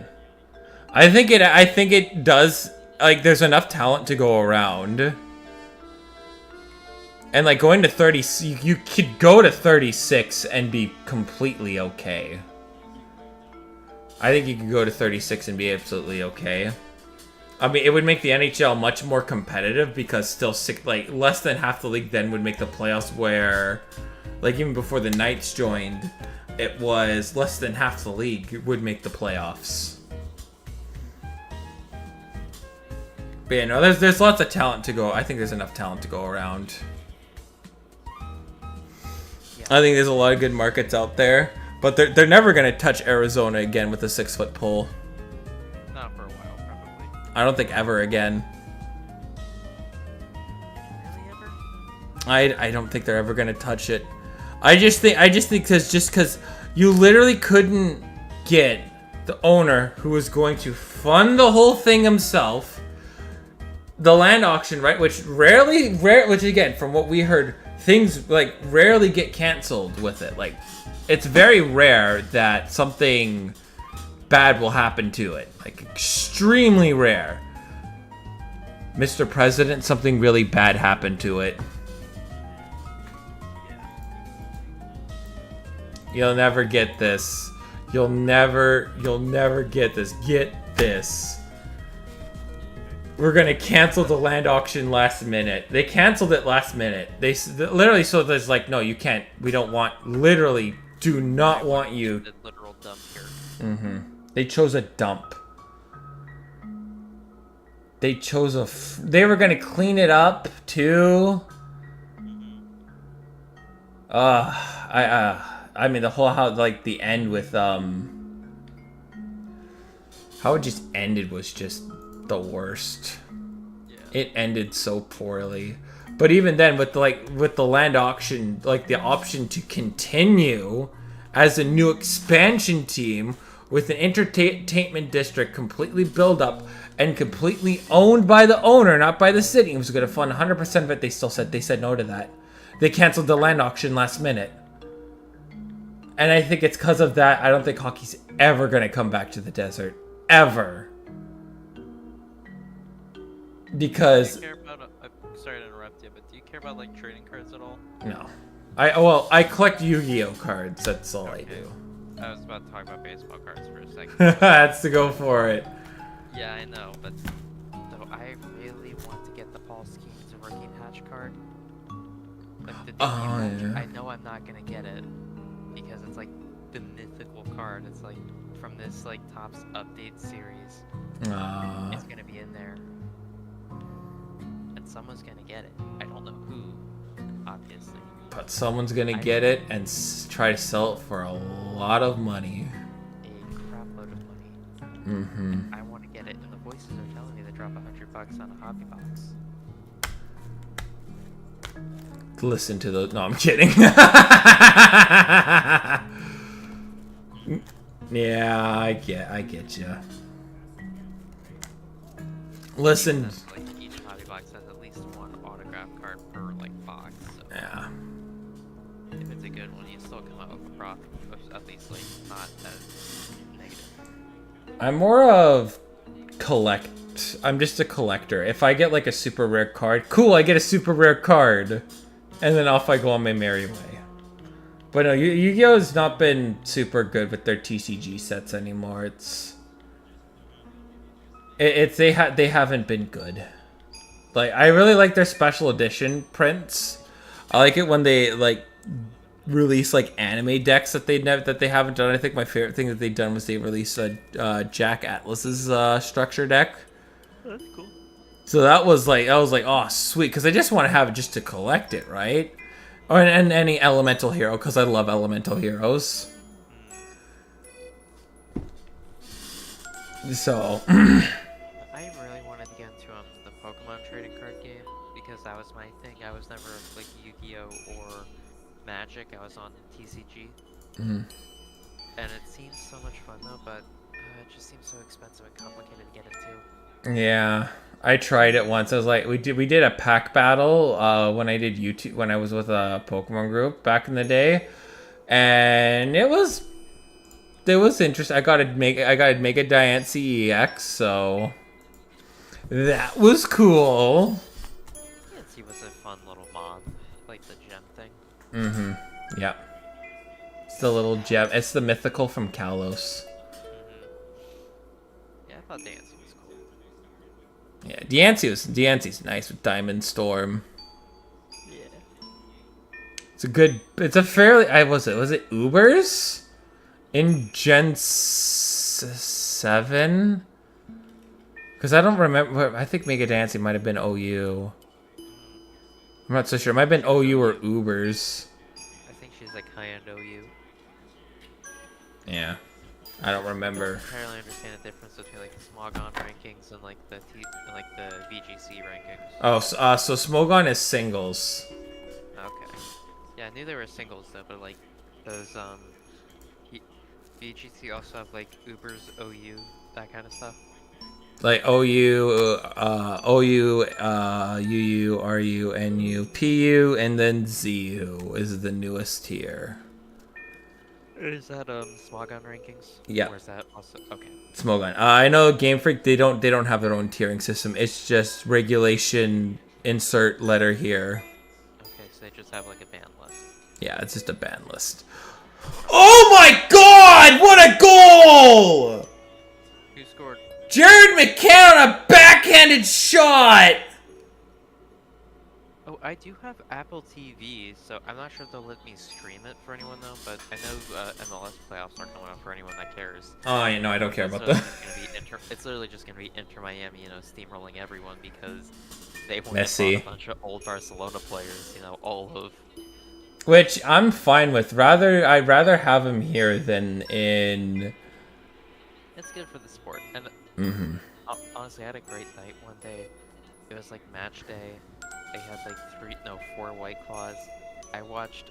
I think it does. Like, there's enough talent to go around, and like going to 30, you could go to 36 and be completely okay. I think you could go to 36 and be absolutely okay. I mean, it would make the NHL much more competitive because still like less than half the league then would make the playoffs. Where, like even before the Knights joined, it was less than half the league would make the playoffs. But yeah, no, there's lots of talent to go. I think there's enough talent to go around. Yeah. I think there's a lot of good markets out there, but they're never gonna touch Arizona again with a 6-foot pole. Not for a while, probably. I don't think ever again. Really ever? I don't think they're ever gonna touch it. I just think because you literally couldn't get the owner who was going to fund the whole thing himself. The land auction, right? Which again, from what we heard, things like rarely get canceled with it. Like, it's very rare that something bad will happen to it. Like, extremely rare. Mr. President, something really bad happened to it. You'll never get this. You'll never get this. Get this. We're gonna cancel the land auction last minute. They canceled it last minute. They literally, so there's like, no, you can't. We don't want. Literally, do not want you. The literal dump here. Mm-hmm. They chose a dump. They chose a. They were gonna clean it up too. I mean, the whole how like the end with how it just ended was just the worst. Yeah. It ended so poorly. But even then, with the land auction, like the option to continue as a new expansion team with an entertainment district completely built up and completely owned by the owner, not by the city, it was going to fund 100% of it. They said no to that. They canceled the land auction last minute. And I think it's because of that. I don't think hockey's ever going to come back to the desert. Ever. Because... Do you care about, I'm sorry to interrupt you, but do you care about like trading cards at all? No. I collect Yu-Gi-Oh cards. That's all I do. I was about to talk about baseball cards for a second. That's to go for it. Yeah, I know, but though I really want to get the Paul Skeens rookie patch card. Like the patch. Yeah. I know I'm not gonna get it because it's like the mythical card. It's like from this like Topps update series. It's gonna be in there. And someone's gonna get it. I don't know who, obviously. but someone's gonna get it and try to sell it for a lot of money. A crap load of money. Mm-hmm. I want to get it, and the voices are telling me to drop $100 on a hobby box. Listen to those. No, I'm kidding. Yeah, I get you. Listen. Like each hobby box has at least one autograph card per like box. So Yeah. if it's a good one, you still come out with a profit, at least like not as negative. I'm more of I'm just a collector. If I get like a super rare card, cool, I get a super rare card. And then off I go on my merry way. But no, Yu-Gi-Oh's not been super good with their TCG sets anymore. They haven't been good. Like, I really like their special edition prints. I like it when they like release like anime decks that they haven't done. I think my favorite thing that they've done was they released Jack Atlas's structure deck. That's cool. So that was like, oh sweet, because I just want to have it just to collect it, right? Or and any elemental hero, because I love elemental heroes. So I really wanted to get into the Pokemon trading card game because that was my thing. I was never like Yu-Gi-Oh or Magic. I was on TCG, and it seems so much fun though, but it just seems so expensive and complicated to get into. yeah, I tried it once. I was like, we did a pack battle when I did YouTube when I was with a Pokemon group back in the day, and it was interesting. I got a Mega Diancie EX, so that was cool. Diancie was a fun little mod, like the gem thing. Mm-hmm. Yeah. It's the little gem. It's the mythical from Kalos. Yeah, I thought Diancie was cool. Yeah, Diancie's nice with Diamond Storm. Yeah. It's a fairly. Was it Ubers? In Gen 7? Because I don't remember. I think Mega Diancie might have been OU. I'm not so sure. It might have been OU or Ubers. I think she's like high-end OU. Yeah. I don't remember. I don't really understand the difference between like the Smogon rankings and like the VGC rankings. Oh, so Smogon is singles. Okay. Yeah, I knew they were singles though, but like those VGC also have like Ubers, OU, that kind of stuff. Like OU, UU, RU, NU, PU, and then ZU is the newest tier. Is that Smogon rankings? Yeah. Or is that also okay? Smogon. I know Game Freak. They don't have their own tiering system. It's just regulation. Insert letter here. Okay, so they just have like a ban list. Yeah, it's just a ban list. Oh my God! What a goal! Who scored? Jared McCann on a backhanded shot. Oh, I do have Apple TV, so I'm not sure if they'll let me stream it for anyone though. But I know MLS playoffs are coming up for anyone that cares. Oh, yeah, no, I don't care about that. that. It's literally just gonna be Inter Miami, steamrolling everyone because they want Messi. a bunch of old Barcelona players, all of. Which I'm fine with. I'd rather have him here than in. It's good for the sport, and honestly, I had a great night one day. It was like match day. I had like 4 White Claws. I watched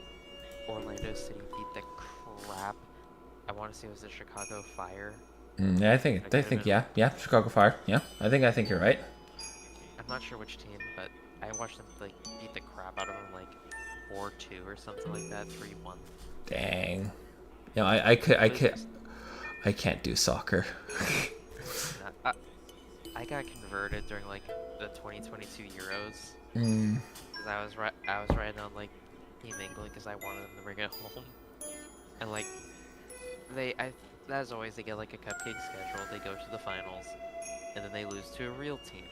Orlando City beat the crap. I want to say it was the Chicago Fire. Yeah, I think Chicago Fire. Yeah, I think you're right. I'm not sure which team, but I watched them like beat the crap out of them like 4-2 or something like that, 3-1. Dang. No, I can't do soccer. I got converted during like the 2022 Euros. Cause I was riding on like Team England because I wanted them to bring it home, and like as always they get like a cupcake schedule. They go to the finals, and then they lose to a real team.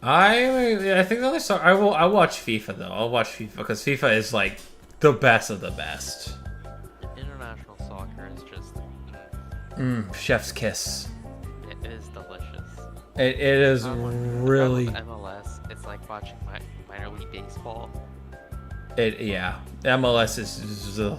I think the only soccer I'll watch FIFA though. I'll watch FIFA because FIFA is like the best of the best. International soccer is just chef's kiss. It is delicious. It is really. MLS, it's like watching minor snowy baseball. Yeah, MLS is ugh.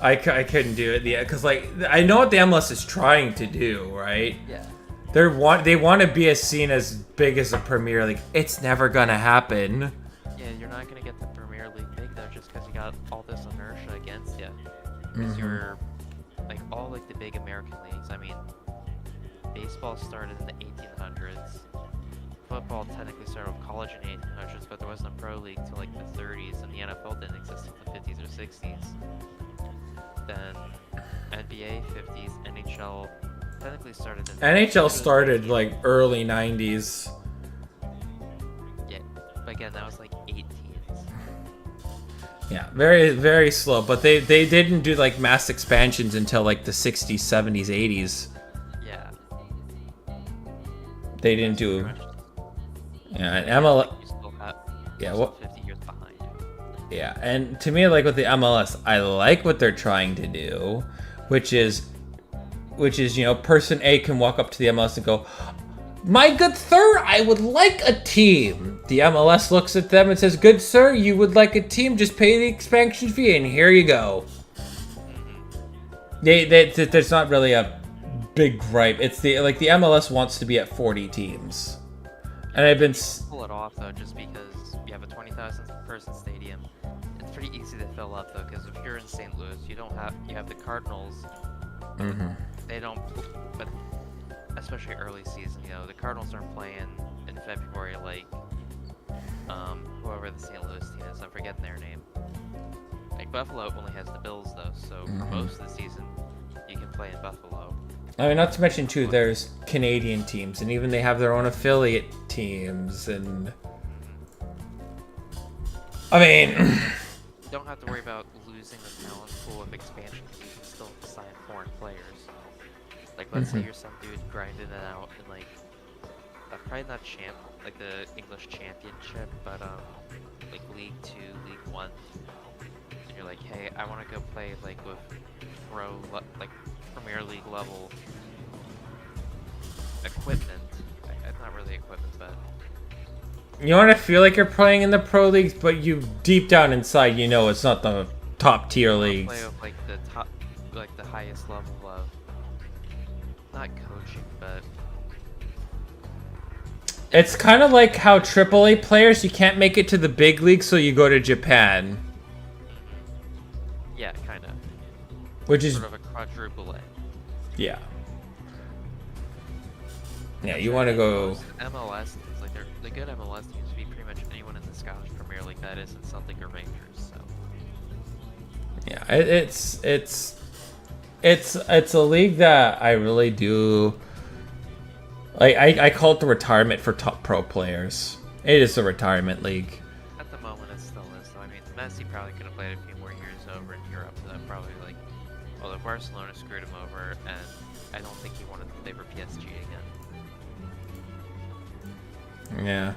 I couldn't do it. Yeah, because like I know what the MLS is trying to do, right? Yeah. They want to be as seen as big as the Premier League. It's never gonna happen. Yeah, you're not gonna get the Premier League big though, just because you got all this inertia against you. Because you're like all like the big American leagues. I mean, baseball started in the 1800s. Football technically started with college in the 1800s, but there wasn't a pro league till like the 30s, and the NFL didn't exist until the 50s or 60s. Then NBA 50s, NHL technically started in NHL started like early 90s. Yeah, but again, that was like 8 teams. Yeah, very very slow. But they didn't do like mass expansions until like the 60s, 70s, 80s. Yeah. They didn't do. Yeah, and MLS. Yeah, what? 50 years behind. Yeah, and to me, like with the MLS, I like what they're trying to do, which is person A can walk up to the MLS and go, "My good sir, I would like a team." The MLS looks at them and says, "Good sir, you would like a team? Just pay the expansion fee, and here you go." There's not really a big gripe. It's the MLS wants to be at 40 teams. And I've been pull it off though, just because you have a 20,000 person stadium. It's pretty easy to fill up though, because if you're in St. Louis, you have the Cardinals. They don't, but especially early season, the Cardinals aren't playing in February like whoever the St. Louis team is. I'm forgetting their name. Like Buffalo only has the Bills though, so for most of the season you can play in Buffalo. I mean, not to mention too, there's Canadian teams, and even they have their own affiliate teams, and I mean, you don't have to worry about losing the talent pool of expansion because you can still sign foreign players. Like, let's say you're some dude grinding it out in like, probably not like the English Championship, but like League 2, League 1, and you're like, hey, I want to go play like with like Premier League level equipment. Not really equipment, but you want to feel like you're playing in the pro leagues, but you deep down inside, it's not the top tier leagues. Play with like the top, like the highest level of not coaching, but it's kind of like how AAA players, you can't make it to the big league, so you go to Japan. Yeah, kind of. Which is sort of a quadruple A. Yeah. Yeah, you want to go. MLS teams, like the good MLS teams, would be pretty much anyone in the Scottish Premier League that isn't Celtic or Rangers. So. Yeah, it's a league that I really do. Like I call it the retirement for top pro players. It is a retirement league. At the moment, it still is. So I mean, Messi probably could have played a few more years over in Europe. So probably like, although Barcelona screwed him over, and I don't think he wanted to play for PSG again. Yeah,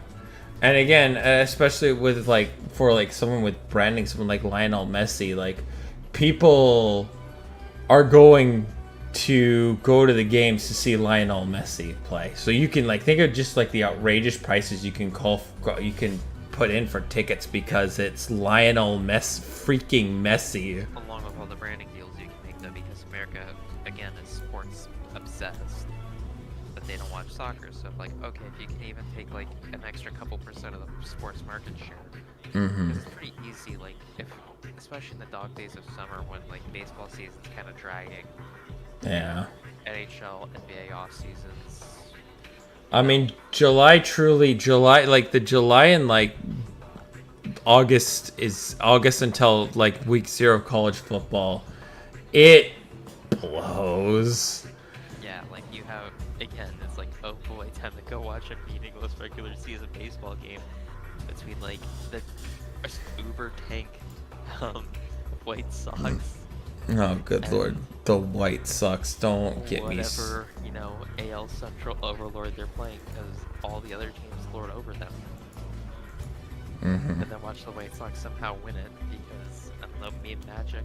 and again, especially with for someone with branding, someone like Lionel Messi, like people are going to go to the games to see Lionel Messi play. So you can think of just the outrageous prices you can put in for tickets because it's Lionel freaking Messi. Along with all the branding deals you can make though, because America again is sports obsessed. They don't watch soccer, so okay, if you can even take an extra couple percent of the sports market share, because it's pretty easy. Especially in the dog days of summer when baseball season's kind of dragging. Yeah. NHL, NBA off seasons. I mean, July the July and August until week 0 college football, it blows. Yeah, you have again, it's oh boy, time to go watch a meaningless regular season baseball game between the uber tank White Sox. Oh, good lord. The White Sox, don't get me... Whatever, AL Central overlord they're playing, because all the other teams lord over them. And then watch the White Sox somehow win it, because, I don't know, meme magic.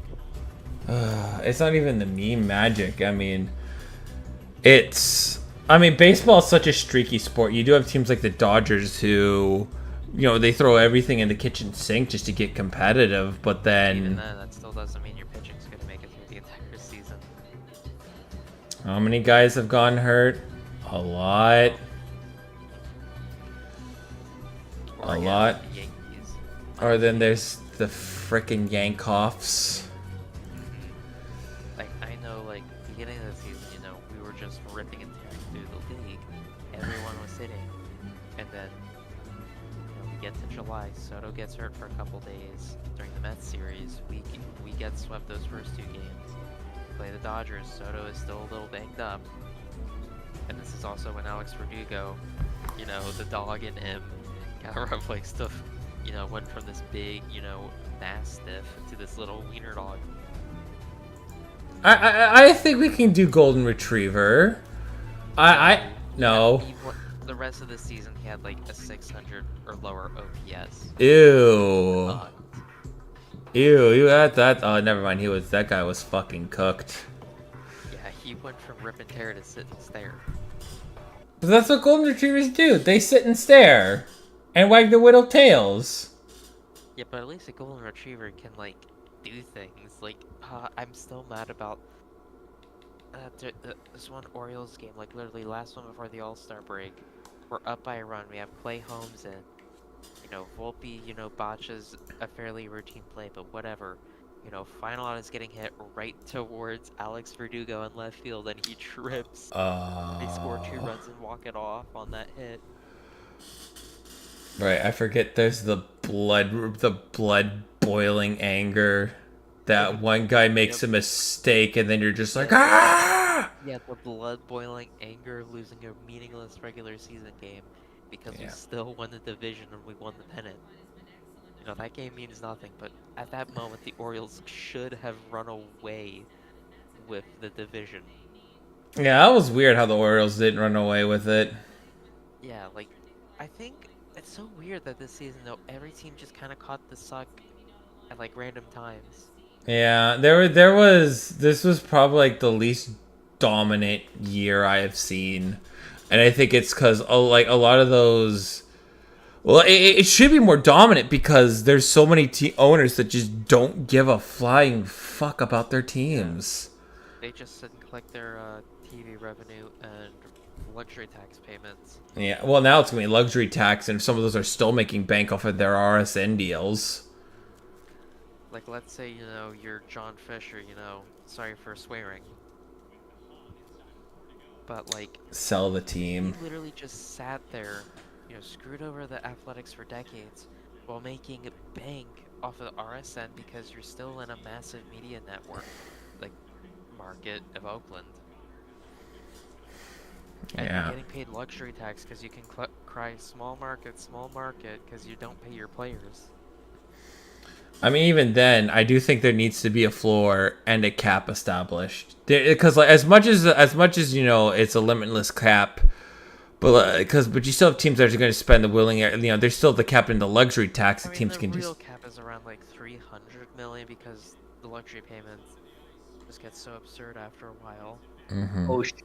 It's not even the meme magic. I mean, baseball is such a streaky sport. You do have teams like the Dodgers who you know, they throw everything in the kitchen sink just to get competitive, but Even then then, that still doesn't mean your pitching's gonna make it through the entire season. how many guys have gotten hurt? A lot. Or A again, lot. the Yankees. Or then there's the frickin' Yankoffs. Like, I know, like, beginning of the season, you know, we were just ripping and tearing through the league. Everyone was hitting. And then, you know, we get to July, Soto gets hurt for a couple days. During the Mets series, we get swept those first 2 games. Play the Dodgers, Soto is still a little banged up. And this is also when Alex Verdugo, you know, the dog in him, kind of reflects stuff, you know, went from this big, you know, mastiff to this little wiener dog. I think we can do Golden Retriever. No. The rest of the season, he had like a 600 or lower OPS. Ew. Ew, oh, never mind, that guy was fucking cooked. Yeah, he went from rip and tear to sit and stare. But that's what Golden Retrievers do, they sit and stare. And wag their little tails. Yeah, but at least a Golden Retriever can, like, do things. Like, I'm still mad about this one Orioles game, like, literally last one before the All-Star break. We're up by a run, we have Clay Holmes in. You know, Volpe, you know, botches a fairly routine play, but whatever. You know, final out is getting hit right towards Alex Verdugo in left field, and he trips. They score 2 runs and walk it off on that hit. Right, I forget there's the blood boiling anger. That one guy makes a mistake and then you're just like, ah! Yeah, the blood boiling anger of losing a meaningless regular season game because we still won the division and we won the pennant. You know, that game means nothing, but at that moment the Orioles should have run away with the division. Yeah, that was weird how the Orioles didn't run away with it. Yeah, like, I think it's so weird that this season, though, every team just kind of caught the suck at, like, random times. Yeah, this was probably, like, the least dominant year I have seen. And I think it's because, like, a lot of those... Well, it should be more dominant because there's so many owners that just don't give a flying fuck about their teams. They just sit and collect their TV revenue and luxury tax payments. Yeah, well, now it's going to be luxury tax, and some of those are still making bank off of their RSN deals. Like, let's say, you know, you're John Fisher, you know, sorry for swearing. But, like... Sell the team. He literally just sat there, you know, screwed over the Athletics for decades while making bank off of RSN because you're still in a massive media network, like, market of Oakland. And you're getting paid luxury tax because you can cry small market, because you don't pay your players. I mean, even then, I do think there needs to be a floor and a cap established. Because like, as much as you know, it's a limitless cap, but you still have teams that are going to spend the willing, you know, there's still the cap and the luxury tax that teams can The just. real cap is around like 300 million because the luxury payments just get so absurd after a while. Mm-hmm. Oh shit!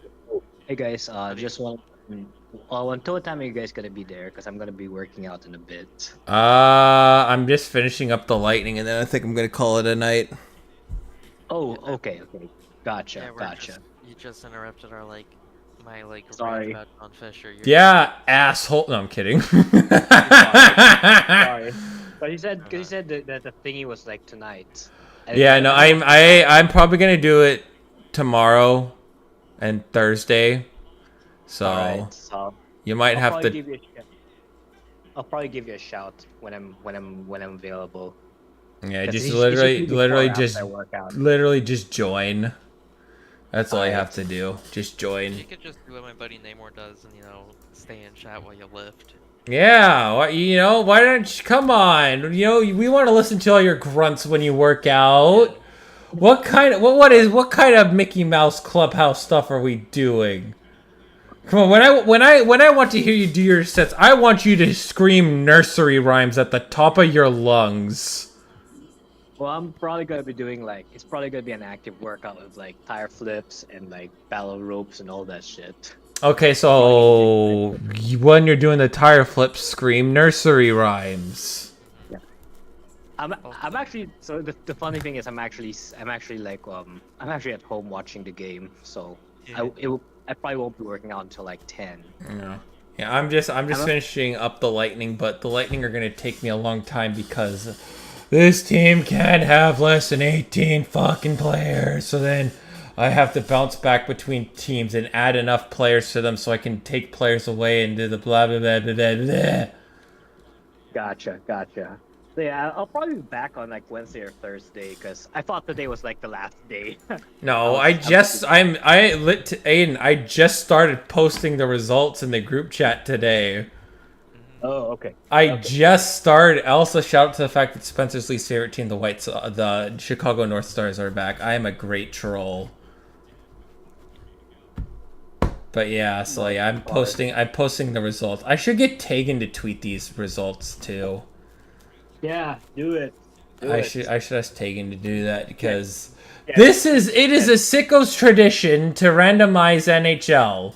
Hey guys, just one. Until what time are you guys gonna be there? Because I'm gonna be working out in a bit. I'm just finishing up the lightning, and then I think I'm gonna call it a night. Oh, okay. Gotcha, Yeah, gotcha. You just interrupted our my Sorry. rant about John Fisher. Yeah, asshole. No, I'm kidding. Sorry. But you said that the thingy was like tonight. Yeah, no, I'm probably gonna do it tomorrow and Thursday. So you might have to. I'll probably give you a shout when I'm available. Yeah, just literally just join. That's all you have to do. Just join. You could just do what my buddy Namor does and, you know, stay in chat while you lift. Yeah, you know, why don't you come on? You know, we want to listen to all your grunts when you work out. What kind of Mickey Mouse Clubhouse stuff are we doing? Come on, when I want to hear you do your sets, I want you to scream nursery rhymes at the top of your lungs. Well, I'm probably gonna be doing it's probably gonna be an active workout with tire flips and battle ropes and all that shit. Okay, so when you're doing the tire flip, scream nursery rhymes. I'm actually so the funny thing is I'm actually like I'm actually at home watching the game, so I probably won't be working out until like 10. Yeah. Yeah, I'm just finishing up the Lightning, but the Lightning are gonna take me a long time because this team can't have less than 18 fucking players. So then I have to bounce back between teams and add enough players to them so I can take players away and do the blah blah blah blah blah blah. Gotcha. So yeah, I'll probably be back on like Wednesday or Thursday because I thought today was like the last day. No, I just started posting the results in the group chat today. Oh, okay. I just started. Also, shout out to the fact that Spencer's least favorite team, the Chicago North Stars, are back. I am a great troll. But yeah, so yeah, I'm posting the results. I should get Taegan to tweet these results too. Yeah, do it. I should ask Taegan to do that because it is a Sickos tradition to randomize NHL.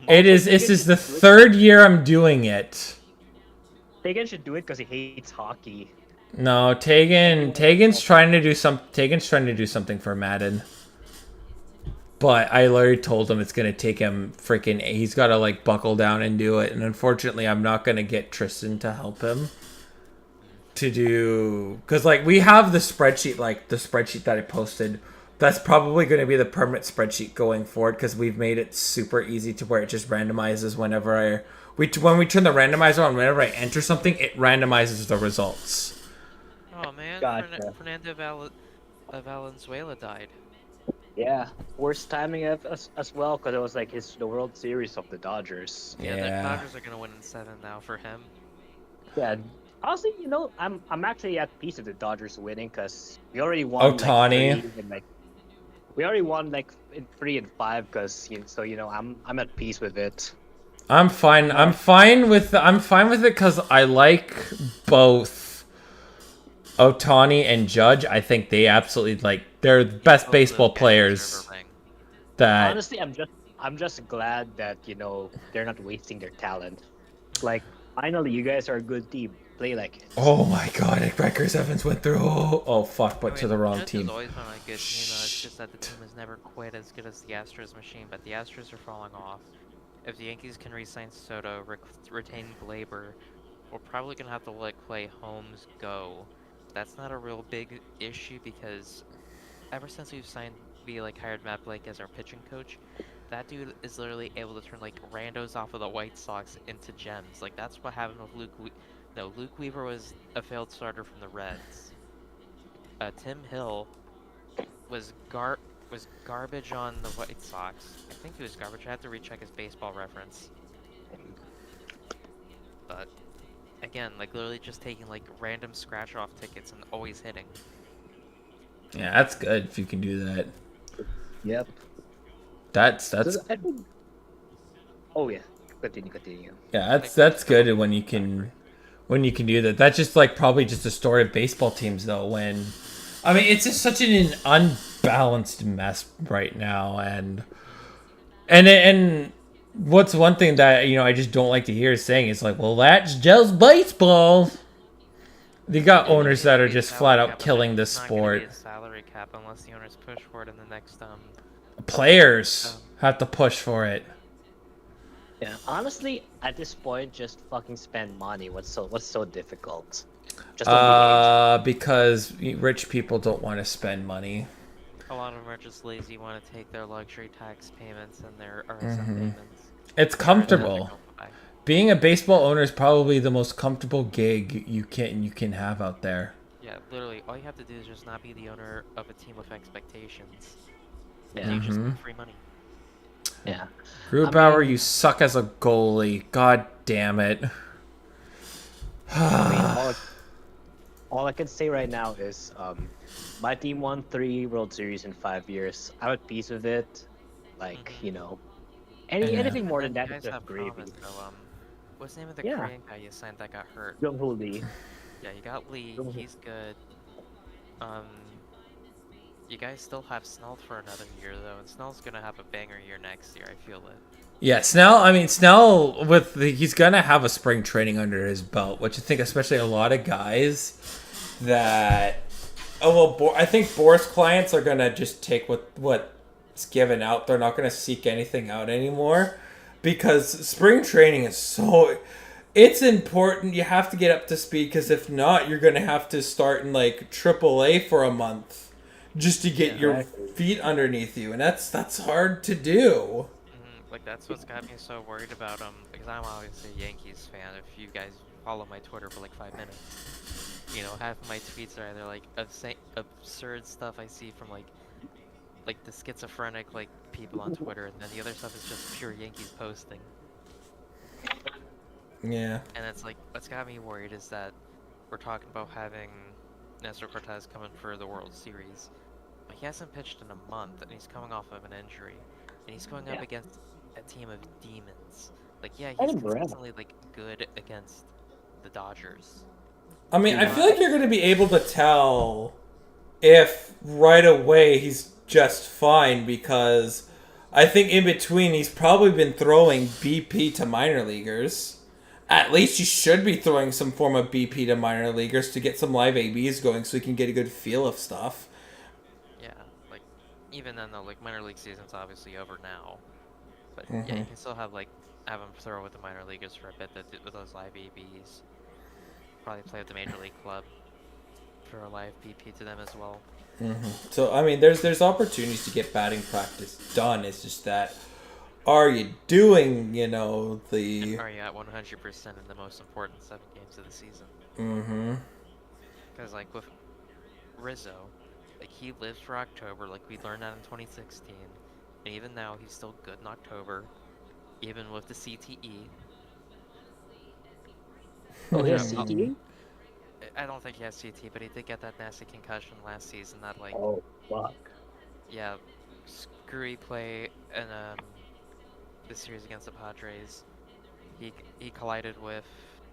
This is the third year I'm doing it. Taegan should do it because he hates hockey. No, Taegan's trying to do something for Madden. But I already told him it's gonna take him he's gotta like buckle down and do it, and unfortunately I'm not gonna get Tristan to help him. Because like we have the spreadsheet that I posted. That's probably going to be the permanent spreadsheet going forward because we've made it super easy to where it just randomizes when we turn the randomizer on. Whenever I enter something, it randomizes the results. Oh man, Fernando Valenzuela died. Yeah, worst timing as well because it was like the World Series of the Dodgers. Yeah, the Dodgers are gonna win in 7 now for him. Yeah. Honestly, I'm actually at peace with the Dodgers winning because we already won. Ohtani. We already won like in 3 and 5 because I'm at peace with it. I'm fine. I'm fine with it because I like both Ohtani and Judge. I think they absolutely they're the best baseball players. Honestly, I'm just glad that they're not wasting their talent. Like finally, you guys are a good team. Play like it. Oh my god, Rikers Evans went through. Oh fuck, but to the wrong team. Judge has always been a good team. It's just that the team is never quite as good as the Astros machine, but the Astros are falling off. If the Yankees can re-sign Soto, retain Glaber, we're probably gonna have to play Holmes Go. That's not a real big issue because ever since we hired Matt Blake as our pitching coach, that dude is literally able to turn randos off of the White Sox into gems. That's what happened with Luke Weaver was a failed starter from the Reds. Tim Hill was garbage on the White Sox. I think he was garbage. I have to recheck his baseball reference. But again, literally just taking random scratch off tickets and always hitting. Yeah, that's good if you can do that. Yep. That's. Oh yeah, continue. Yeah, that's good when you can do that. That's just probably just the story of baseball teams though. It's just such an unbalanced mess right now, and what's one thing that I just don't like to hear saying is well, that's just baseball. You got owners that are just flat out killing this sport. Not salary cap unless the owners push for it in the next Players have to push for it. Yeah, honestly, at this point, just fucking spend money. What's so difficult? Because rich people don't want to spend money. A lot of them are just lazy, want to take their luxury tax payments and their RSM payments. It's comfortable. Being a baseball owner is probably the most comfortable gig you can have out there. Yeah, literally, all you have to do is just not be the owner of a team with expectations. Yeah. You just get free money. Yeah. Grubauer, you suck as a goalie. God damn it. All I can say right now is my team won 3 World Series in 5 years. I'm at peace with it. Anything more than that is just gravy. What's the name of the Korean guy you signed that got hurt? Jung-Hoo Lee. Yeah, you got Lee. He's good. you guys still have Snell for another year though, and Snell's gonna have a banger year next year. I feel it. Yeah, Snell he's gonna have a spring training under his belt, which I think especially a lot of guys that I think Boris clients are gonna just take what's given out. They're not gonna seek anything out anymore because spring training is it's important. You have to get up to speed because if not, you're gonna have to start in like AAA for a month just to get your feet underneath you, and that's hard to do. Like, that's what's got me so worried about because I'm obviously a Yankees fan. If you guys follow my Twitter for like 5 minutes, you know, half of my tweets are either like absurd stuff I see from like the schizophrenic like people on Twitter, and then the other stuff is just pure Yankees posting. Yeah. And it's like, what's got me worried is that we're talking about having Nestor Cortez coming for the World Series, but he hasn't pitched in a month, and he's coming off of an injury, and he's going up against a team of demons. Like, yeah, he's consistently like good against the Dodgers. I mean, I feel like you're going to be able to tell if right away he's just fine, because I think in between he's probably been throwing BP to minor leaguers. At least you should be throwing some form of BP to minor leaguers to get some live ABs going so we can get a good feel of stuff. Yeah, like, even then though, like, minor league season's obviously over now. But yeah, you can still have him throw with the minor leaguers for a bit with those live ABs. Probably play with the major league club for a live BP to them as well. So, I mean, there's opportunities to get batting practice done. It's just that, are you doing, are you at 100% in the most important 7 games of the season? Because, like, with Rizzo, like, he lives for October, like, we learned that in 2016. And even now, he's still good in October, even with the CTE. Oh, he has CTE? I don't think he has CTE, but he did get that nasty concussion last season that, like... Oh, fuck. Yeah, screwy play in the series against the Padres. He collided with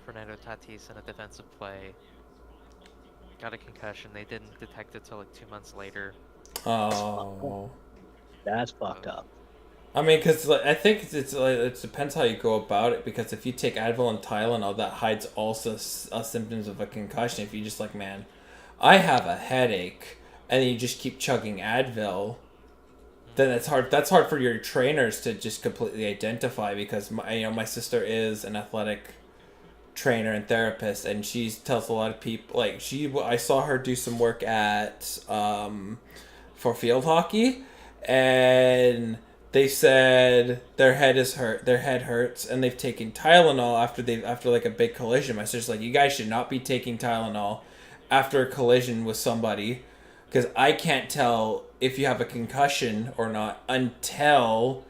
Fernando Tatis in a defensive play. Got a concussion. They didn't detect it till like 2 months later. Oh. That's fucked up. I mean, because I think it depends how you go about it, because if you take Advil and Tylenol, that hides also symptoms of a concussion. If you just like, man, I have a headache, and then you just keep chugging Advil, then it's hard. That's hard for your trainers to just completely identify, because my sister is an athletic trainer and therapist, and she tells a lot of people, like, I saw her do some work at for field hockey, and they said their head hurts, and they've taken Tylenol after like a big collision. My sister's like, you guys should not be taking Tylenol after a collision with somebody, because I can't tell if you have a concussion or not until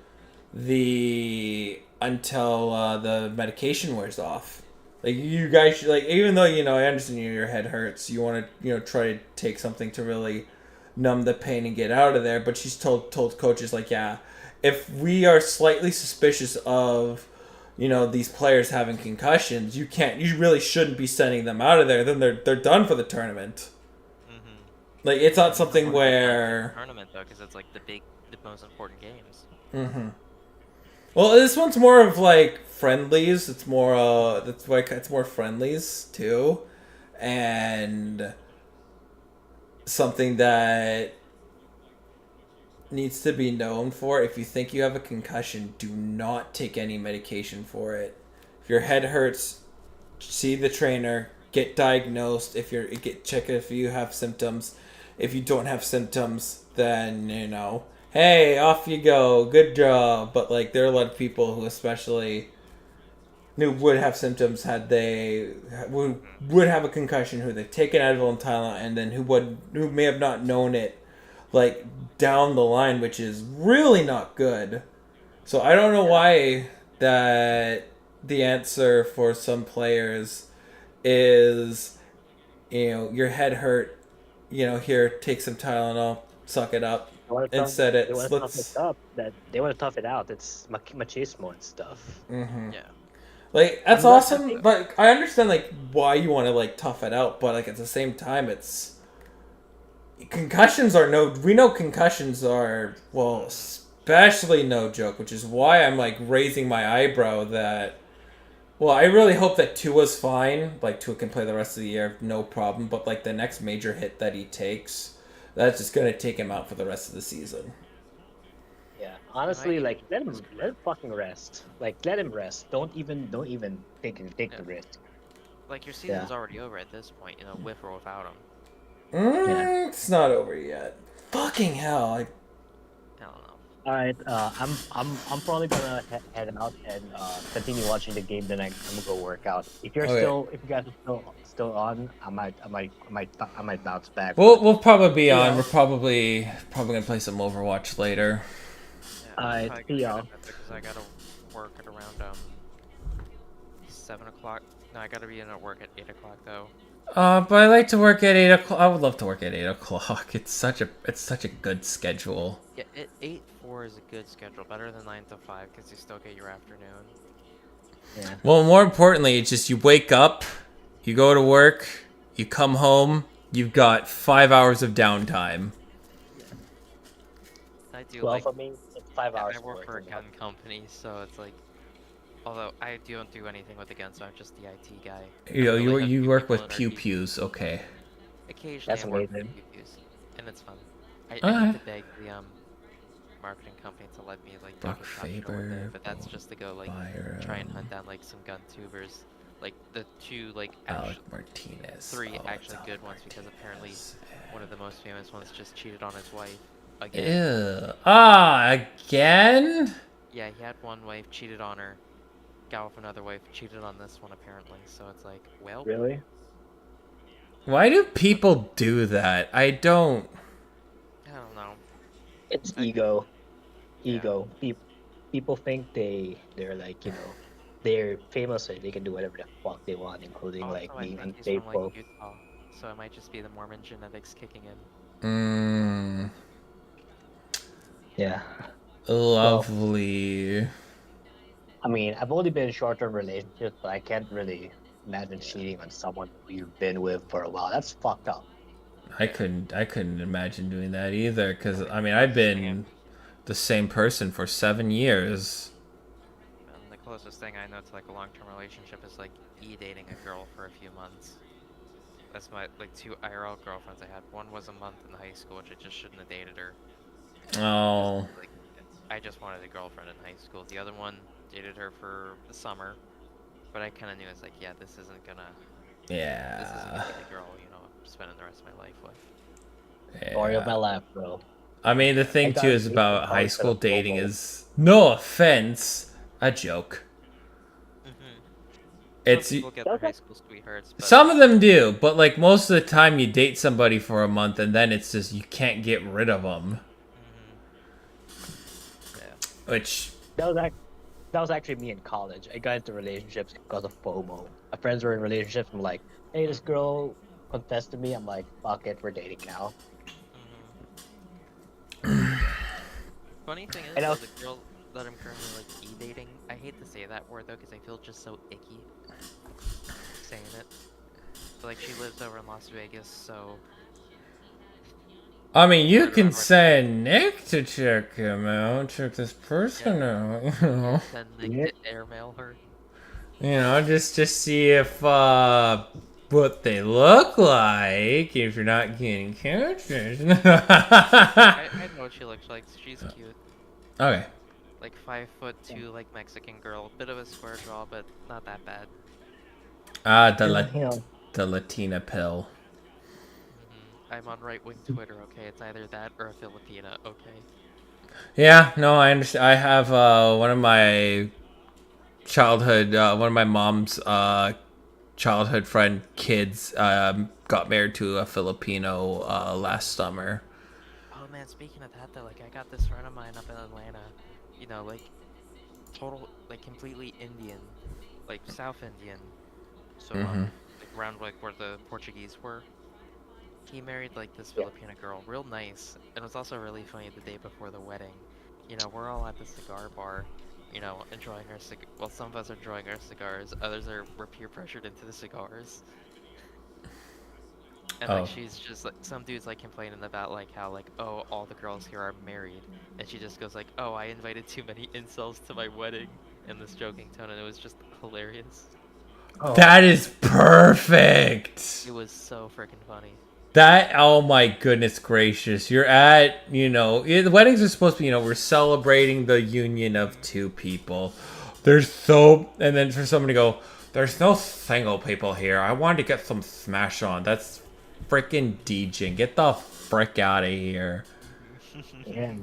the medication wears off. Like, you guys should, like, even though I understand your head hurts, you want to try to take something to really numb the pain and get out of there. But she's told coaches, like, yeah, if we are slightly suspicious of these players having concussions, you really shouldn't be sending them out of there. Then they're done for the tournament. Like, it's not something where tournament though, because it's like the most important games. Well, this one's more of like friendlies. It's more it's more friendlies too, and something that needs to be known for. If you think you have a concussion, do not take any medication for it. If your head hurts, see the trainer, get diagnosed. Check if you have symptoms. If you don't have symptoms, then hey, off you go, good job. But like, there are a lot of people who especially would have symptoms had they would have a concussion, who they've taken Advil and Tylenol, and then who may have not known it, like, down the line, which is really not good. So I don't know why that the answer for some players is, your head hurt, here, take some Tylenol, suck it up. Instead, they want to tough it out. It's machismo and stuff. Yeah. Like, that's awesome, but I understand, like, why you want to, like, tough it out, but, like, at the same time, it's concussions are we know concussions are, well, especially no joke, which is why I'm like raising my eyebrow that, well, I really hope that Tua's fine, like Tua can play the rest of the year, no problem, but like the next major hit that he takes, that's just gonna take him out for the rest of the season. Yeah, honestly, like let him fucking rest. Like let him rest. Don't even take the risk. Like your season's already over at this point, you know, with or without him. It's not over yet. Fucking hell! I don't know. All right, I'm probably gonna head out and continue watching the game. Then I'm gonna go work out. If you guys are still on, I might bounce back. We'll probably be on. We're probably gonna play some Overwatch later. Yeah, see y'all. Because I gotta work at around 7 o'clock. No, I gotta be in at work at 8 o'clock though. But I like to work at 8 o'clock. I would love to work at 8 o'clock. It's such a good schedule. Yeah, 8-4 is a good schedule, better than 9 to 5 because you still get your afternoon. Yeah. Well, more importantly, it's just you wake up, you go to work, you come home, you've got 5 hours of downtime. I do. Well, like, for me, it's 5 hours. I work for a gun company, so it's like, although I don't do anything with the guns, I'm just the IT guy. You work with pew-pews, okay. Occasionally I work with pew-pews, and it's fun. I need to beg the marketing company to let me like take a shot one day, but that's just to go like try and hunt down like some gun tubers, like the two like three actually good ones, because apparently one of the most famous ones just cheated on his wife again. Ew. Again? Yeah, he had one wife, cheated on her, got with another wife, cheated on this one apparently. So it's like, well, really? Why do people do that? I don't know. It's ego. Ego. People think they're like, you know, they're famous, so they can do whatever the fuck they want, including also, like being he's from, unfaithful. like, Utah, so it might just be the Mormon genetics kicking in. Yeah. Lovely. Well, I mean, I've only been in short-term relationships, but I can't really imagine cheating on someone who you've been with for a while. That's fucked up. I couldn't imagine doing that either, because I mean I've been the same person for 7 years. And the closest thing I know to like a long-term relationship is like dating a girl for a few months. That's my like 2 IRL girlfriends I had. One was a month in high school, which I just shouldn't have dated her. Oh. Like, I just wanted a girlfriend in high school. The other one dated her for the summer, but I kind of knew it's like, yeah, this isn't gonna. Yeah. This isn't gonna be the girl, you know, I'm spending the rest of my life with. Yeah. Story of my life, bro. I mean, the thing too is about high school dating is, no offense, a joke. It's Some people get their high school sweethearts, but some of them do, but like most of the time you date somebody for a month and then it's just you can't get rid of them. Yeah. Which that was actually me in college. I got into relationships because of FOMO. My friends were in relationships. I'm like, hey, this girl confessed to me. I'm like, fuck it, we're dating now. Funny thing is, though, the girl that I'm currently like e-dating, I hate to say that word though because I feel just so icky saying it. But like she lives over in Las Vegas, so. I mean, you can send Nick to check him out, check this person out, you know. Send Nick to airmail her. You know, just see if what they look like if you're not getting catfish. I know what she looks like. She's cute. Okay. Like 5'2", like Mexican girl. Bit of a square jaw, but not that bad. The Latina pill. I'm on right-wing Twitter, okay? It's either that or a Filipina, okay? Yeah, no, I understand. I have one of my childhood, one of my mom's childhood friend kids got married to a Filipino last summer. Oh man, speaking of that though, like I got this friend of mine up in Atlanta, you know, like total, like completely Indian, like South Indian, so like around like where the Portuguese were. He married like this Filipina girl, real nice, and it was also really funny the day before the wedding. You know, we're all at the cigar bar, you know, enjoying our well, some of us are enjoying our cigars, others we're peer pressured into the cigars. And like she's just like some dude's like complaining about like how like oh all the girls here are married, and she just goes like oh I invited too many incels to my wedding in this joking tone, and it was just hilarious. Oh. That is perfect. It was so freaking funny. That, oh my goodness gracious. You're at, you know, the weddings are supposed to be, you know, we're celebrating the union of two people. There's so, and then for someone to go, there's no single people here. I wanted to get some smash on. That's freaking DJing. Get the frick out of here. Yeah,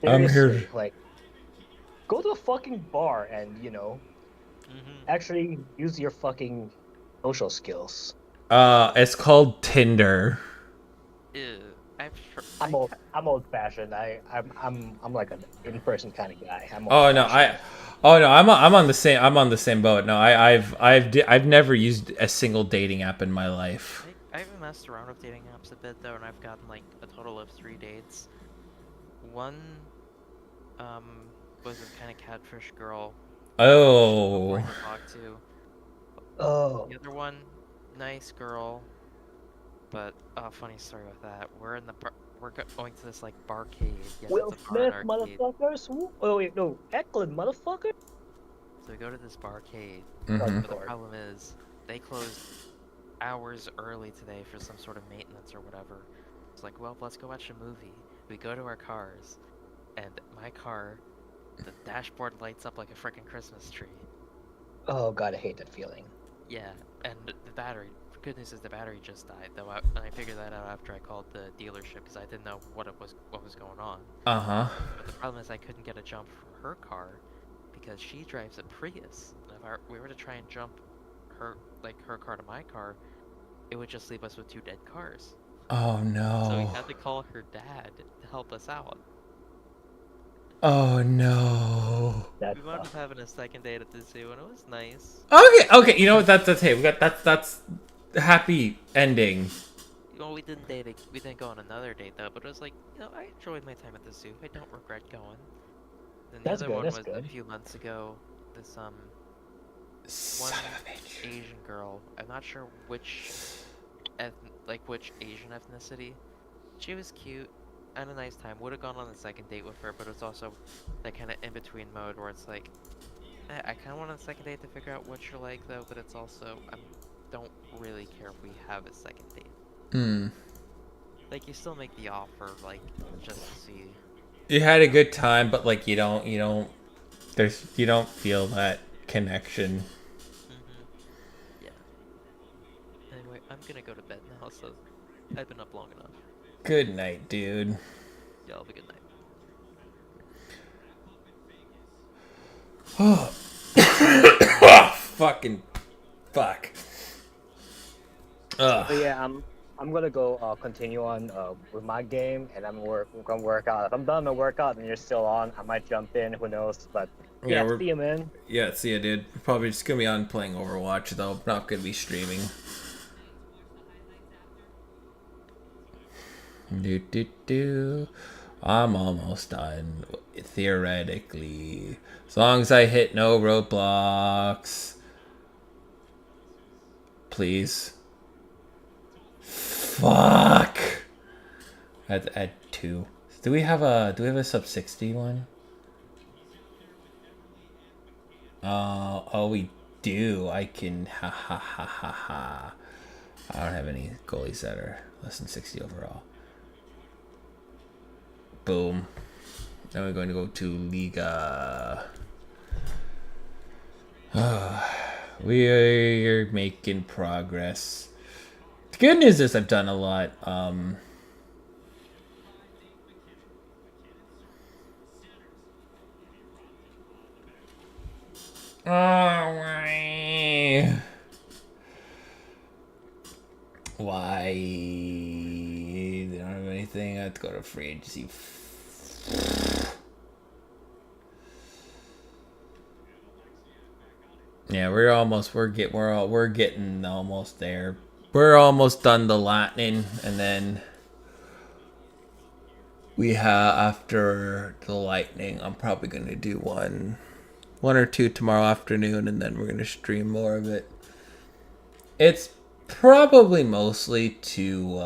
I'm here. Like, go to a fucking bar and, you know, actually use your fucking social skills. It's called Tinder. I'm old fashioned. I'm like an in-person kind of guy. I'm on the same boat. No, I've never used a single dating app in my life. I've messed around with dating apps a bit though, and I've gotten like a total of 3 dates. One was a kind of catfish girl. Oh. To talk to. Oh. The other one, nice girl, but funny story with that. We're in the we're going to this like barcade. Yes, Will Smith, motherfuckers. Oh wait, no, Eklund, motherfucker. So we go to this barcade. Mm-hmm. But the problem is they closed hours early today for some sort of maintenance or whatever. It's like, well, let's go watch a movie. We go to our cars, and my car, the dashboard lights up like a freaking Christmas tree. Oh god, I hate that feeling. Yeah, and the battery. Good news is the battery just died, though. And I figured that out after I called the dealership because I didn't know what was going on. Uh-huh. But the problem is I couldn't get a jump from her car because she drives a Prius. And if we were to try and jump her car to my car, it would just leave us with 2 dead cars. Oh no. So we had to call her dad to help us out. Oh no. We wound up having a second date at the zoo, and it was nice. Okay. You know what? That's hey. We got that's happy ending. Well, we didn't go on another date though, but it was like, you know, I enjoyed my time at the zoo. I don't regret going. Then the other one was a few months ago. This one Asian girl. I'm not sure which Asian ethnicity. She was cute. I had a nice time. Would have gone on a second date with her, but it's also that kind of in-between mode where it's like, I kind of want a second date to figure out what you're like, though, but it's also, I don't really care if we have a second date. Like, you still make the offer, like, just to see. You had a good time, but like, you don't feel that connection. Yeah. Anyway, I'm gonna go to bed now, so I've been up long enough. Good night, dude. Yeah, have a good night. Oh, fucking fuck. But yeah, I'm gonna go continue on with my game, and I'm gonna work out. If I'm done the workout and you're still on, I might jump in. Who knows? But yeah, see you, man. Yeah, see you, dude. We're probably just gonna be on playing Overwatch though. Not gonna be streaming. I'm almost done, theoretically. As long as I hit no roadblocks. Please. Fuck! At 2. Do we have a sub 60 one? Oh, we do. I can, ha. I don't have any goalies that are less than 60 overall. Boom. Now we're going to go to Liga. We're making progress. The good news is I've done a lot. Why? They don't have anything. I have to go to free agency. Yeah, we're getting almost there. We're almost done the Lightning, and then we have after the Lightning. I'm probably gonna do one or two tomorrow afternoon, and then we're gonna stream more of it. Probably mostly to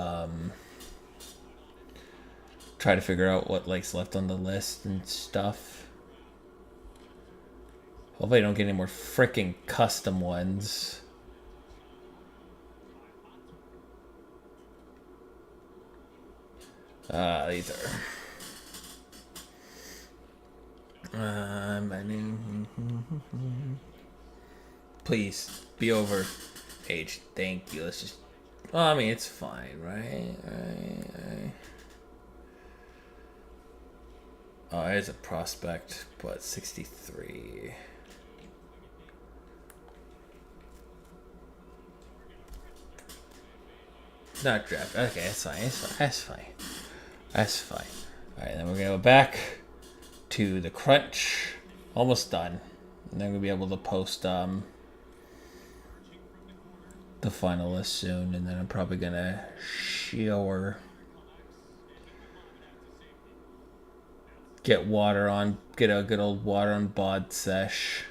try to figure out what like's left on the list and stuff. Hopefully I don't get any more freaking custom ones. These are please be over age. Thank you. Let's just, well, I mean, it's fine, right? Oh, there's a prospect, but 63. Not draft. Okay, that's fine. That's fine. Alright, then we're gonna go back to the crunch. Almost done. And then we'll be able to post the final list soon, and then I'm probably gonna shower. Get a good old water on bod sesh.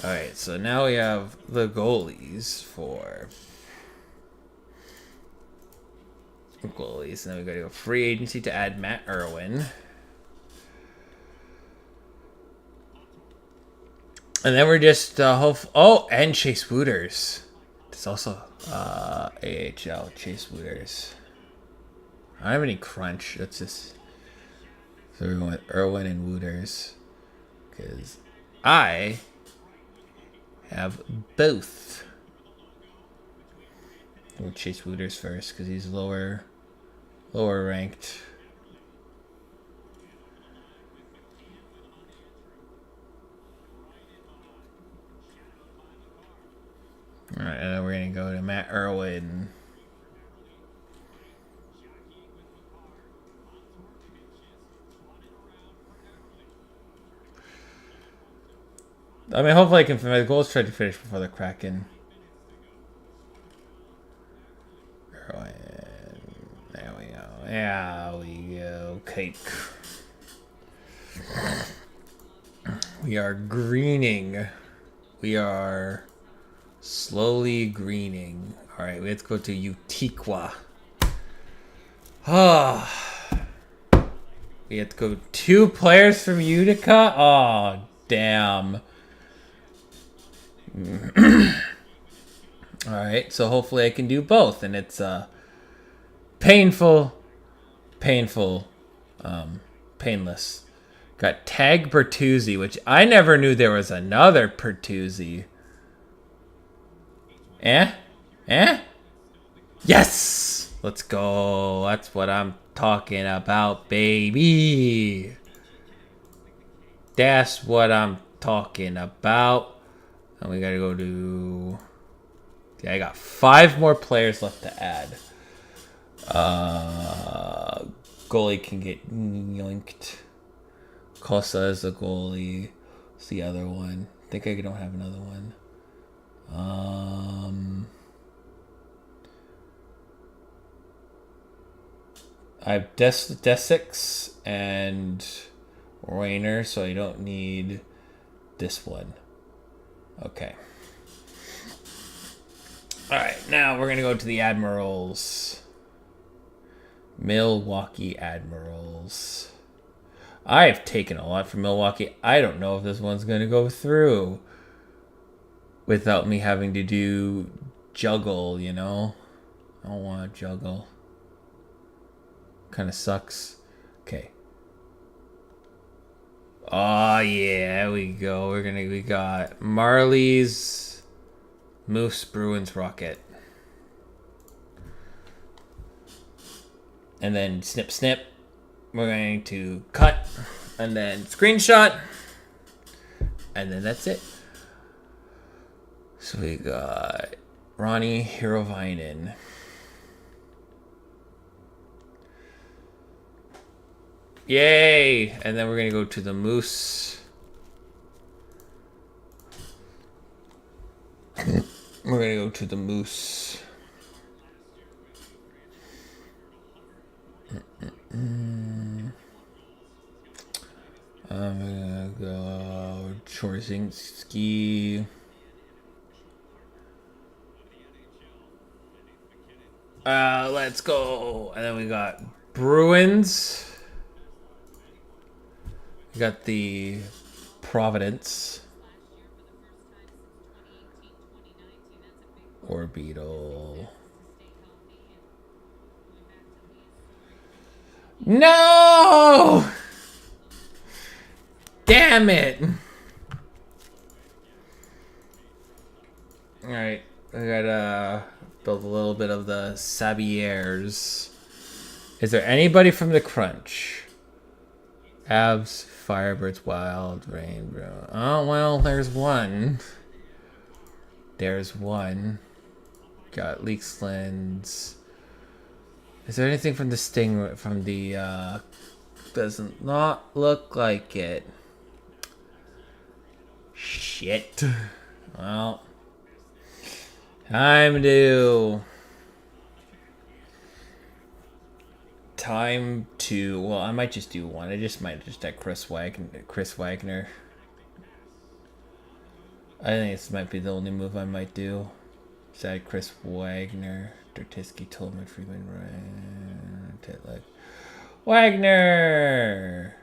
Alright, so now we have the goalies for goalies, and then we gotta go free agency to add Matt Irwin. And then we're just and Chase Wooters. There's also AHL Chase Wooters. I don't have any crunch. That's just, so we're going with Irwin and Wooters because I have both. We'll chase Wooters first because he's lower ranked. Alright, and then we're gonna go to Matt Irwin. I mean, hopefully I can. My goal is try to finish before the Kraken. There we go. There we go. Cake. We are greening. We are slowly greening. All right, we have to go to Utica. We have to go 2 players from Utica. Oh, damn. Alright, so hopefully I can do both, and it's painless. Got Tag Bertuzzi, which I never knew there was another Bertuzzi. Yes! Let's go. That's what I'm talking about, baby. That's what I'm talking about. And we gotta go to... Yeah, I got 5 more players left to add. Goalie can get yoinked. Costa is a goalie. What's the other one? I think I don't have another one. I have Desix and Rainer, so I don't need this one. Okay. Alright, now we're going to go to the Admirals. Milwaukee Admirals. I have taken a lot from Milwaukee. I don't know if this one's going to go through without me having to do juggle, you know? I don't want to juggle. Kind of sucks. Okay. Oh yeah, there we go. We got Marlies, Moose, Bruins, Rocket. And then snip snip. We're going to cut and then screenshot. And then that's it. So we got Ronnie Hirovainen. Yay! And then we're going to go to the Moose. We're going to go to the Moose. I'm going to go Chorzinski. Let's go. And then we got Bruins. We got the Providence. Orbital. No! Damn it! Alright, I gotta build a little bit of the Sabiers. Is there anybody from the Crunch? Abs, Firebirds, Wild, Rainbow. Oh, well, there's one. There's one. Got Leakslands. Is there anything from the Sting, from the, doesn't not look like it. Shit. Well. Time to... Well, I might just do one. I might just add Chris Wagner. I think this might be the only move I might do. Just add Chris Wagner. Dertisky, Tolman, Freeman, Ryan, Titlick. Wagner!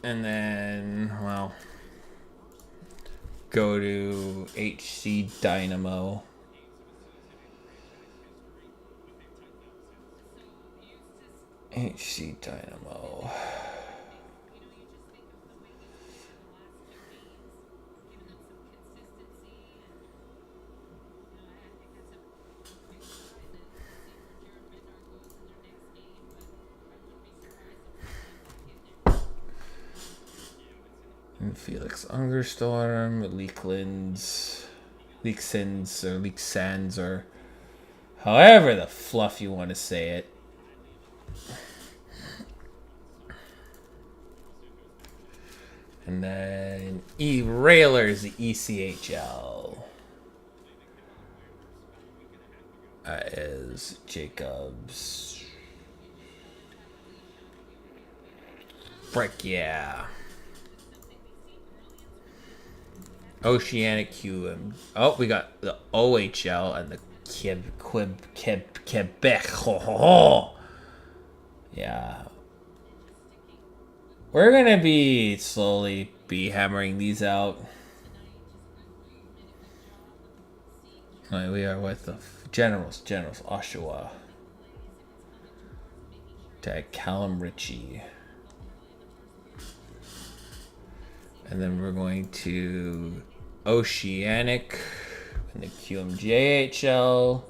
And then, well, go to HC Dynamo. HC Dynamo. And Felix Ungerstorm, Leaksins, or however the fluff you want to say it. And then Railers, the ECHL. Is Jacobs. Frick yeah. Oceanic QM. Oh, we got the OHL and the Quebec. Ho, ho, ho. Yeah. We're gonna be slowly hammering these out. Right, we are with the Generals, Oshawa. Tag Callum Ritchie. And then we're going to Oceanic in the QMJHL.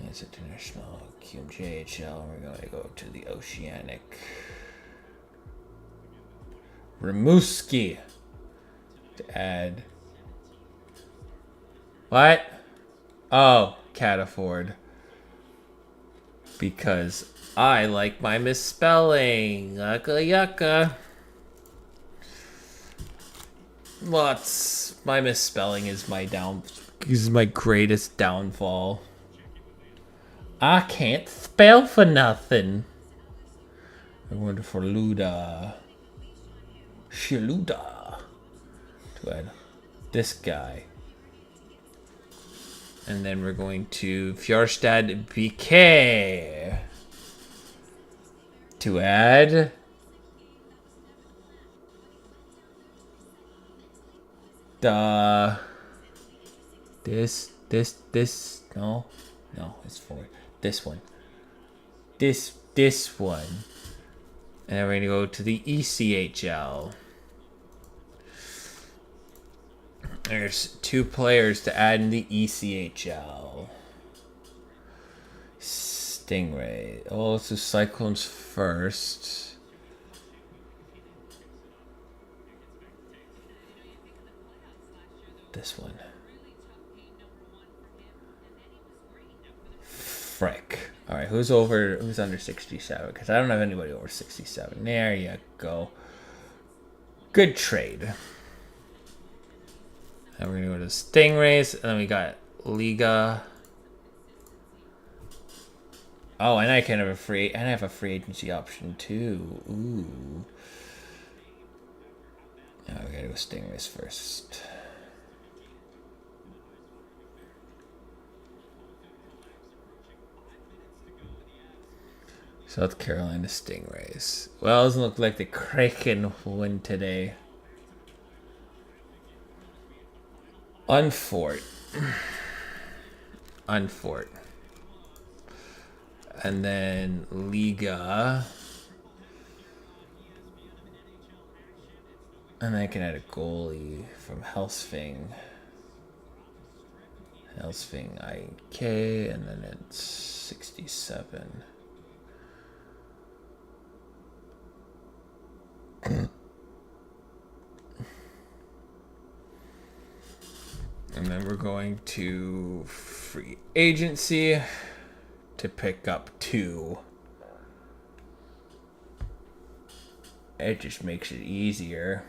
It's international QMJHL. We're going to go to the Oceanic. Rimouski to add. What? Oh, can't afford. Because I like my misspelling. Yucca yucca. My misspelling is my greatest downfall. I can't spell for nothing. I wonder for Luda. Shaluda. To add this guy. And then we're going to Fjorstad BK. To add this no, it's for this one. This one. And then we're gonna go to the ECHL. There's 2 players to add in the ECHL. Stingray. Oh, let's do Cyclones first. This one. Frick. Alright, who's under 67? Because I don't have anybody over 67. There you go. Good trade. And we're gonna go to Stingrays, and then we got Liga. Oh, and I have a free agency option too. Ooh. Now we gotta go Stingrays first. South Carolina Stingrays. Well, it doesn't look like the Kraken will win today. Unfort. Unfort. And then Liga. And I can add a goalie from Helsfing. Helsfing IK, and then it's 67. And then we're going to free agency to pick up 2. It just makes it easier.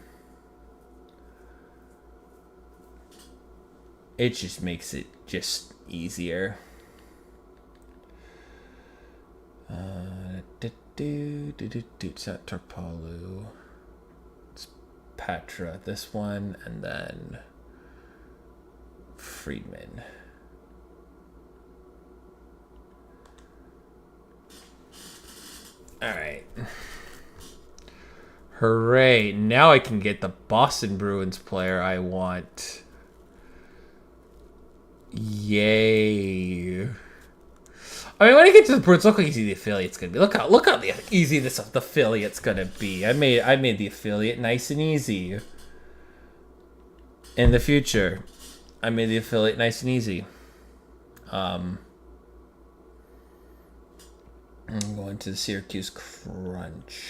It just makes it just easier. It's not Tarpalu. It's Patra, this one, and then Friedman. Alright. Hooray. Now I can get the Boston Bruins player I want. Yay. I mean, when I get to the Bruins, look how easy the affiliate's gonna be. Look how easy the affiliate's gonna be. I made the affiliate nice and easy. In the future, I made the affiliate nice and easy. I'm going to the Syracuse Crunch.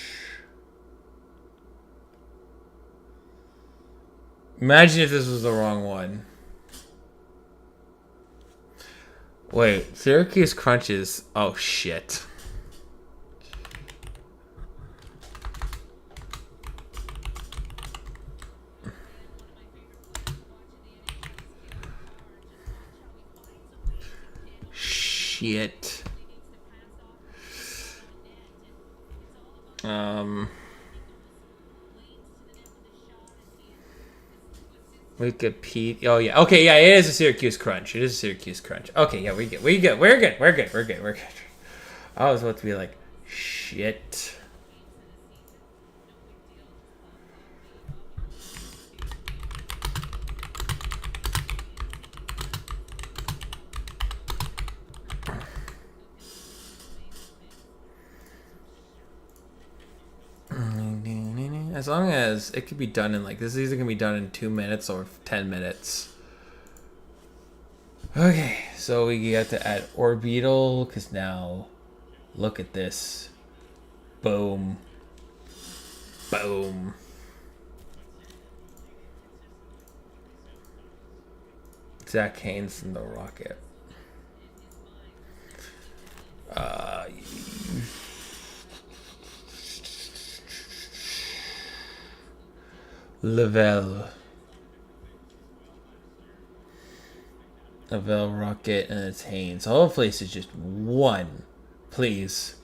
Imagine if this was the wrong one. Wait, Syracuse Crunches. Oh shit. Shit. Wikipedia. Oh yeah. Okay, yeah, it is a Syracuse Crunch. It is a Syracuse Crunch. Okay, yeah, we're good. We're good. I was about to be like, shit. As long as it could be done in like, this is either gonna be done in 2 minutes or 10 minutes. Okay, so we got to add orbital, because now look at this. Boom. Boom. Zach Haynes in the Rocket. Lavelle, Rocket, and it's Haynes. Hopefully this is just one. Please.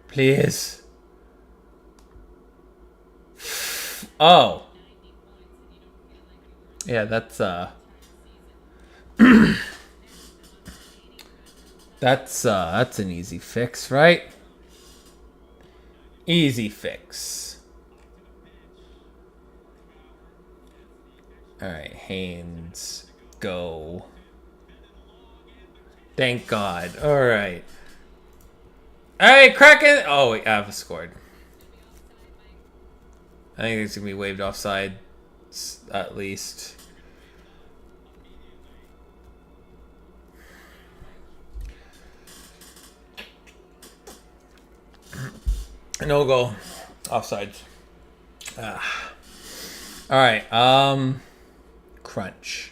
Please. Oh. Yeah, that's that's an easy fix, right? Easy fix. Alright, Haynes, go. Thank God. Alright. Alright, Kraken! Oh, wait, I've scored. I think it's going to be waved offside, at least. No goal. Offside. Alright, Crunch.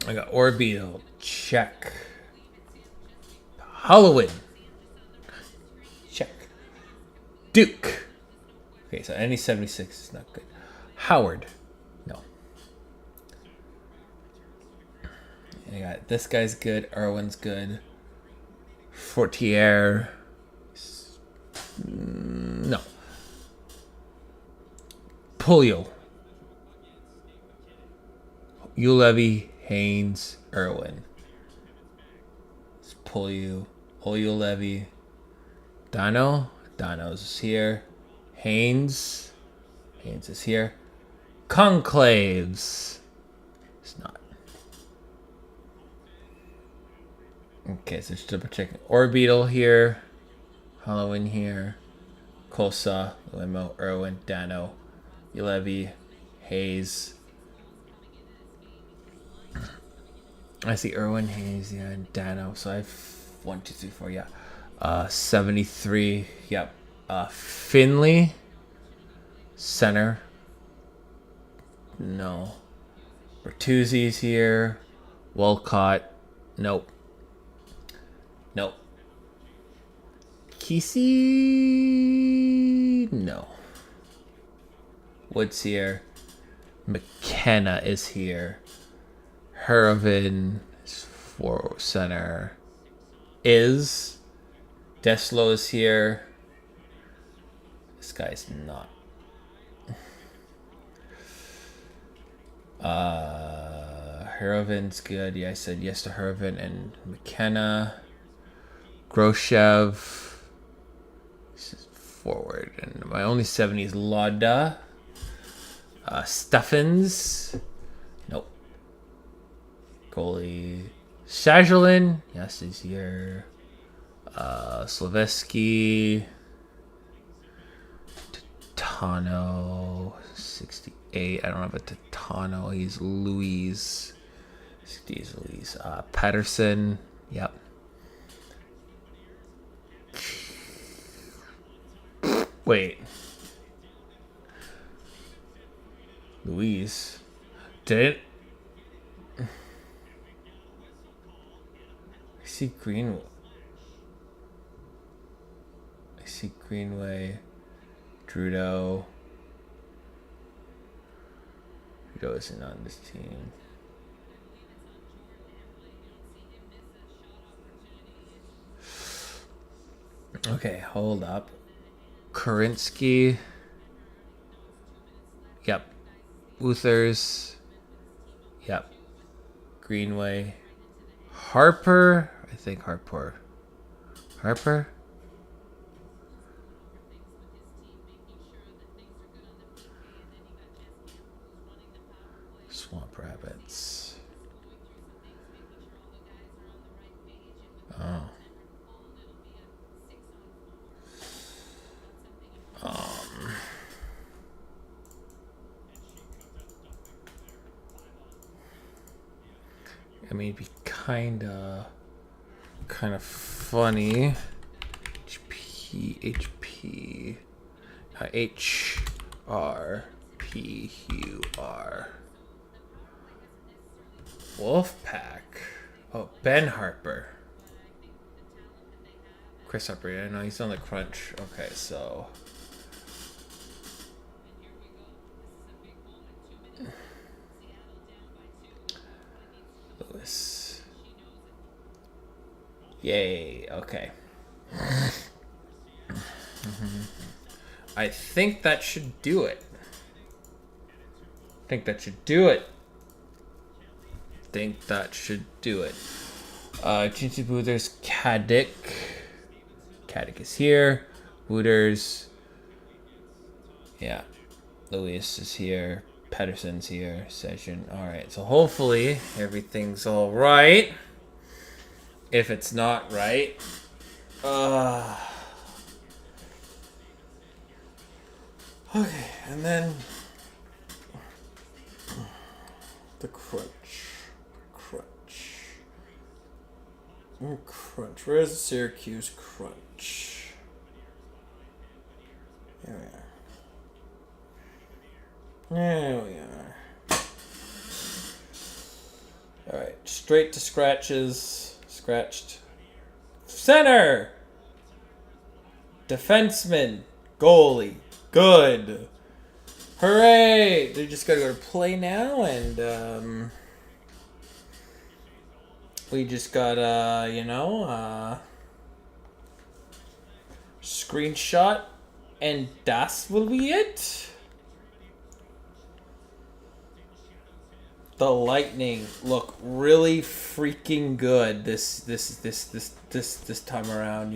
I got Orbital. Check. Halloween. Check. Duke. Okay, so any 76 is not good. Howard. No. I got this guy's good. Irwin's good. Fortier. No. Polio. Ulevy, Haynes, Irwin. It's Polio, Ulevy, Dano's here. Haynes is here. Conclaves. It's not. Okay, so just double checking. Orbeetle here. Halloween here. Kosa, Limo, Irwin, Dano, Ulevi, Hayes. I see Irwin, Hayes, yeah, and Dano. So I have 1, 2, 3, 4, yeah. 73, yep. Finley, center. No. Bertuzzi's here. Walcott, nope. Nope. Kesey, no. Woods here. McKenna is here. Hervin is for center. Deslo is here. This guy's not. Hervin's good. Yeah, I said yes to Hervin and McKenna. Groshev. This is forward. And my only 70 is Lauda. Stuffins. Nope. Goalie. Shajalin. Yes, he's here. Slaveski. Tano. 68. I don't have a Tano. He's Louise. 60 is Louise. Patterson. Yep. Wait. Louise. Did I see Greenway. I see Greenway. Trudeau. Trudeau isn't on this team. Okay, hold up. Karinsky. Yep. Uthers. Yep. Greenway. Harper. I think Harper. Harper? Swamp Rabbits. Oh. I mean, it'd be kind of funny. HP, HRPUR. Wolfpack. Oh, Ben Harper. Chris Harper. I know he's on the crunch. Okay, so. Lewis. Yay. Okay. I think that should do it. GT Booters, Caddick. Caddick is here. Booters. Yeah. Luis is here. Pedersen's here. Session. Alright, so hopefully everything's alright. If it's not right. Okay, and then the crunch. Where's the Syracuse crunch? Here we are. Alright, straight to scratches. Scratched. Center! Defenseman. Goalie. Good. Hooray! They just gotta go to play now, and we just gotta, screenshot, and das will be it. The Lightning look really freaking good this time around,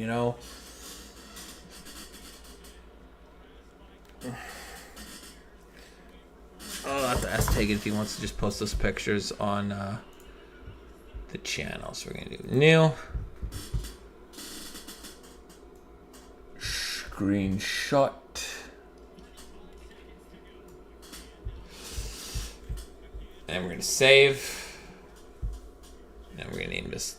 I'll have to ask Taegan if he wants to just post those pictures on the channel. So we're gonna do new screenshot. And we're gonna save. And we're gonna name this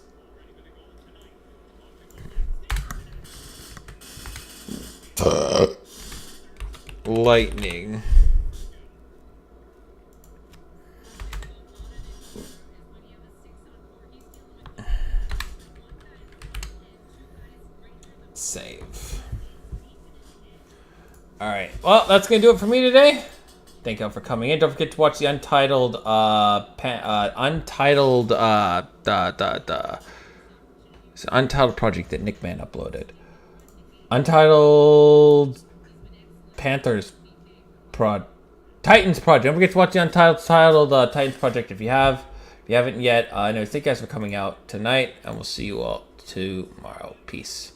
Lightning. Save. Alright, well, that's gonna do it for me today. Thank y'all for coming in. Don't forget to watch the Untitled, it's an Untitled project that Nickman uploaded. Untitled Panthers Titans Project. Don't forget to watch the Untitled Titans Project if you have. If you haven't yet, I know. Thank you guys for coming out tonight, and we'll see you all tomorrow. Peace.